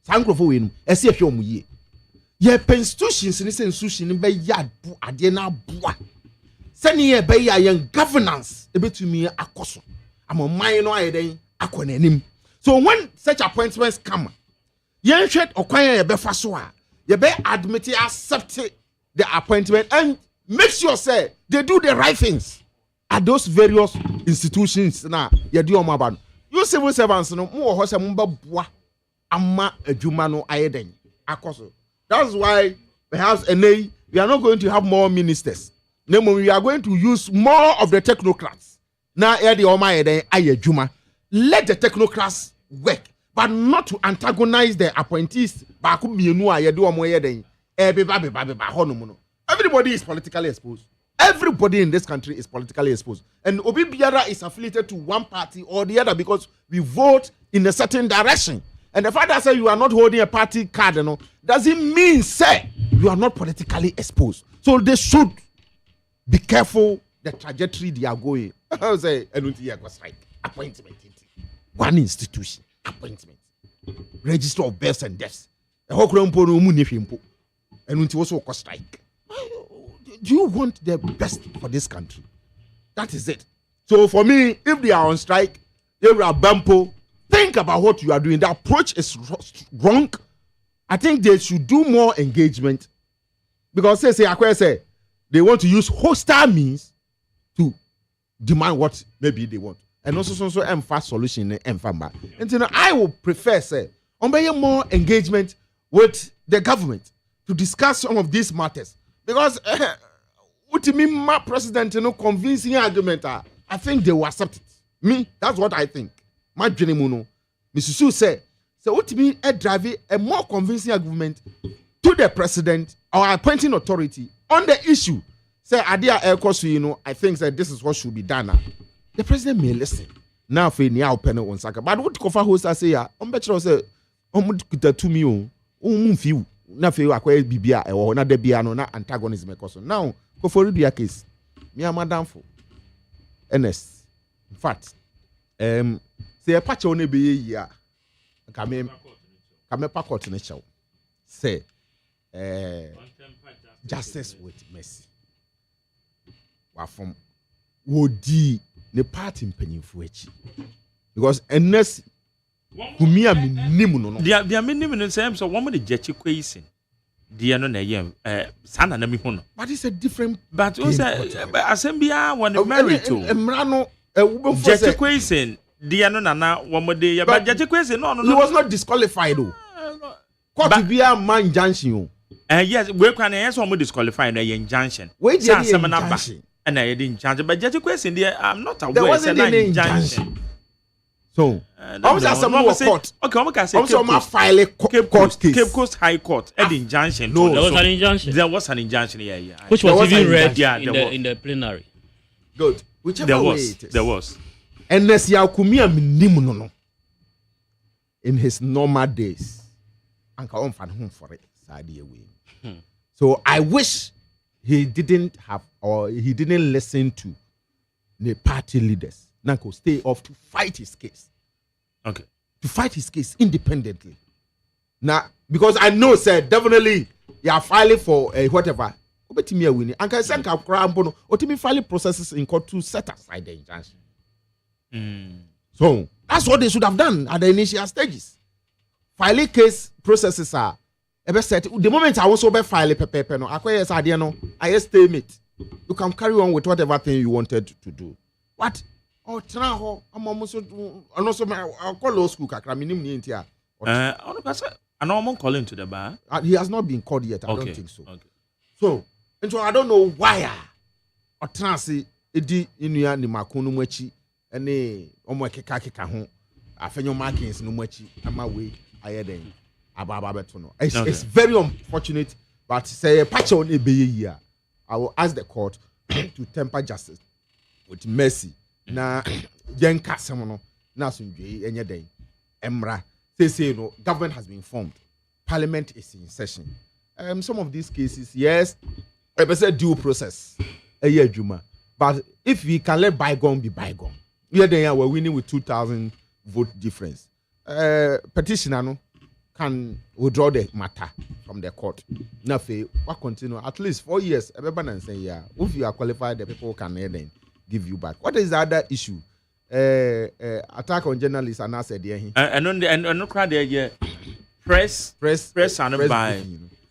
Sankrofo we no ese ehwe omu ye ye institutions ni se institution be ya bu ade na boa sani ye be ya yen governance ebetumi akoso amoman no ayeden akonanim. So when such appointments come, yen hwet okwan ye be fa so a ye be admit accept the appointment and make sure say they do the right things at those various institutions na ye do omo about. You civil servants no mo ho se mo ba boa ama adwuma no ayeden akoso. That's why perhaps we are not going to have more ministers. We are going to use more of the technocrats. Now the oma ayeden ayedwuma. Let the technocrats work, but not to antagonize the appointees. Everybody is politically exposed. Everybody in this country is politically exposed. And Obi Biara is affiliated to one party or the other because we vote in a certain direction. And the fact that say you are not holding a party card, doesn't mean say you are not politically exposed. So they should be careful the trajectory they are going. I say, strike appointment. One institution appointment. Register of births and deaths. And also strike. Do you want the best for this country? That is it. So for me, if they are on strike, they are bampo. Think about what you are doing. The approach is wrong. I think they should do more engagement because say they want to use hostile means to demand what maybe they want, and also fast solution and I would prefer more engagement with the government to discuss some of these matters because what you mean, my president, convincing argument. I think they will accept it. Me, that's what I think. My Muno, Mr. Su said, so what mean a driving a more convincing argument to the president or appointing authority on the issue. Say, idea I think that this is what should be done now. The president may listen. Now for now pen on saka. But what kofa host say ya, better say kuta to me few. Na fe akwa bibia e wo na da bia no na antagonism e koso. Now go for the case. Me am madam for. Ernest. In fact, say a patch on be ya kame pa court ne chow say justice with mercy wa from wodi ne party mpanyimfo achi because Ernest kumia minim no dia minim no say so one the jechi question dia no na yem sana na mi hu no but it's a different but o say asembia when married to emra no jechi question dia no na womode ya but jechi question no he was not disqualified though court be a man injunction yes we can yes one disqualified na injunction we say some number and I didn't charge but jechi question there I'm not aware say na injunction so I was some more court okay I'm going say also file court case Cape Coast High Court and injunction no there was an injunction yeah which was even read in the plenary good whichever way it is there was and Kumia minim no in his normal days anka on fan home for it side away so I wish he didn't listen to the party leaders Nanko stay off to fight his case. Okay. To fight his case independently. Now, because I know, sir, definitely you are filing for whatever. Obetimi winning. And can send Krampono, Otimi filing processes in court to set aside the injunction. So that's what they should have done at the initial stages. Filing case processes are set. The moment I also be filing paper, no, I stalemate. You can carry on with whatever thing you wanted to do. What? Oh, I'm almost I'll call law school. I'm calling to the bar. He has not been called yet. I don't think so. Okay. So I don't know why. Or transi edi inuya ni makunu mwechi ene omo keka ho afenyo markings no mwechi ama we ayeden It's very unfortunate, but say a patch on a year. I will ask the court to temper justice with mercy. Na yenka semono na sunjwe enye den emra say no government has been formed, parliament is in session. Some of these cases, yes, I say due process a year juma, but if we can let bygone be bygone, we are winning with 2,000 vote difference. Petitioner no can withdraw the matter from the court. Now, what continue at least 4 years. Everybody and say, yeah, if you are qualified, the people can then give you back. What is the other issue? Attack on journalists and I said, yeah, and on the crowd there, press and by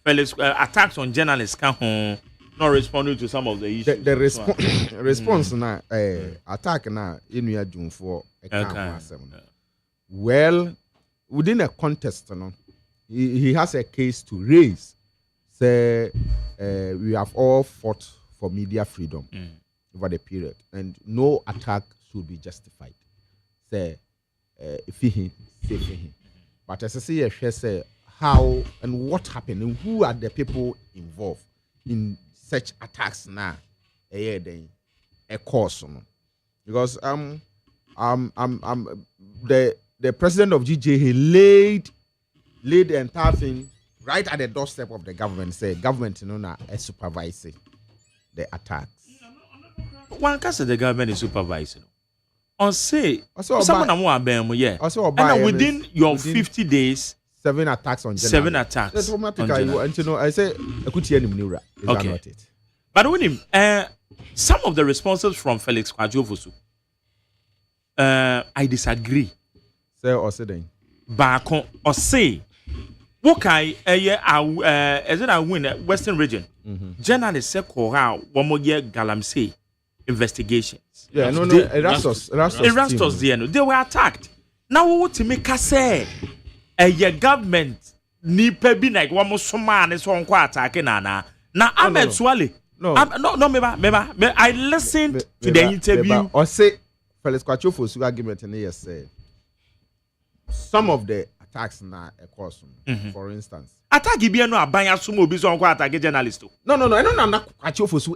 Felix attacks on journalists can not responding to some of the issues. The response now, attack now in your doom for a well, within a contest, he has a case to raise. Say, we have all fought for media freedom over the period, and no attack should be justified. Say, if he say him, but as I say, how and what happened, and who are the people involved in such attacks now? A course, because the president of GJ, he laid the entire thing right at the doorstep of the government. Say government, supervising the attacks. One can say the government is supervising. On say someone more and within your 50 days, 7 attacks on journalists. 7 attacks. That's automatically. I say I could hear him. Is that not it? But when him, some of the responses from Felix Kwajofosu, I disagree. Say or say then. Back or say, what I as I win Western region, journalists say Kora one more year Galamsey investigations. Yeah, no, Erastus, they were attacked. Now what to make us say a government ni pebi like one more man is on quite attacking na Ahmed Swale. No, I listened to the interview. Or say Felix Kwachofo's argument in here say some of the attacks na a course, for instance. Attack Ibiano Abanya Sumo Bison attack journalist. No, not Kwachofosu.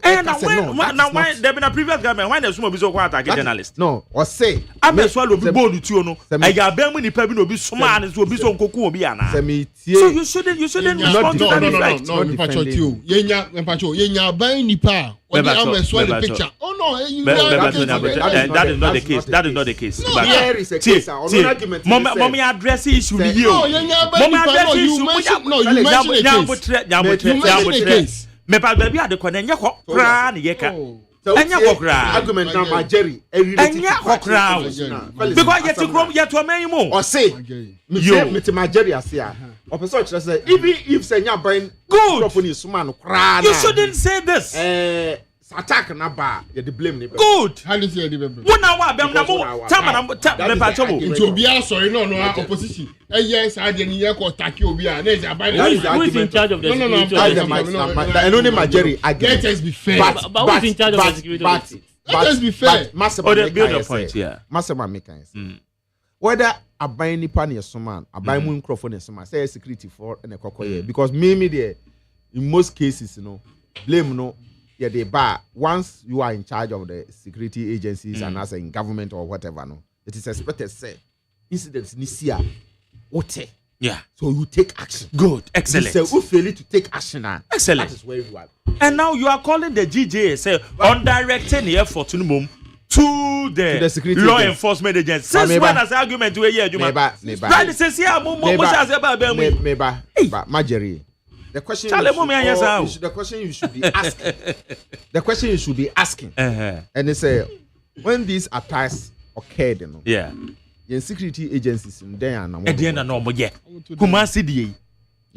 Now why there been a previous government when the Sumo Bison attack journalist? No, or say Ahmed Swale be bold to no. I got ben when pebi no be suma and so be so koku obi ana. So you shouldn't respond to that effect. No, yenya ban nipa. Picture. Oh no, that is not the case. That is not the case. Here is a case. Mommy address issue with you. Mommy address issue. No, you mentioned a case. Me pa baby ade ko na nya ko kra na yeka. Enya ko kra. Argument na ma Jerry. Enya ko kra. Because yet krom yet to man mu. Or say me ma Jerry asia. Opposite church say even if say nya ban good. You shouldn't say this. Attack na ba you the blame ni. Good. How do you say the blame? One hour be na mo time me pa chobo. Into obi sorry no opposition. Yes, I didn't hear ko attack obi na is about. Who is in charge of the security? I know my Jerry. Let us be fair. But who is in charge of the security? Let us be fair. They build a point here. Massive makers. Whether a buy nipa near someone, a buy moon crop near someone, say security for and a cocoa because me there in most cases, blame no. Yeah, they bar once you are in charge of the security agencies and as in government or whatever, it is expected say incidents Nisia what? Yeah. So you take action. Good, excellent. You say we fail to take action now. Excellent. That is where you are. And now you are calling the GJ say on directing the effort to the security law enforcement agency. Since when has argument to a year, Neighbor. Says here, Marjorie. The question you should be asking. The question you should be asking. And they say, when these attacks occurred, the security agencies in there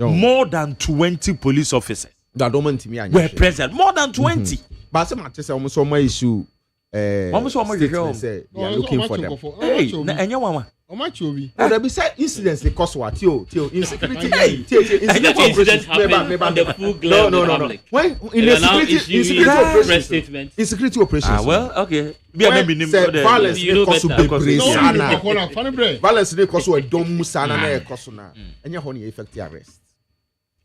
more than 20 police officers were present. More than 20. But some almost issue. They are looking for them. Hey, Omachobi. Oh, there be said incidents they cause what? Insecurity. Incidents happen on the full glare of the public. When in the security operations. Well, okay. Violence you know better. Violence they cause a dom musana na cause na. Enya ho na effective arrest.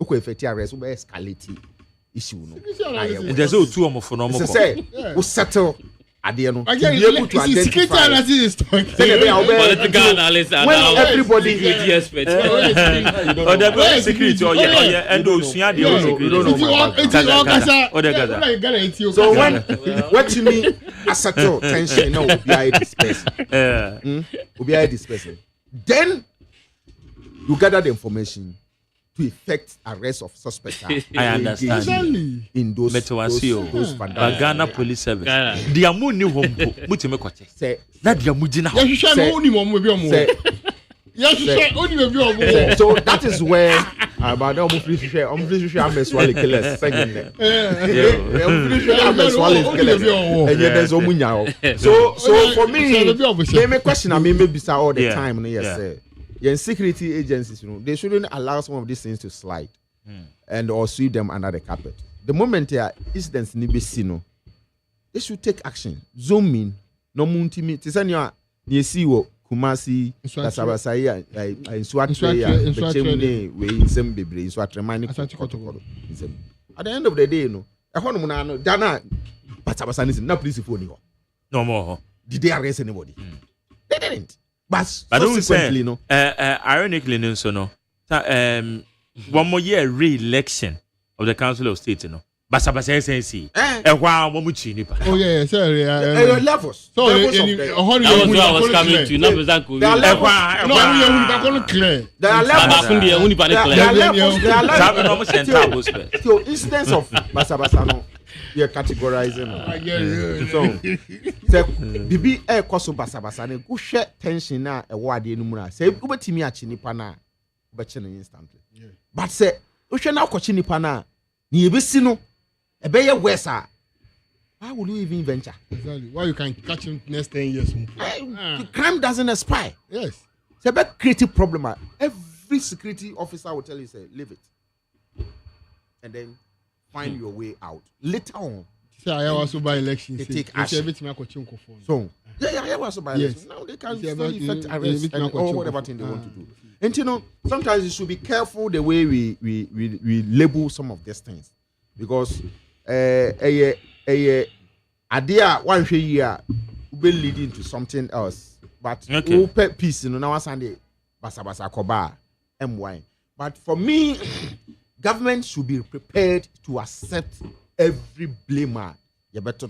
Uko effective arrest we escalate issue no. There's two of for normal. Say we settle ade no. Security analysis is talking. Political analysis when everybody expert. Or the security or yeah and those you so when what you mean a settle tension no behind this person. Behind this person. Then you gather the information to effect arrest of suspects. I understand. In those Ghana Police Service. The amu ni wombo. Muti me kwache. Say that the amu jina. So that is where about I'm swallow killers second there. So for me, me question I mean maybe all the time. Yes, sir. Yeah, security agencies, they shouldn't allow some of these things to slide and or sweep them under the carpet. The moment there are incidents in the they should take action. Zoom in, no Montie. Tisanya, you see what Kumasi, Tasabasaya, in Swatria, Bechemne, we in some baby, in Swatremani. At the end of the day, a Honomunano, Dana, Patabasan is not police for you. No more. Did they arrest anybody? They didn't. But subsequently, no. Ironically, no. One more year re-election of the Council of State, Basabasa SNC. Oh yeah, sorry. Levels. So I was coming to. There are levels. So instance of Basabasano. You're categorizing. So, Bibi air cost basabasane, go share tension na a word in Muna. Say, Ubertimi Chinipana, but instantly. But say, Usha now Cochinipana, Nibisino, a bayer Wessa. Why would you even venture? Exactly. Why you can catch him next 10 years? The crime doesn't expire. Yes. It's a big creative problem. Every security officer will tell you, say, leave it. And then find your way out. Later on, I also buy elections. They take action. So, I also buy elections. Now they can still effect arrest or whatever thing they want to do. And sometimes you should be careful the way we label some of these things. Because idea one year will lead into something else. But peace, now Sunday, basa koba, MY. But for me, government should be prepared to accept every blamer. You better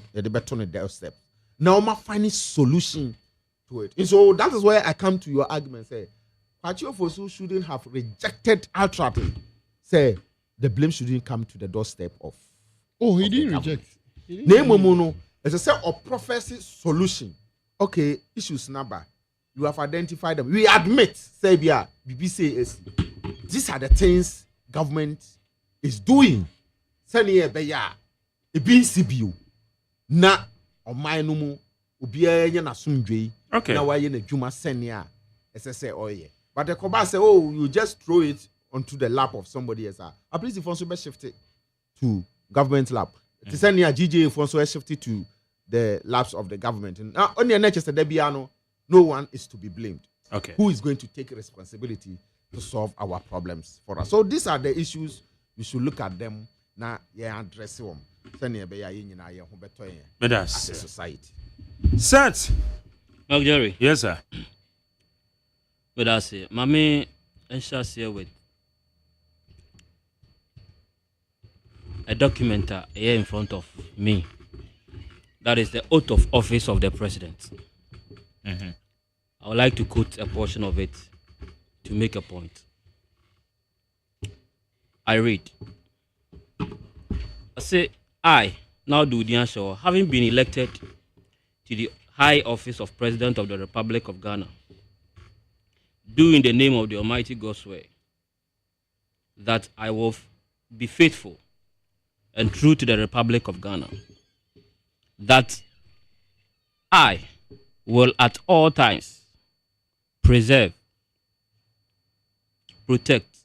on their step. Now, I'm finding solution to it. And so that is where I come to your argument. Say, Party of Osu shouldn't have rejected outright. Say, the blame shouldn't come to the doorstep of. Oh, he didn't reject. Name Momono, as I say, a prophecy solution. Okay, issues number. You have identified them. We admit, say, BBC is. These are the things government is doing. Sani ebeya ebi CBU na oman no mu obiara nya na sumdwe na waye na dwuma sani a sse oye. But the Koba say, oh, you just throw it onto the lap of somebody else. At least if also be shifted to government lap. The sani a GJ if also shifted to the laps of the government. Now only NHS Debiano, no one is to be blamed. Okay. Who is going to take responsibility to solve our problems for us? So these are the issues we should look at them now. Yeah, address them. As a society. Set. Jerry. Yes, sir. But I say, Mammy, and shall share with a document here in front of me. That is the oath of office of the president. Mm-hmm. I would like to quote a portion of it to make a point. I read. I say, I, now Dudian Shaw, having been elected to the high office of President of the Republic of Ghana, do in the name of the Almighty God swear that I will be faithful and true to the Republic of Ghana, that I will at all times preserve, protect,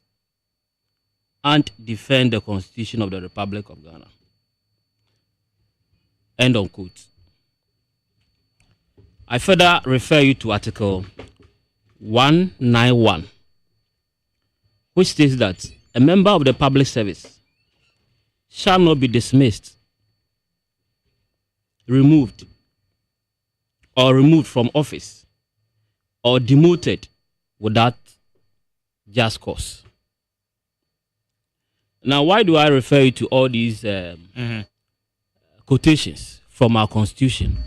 and defend the Constitution of the Republic of Ghana. End of quote. I further refer you to Article 191, which states that a member of the public service shall not be dismissed, removed from office, or demoted without just cause. Now, why do I refer you to all these quotations from our Constitution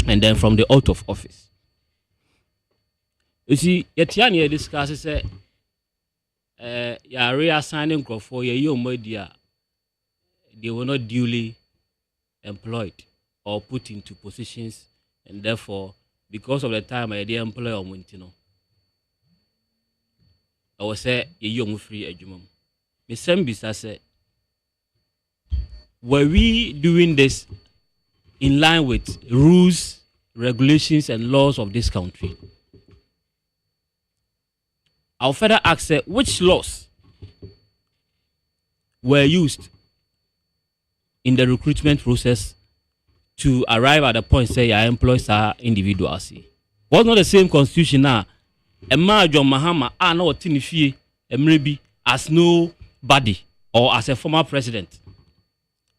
and then from the oath of office? You see, Yetiani discusses ya reassigning for your media, they were not duly employed or put into positions, and therefore, because of the time I didn't employ or Montino, I was say young free adjumum. Miss Sembisa said, were we doing this in line with rules, regulations, and laws of this country? I'll further ask which laws were used in the recruitment process to arrive at the point say I employ our individuals. Was not the same Constitution now. John Mahama no tinifie maybe as nobody or as a former president.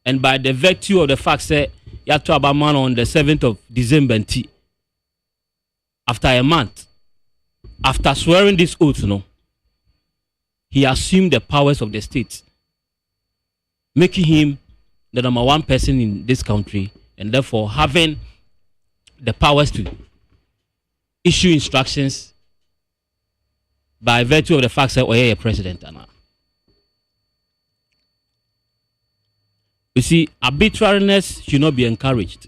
And by the virtue of the fact say you have to have a man on the 7th of December after a month, after swearing this oath, he assumed the powers of the state, making him the number one person in this country, and therefore having the powers to issue instructions by virtue of the fact that we're a president. You see, arbitrariness should not be encouraged.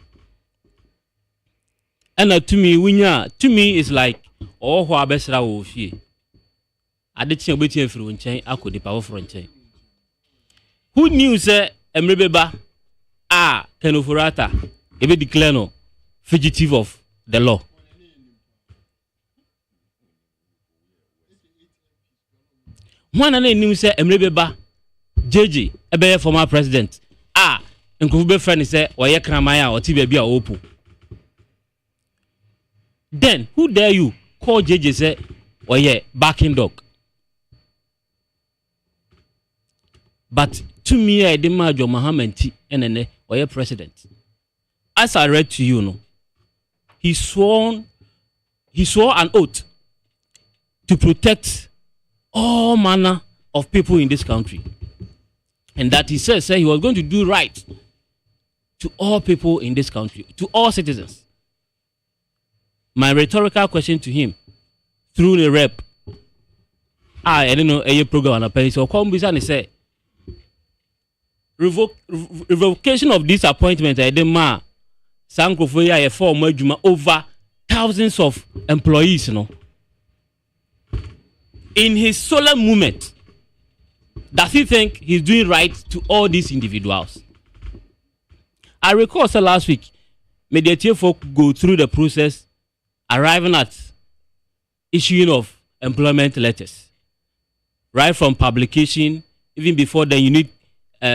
And to me, it's like, oh, who are best I did see a bit of chain, I could the power for chain. Who knew, sir, Emrebeba, Kenofurata, ebe declare no fugitive of the law. One and knew, sir, Emrebeba, JJ, a former president, and could be friend, say, or Yakramaya or Tibia Opu. Then, who dare you call JJ, say, or backing dog? But to me, I demand your Muhammad NNA or your president. As I read to you, he swore an oath to protect all manner of people in this country. And that he said he was going to do right to all people in this country, to all citizens. My rhetorical question to him, through the rep, I don't know a program on a penny, so come beside and say, revocation of this appointment, I demand Sankofoya a former Juma over thousands of employees, In his solemn moment, does he think he's doing right to all these individuals? I recall last week, media folk go through the process, arriving at issuing of employment letters. Right from publication, even before then, you need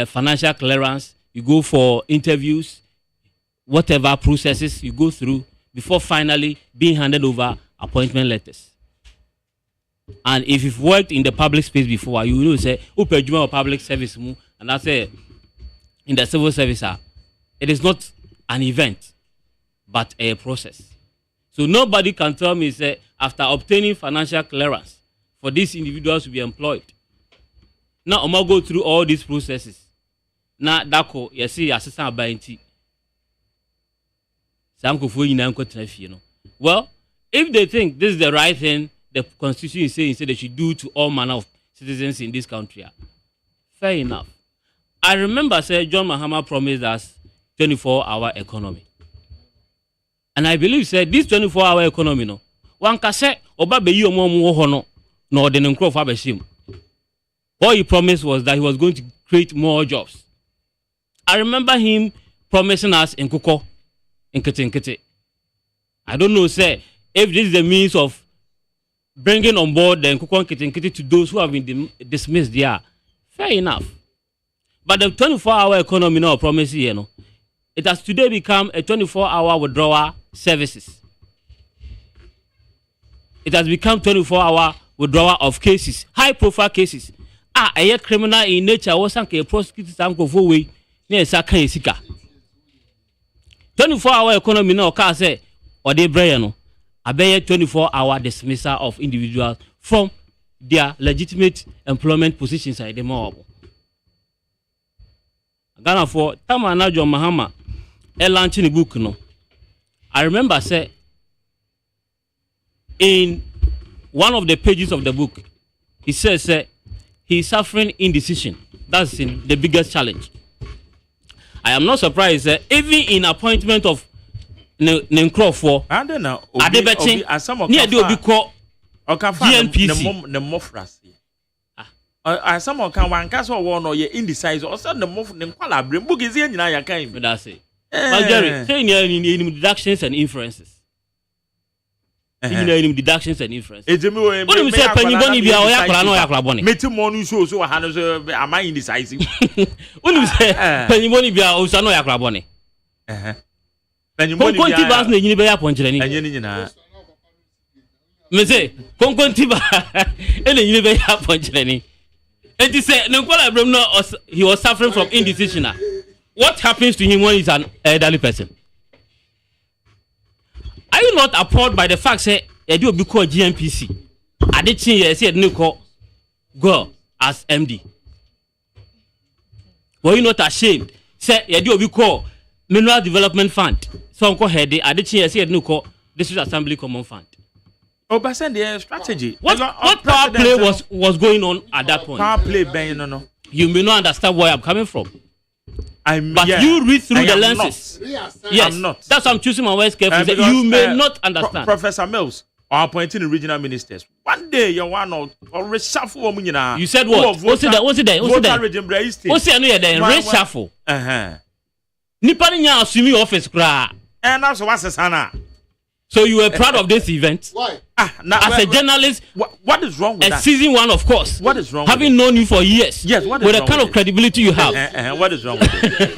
financial clearance, you go for interviews, whatever processes you go through before finally being handed over appointment letters. And if you've worked in the public space before, you know say, or public service, and that's in the civil service, it is not an event, but a process. So nobody can tell me, say, after obtaining financial clearance for these individuals to be employed, now I'm going to go through all these processes. Now, Dako, you see, assistant buying tea. Well, if they think this is the right thing, the Constitution is saying they should do to all manner of citizens in this country. Fair enough. I remember, John Mahama promised us 24-hour economy. And I believe, this 24-hour economy, one can say, Oba be you no the Nkro Fabeshim. What he promised was that he was going to create more jobs. I remember him promising us in Kuko, in Kete. I don't know, if this is the means of bringing on board the Nkukon Kitinkiti to those who have been dismissed there. Fair enough. But the 24-hour economy now promise here, no, it has today become a 24-hour withdrawal services. It has become 24-hour withdrawal of cases, high-profile cases. A criminal in nature was a prosecuted uncle for way near Saka Sika. 24-hour economy now can say, or they bring a 24-hour dismissal of individuals from their legitimate employment positions at the mob. Ghana for Tamana John Mahama launching the book. No, I remember say in one of the pages of the book, he says he's suffering indecision. That's the biggest challenge. I am not surprised even in appointment of Nenkro for I don't know. Adebetting near do be called GNPC. The Mofras. Some can one castle one or ye indecisive or send the move in Kuala Brim book is in your kind. That's it. But Jerry, saying in deductions and inferences. In deductions and inferences. It's a more. What do you say? Penny Bonnie be our Yakrano Yakraboni. Metu Monu shows so Hannah's am I indecisive? What do you say? Penny Bonnie be our Osano Yakraboni. Penny Bonnie be our Unibeya Ponchani. And Yenina. Mese, Concontiba, and the Unibeya Ponchani. And he said, he was suffering from indecision. What happens to him when he's an elderly person? Are you not appalled by the fact that you do be called GNPC? I did see you said no call girl as MD. Were you not ashamed? Say you do be called Mineral Development Fund. So Uncle Heady, I did see you said no call District Assembly Common Fund. Oh, but send the strategy. What power play was going on at that point? Power play, Ben, no. You may not understand where I'm coming from. But yeah, you read through the lenses. Yes, I'm not. That's why I'm choosing my words carefully. You may not understand. Professor Mills are appointing the regional ministers. One day, you're one or reshuffle woman. You said what? What's it there? What's it there? What's it there? What's it there? Reshuffle. Nipaninya assuming office cry. And that's what's the sana. So you were proud of this event? Why? As a journalist, what is wrong with that? Season one, of course. What is wrong? Having known you for years. Yes. What is with wrong the kind of credibility you have. What is wrong with it?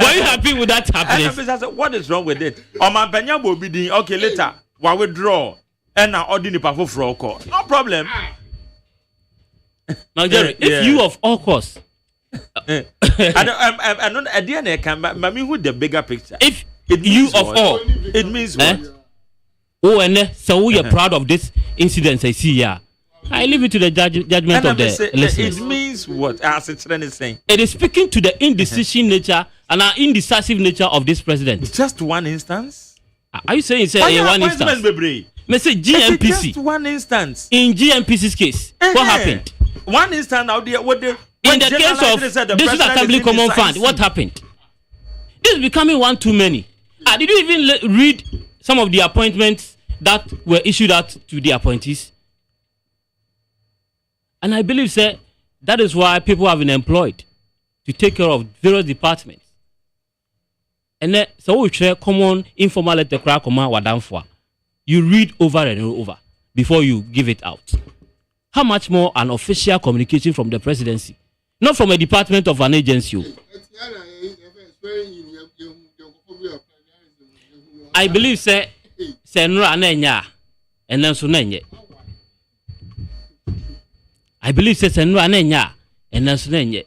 Were you happy with that happening? What is wrong with it? Okay, later we withdraw and now ordinary powerful for call. No problem. Now, Jerry, if you of all course. I don't. At the end, I can. Mami, who the bigger picture? If you of what? all, it means what? Oh, and so we are proud of this incident. I see. Yeah, I leave it to the judgment of the listeners. It means what? As it's saying, it is speaking to the indecision nature and our indecisive nature of this president. Just one instance. Are you saying it's one instance? Message GNPC. Just one instance. In GNPC's case, what happened? One instance out there. What the? In the case of District Assembly Common Fund, what happened? This is becoming one too many. Did you even read some of the appointments that were issued out to the appointees? And I believe, sir, that is why people have been employed to take care of various departments. And then, so we share common informal letter crack for. You read over and over before you give it out. How much more an official communication from the presidency? Not from a department of an agency. I believe say Nura Anenya and then Sunenye. I believe say Nura Anenya and then Sunenye.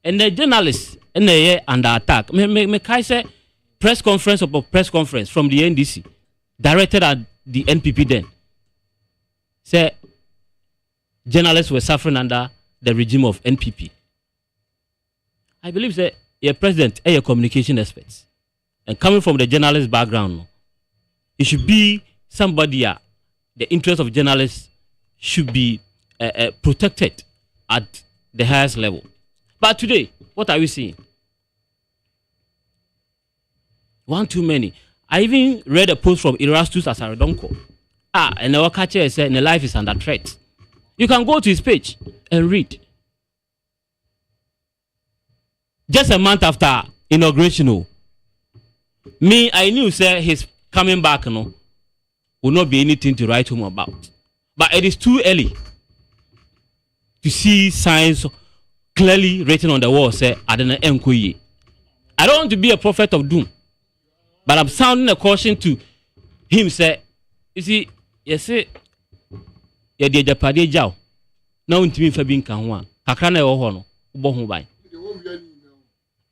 And the journalists and they under attack. Me say press conference from the NDC directed at the NPP then. Say journalists were suffering under the regime of NPP. I believe that your president and your communication experts, and coming from the journalist background, it should be somebody. The interest of journalists should be protected at the highest level. But today, what are we seeing? One too many. I even read a post from Erastus Asaredonko. And our catcher said, "The life is under threat." You can go to his page and read. Just a month after inauguration, Me, I knew, sir, his coming back, no, will not be anything to write home about. But it is too early to see signs clearly written on the wall, say, I don't want to be a prophet of doom, but I'm sounding a caution to him, say, you see, yes, yeah, the Japade Jow. Now, into me for being Kanwan, Kakana or Hono, Bohumbai.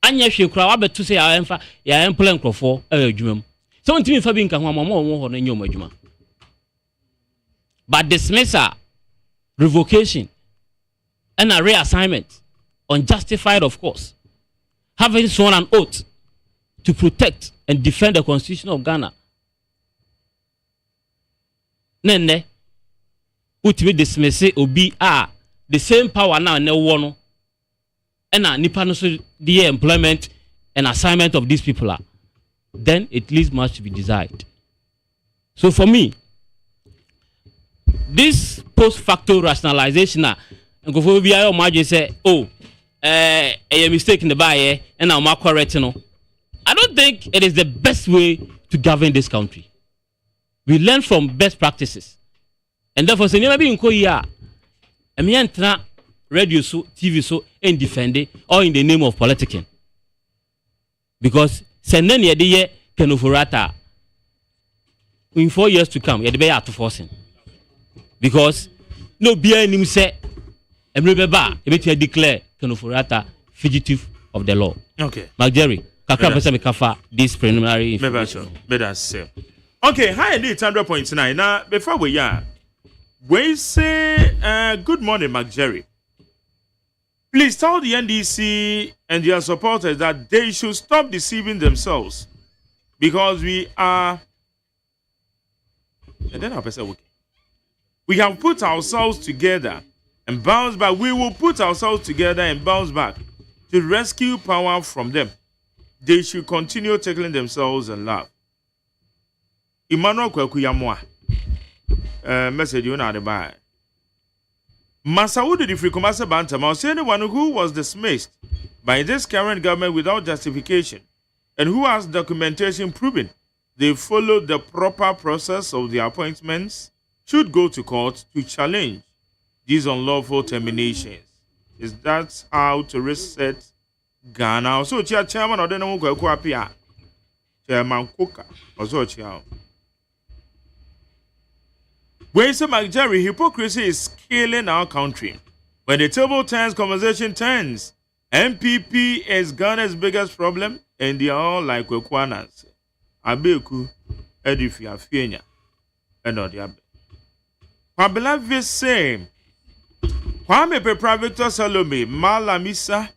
Anya she crowd, but to say, I am playing for a jum. So, into me for being Kanwan, more than your majuma. But dismissal, revocation, and a reassignment, unjustified, of course, having sworn an oath to protect and defend the Constitution of Ghana. Nene, ultimate dismiss obi the same power now ne wono, and nipa no so the employment and assignment of these people are. Then it leaves much to be desired. So for me, this post facto rationalization and go for BIO margin say, oh, a mistake in the buyer and now more correct. I don't think it is the best way to govern this country. We learn from best practices. And therefore, say never be in Korea. I mean, radio so, TV so, and defend it, or in the name of politicking. Because send any idea can overrata in 4 years to come, you'd be out to forcing. Because no beer in him say, and remember, if declare can overrata fugitive of the law. Okay. Jerry, this preliminary information. Better say. Okay, hi, indeed, 100.9. Now, before we say good morning, Jerry. Please tell the NDC and their supporters that they should stop deceiving themselves because we are. And then we have put ourselves together and bounce back. We will put ourselves together and bounce back to rescue power from them. They should continue tackling themselves and laugh. Emmanuel Kwekuyamwa. Message you know the buy. Masaudi the Frikomasa Bantama say anyone who was dismissed by this current government without justification and who has documentation proving they followed the proper process of the appointments should go to court to challenge these unlawful terminations. Is that how to reset Ghana? So chairman of the Kwekuyapia. Chairman Coker also chair. When say Jerry, hypocrisy is killing our country. When the table turns, conversation turns. MPP is Ghana's biggest problem, and they are all like Kwekwanas. Abeku, Edifia Fienya, and all the other. Kwabela this same. Kwame Pepra Victor Salome, Malamisa,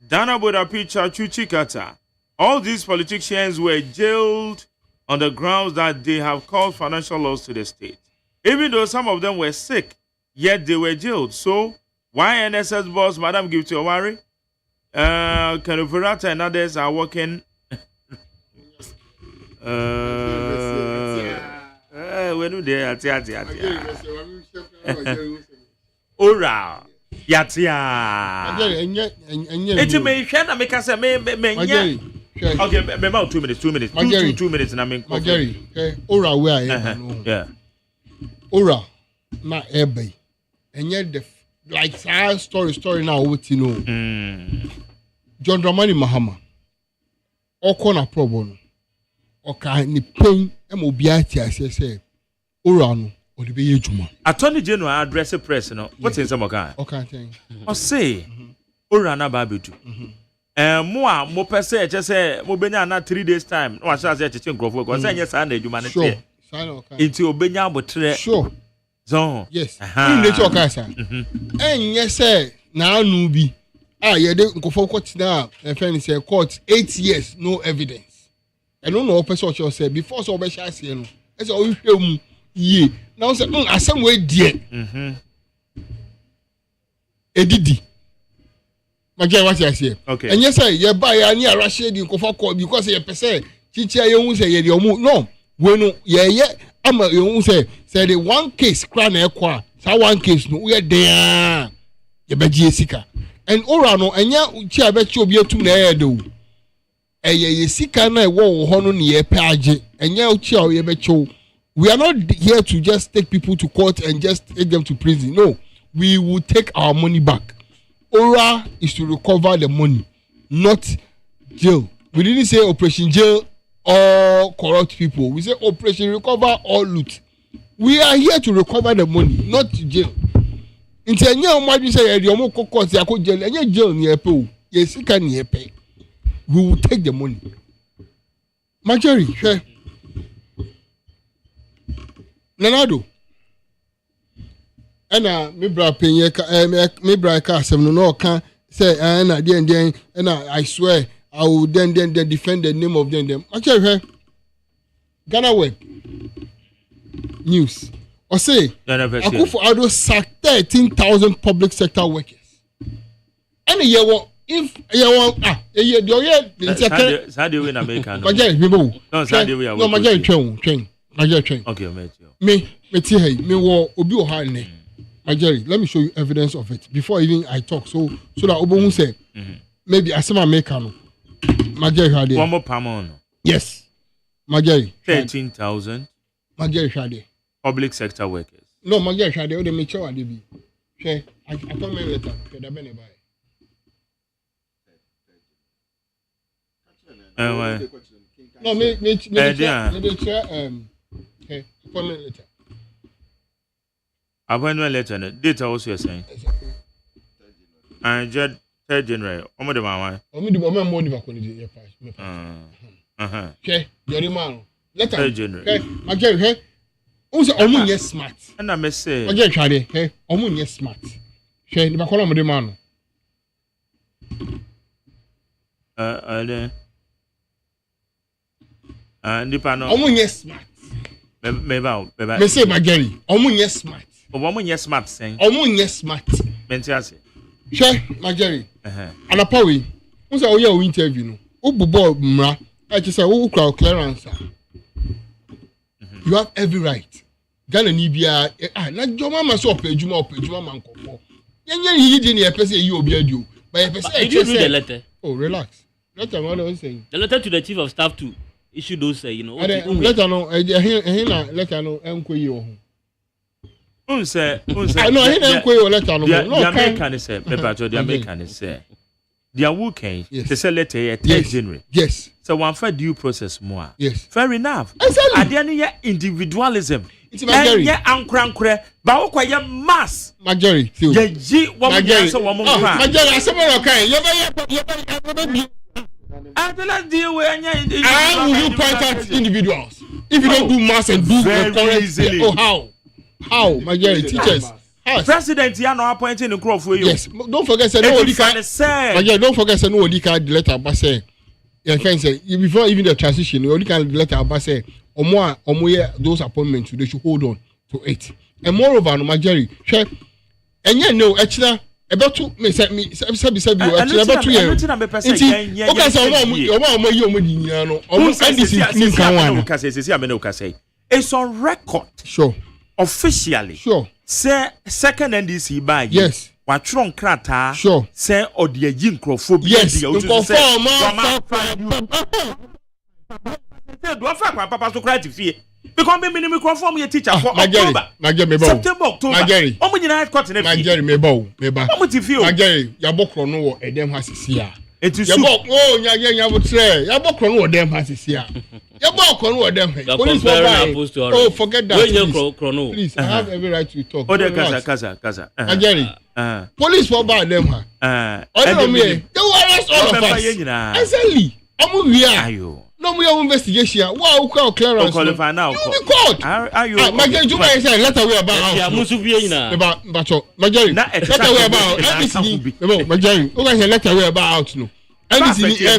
Dana Bodapicha Chuchikata. All these politicians were jailed on the grounds that they have caused financial loss to the state. Even though some of them were sick, yet they were jailed. So, why NSS boss, Madam Gifty-Owari, Kenoverata and others are working? We do there, Ora, Yatia. It's me, Shana, make us a me. Okay, about 2 minutes, 2 minutes. 2 minutes, and I mean, Jerry, Ora, where I am. Yeah. Ora na ebe enye the like our story now what you know John Dramani Mahama oko na problem oka ni pain e mo bia ti ase say Ora no o de be yejuma Attorney General address press no what in some oka thing o say Ora na ba bedu mo a mo pese e che say mo benya na 3 days time no wa sha say che nkrofo ko say nya sa na ejuma ne tie into obenya botre sure zone yes in the talk asa enye say na anu bi ye de nkofo kotina e friend say court 8 years no evidence and no person cho say before so be sha say no e say o hwem ye now say asem we die edidi magye what you say okay enye say ye buy ya ni arahye di nkofo court because ye pese chichia ye hu say ye de omu no when yeah ama you say the one case cry na ekwa sa one case no we there ye beji esika and ora no enya chi abechi obi etum na e do ye sika na wo ho no ne ye pe age enya uchi o ye be chow. We are not here to just take people to court and just take them to prison. No, we will take our money back. ORA is to recover the money, not jail. We didn't say operation jail or corrupt people. We say operation recover or loot. We are here to recover the money, not jail. In Kenya, we say the omo court ya ko jail. Enya jail ni epe o. Yes, can ni epe. We will take the money. Majori, sure. Nanado. Ena me bra penye me bra ka asem no kan say na den ena I swear I will then defend the name of them. Okay, Ghana Web News. Or say Akufo-Addo sacked 13,000 public sector workers. And if you want Saturday we na make no. Major people. No, Saturday we are. No, Major train. Major train. Okay, mate. Me hey, me wo obi o ha ne. Major, let me show you evidence of it before even I talk so that Obo say maybe asema make no. Major Hade. One more pound. Yes. Major 13,000. Major Hade. Public sector workers. No, Major Hade o de me chewa de bi. Shey, I come me later. Shey da be ne buy. No, me okay, appointment letter. Appointment letter, no. Data also you're saying. And 3rd January. Omo de mama. Omo de mama mo ni ba ko ni dey okay, your man. Letter. 3rd January. Okay, Major, okay. Who say omo yes smart. And I may say. Major Chade, okay. Omo yes smart. Okay, ni ba ko na mo de man. Nipa no. Omo yes smart. Me Me say Magari, omo yes smart. Omo yes smart saying. Omo yes smart. Mentiase. She Magari. Anapa we. Who say oya o interview no. O bobo mra. I just say o crowd clearance. You have every right. Ghana ni bia na joma ma so opejuma man kokko. Yenye yi di na e pese yi obi adio. But e pese Did you read the letter? Oh, relax. Letter what I was saying. The letter to the chief of staff too. Issue those you know. Letter no letter no enkoyi o ho. Unse no he na enkoyi o letter no. No American say me pato the American say. They are working. They say letter 3rd January. Yes. So one for due process more. Yes. Fair enough. Exactly. At the end of individualism. It's Magari. Yeah, ankre. But what kwa mass. Magari. Yeah, G woman so woman. Magari asema okay. You I don't deal with any. How will you point out individuals if you don't do mass and do very easily? Oh, how? Magari teachers. President, you are not appointing the crop for you. Yes, don't forget say no Magari, don't forget say no the letter but say. You can say before even the transition, you only can letter about say omo those appointments they should hold on to it. And moreover, no Magari, check. And you know actually about to me say you actually about 2 years. Okay, so it's on record. Sure. Officially. Sure. Say second NDC by yes. Watron krata. Sure. Say or the yin yes. Papa to cry to fear. Because me minimum conform your teacher for October. September, October. Omo nyina court na fi. Magari meba. Omo ti fi o. Magari yabokro no wo edem hasisia. Enti so. Nya botre. Yabokro no wo edem hasisia. Yabokro no wo edem. Police oh, forget that. Please, I have every right to talk. Oh, casa. Magari. Police for bad them ha. Oh, me. They will arrest all of us. Exactly. Omo we are. No, we have investigation. Wow, clearance. Qualify now. You be caught. Are you? Magari, you guys say let away about. Yeah, musu biye na. Magari. Let away about. NDC. Magari. You guys say let away about out no. NDC. Yeah,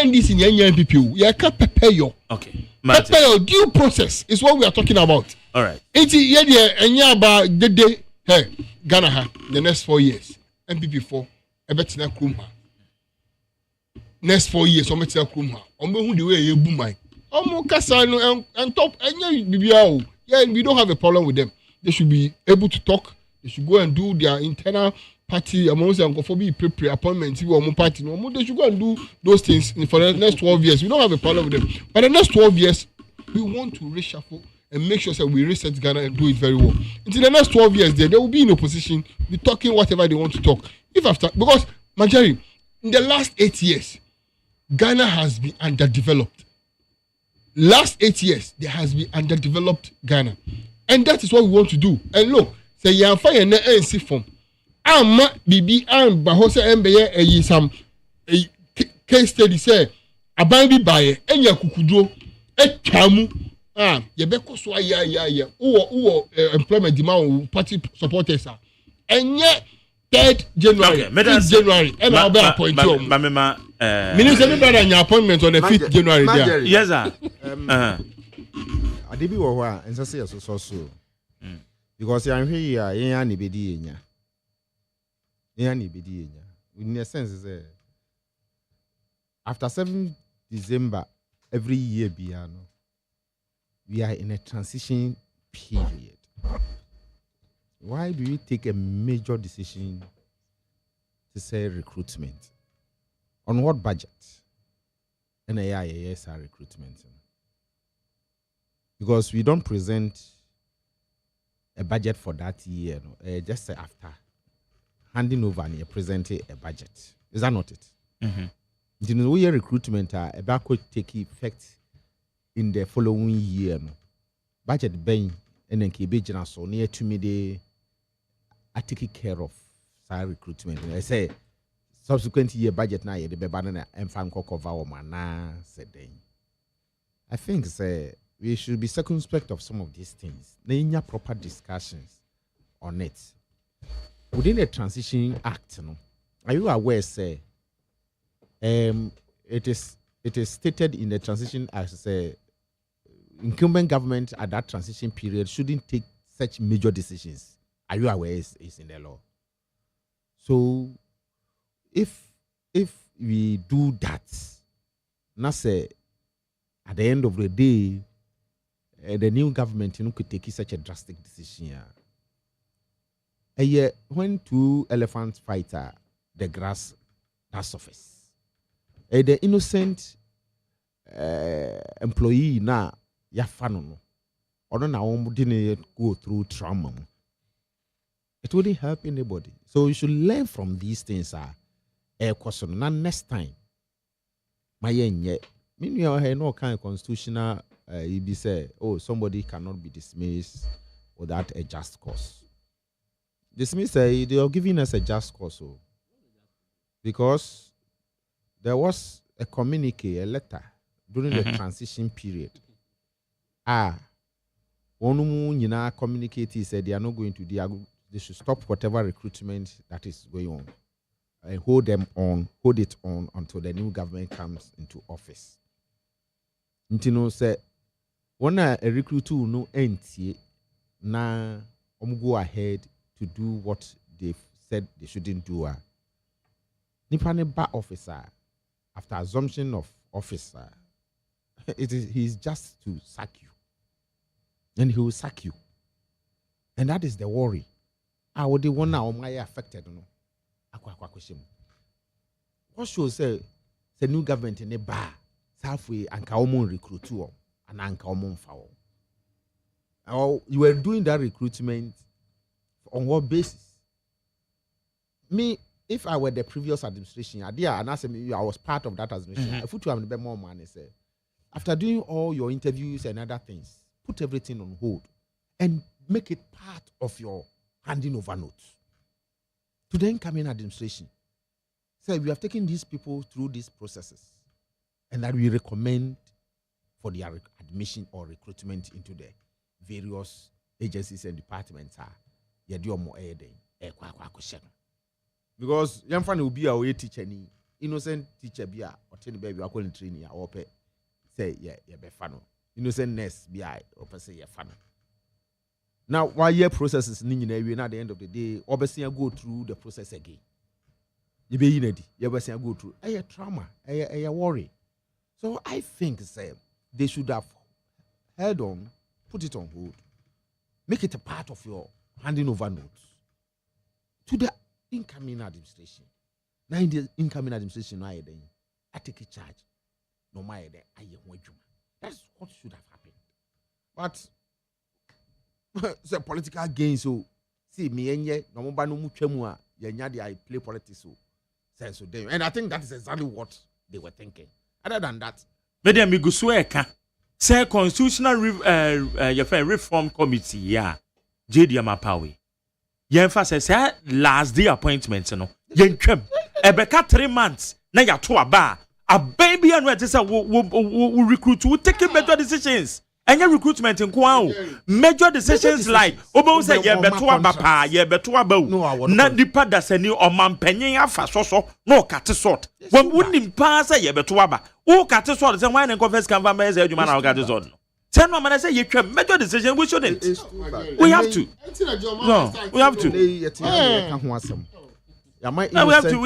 NDC. Yeah, NPP. Yeah, can't prepare you. Okay. Prepare your due process is what we are talking about. All right. Yeah, about the day. Hey, Ghana the next 4 years. NPP 4. Ebetina Krumha. Next 4 years, I'm tell Krumha. Who the way you boom my. Kasano and top yeah, we don't have a problem with them. They should be able to talk. They should go and do their internal party amongst them for be prepare appointments or more party. No, they should go and do those things for the next 12 years. We don't have a problem with them. But the next 12 years, we want to reshuffle and make sure that we reset Ghana and do it very well. Until the next 12 years, they will be in opposition, be talking whatever they want to talk. Because Majari, in the last 8 years, Ghana has been underdeveloped. Last 8 years, there has been underdeveloped Ghana. And that is what we want to do. And look, say you are fine and see from. Amma bibi an bahose mbeye some case study say aban bi baye enya kukudro etwamu ye be ko so ya wo employment demand party supporters enye 3rd January January and I'll be appointed minister me brother your appointment on the 5th January there. Yes sir. Adebi wo ho a ense say so because you here ya ni bedi enya in a sense is after 7 December every year we are in a transition period. Why do you take a major decision to say recruitment? On what budget? And yes, our recruitment. Because we don't present a budget for that year, just after handing over and presenting a budget. Is that not it? The new year recruitment could take effect in the following year. Budget being and then KBJ so near to me they are taking care of our recruitment. And I say subsequent year budget now the banana and Franco cover mana said I think we should be circumspect of some of these things. There proper discussions on it. Within the Transition Act, are you aware, say, it is stated in the Transition Act, say, incumbent government at that transition period shouldn't take such major decisions. Are you aware it's in the law? So, if we do that, now say, at the end of the day, the new government could take such a drastic decision. When 2 elephants fight the grass that surface, the innocent employee na ya fano or no didn't go through trauma. It wouldn't help anybody. So you should learn from these things. Question. Now next time, my meanwhile, no kind of constitutional. You be say, oh, somebody cannot be dismissed without a just cause. Dismiss they are giving us a just cause, because there was a communique, a letter during the transition period. One communicate said they are not going to they should stop whatever recruitment that is going on and hold it on until the new government comes into office. Ntino say when a recruit no NTA na go ahead to do what they said they shouldn't do. Nipane ba officer after assumption of officer, he's just to sack you, and he will sack you, and that is the worry. I would want now my affected no. What should say the new government in a bar halfway and kaomon recruit you and ankaomon foul. Or you were doing that recruitment on what basis? Me, if I were the previous administration, I was part of that administration. I put you have more money. Say, after doing all your interviews and other things, put everything on hold and make it part of your handing over notes to the incoming administration. Say, we have taken these people through these processes, and that we recommend for their admission or recruitment into the various agencies and departments. Because young fan will be our teacher, innocent teacher be or tell baby are going to train or pay say yeah be fano. Innocent nurse be or say yeah fano. Now while your processes at the end of the day, obviously go through the process again. You be ready, you go through a trauma, a worry. So I think they should have held on, put it on hold, make it a part of your handing over notes to the incoming administration. Now in the incoming administration, I take a charge. No matter that's what should have happened. But it's a political game. So see me and ye no more no muchemua. I play politics so. And I think that is exactly what they were thinking. Other than that, Madam Migusweka, say constitutional reform committee, yeah, JD Mapawi. Yenfa say last day appointments, no. Yenkem, ebeka 3 months, na ya to aba. A baby and where say we recruit, we take better decisions. And your recruitment in Kwao, major decisions like Obo say ye beto aba ye beto aba. Na dipa da se ni o man penyin afa so no cut sort. When wouldn't pass ye beto aba. O cut sort say why na confess can va meze adwuma na o cut sort. Tell no man say ye twa major decision we shouldn't. We have to. No, we have to. We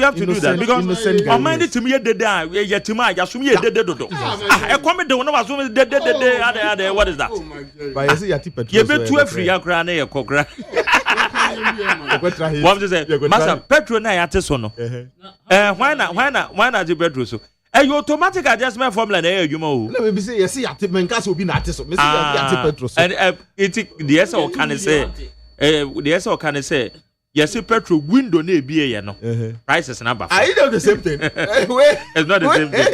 have to do that because on mind to me the day yet to my assume ye dead dodo. I come the one of us dead what is that? But I see you be too free akra na ye kokra. What to say? Master petrol na yate so no. Why not the petrol so? You automatic adjustment formula na adwuma o. No be say you see yate menka so bi na ate so. Me see yate petrol so. And it the SO can say the SO can say yes, petrol window ne be no. Prices na back. I know the same thing. It's not the same thing.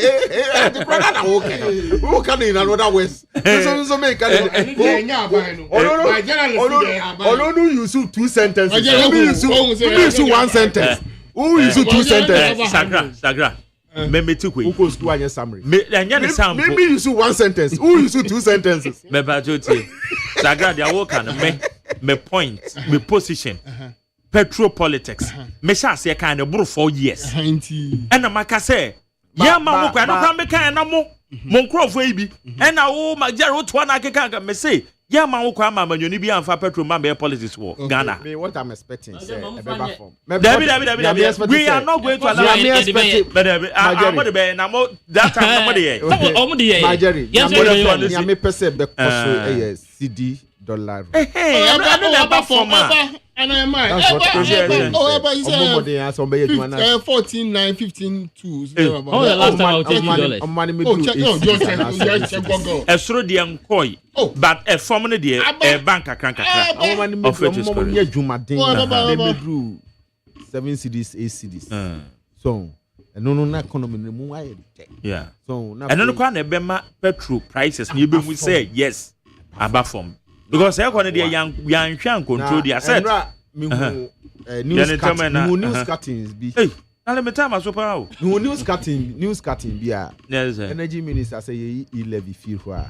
The brother na okay. Who can in another ways? So make no use 2 sentences. Who use 1 sentence? Who use 2 sentences? Sagra. Me too quick. Who goes to any summary? Me sample. Maybe use 1 sentence. Who use 2 sentences? Me bajoti. Sagra dia wo kan me point, me position. Petrol politics. Me sha say kind of 4 years. And amaka say, yeah ma wo kwa no kwa me kan na mo nkrofo yi bi. And na wo ma jero to na keka me say, yeah ma wo kwa ma manyoni bi amfa petrol ma be politics wo Ghana. Me what I'm expecting say a better form. David. We are not going to allow that time yeah me pese be cost CD dollar. Hey, I don't know about former. And I mind. That's what you 14, 9, 15, 2. Oh, the last time I'll take $2. A through the Ankoi, but a formula dear, a bank a crank. Of which is 7 CDs, 8 CDs. So, and no economy. Yeah. So, now, and no can Bema petrol prices. You will say yes, about form. Because I want the young control the asset. News cuttings be. Hey, let me tell my super. News cutting be a energy minister say he levy fee for.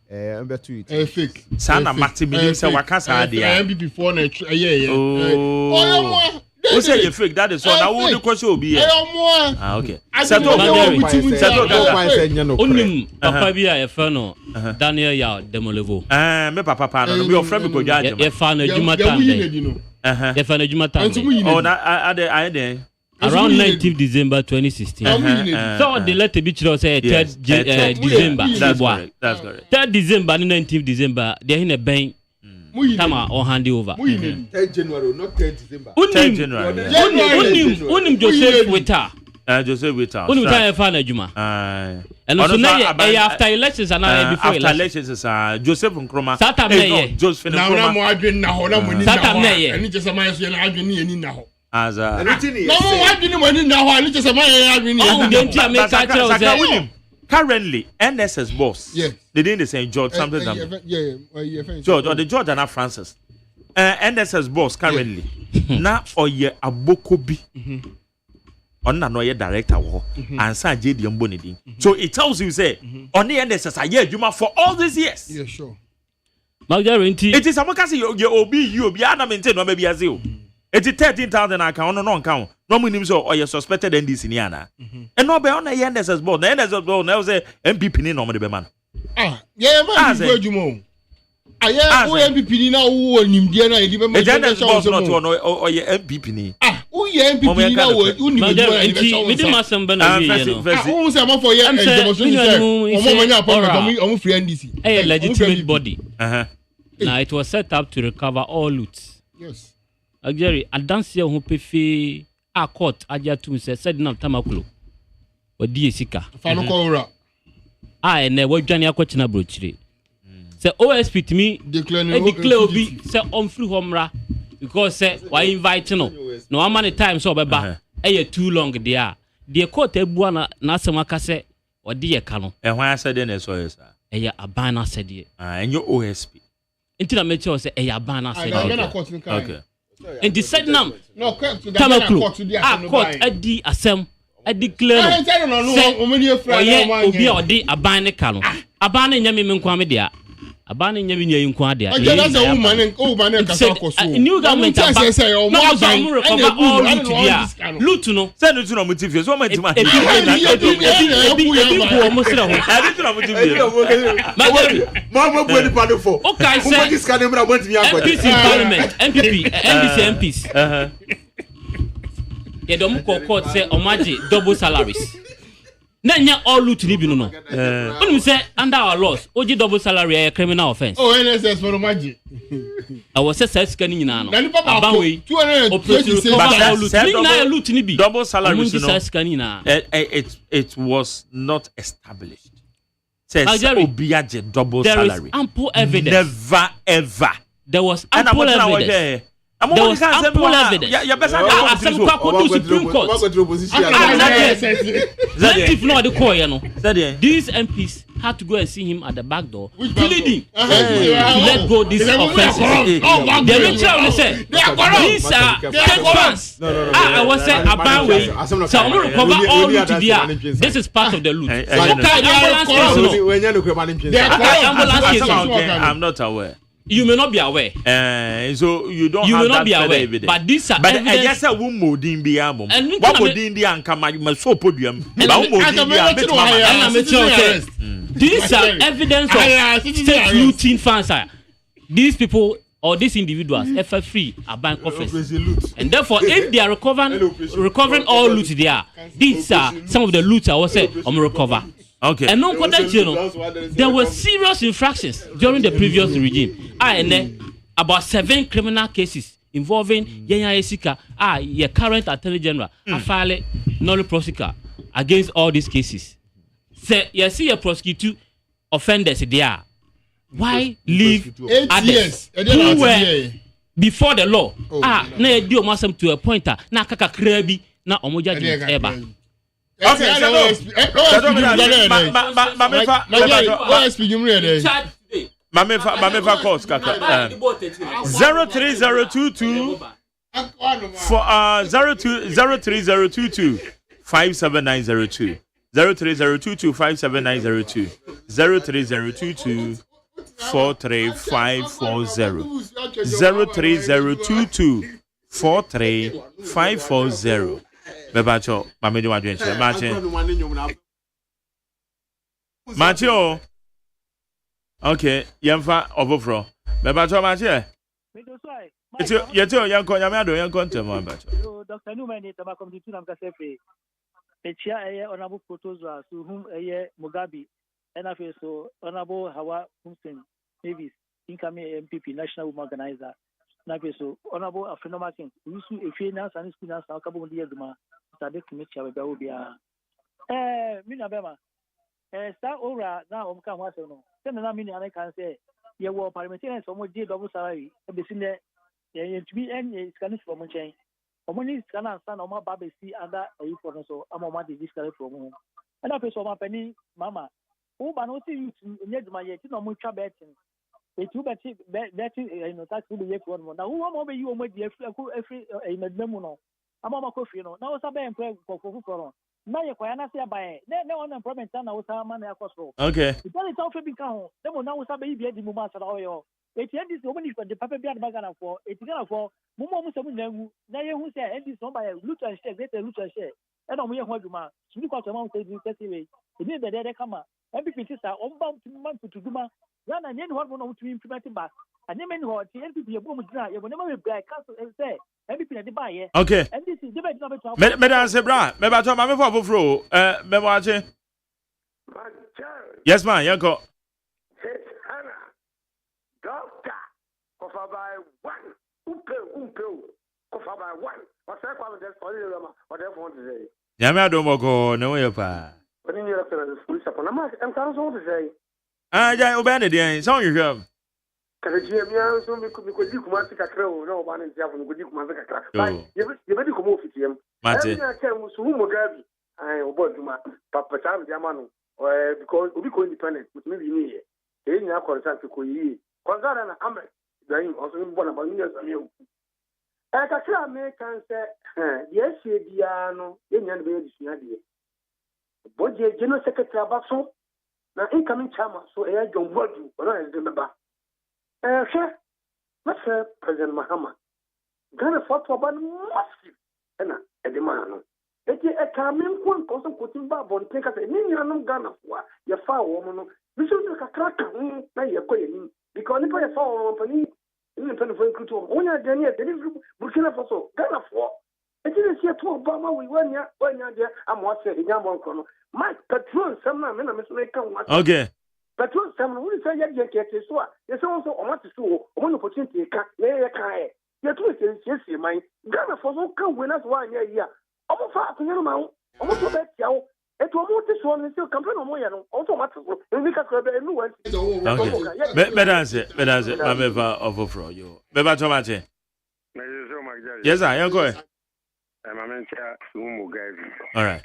Fake. Sana Martin say wakasa dia. Before na yeah. Who say you fake? That is all. Now who the question will be here? Okay. Settle Onim papa bi a efano Daniel ya Demolevo. Me papa no. Me your friend ko judge. E fa na adwuma tan dey. E fa na adwuma tan. Oh, na I dey. Around 19th December 2016. So the letter be chiro say 3rd December. That's correct. 3rd December and 19th December they in a bank. Tama or hand over. 3rd January, not 3rd December. 3rd January. Unim Joseph Weta. Joseph Weta. Unim ka efa na adwuma. And so now after elections and before after elections is Joseph Nkrumah. Satam na Joseph Nkrumah. Na mo adwen na ho na mo ni. Satam na ye. Ani chese man so na adwen ni ani na ho. As a no adwen mo ni na ho ani chese man adwen ni. Oh, dem ti make ka tell say currently NSS boss. Yes. They didn't say George something. George or the George and Francis. NSS boss currently. Now or ye abokobi. On na no ye director wo. And San JD Mbonidi. So it tells you say on the NSS a year juma for all these years. Yeah, sure. It is amaka say you obi you obi ana maintain no be biase. It is 13,000 account no account. No meaning so or you suspected NDC ni ana. And no be on the NSS board. The NSS board now say MPP ni no be man. Yeah man go jumo. Aya o MPP ni na wo nimdie na e di be man. The NSS board not or your MPP ni. Who ye MPP ni na wo nimdie. Me dey masem be na we no. Who say am for ye demonstration say omo manya appointment omo free NDC. A legitimate body. Now it was set up to recover all loot. Yes. Jerry, I don't see who pay a court. I just to say said no tamaklo. Or dear Sika. Fanukora. I never Johnny Aquatina Brochri. Say OSP to me declare be say on free homra because say why invite no how many times so beba too long there. The court ebuana na semaka say or dear cano. And why I said then so is a banner said ye. And your OSP. Until I met you say a banner said okay. And the said nam no court to the court at the assem. I declare obi or di abane kanu abane nyame menkwa me dia abane nyame nya yinkwa dia that's a woman kasa koso new government say all loot no say no to no motive so ma tima ebi ko mo sira ho abi to no motive ma bu ni pado for okay say this can remember want me MPs in parliament MPs ye dom ko court say omaji double salaries na nya all loot ni bi no no onu say under our laws oji double salary a criminal offense NSS for omaji I was say sika ni nyina no aban we 200 loot ni bi double salaries no sika ni na it was not established says obiaje double salary there is ample evidence never ever there was ample evidence. There was ample evidence. Supreme Court. If not the court, you know, these MPs had to go and see him at the back door, pleading to let go this offense. The ritual said these are patrons. I was saying about way. So I'm going to recover all loot there. This is part of the loot. I'm not aware. You may not be aware. So you don't have that evidence. But these are evidence. Yes, a woman din be amom. What would din and come my so podium. These are evidence of state looting fans. These people or these individuals FF free are bank office. And therefore, if they are recovering all loot there, these are some of the loot I was say recover. Okay. And there were serious infractions during the previous regime. And then about 7 criminal cases involving Yenya Esika, your current Attorney General, Afale Noli Prosecutor against all these cases. Say, you see a prosecutor offenders there. Why leave others who were before the law? Na do masam to a pointer. Na kaka krabi na omoja eba. Okay, Mamefa calls kaka 03022 for 03022 57902 03022 57902 03022 43540 03022 43540 Bebacho, Mamedi Wadrenche, Matio. Okay, Yamfa overflow. Bebacho Matio. Yeto Yanko Yamado Yankon Bacho. Dr. Newman is about coming to Namcasefe. A chair honorable protozoa to whom Mugabe, and I feel so honorable Hawa Hussein Davis, incoming MPP, National Women Organizer. So honorable Afrenomakin, we used to a finance and finance a couple of years ago. Started to meet you with Minabema. Star Ora now come once or no. Then I mean, I can say, you were parliamentarians or more double salary. I've seen there to be any scanning from a chain. Or when it's can stand on my baby see under a for so I'm on this from home. And I saw my penny, Mamma. Oh, but not you to my yet, no much betting. A 2 betting, that's who be for one. Now, who am you on my dear every memono? I'm on my coffee, now it's a bank for now you're quite say by no unemployment and I was a man across road. Okay. It's only tough to become. Then now was a baby at the moment at all. It's this woman is the paper behind Bagana for it's gonna for Mumu Musamu. Now you say, and this one by loot and share, get a loot and share. And I'm here, what you man. So you got a mountain in 30 ways. It means that they come up. Every pieces are unbound to month to do my run and then what one to implement it back. And then what the NPP will never be black council and say. Okay. And this is the Madam Sebra, Mebato Mamma for Fro, Mebache. Yes, man, Yanko. Doctor of about one umpe Baba, one. What's that called? That's for you, what I want to say. Yamia Domoko, no way, pa. When you're a police upon a mark, I'm trying to say. Ah, yeah, obey the song you have. Because you so we could you come out to a crow, no one in Japan would you come out to a crack. You better come off with him. I came with Mugabe. I obeyed my Papa Sam Yamano, because we go independent with me here. In your contact to Koyi. Consider an Amer, then also one about millions of you. I can say, yes, Diano, in your baby, but the General Secretary of Baxo, now incoming chama, so I don't work you, but I remember. Sir, what's President Mahama? Ghana fought about massive, and a demand. It is a coming one person putting back on take us a million Ghana for your far woman. We should look a crack, now you're calling because if I fall on Penny, independent for Kutu, only a Daniel, Burkina Faso, Ghana for. It is here to Obama, we went here, I'm watching in Yamon Kono. My patrol, some men, I'm making one. Okay. Patrol, some who say, yes, also on what to show, one opportunity, you're too sincere, my Ghana for no come when us 1 year. Almost far to your mouth, almost to bet you. It will this one is still complaining on my also what to make us a new one. Okay. Better answer, I'm ever over you. Beba Tomate. Yes, I am going. All right.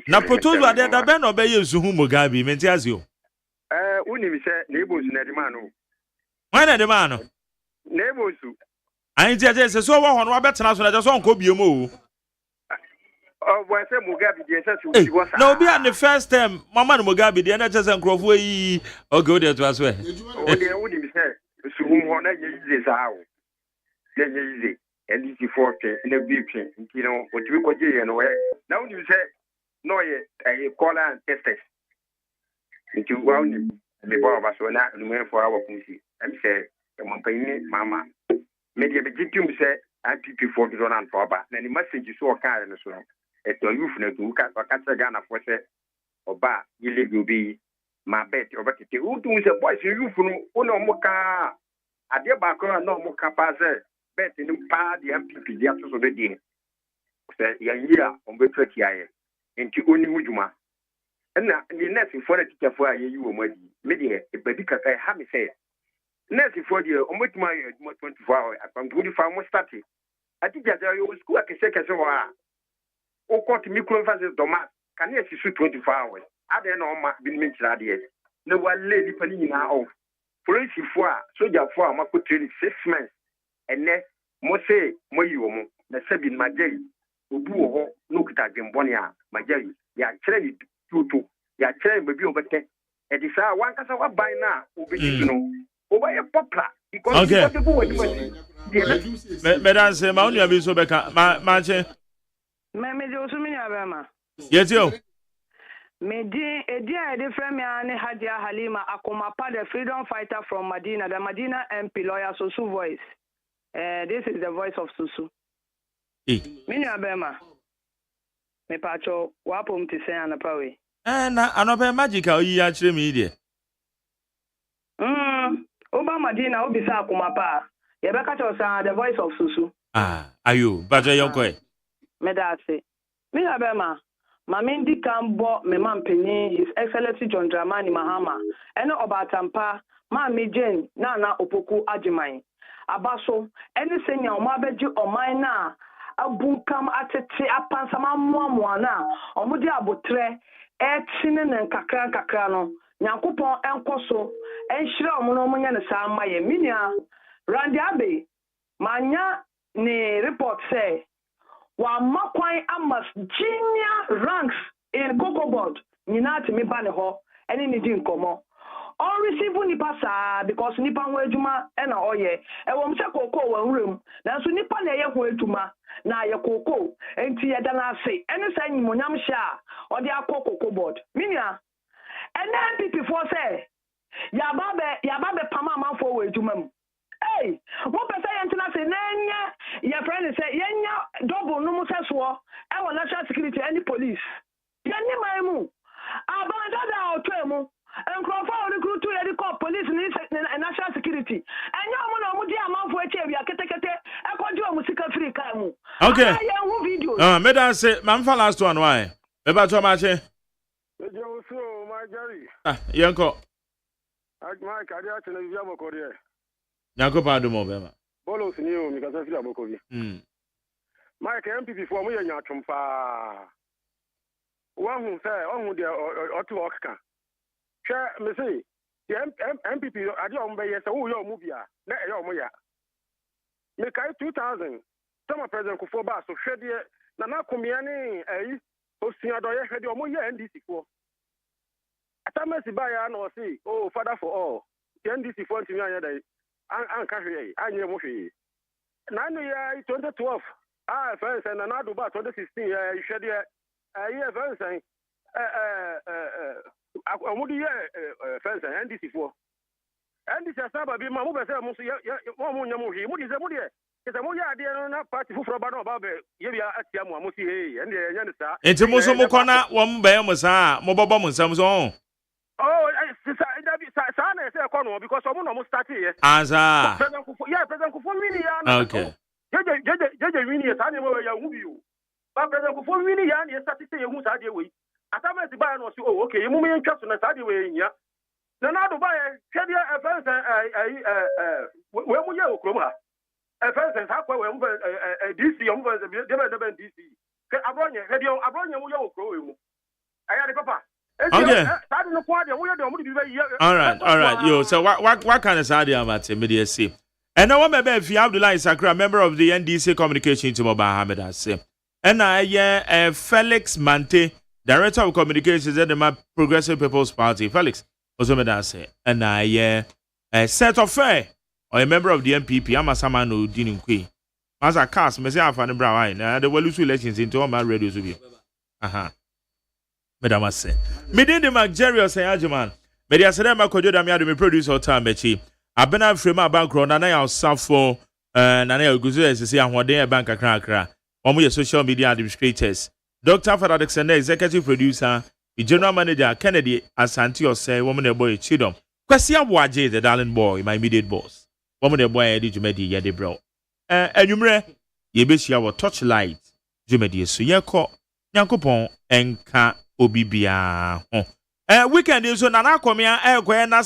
Now, Potuzwa, the band obey you, Mugabe, Mentiazio. Unim said neighbors in Edimano. When Edimano? Neighbors. I ain't just so one Robert Transfer, just on Kobiumu. Oh, why say Mugabe? No, be on the first time, Mamma Mugabe, the NHS and Crawford, or go there to us. Oh, they wouldn't say, Suhum, one is how. Then easy. And this is 40 in a big thing, you know, what we could do and where. Now you say, no, I call and test it. Into one, the bar of us were not went for our pussy. I'm saying, Mamma. Maybe a victim said, I pick you for the run and for back. Then the message is so kind and so on. At the roof, no, cut or catch a gun of what said, or bar, you live will be my bed over to who do the boys you from Uno Moka. I dear Bacro, no more capacity. Bet in the party and MPP, the actors of the day. Say, Yangia on the 30 year, into only Mujuma. And now, the next for the teacher for you were media, a baby cat, I have me say. Next for the almost my 24 hours, I'm 25 more starting. I think that you will school like a second so or caught me conferences, Domas, can you see 24 hours? I don't know my been mentioned idea. No one lady penny now. Police for soldier for my put 6 months. And then, Mose, Moyo, the Sabin Majay, Ubu, look at them, Bonia, Majay, ya trade to ya trade baby over 10. And this are one case of by now, Ubino, over a poplar, because you Madam, say, Mount Yabisobeka, Manche. Mammy, Yes, you. Medi a different man Hadia Halima Akomapa, the freedom fighter from Medina, the Medina MP lawyer Susu voice. This is the voice of Susu. Mini Abema. Me pacho wapum to say anapawe. Anope magical ye actually media. Oba Medina Obisa Akomapa. Yebeka chosa the voice of Susu. Ah, are you? But you're quite. Medase. Mini Abema. Mamindi Kambo, me mampeni, His Excellency John Dramani Mahama, ene Obatampa, Mami Jane, Nana Opoku Agyeman. Abaso, any senior Mabeji or Mina, Abunkam Atete Apansama Mwana, Omudi Abutre, Etinen and Kakran Kakrano, Nyankupon and Koso, and Shira Monomoyan Samaye Minia, Randy Abbey, Manya ne report say. Wa makwai amas junior ranks in Cocoa Board, Ninati mi bane ho, any ni din komo. All receive nipa sa because nipa wejuma ena oye. E wo mse koko wa room. Na so nipa na ye ho aduma na ye koko. Enti ye dana ase. Ene sa nyimonyam sha odi akọ Cocoa Board. Minia. Ene NPP for say ya babe pama amanfo wa aduma mu. Hey, what person yantina say nenya your friend say yenya double no museso e won national security any police yenni maimu abanda da otwemu enkrofo recruit to the call police ni national security enya omo na omo di amanfo eche bia ketekete e koju omo sika free car mu. Okay. Video. Me dan say man for last one why? Me ba to ma che. Yanko. Mike, I did actually have a career. Yanko pardon mo be ma. Bolos new because I feel about COVID. Mike, MPP for me and Yatumpa. One who say, on with the or two Oscar. Share me say, the MPP, I don't buy yes, oh, your movie, not your moya. Make I 2000. Some president for bus, so share the Nana Kumiani, Osia Doya, had your moya NDC for. Atamasi buyer no say, oh, father for all. The NDC for to me another. And carry, I knew Moshi. 2012. Fence and another about 2016. You said, yeah, fence and what do you fence and NDC for? And this is about being my mother. What is the money? It's a more idea on that party for Bano Babe. You are at Yamusi and the Yanisa. It's a Musomokona, one Bamusa, Mobobom, Samson. Oh, Sana say Cornwall because someone almost started. As President Kufo okay. Jaja Winnie is animal you. But President Kufo Winnie is started saying who's idea way. At time as the buyer was okay, you move in trust on a side way in ya. The now to buy a fence where we are Oklahoma. A fence and halfway DC DC. Abronia, had your Abronia growing. I had a papa. Okay. All right. Yo, so what kind of side am I immediately? And now, if you have the line, Sakra, member of the NDC Communication to Mobile Hamid, I say. And I, Felix Mante, Director of Communications at the Progressive People's Party. Felix, also made us say. And I, set of fair, or a member of the MPP, I'm a Saman who didn't quay. As a cast, Messiah Fanny Brown, the Wallis elections into all my radios with you. Madam say. Medin the Magerius Agyeman. Media said I'm a Kojoda me produce or time bechi. I've been out from my background and I south for Nana Guzu to see what they bank a cracker. One of social media administrators. Dr. Father Alexander, executive producer, the general manager Kennedy Asante say woman boy Chidom. Kwasia Waje the darling boy, my immediate boss. Woman boy Eddie Jumedi Yadi bro. And you mre ye be our torchlight. Jumedi so yeko Yankopon enka obibia weekend is so nana komia e na